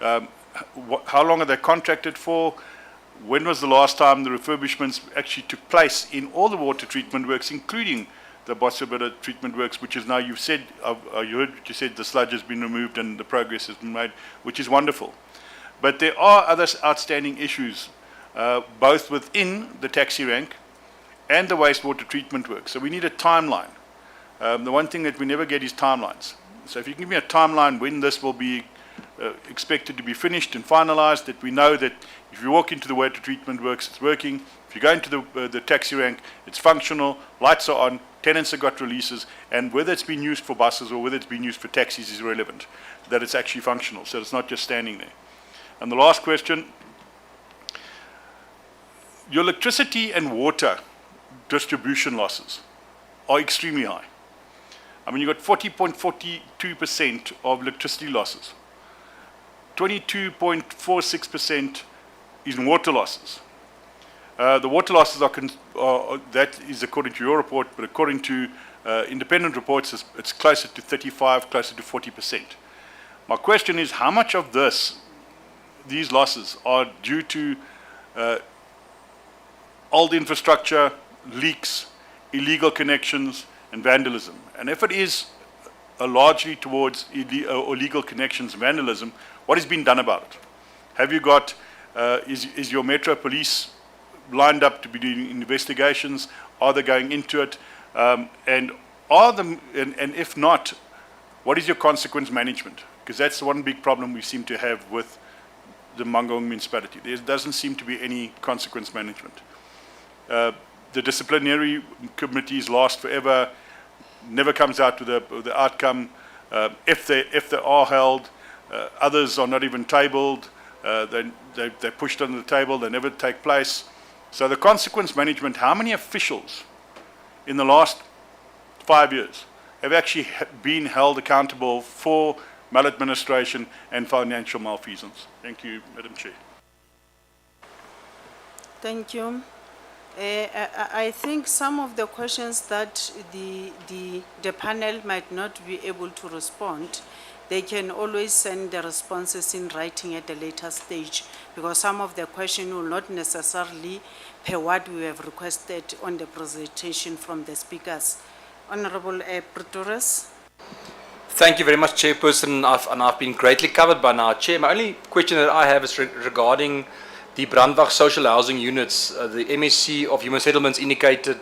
How long are they contracted for? When was the last time the refurbishments actually took place in all the water treatment works, including the Botshabelo treatment works, which is now, you've said, you heard what you said, the sludge has been removed and the progress has been made, which is wonderful. But there are other outstanding issues, both within the taxi rank and the wastewater treatment work. So we need a timeline. The one thing that we never get is timelines. So if you can give me a timeline when this will be expected to be finished and finalized, that we know that if you walk into the water treatment works, it's working. If you go into the taxi rank, it's functional, lights are on, tenants have got releases, and whether it's been used for buses or whether it's been used for taxis is irrelevant, that it's actually functional, so it's not just standing there. And the last question, your electricity and water distribution losses are extremely high. I mean, you've got 40.42% of electricity losses. 22.46% is in water losses. The water losses that is according to your report, but according to independent reports, it's closer to 35, closer to 40%. My question is, how much of these losses are due to old infrastructure, leaks, illegal connections, and vandalism? And if it is largely towards illegal connections and vandalism, what has been done about it? Have you got, is your Metro Police lined up to be doing investigations? Are they going into it? And if not, what is your consequence management? Because that's one big problem we seem to have with the Mangaung municipality. There doesn't seem to be any consequence management. The disciplinary committees last forever, never comes out with the outcome. If they are held, others are not even tabled. They're pushed under the table. They never take place. So the consequence management, how many officials in the last 5 years have actually been held accountable for maladministration and financial malfeasance? Thank you, Madam Chair. Thank you. I think some of the questions that the panel might not be able to respond, they can always send the responses in writing at a later stage, because some of the questions will not necessarily per what we have requested on the presentation from the speakers. Honorable Pretorius. Thank you very much, Chairperson, and I've been greatly covered by now. Chair, my only question that I have is regarding the Brandwag social housing units. The MSc of Human Settlements indicated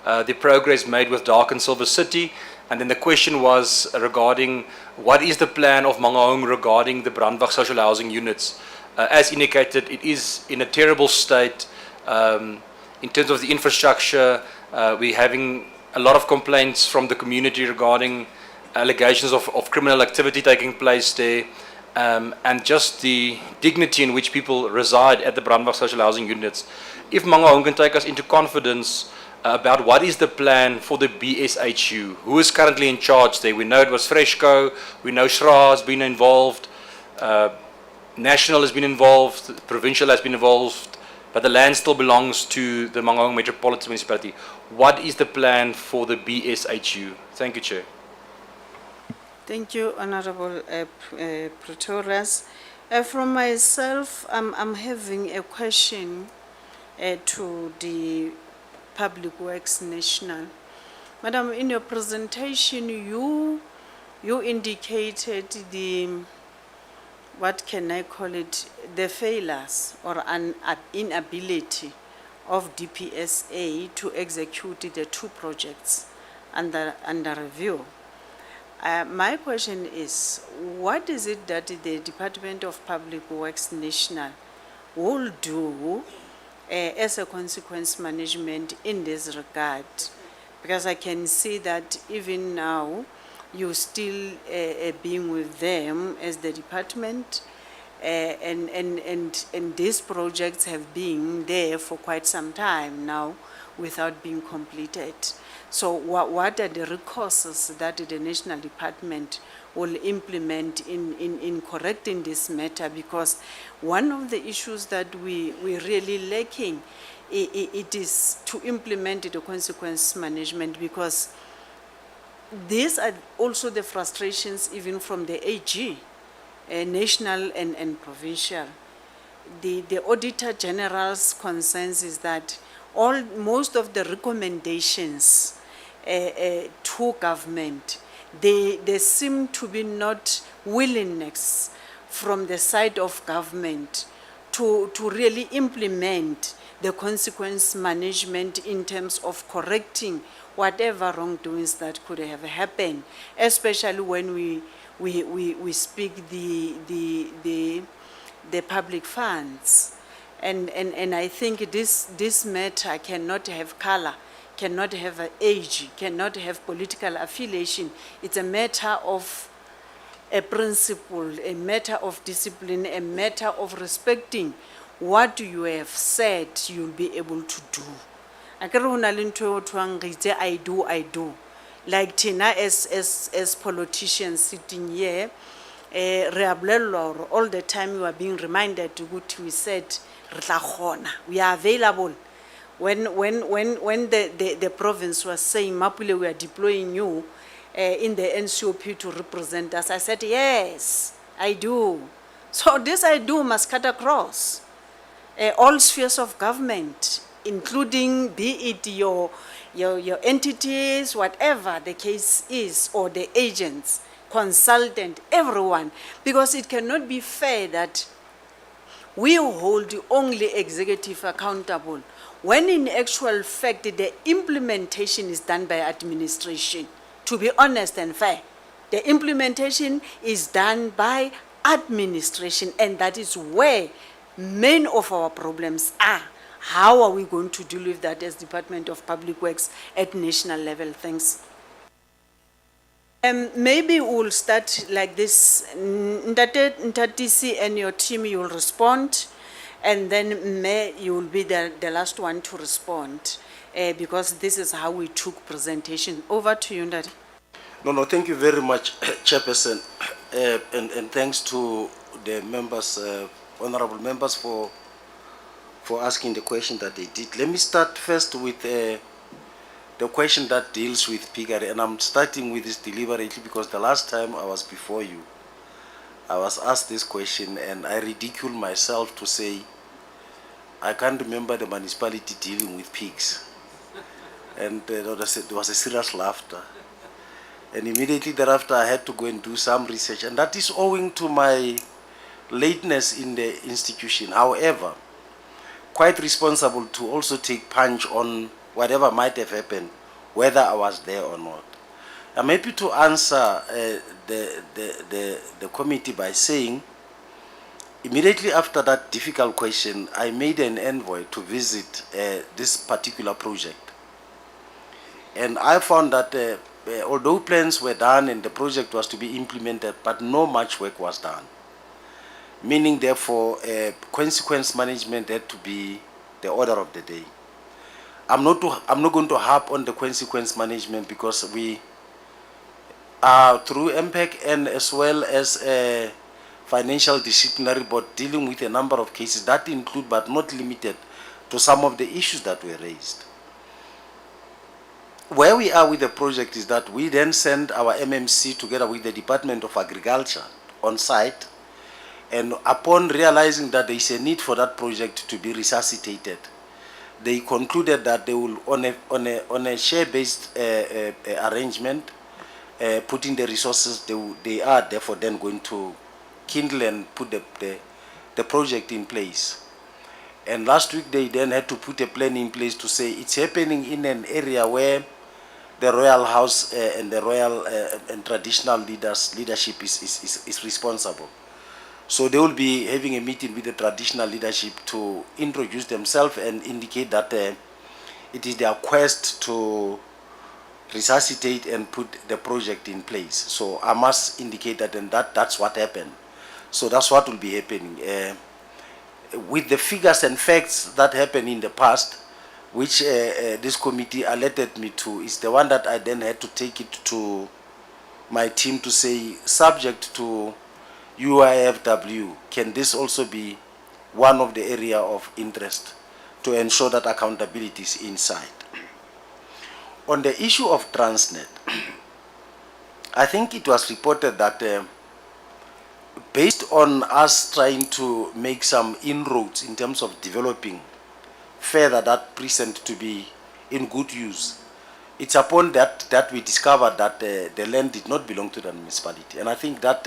the progress made with Dark and Silver City, and then the question was regarding what is the plan of Mangaung regarding the Brandwag social housing units. As indicated, it is in a terrible state in terms of the infrastructure. We're having a lot of complaints from the community regarding allegations of criminal activity taking place there. and just the dignity in which people reside at the Brandbach social housing units. If Mangaung can take us into confidence about what is the plan for the BSHU, who is currently in charge there. We know it was Freshco, we know Shra has been involved, National has been involved, Provincial has been involved, but the land still belongs to the Mangaung Metropolitan Municipality. What is the plan for the BSHU? Thank you, Chair. Thank you, Honorable Pretorius. From myself, I'm having a question to the Public Works National. Madam, in your presentation, you indicated the, what can I call it, the failures or an inability of DPSA to execute the two projects under review. My question is, what is it that the Department of Public Works National will do as a consequence management in this regard? Because I can see that even now, you still being with them as the department, and these projects have been there for quite some time now without being completed. So what are the recourses that the national department will implement in correcting this matter? Because one of the issues that we're really lacking, it is to implement the consequence management, because these are also the frustrations even from the AG, national and provincial. The Auditor General's concerns is that most of the recommendations to government, there seem to be not willingness from the side of government to really implement the consequence management in terms of correcting whatever wrongdoings that could have happened, especially when we speak the public funds. And I think this matter cannot have color, cannot have an age, cannot have political affiliation. It's a matter of a principle, a matter of discipline, a matter of respecting what you have said you'll be able to do. I do. Like Tina, as politicians sitting here, all the time you are being reminded to what we said, we are available. When the province was saying, Mapule, we are deploying you in the Ncop to represent us, I said, yes, I do. So this I do must cut across all spheres of government, including be it your entities, whatever the case is, or the agents, consultant, everyone, because it cannot be fair that we hold only executive accountable when in actual fact the implementation is done by administration. To be honest and fair, the implementation is done by administration, and that is where many of our problems are. How are we going to deal with that as Department of Public Works at national level? Thanks. Maybe we'll start like this. Ntatisi and your team, you will respond, and then May, you will be the last one to respond, because this is how we took presentation. Over to you, Ndati. No, thank you very much, Chairperson, and thanks to the members, honorable members, for asking the question that they did. Let me start first with the question that deals with piggery, and I'm starting with this deliberately because the last time I was before you, I was asked this question and I ridiculed myself to say, I can't remember the municipality dealing with pigs. And there was a serious laughter. And immediately thereafter I had to go and do some research, and that is owing to my lateness in the institution. However, quite responsible to also take punch on whatever might have happened, whether I was there or not. I'm happy to answer the committee by saying, immediately after that difficult question, I made an envoy to visit this particular project. And I found that although plans were done and the project was to be implemented, but no much work was done. meaning therefore consequence management had to be the order of the day. I'm not going to harp on the consequence management because we are through MPEC and as well as a financial disciplinary board dealing with a number of cases that include but not limited to some of the issues that were raised. Where we are with the project is that we then send our MMC together with the Department of Agriculture on site, and upon realizing that there is a need for that project to be resuscitated, they concluded that they will, on a share-based arrangement, putting the resources, they are therefore then going to kindle and put the project in place. And last week they then had to put a plan in place to say it's happening in an area where the royal house and the royal and traditional leadership is responsible. So they will be having a meeting with the traditional leadership to introduce themselves and indicate that it is their quest to resuscitate and put the project in place. So I must indicate that, and that's what happened. So that's what will be happening. With the figures and facts that happened in the past, which this committee alerted me to, is the one that I then had to take it to my team to say, subject to UIFW, can this also be one of the area of interest to ensure that accountability is inside? On the issue of Transnet, I think it was reported that based on us trying to make some inroads in terms of developing further that precinct to be in good use, it's upon that we discovered that the land did not belong to the municipality. And I think that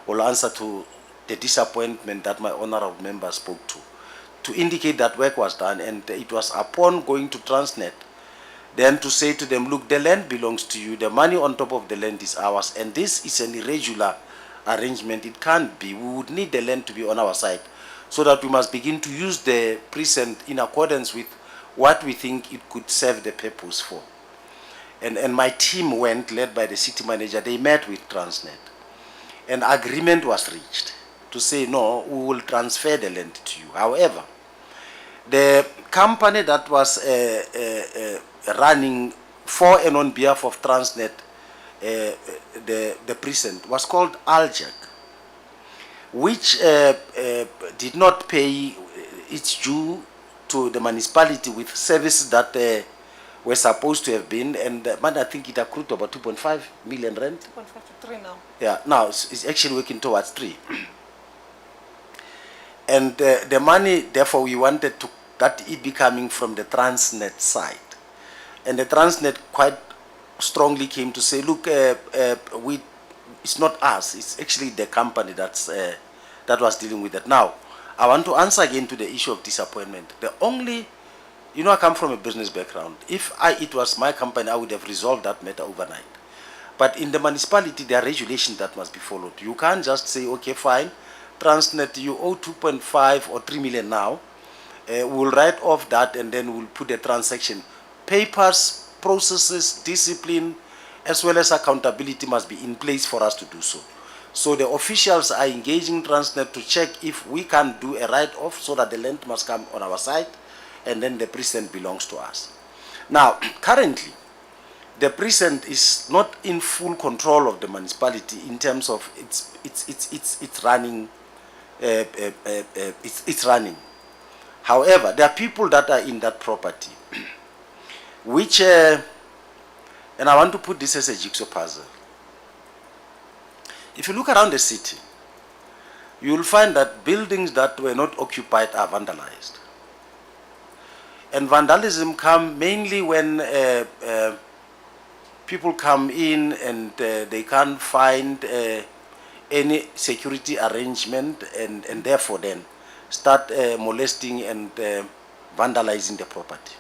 will answer to the disappointment that my honorable member spoke to indicate that work was done, and it was upon going to Transnet then to say to them, look, the land belongs to you, the money on top of the land is ours, and this is an irregular arrangement. It can't be. We would need the land to be on our side, so that we must begin to use the precinct in accordance with what we think it could serve the purpose for. And my team went, led by the city manager, they met with Transnet. An agreement was reached to say, no, we will transfer the land to you. However, the company that was running for and on behalf of Transnet, the precinct, was called Aljak, which did not pay its due to the municipality with services that were supposed to have been, and I think it accrued to about 2.5 million rand. 2.5 to 3 now. Yeah, now it's actually working towards 3. And the money, therefore, we wanted that it be coming from the Transnet side. And the Transnet quite strongly came to say, look, it's not us, it's actually the company that was dealing with it. Now, I want to answer again to the issue of disappointment. The only, I come from a business background. If it was my company, I would have resolved that matter overnight. But in the municipality, there are regulations that must be followed. You can't just say, okay, fine, Transnet, you owe 2.5 or 3 million now. We'll write off that and then we'll put the transaction. Papers, processes, discipline, as well as accountability must be in place for us to do so. So the officials are engaging Transnet to check if we can do a write-off so that the land must come on our side and then the precinct belongs to us. Now, currently, the precinct is not in full control of the municipality in terms of its running. It's running. However, there are people that are in that property, which, and I want to put this as a jigsaw puzzle. If you look around the city, you will find that buildings that were not occupied are vandalized. And vandalism comes mainly when people come in and they can't find any security arrangement and therefore then start molesting and vandalizing the property.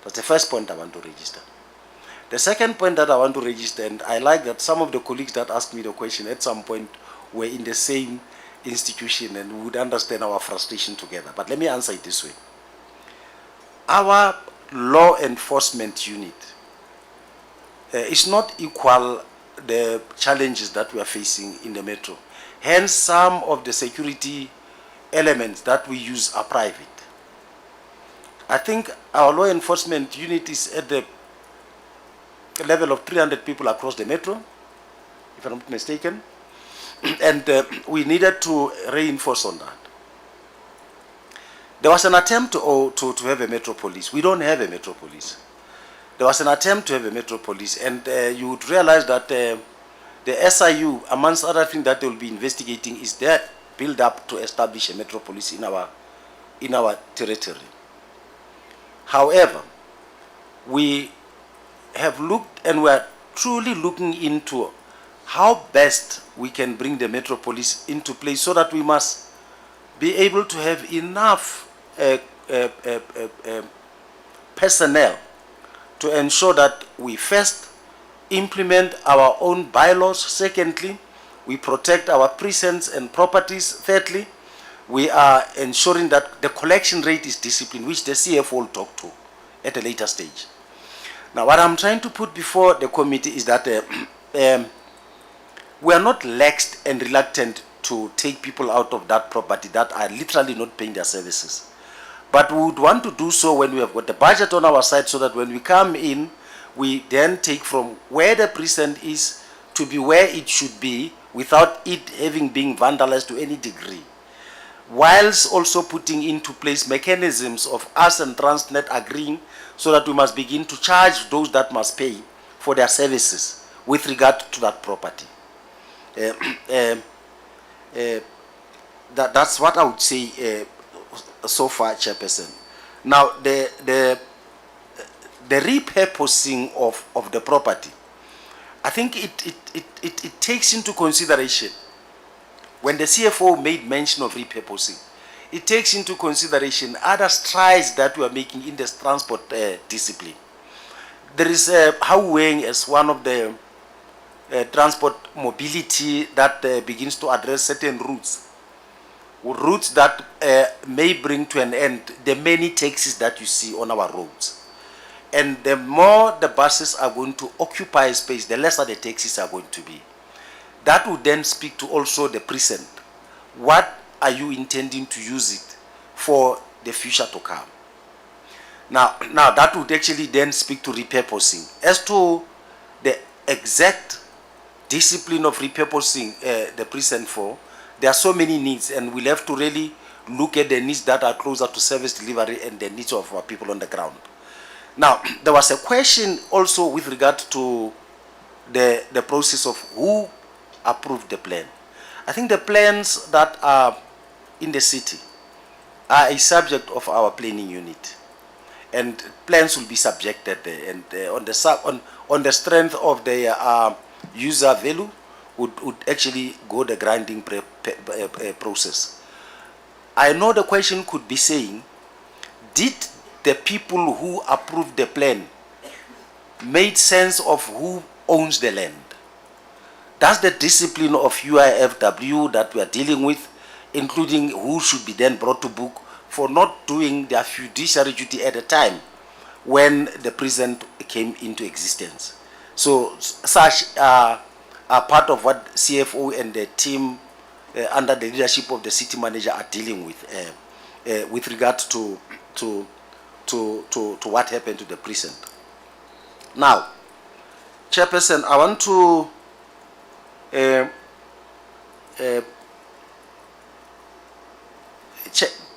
That's the first point I want to register. The second point that I want to register, and I like that some of the colleagues that asked me the question at some point were in the same institution and would understand our frustration together. But let me answer it this way. Our law enforcement unit is not equal the challenges that we are facing in the metro. Hence, some of the security elements that we use are private. I think our law enforcement unit is at the level of 300 people across the metro, if I'm not mistaken, and we needed to reinforce on that. There was an attempt to have a metro police. We don't have a metro police. There was an attempt to have a metro police, and you would realize that the SIU, amongst other things that they will be investigating, is their build up to establish a metro police in our territory. However, we have looked and we are truly looking into how best we can bring the metro police into place, so that we must be able to have enough personnel to ensure that we first implement our own bylaws. Secondly, we protect our precincts and properties. Thirdly, we are ensuring that the collection rate is disciplined, which the CFO will talk to at a later stage. Now, what I'm trying to put before the committee is that we are not lax and reluctant to take people out of that property that are literally not paying their services. But we would want to do so when we have got the budget on our side, so that when we come in, we then take from where the precinct is to be where it should be, without it having been vandalized to any degree, whilst also putting into place mechanisms of us and Transnet agreeing, so that we must begin to charge those that must pay for their services with regard to that property. That's what I would say so far, Chairperson. Now, the repurposing of the property, I think it takes into consideration, when the CFO made mention of repurposing, it takes into consideration other strides that we are making in this transport discipline. There is highwaying as one of the transport mobility that begins to address certain routes that may bring to an end the many taxis that you see on our roads. And the more the buses are going to occupy space, the lesser the taxis are going to be. That would then speak to also the precinct. What are you intending to use it for the future to come? Now that would actually then speak to repurposing. As to the exact discipline of repurposing the precinct for, there are so many needs, and we'll have to really look at the needs that are closer to service delivery and the needs of our people on the ground. Now, there was a question also with regard to the process of who approved the plan. I think the plans that are in the city are a subject of our planning unit, and plans will be subjected there, and on the strength of their user value would actually go the granting process. I know the question could be saying, did the people who approved the plan made sense of who owns the land? That's the discipline of UIFW that we are dealing with, including who should be then brought to book for not doing their fiduciary duty at a time when the precinct came into existence. So such are part of what CFO and the team under the leadership of the city manager are dealing with regard to what happened to the precinct. Now, Chairperson, I want to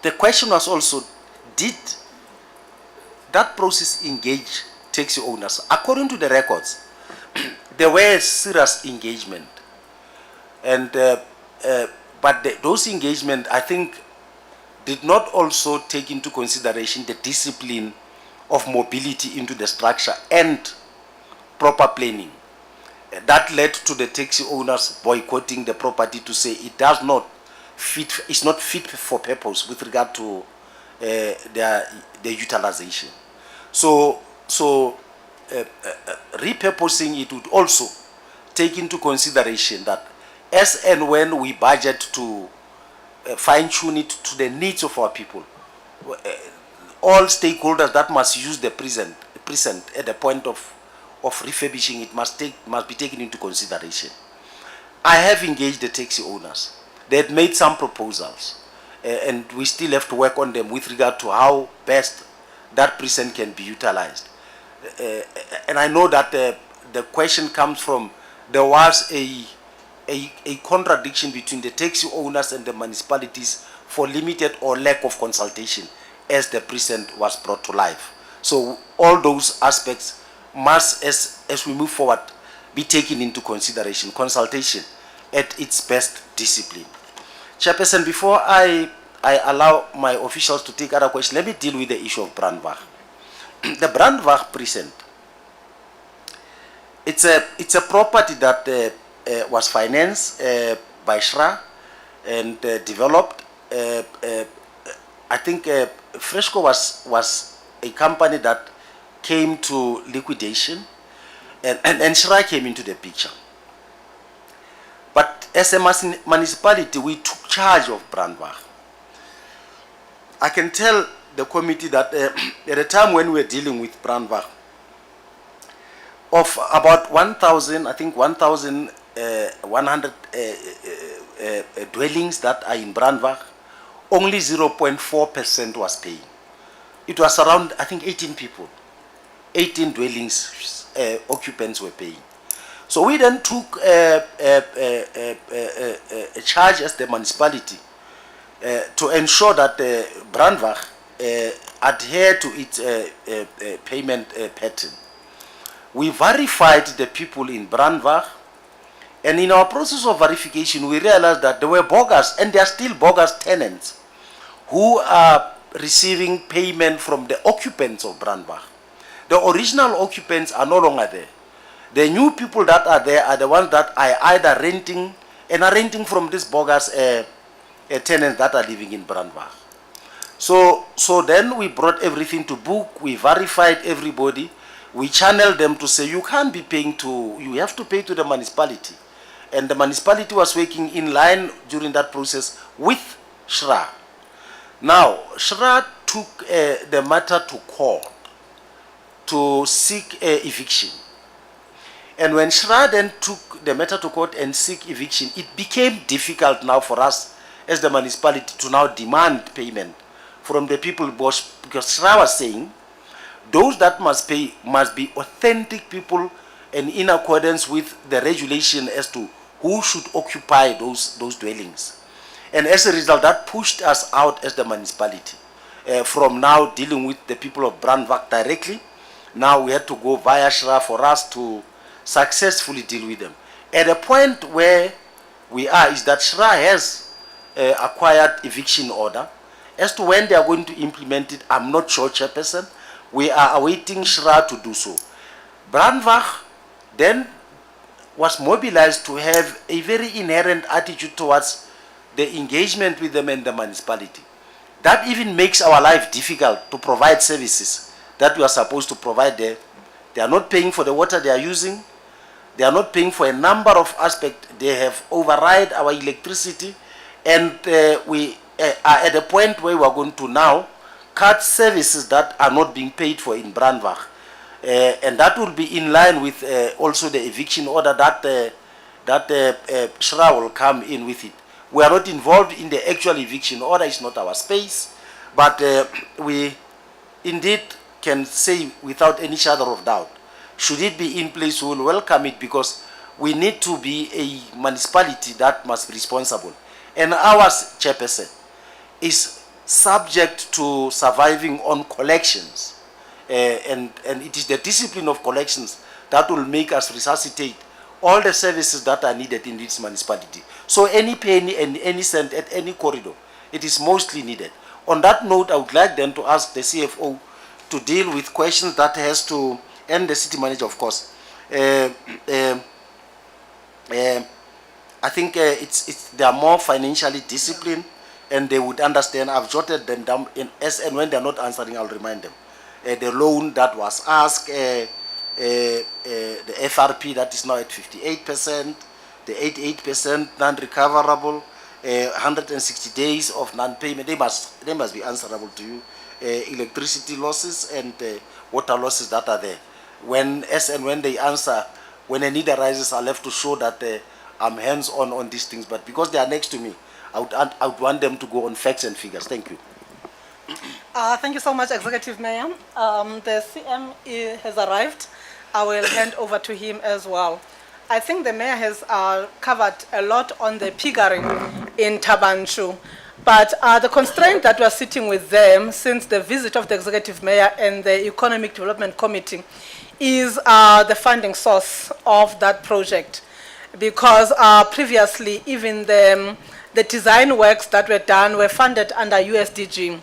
the question was also, did that process engage taxi owners? According to the records, there were serious engagement, and but those engagement, I think, did not also take into consideration the discipline of mobility into the structure and proper planning. That led to the taxi owners boycotting the property to say it does not fit, it's not fit for purpose with regard to the utilization. So repurposing it would also take into consideration that as and when we budget to fine-tune it to the needs of our people, all stakeholders that must use the precinct at the point of refurbishing it must be taken into consideration. I have engaged the taxi owners. They had made some proposals, and we still have to work on them with regard to how best that precinct can be utilized. And I know that the question comes from, there was a contradiction between the taxi owners and the municipalities for limited or lack of consultation as the precinct was brought to life. So all those aspects must, as we move forward, be taken into consideration. Consultation at its best discipline. Chairperson, before I allow my officials to take other questions, let me deal with the issue of Brandwag. The Brandwag precinct, it's a property that was financed by SHRA and developed. I think Fresco was a company that came to liquidation, and SHRA came into the picture. But as a municipality, we took charge of Brandwag. I can tell the committee that at a time when we were dealing with Brandwag, of about 1,000, I think 1,100 dwellings that are in Brandwag, only 0.4% was paying. It was around, I think, 18 people. 18 dwellings occupants were paying. So we then took a charge as the municipality to ensure that Brandwag adhere to its payment pattern. We verified the people in Brandwag, and in our process of verification, we realized that there were bogus, and there are still bogus tenants who are receiving payment from the occupants of Brandwag. The original occupants are no longer there. The new people that are there are the ones that are either renting and are renting from these bogus tenants that are living in Brandwag. So then we brought everything to book, we verified everybody, we channeled them to say, you can't be paying to, you have to pay to the municipality. And the municipality was working in line during that process with SHRA. Now, SHRA took the matter to court to seek eviction. And when SHRA then took the matter to court and seek eviction, it became difficult now for us as the municipality to now demand payment from the people, because SHRA was saying those that must pay must be authentic people and in accordance with the regulation as to who should occupy those dwellings. And as a result, that pushed us out as the municipality from now dealing with the people of Brandwag directly. Now we had to go via SHRA for us to successfully deal with them. At a point where we are is that SHRA has acquired eviction order. As to when they are going to implement it, I'm not sure, Chairperson. We are awaiting SHRA to do so. Brandwag then was mobilized to have a very inherent attitude towards the engagement with them and the municipality. That even makes our life difficult to provide services that we are supposed to provide there. They are not paying for the water they are using. They are not paying for a number of aspects. They have override our electricity, and we are at a point where we are going to now cut services that are not being paid for in Brandwag. And that will be in line with also the eviction order that SHRA will come in with it. We are not involved in the actual eviction order, it's not our space, but we indeed can say without any shadow of doubt, should it be in place, we will welcome it, because we need to be a municipality that must be responsible. And ours, Chairperson, is subject to surviving on collections. And it is the discipline of collections that will make us resuscitate all the services that are needed in this municipality. So any penny and any cent at any corridor, it is mostly needed. On that note, I would like then to ask the CFO to deal with questions that has to, and the city manager, of course. I think they are more financially disciplined, and they would understand. I've jotted them down, and when they're not answering, I'll remind them. The loan that was asked, the FRP that is now at 58%, the 88% non-recoverable, 160 days of non-payment, they must be answerable to you. Electricity losses and water losses that are there. When they answer, when a need arises, I'll have to show that I'm hands-on on these things, but because they are next to me, I would want them to go on facts and figures. Thank you. Thank you so much, Executive Mayor. The CM has arrived. I will hand over to him as well. I think the Mayor has covered a lot on the piggery in Tabanchu. But the constraint that we're sitting with them since the visit of the Executive Mayor and the Economic Development Committee is the funding source of that project. Because previously, even the design works that were done were funded under USDG.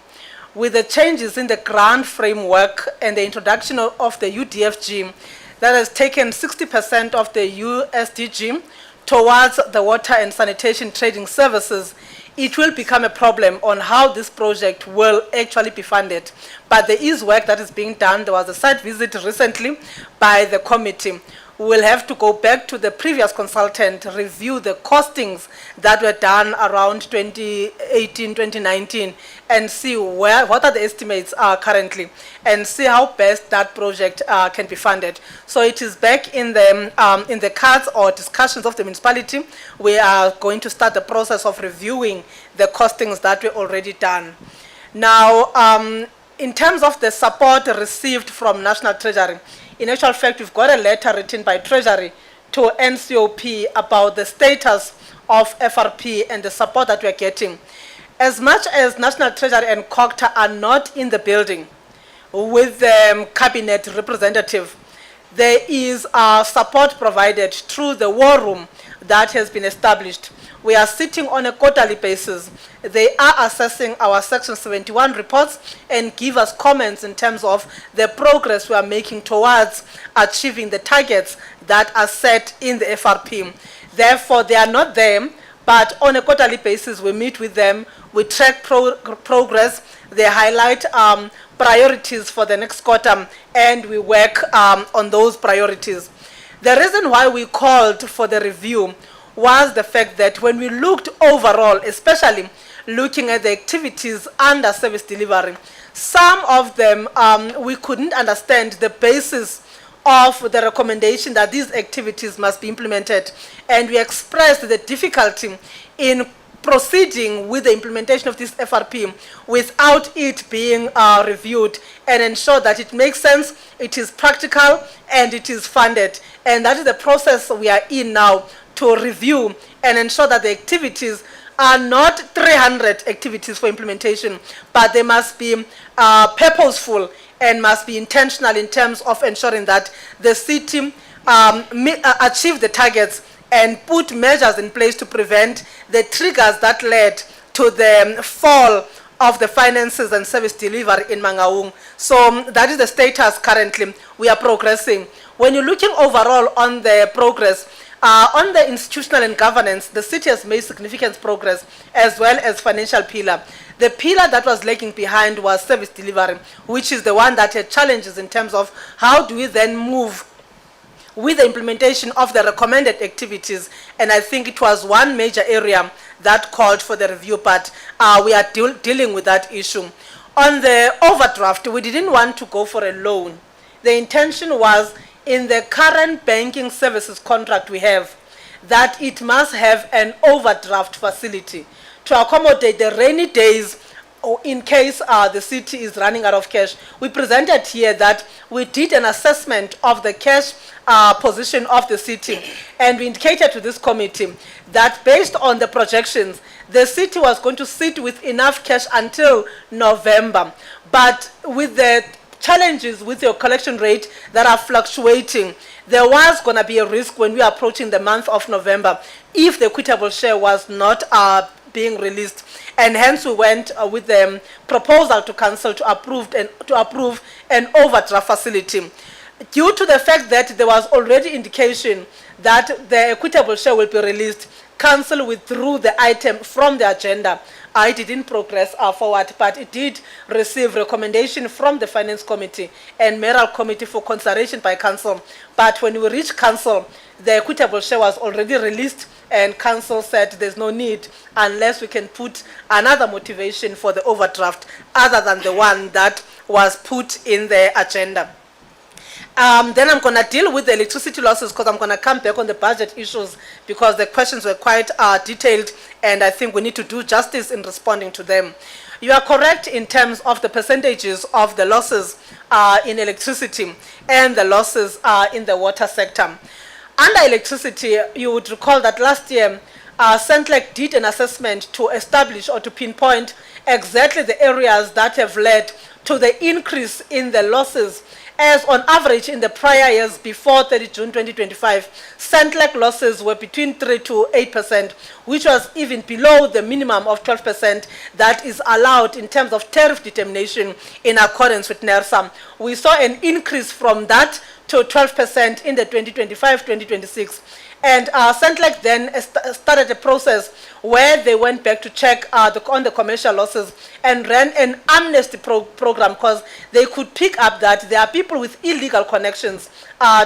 With the changes in the grant framework and the introduction of the UDFG, that has taken 60% of the USDG towards the water and sanitation trading services, it will become a problem on how this project will actually be funded. But there is work that is being done. There was a site visit recently by the committee. We will have to go back to the previous consultant, review the costings that were done around 2018, 2019, and see what are the estimates currently, and see how best that project can be funded. So it is back in the cards or discussions of the municipality. We are going to start the process of reviewing the costings that were already done. Now, in terms of the support received from National Treasury, in actual fact, we've got a letter written by Treasury to Ncop about the status of FRP and the support that we're getting. As much as National Treasury and Ncop are not in the building with the cabinet representative, there is support provided through the war room that has been established. We are sitting on a quarterly basis. They are assessing our Section 71 reports and give us comments in terms of the progress we are making towards achieving the targets that are set in the FRP. Therefore, they are not there, but on a quarterly basis, we meet with them, we track progress, they highlight priorities for the next quarter, and we work on those priorities. The reason why we called for the review was the fact that when we looked overall, especially looking at the activities under service delivery, some of them we couldn't understand the basis of the recommendation that these activities must be implemented, and we expressed the difficulty in proceeding with the implementation of this FRP without it being reviewed and ensure that it makes sense, it is practical, and it is funded. And that is the process we are in now, to review and ensure that the activities are not 300 activities for implementation, but they must be purposeful and must be intentional in terms of ensuring that the city achieve the targets and put measures in place to prevent the triggers that led to the fall of the finances and service delivery in Mangaung. So that is the status currently. We are progressing. When you're looking overall on the progress, on the institutional and governance, the city has made significant progress, as well as financial pillar. The pillar that was lagging behind was service delivery, which is the one that had challenges in terms of how do we then move with the implementation of the recommended activities. And I think it was one major area that called for the review, but we are dealing with that issue. On the overdraft, we didn't want to go for a loan. The intention was, in the current banking services contract we have, that it must have an overdraft facility to accommodate the rainy days or in case the city is running out of cash. We presented here that we did an assessment of the cash position of the city, and we indicated to this committee that based on the projections, the city was going to sit with enough cash until November. But with the challenges with your collection rate that are fluctuating, there was going to be a risk when we are approaching the month of November if the equitable share was not being released. And hence we went with the proposal to council to approve an overdraft facility. Due to the fact that there was already indication that the equitable share will be released, council withdrew the item from the agenda. I didn't progress forward, but it did receive recommendation from the Finance Committee and Mayoral Committee for consideration by Council. But when we reached Council, the equitable share was already released, and Council said there's no need unless we can put another motivation for the overdraft other than the one that was put in the agenda. Then I'm going to deal with the electricity losses because I'm going to come back on the budget issues because the questions were quite detailed and I think we need to do justice in responding to them. You are correct in terms of the percentages of the losses in electricity and the losses in the water sector. Under electricity, you would recall that last year, Centlec did an assessment to establish or to pinpoint exactly the areas that have led to the increase in the losses, as on average in the prior years before 30 June 2025, Centlec losses were between 3 to 8%, which was even below the minimum of 12% that is allowed in terms of tariff determination in accordance with NERSA. We saw an increase from that to 12% in the 2025-2026. And Centlec then started a process where they went back to check on the commercial losses and ran an amnesty program because they could pick up that there are people with illegal connections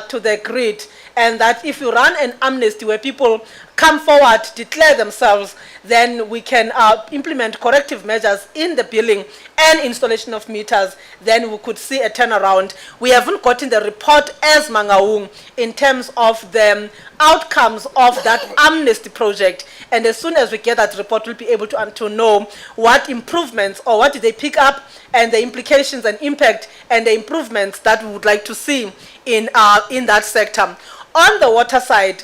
to the grid, and that if you run an amnesty where people come forward, declare themselves, then we can implement corrective measures in the billing and installation of meters, then we could see a turnaround. We haven't gotten the report as Mangaung in terms of the outcomes of that amnesty project, and as soon as we get that report, we'll be able to know what improvements or what did they pick up and the implications and impact and the improvements that we would like to see in that sector. On the water side,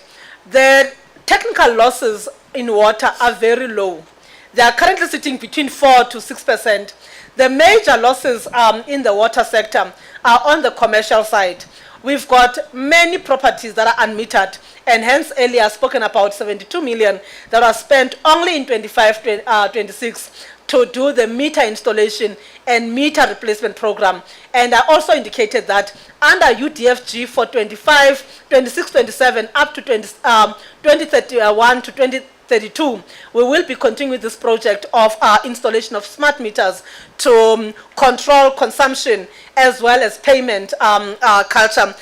the technical losses in water are very low. They are currently sitting between 4 to 6%. The major losses in the water sector are on the commercial side. We've got many properties that are unmetered, and hence earlier spoken about 72 million that are spent only in 25-26 to do the meter installation and meter replacement program. And I also indicated that under UDFG for 25, 26, 27 up to 2031 to 2032, we will be continuing this project of installation of smart meters to control consumption as well as payment culture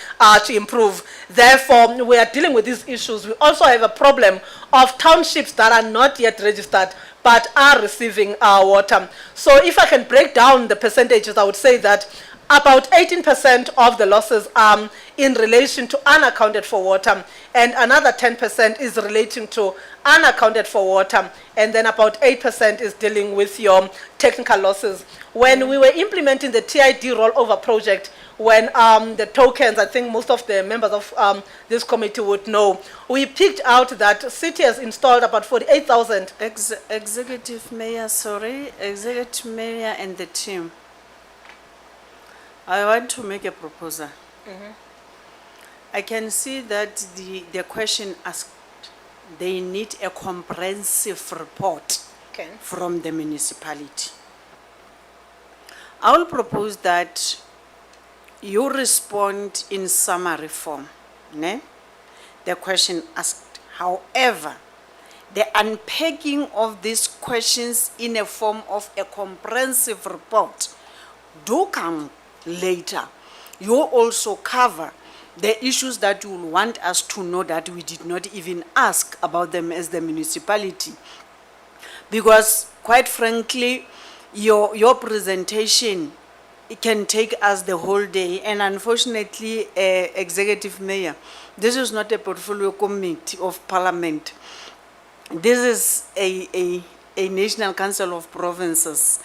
to improve. Therefore, we are dealing with these issues. We also have a problem of townships that are not yet registered but are receiving water. So if I can break down the percentages, I would say that about 18% of the losses are in relation to unaccounted for water, and another 10% is relating to unaccounted for water, and then about 8% is dealing with your technical losses. When we were implementing the TID rollover project, when the tokens, I think most of the members of this committee would know, we picked out that city has installed about 48,000. Executive Mayor, Executive Mayor and the team. I want to make a proposal. I can see that the question asked, they need a comprehensive report from the municipality. I will propose that you respond in summary form, ne? The question asked. However, the unpacking of these questions in a form of a comprehensive report do come later. You also cover the issues that you will want us to know that we did not even ask about them as the municipality. Because quite frankly, your presentation, it can take us the whole day, and unfortunately, Executive Mayor, this is not a portfolio committee of Parliament. This is a National Council of Provinces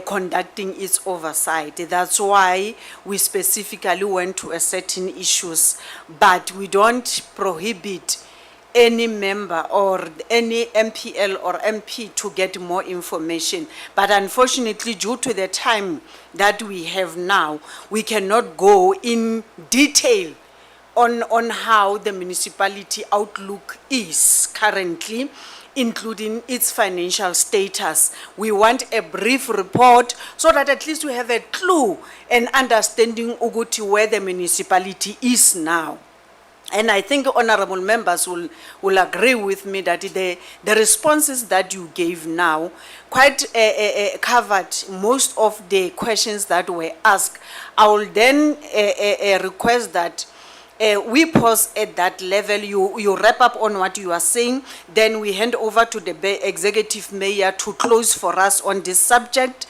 conducting its oversight. That's why we specifically went to a certain issues, but we don't prohibit any member or any MPL or MP to get more information. But unfortunately, due to the time that we have now, we cannot go in detail on how the municipality outlook is currently, including its financial status. We want a brief report so that at least we have a clue and understanding Uguti where the municipality is now. And I think honorable members will agree with me that the responses that you gave now quite covered most of the questions that were asked. I will then request that we pause at that level, you wrap up on what you are saying, then we hand over to the Executive Mayor to close for us on this subject.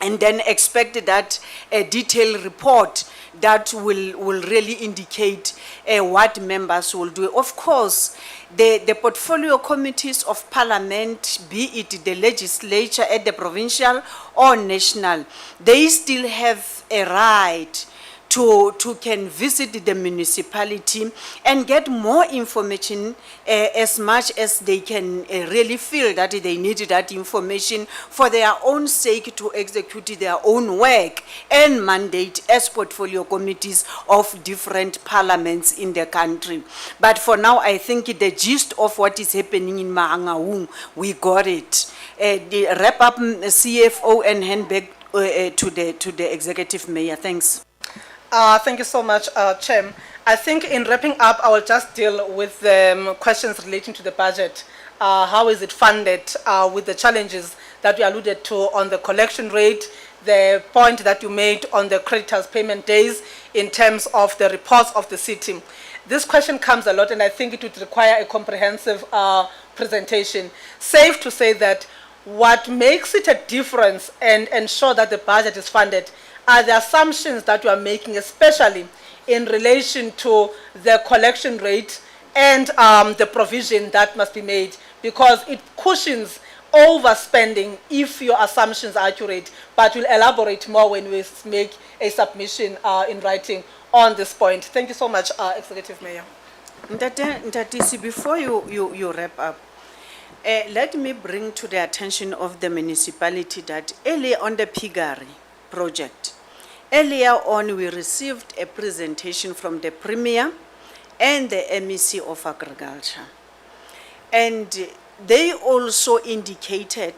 and then expect that a detailed report that will really indicate what members will do. Of course, the portfolio committees of parliament, be it the legislature at the provincial or national, they still have a right to can visit the municipality and get more information as much as they can really feel that they need that information for their own sake to execute their own work and mandate as portfolio committees of different parliaments in the country. But for now, I think the gist of what is happening in Maangaung, we got it. The wrap up CFO and hand back to the executive mayor. Thanks. Thank you so much, Chair. I think in wrapping up, I will just deal with the questions relating to the budget. How is it funded with the challenges that we alluded to on the collection rate, the point that you made on the creditors' payment days in terms of the reports of the city. This question comes a lot, and I think it would require a comprehensive presentation. Safe to say that what makes it a difference and ensure that the budget is funded are the assumptions that you are making, especially in relation to the collection rate and the provision that must be made, because it cushions overspending if your assumptions are accurate, but we'll elaborate more when we make a submission in writing on this point. Thank you so much, Executive Mayor. Ntatisi, before you wrap up, let me bring to the attention of the municipality that earlier on the Pigari project, earlier on we received a presentation from the Premier and the MEC of Agriculture. And they also indicated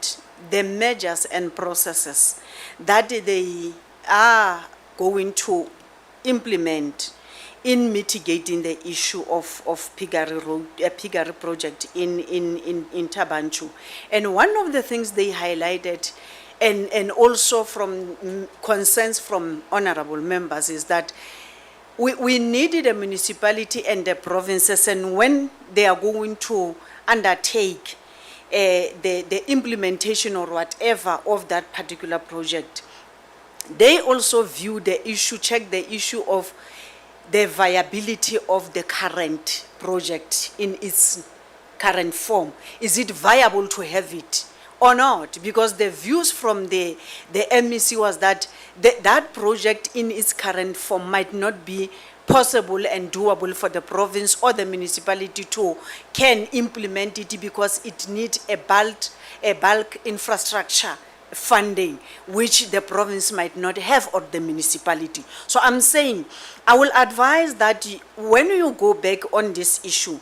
the measures and processes that they are going to implement in mitigating the issue of Pigari Road, Pigari project in Tabanchu. And one of the things they highlighted, and also from concerns from honorable members, is that we needed a municipality and the provinces, and when they are going to undertake the implementation or whatever of that particular project, they also view the issue, check the issue of the viability of the current project in its current form. Is it viable to have it or not? Because the views from the MEC was that that project in its current form might not be possible and doable for the province or the municipality to can implement it, because it needs a bulk infrastructure funding, which the province might not have, or the municipality. So I'm saying, I will advise that when you go back on this issue,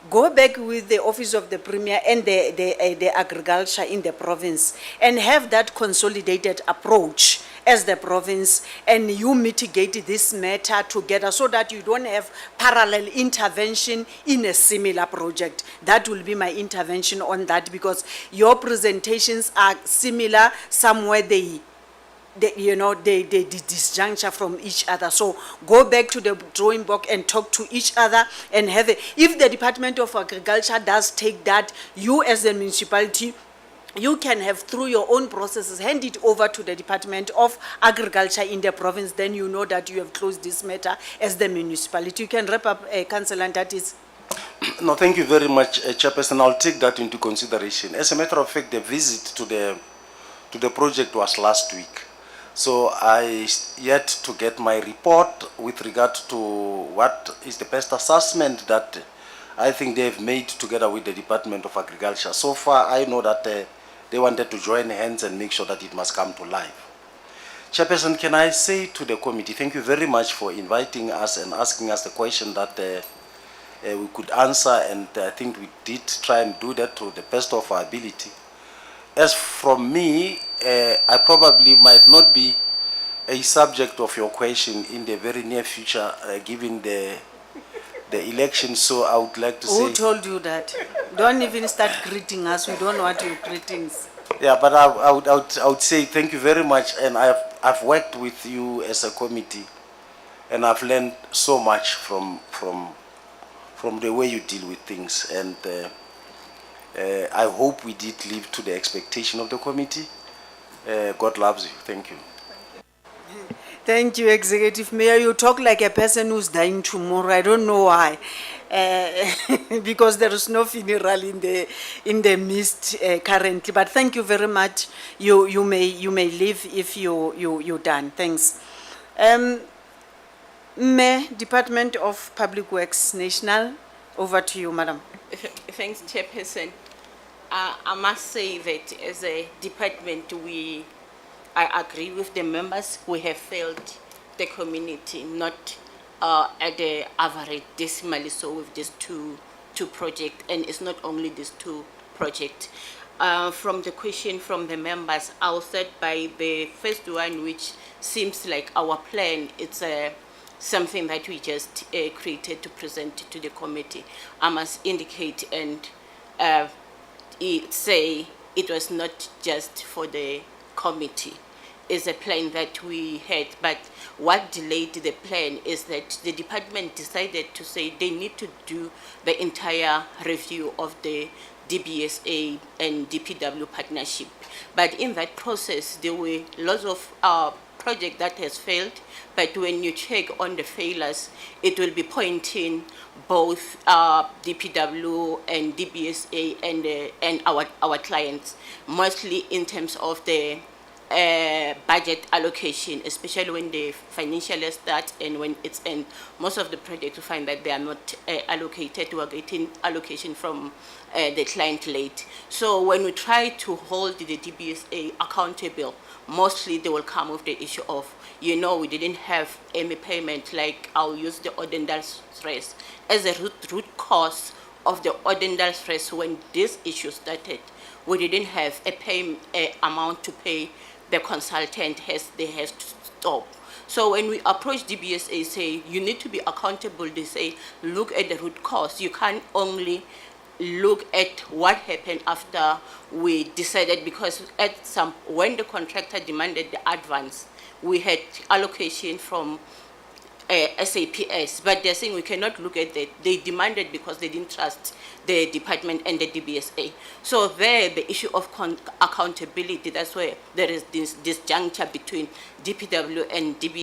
go back with the Office of the Premier and the agriculture in the province and have that consolidated approach as the province, and you mitigate this matter together so that you don't have parallel intervention in a similar project. That will be my intervention on that, because your presentations are similar. Somewhere they disjuncture from each other. So go back to the drawing board and talk to each other and have it. If the Department of Agriculture does take that, you as a municipality, you can have, through your own processes, hand it over to the Department of Agriculture in the province. Then you know that you have closed this matter as the municipality. You can wrap up, Councillor, and that is. No, thank you very much, Chairperson. I'll take that into consideration. As a matter of fact, the visit to the project was last week. So I yet to get my report with regard to what is the best assessment that I think they've made together with the Department of Agriculture. So far, I know that they wanted to join hands and make sure that it must come to life. Chairperson, can I say to the committee, thank you very much for inviting us and asking us the question that we could answer, and I think we did try and do that to the best of our ability. As from me, I probably might not be a subject of your question in the very near future, given the election, so I would like to say... Who told you that? Don't even start greeting us, we don't want your greetings. Yeah, but I would say thank you very much, and I've worked with you as a committee, and I've learned so much from the way you deal with things, and I hope we did live to the expectation of the committee, God loves you. Thank you. Thank you, Executive Mayor. You talk like a person who's dying tomorrow. I don't know why. Because there is no funeral in the midst currently. But thank you very much. You may leave if you're done. Thanks. Mayor, Department of Public Works National. Over to you, Madam. Thanks, Chairperson. I must say that as a department, I agree with the members. We have failed the community, not at the average decimally, so with these two projects, and it's not only these two projects. From the question from the members, I'll start by the first one, which seems like our plan. It's something that we just created to present to the committee. I must indicate and say it was not just for the committee. It's a plan that we had, but what delayed the plan is that the department decided to say they need to do the entire review of the DBSA and DPW partnership. But in that process, there were lots of project that has failed, but when you check on the failures, it will be pointing both DPW and DBSA and our clients, mostly in terms of the budget allocation, especially when the financial year starts and when it's end. Most of the projects, you find that they are not allocated. We are getting allocation from the client late. So when we try to hold the DBSA accountable, mostly they will come with the issue of, we didn't have any payment, like I'll use the ordinal stress as a root cause of the ordinal stress. When this issue started, we didn't have a amount to pay the consultant, they have to stop. So when we approach DBSA, say you need to be accountable, they say look at the root cause. You can't only look at what happened after we decided, because when the contractor demanded the advance, we had allocation from SAPS, but they're saying we cannot look at that. They demanded because they didn't trust the department and the DBSA. So there, the issue of accountability, that's where there is this disjuncture between DPW and DBSA.